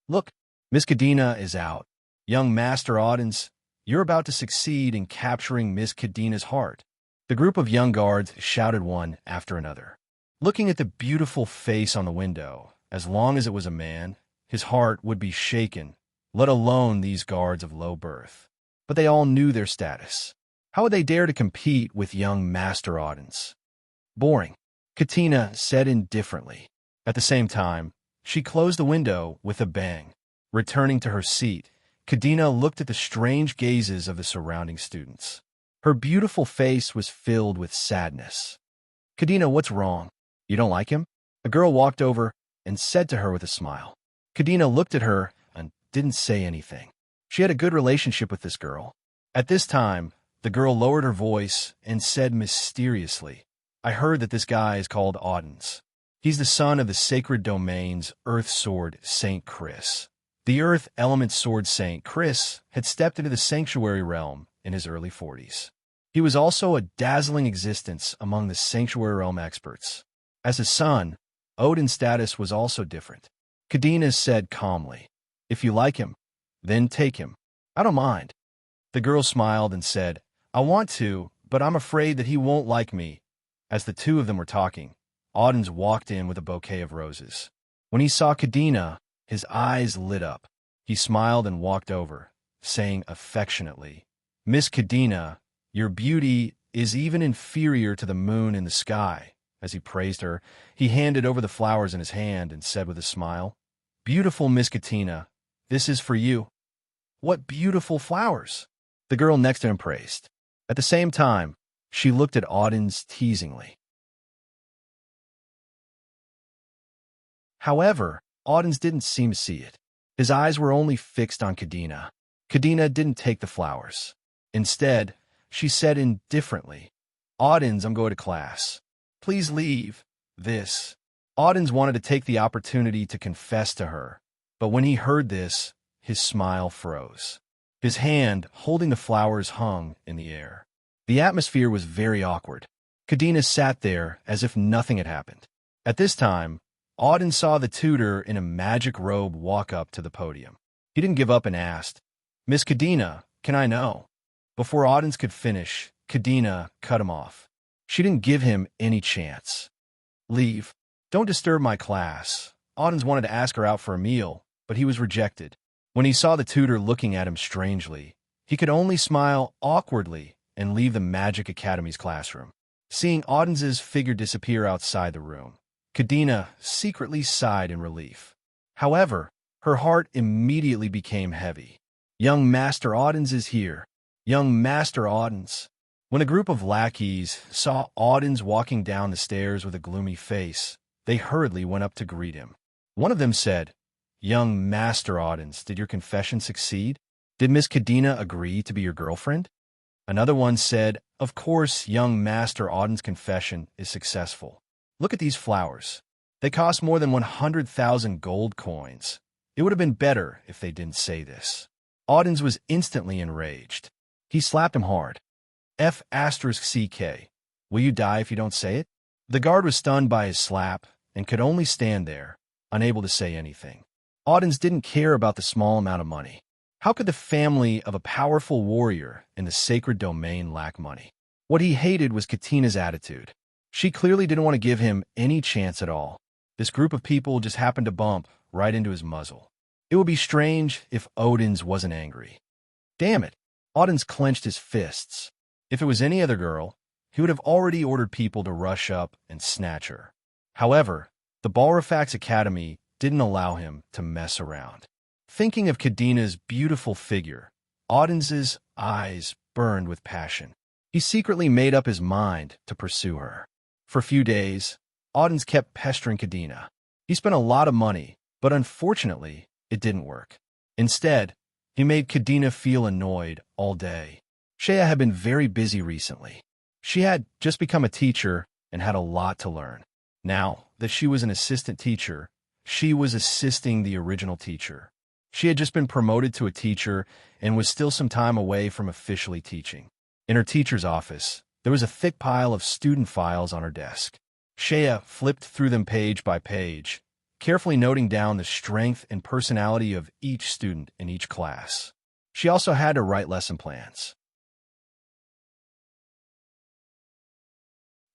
Look, Miss Kadena is out. Young Master Audins, you're about to succeed in capturing Miss Kadena's heart. The group of young guards shouted one after another. Looking at the beautiful face on the window, as long as it was a man, his heart would be shaken, let alone these guards of low birth. But they all knew their status. How would they dare to compete with young Master Audins? Boring, Katina said indifferently. At the same time, she closed the window with a bang. Returning to her seat, Kadena looked at the strange gazes of the surrounding students. Her beautiful face was filled with sadness. Kadena, what's wrong? You don't like him? A girl walked over and said to her with a smile. Kadena looked at her and didn't say anything. She had a good relationship with this girl. At this time, the girl lowered her voice and said mysteriously, I heard that this guy is called Audens. He's the son of the sacred domain's Earth Sword, Saint Chris. The Earth Element Sword Saint Chris had stepped into the sanctuary realm in his early 40s. He was also a dazzling existence among the sanctuary realm experts. As a son, Odin's status was also different. Kadena said calmly, If you like him, then take him. I don't mind. The girl smiled and said, I want to, but I'm afraid that he won't like me. As the two of them were talking, Audens walked in with a bouquet of roses. When he saw Kadena, his eyes lit up. He smiled and walked over, saying affectionately, Miss Kadena, your beauty is even inferior to the moon in the sky. As he praised her, he handed over the flowers in his hand and said with a smile, Beautiful Miss Kadena, this is for you. What beautiful flowers! The girl next to him praised. At the same time, she looked at Audens teasingly. However, Audens didn't seem to see it. His eyes were only fixed on Kadena. Kadena didn't take the flowers. Instead, she said indifferently, Audens, I'm going to class. Please leave. This. Audens wanted to take the opportunity to confess to her, but when he heard this, his smile froze. His hand, holding the flowers, hung in the air. The atmosphere was very awkward. Kadena sat there as if nothing had happened. At this time, Audens saw the tutor in a magic robe walk up to the podium. He didn't give up and asked, Miss Kadena, can I know? Before Audens could finish, Kadena cut him off. She didn't give him any chance. Leave. Don't disturb my class. Audens wanted to ask her out for a meal, but he was rejected. When he saw the tutor looking at him strangely, he could only smile awkwardly and leave the Magic Academy's classroom. Seeing Audens's figure disappear outside the room, Kadena secretly sighed in relief. However, her heart immediately became heavy. Young Master Audens is here. Young Master Audens. When a group of lackeys saw Audens walking down the stairs with a gloomy face, they hurriedly went up to greet him. One of them said, Young Master Audens, did your confession succeed? Did Miss Kadena agree to be your girlfriend? Another one said, Of course, young Master Audens' confession is successful. Look at these flowers. They cost more than 100,000 gold coins. It would have been better if they didn't say this. Audens was instantly enraged. He slapped him hard. F*CK. Will you die if you don't say it? The guard was stunned by his slap and could only stand there, unable to say anything. Audens didn't care about the small amount of money. How could the family of a powerful warrior in the sacred domain lack money? What he hated was Katena's attitude. She clearly didn't want to give him any chance at all. This group of people just happened to bump right into his muzzle. It would be strange if Audens wasn't angry. Damn it! Audens clenched his fists. If it was any other girl, he would have already ordered people to rush up and snatch her. However, the Balrafax Academy didn't allow him to mess around. Thinking of Kadena's beautiful figure, Audens's eyes burned with passion. He secretly made up his mind to pursue her. For a few days, Audens kept pestering Kadena. He spent a lot of money, but unfortunately, it didn't work. Instead, he made Kadena feel annoyed all day. Shea had been very busy recently. She had just become a teacher and had a lot to learn. Now that she was an assistant teacher, she was assisting the original teacher. She had just been promoted to a teacher and was still some time away from officially teaching. In her teacher's office, there was a thick pile of student files on her desk. Shea flipped through them page by page, carefully noting down the strength and personality of each student in each class. She also had to write lesson plans.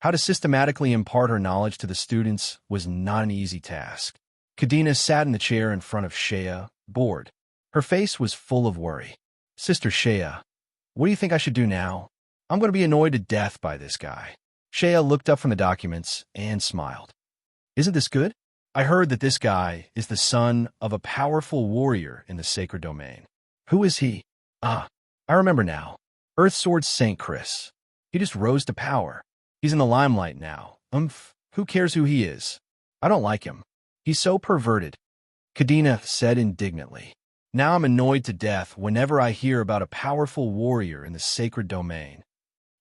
How to systematically impart her knowledge to the students was not an easy task. Kadena sat in the chair in front of Shea, bored. Her face was full of worry. Sister Shea, what do you think I should do now? I'm going to be annoyed to death by this guy. Shea looked up from the documents and smiled. Isn't this good? I heard that this guy is the son of a powerful warrior in the sacred domain. Who is he? Ah, I remember now. Earth Sword St. Chris. He just rose to power. He's in the limelight now. Who cares who he is? I don't like him. He's so perverted. Kadena said indignantly. Now I'm annoyed to death whenever I hear about a powerful warrior in the sacred domain.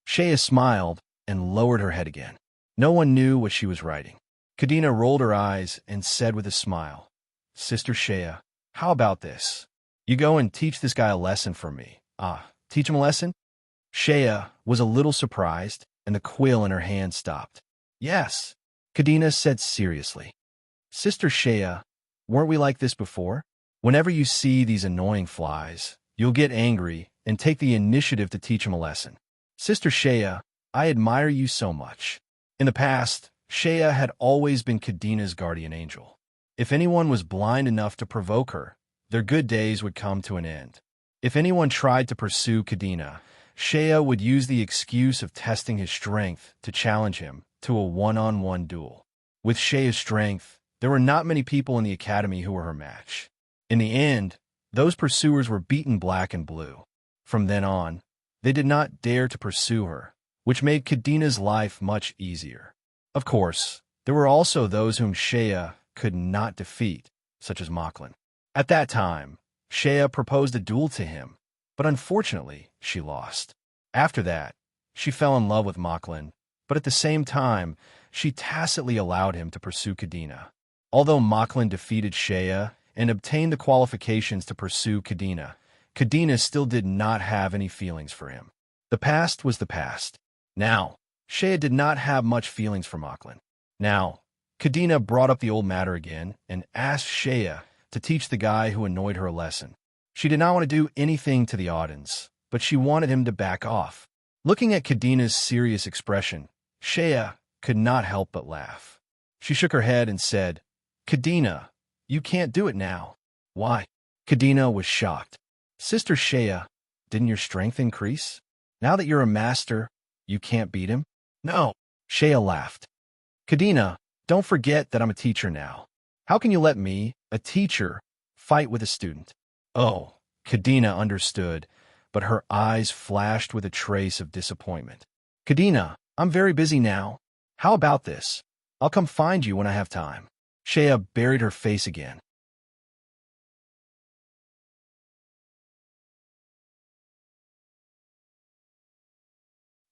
Shea smiled and lowered her head again. No one knew what she was writing. Kadena rolled her eyes and said with a smile, Sister Shea, how about this? You go and teach this guy a lesson for me. Teach him a lesson? Shea was a little surprised, and the quill in her hand stopped. Yes, Kadena said seriously. Sister Shea, weren't we like this before? Whenever you see these annoying flies, you'll get angry and take the initiative to teach him a lesson. Sister Shea, I admire you so much. In the past, Shea had always been Kadena's guardian angel. If anyone was blind enough to provoke her, their good days would come to an end. If anyone tried to pursue Kadena, Shea would use the excuse of testing his strength to challenge him to a one-on-one duel. With Shea's strength, there were not many people in the academy who were her match. In the end, those pursuers were beaten black and blue. From then on, they did not dare to pursue her, which made Kadena's life much easier. Of course, there were also those whom Shea could not defeat, such as Mocklin. At that time, Shea proposed a duel to him, but unfortunately, she lost. After that, she fell in love with Mocklin, but at the same time, she tacitly allowed him to pursue Kadena. Although Mocklin defeated Shea and obtained the qualifications to pursue Kadena, Kadena still did not have any feelings for him. The past was the past. Now, Shea did not have much feelings for Mocklin. Now, Kadena brought up the old matter again and asked Shea to teach the guy who annoyed her a lesson. She did not want to do anything to the audience, but she wanted him to back off. Looking at Kadena's serious expression, Shea could not help but laugh. She shook her head and said, Kadena, you can't do it now. Why? Kadena was shocked. Sister Shea, didn't your strength increase? Now that you're a master, you can't beat him? No. Shea laughed. Kadena, don't forget that I'm a teacher now. How can you let me, a teacher, fight with a student? Oh, Kadena understood, but her eyes flashed with a trace of disappointment. Kadena, I'm very busy now. How about this? I'll come find you when I have time. Shea buried her face again.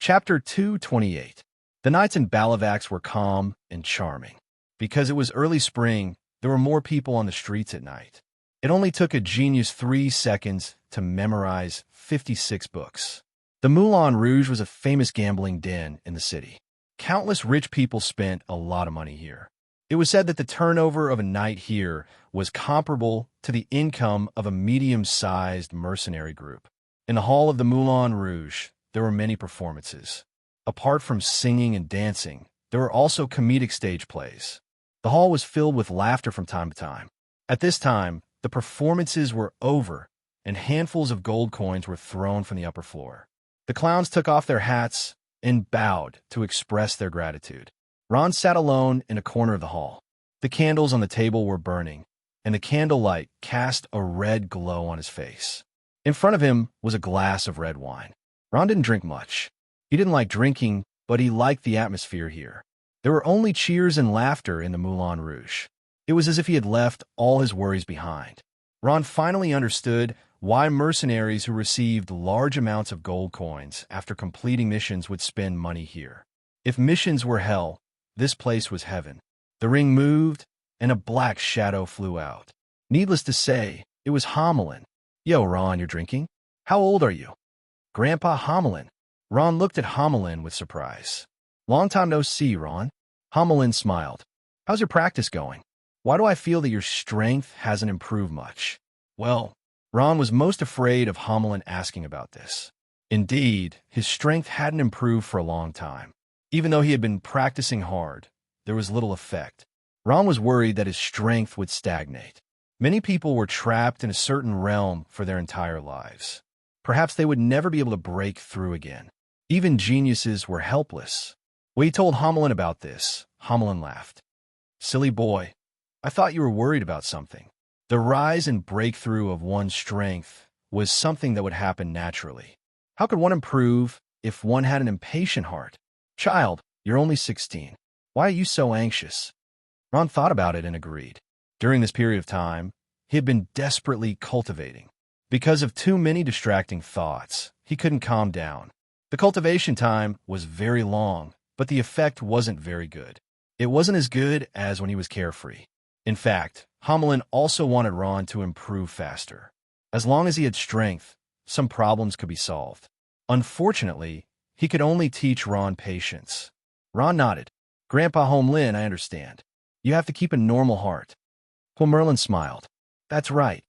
Chapter 228. The nights in Balavax were calm and charming. Because it was early spring, there were more people on the streets at night. It only took a genius 3 seconds to memorize 56 books. The Moulin Rouge was a famous gambling den in the city. Countless rich people spent a lot of money here. It was said that the turnover of a night here was comparable to the income of a medium-sized mercenary group. In the hall of the Moulin Rouge, there were many performances. Apart from singing and dancing, there were also comedic stage plays. The hall was filled with laughter from time to time. At this time, the performances were over, and handfuls of gold coins were thrown from the upper floor. The clowns took off their hats and bowed to express their gratitude. Ron sat alone in a corner of the hall. The candles on the table were burning, and the candlelight cast a red glow on his face. In front of him was a glass of red wine. Ron didn't drink much. He didn't like drinking, but he liked the atmosphere here. There were only cheers and laughter in the Moulin Rouge. It was as if he had left all his worries behind. Ron finally understood why mercenaries who received large amounts of gold coins after completing missions would spend money here. If missions were hell, this place was heaven. The ring moved, and a black shadow flew out. Needless to say, it was Homelin. Yo, Ron, you're drinking? How old are you? Grandpa Homelin. Ron looked at Homelin with surprise. Long time no see, Ron. Homelin smiled. How's your practice going? Why do I feel that your strength hasn't improved much? Well, Ron was most afraid of Homelin asking about this. Indeed, his strength hadn't improved for a long time. Even though he had been practicing hard, there was little effect. Ron was worried that his strength would stagnate. Many people were trapped in a certain realm for their entire lives. Perhaps they would never be able to break through again. Even geniuses were helpless. When he told Homelin about this, Homelin laughed. Silly boy, I thought you were worried about something. The rise and breakthrough of one's strength was something that would happen naturally. How could one improve if one had an impatient heart? Child, you're only 16. Why are you so anxious? Ron thought about it and agreed. During this period of time, he had been desperately cultivating. Because of too many distracting thoughts, he couldn't calm down. The cultivation time was very long, but the effect wasn't very good. It wasn't as good as when he was carefree. In fact, Hamelin also wanted Ron to improve faster. As long as he had strength, some problems could be solved. Unfortunately, he could only teach Ron patience. Ron nodded. Grandpa Homelin, I understand. You have to keep a normal heart. Merlin smiled. That's right.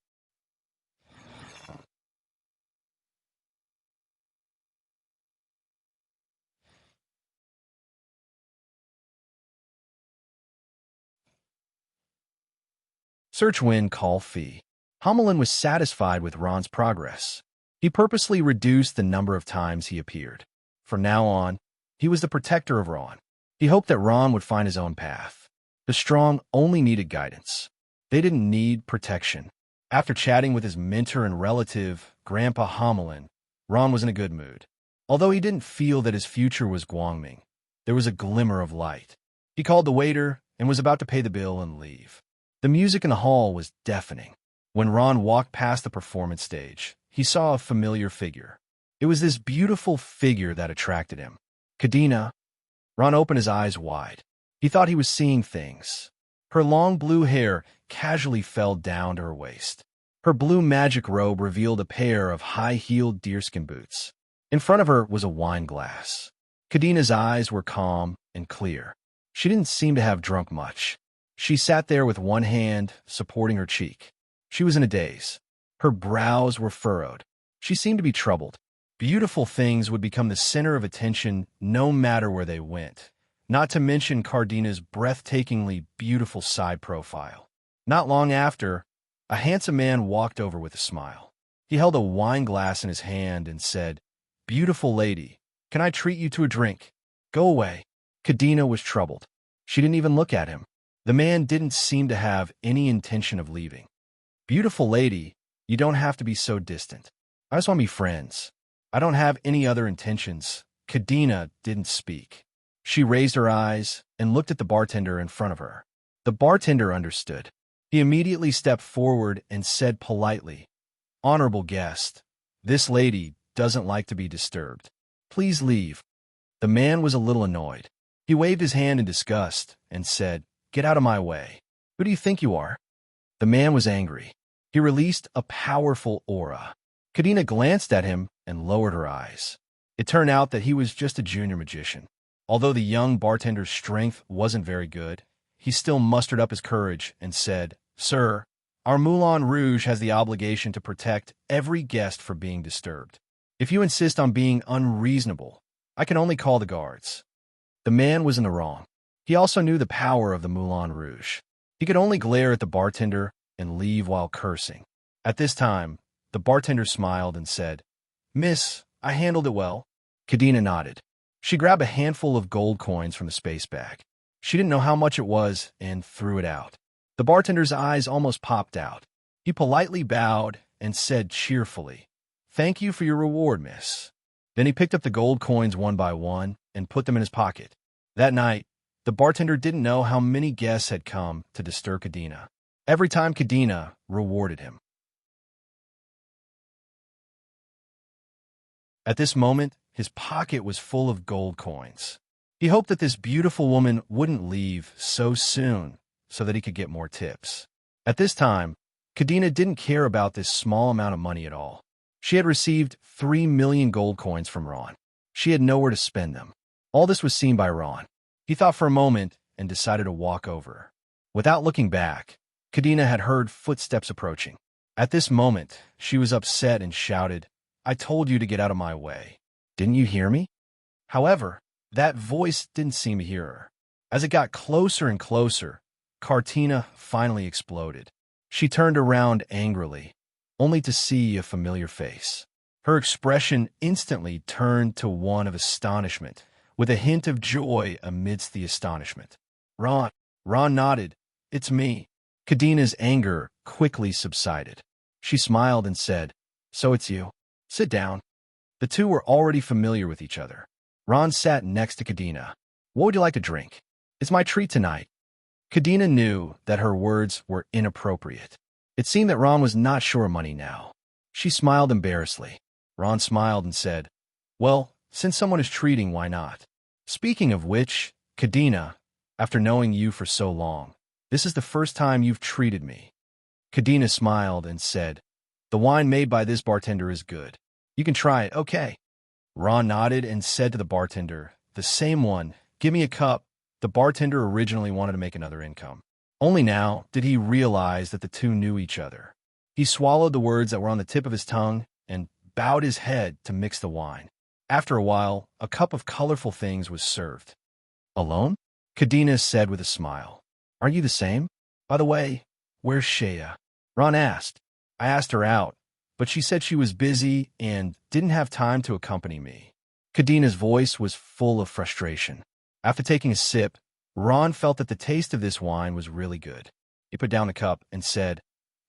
Search win, call fee. Homelin was satisfied with Ron's progress. He purposely reduced the number of times he appeared. From now on, he was the protector of Ron. He hoped that Ron would find his own path. The strong only needed guidance. They didn't need protection. After chatting with his mentor and relative, Grandpa Homelin, Ron was in a good mood. Although he didn't feel that his future was Guangming, there was a glimmer of light. He called the waiter and was about to pay the bill and leave. The music in the hall was deafening. When Ron walked past the performance stage, he saw a familiar figure. It was this beautiful figure that attracted him. Kadena. Ron opened his eyes wide. He thought he was seeing things. Her long blue hair casually fell down to her waist. Her blue magic robe revealed a pair of high-heeled deerskin boots. In front of her was a wine glass. Kadena's eyes were calm and clear. She didn't seem to have drunk much. She sat there with one hand supporting her cheek. She was in a daze. Her brows were furrowed. She seemed to be troubled. Beautiful things would become the center of attention no matter where they went, not to mention Cardena's breathtakingly beautiful side profile. Not long after, a handsome man walked over with a smile. He held a wine glass in his hand and said, "Beautiful lady, can I treat you to a drink?" "Go away." Kadena was troubled. She didn't even look at him. The man didn't seem to have any intention of leaving. "Beautiful lady, you don't have to be so distant. I just want to be friends. I don't have any other intentions." Kadena didn't speak. She raised her eyes and looked at the bartender in front of her. The bartender understood. He immediately stepped forward and said politely, "Honorable guest, this lady doesn't like to be disturbed. Please leave." The man was a little annoyed. He waved his hand in disgust and said, "Get out of my way. Who do you think you are?" The man was angry. He released a powerful aura. Kadena glanced at him and lowered her eyes. It turned out that he was just a junior magician. Although the young bartender's strength wasn't very good, he still mustered up his courage and said, "Sir, our Moulin Rouge has the obligation to protect every guest from being disturbed. If you insist on being unreasonable, I can only call the guards." The man was in the wrong. He also knew the power of the Moulin Rouge. He could only glare at the bartender and leave while cursing. At this time, the bartender smiled and said, "Miss, I handled it well." Kadena nodded. She grabbed a handful of gold coins from the space bag. She didn't know how much it was and threw it out. The bartender's eyes almost popped out. He politely bowed and said cheerfully, "Thank you for your reward, miss." Then he picked up the gold coins one by one and put them in his pocket. That night, the bartender didn't know how many guests had come to disturb Kadena. Every time Kadena rewarded him. At this moment, his pocket was full of gold coins. He hoped that this beautiful woman wouldn't leave so soon so that he could get more tips. At this time, Kadena didn't care about this small amount of money at all. She had received 3 million gold coins from Ron. She had nowhere to spend them. All this was seen by Ron. He thought for a moment and decided to walk over. Without looking back, Kadena had heard footsteps approaching. At this moment, she was upset and shouted, "I told you to get out of my way. Didn't you hear me?" However, that voice didn't seem to hear her. As it got closer and closer, Cartina finally exploded. She turned around angrily, only to see a familiar face. Her expression instantly turned to one of astonishment, with a hint of joy amidst the astonishment. "Ron." Ron nodded. "It's me." Kadena's anger quickly subsided. She smiled and said, So it's you. Sit down. The two were already familiar with each other. Ron sat next to Kadena. What would you like to drink? It's my treat tonight. Kadena knew that her words were inappropriate. It seemed that Ron was not sure of money now. She smiled embarrassedly. Ron smiled and said, Well, since someone is treating, why not? Speaking of which, Kadena, after knowing you for so long, this is the first time you've treated me. Kadena smiled and said, The wine made by this bartender is good. You can try it, okay? Ron nodded and said to the bartender, The same one, give me a cup. The bartender originally wanted to make another income. Only now did he realize that the two knew each other. He swallowed the words that were on the tip of his tongue and bowed his head to mix the wine. After a while, a cup of colorful things was served. Alone? Kadena said with a smile. Aren't you the same? By the way, where's Shea? Ron asked. I asked her out, but she said she was busy and didn't have time to accompany me. Kadena's voice was full of frustration. After taking a sip, Ron felt that the taste of this wine was really good. He put down the cup and said,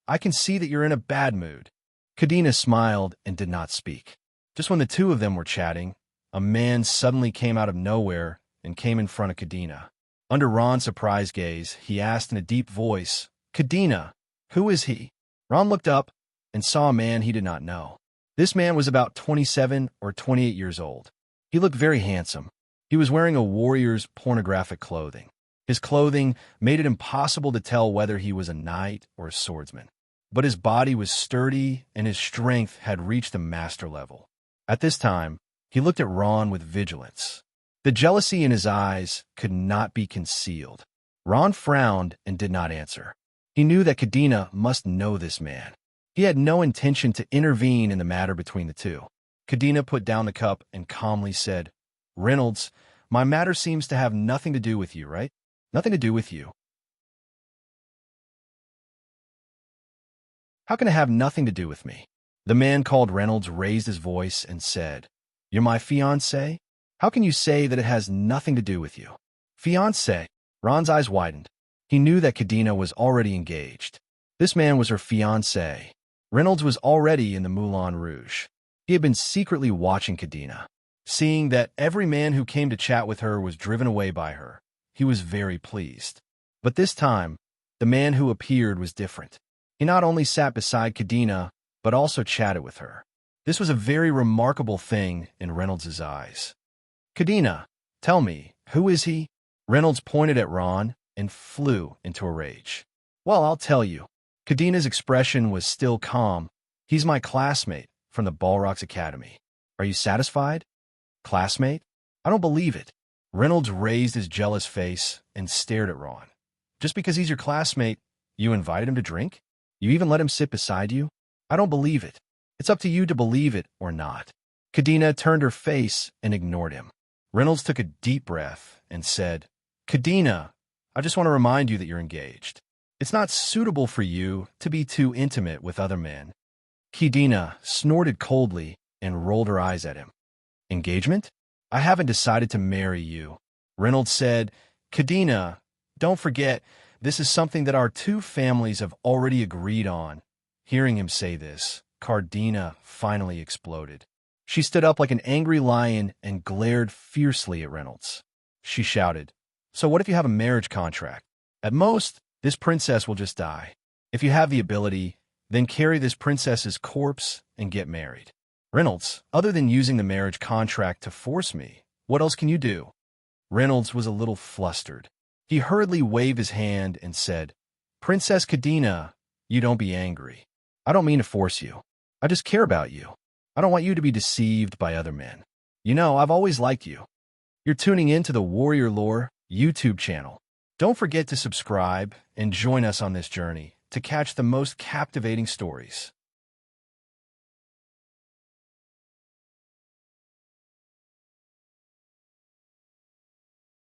I can see that you're in a bad mood. Kadena smiled and did not speak. Just when the two of them were chatting, a man suddenly came out of nowhere and came in front of Kadena. Under Ron's surprised gaze, he asked in a deep voice, Kadena, who is he? Ron looked up and saw a man he did not know. This man was about 27 or 28 years old. He looked very handsome. He was wearing a warrior's pornographic clothing. His clothing made it impossible to tell whether he was a knight or a swordsman. But his body was sturdy and his strength had reached the master level. At this time, he looked at Ron with vigilance. The jealousy in his eyes could not be concealed. Ron frowned and did not answer. He knew that Kadena must know this man. He had no intention to intervene in the matter between the two. Kadena put down the cup and calmly said, Reynolds, my matter seems to have nothing to do with you, right? Nothing to do with you. How can it have nothing to do with me? The man called Reynolds raised his voice and said, You're my fiancé? How can you say that it has nothing to do with you? Fiancé? Ron's eyes widened. He knew that Kadena was already engaged. This man was her fiancé. Reynolds was already in the Moulin Rouge. He had been secretly watching Kadena. Seeing that every man who came to chat with her was driven away by her, he was very pleased. But this time, the man who appeared was different. He not only sat beside Kadena, but also chatted with her. This was a very remarkable thing in Reynolds' eyes. Kadena, tell me, who is he? Reynolds pointed at Ron and flew into a rage. Well, I'll tell you. Kadena's expression was still calm. He's my classmate from the Balrogs Academy. Are you satisfied? Classmate? I don't believe it. Reynolds raised his jealous face and stared at Ron. Just because he's your classmate, you invited him to drink? You even let him sit beside you? I don't believe it. It's up to you to believe it or not. Kadena turned her face and ignored him. Reynolds took a deep breath and said, Kadena, I just want to remind you that you're engaged. It's not suitable for you to be too intimate with other men. Kadena snorted coldly and rolled her eyes at him. Engagement? I haven't decided to marry you. Reynolds said, Kadena, don't forget, this is something that our two families have already agreed on. Hearing him say this, Kadena finally exploded. She stood up like an angry lion and glared fiercely at Reynolds. She shouted, So what if you have a marriage contract? At most, this princess will just die. If you have the ability, then carry this princess's corpse and get married. Reynolds, other than using the marriage contract to force me, what else can you do? Reynolds was a little flustered. He hurriedly waved his hand and said, Princess Kadena, you don't be angry. I don't mean to force you. I just care about you. I don't want you to be deceived by other men. You know, I've always liked you. You're tuning in to the Warrior Lore YouTube channel. Don't forget to subscribe and join us on this journey to catch the most captivating stories.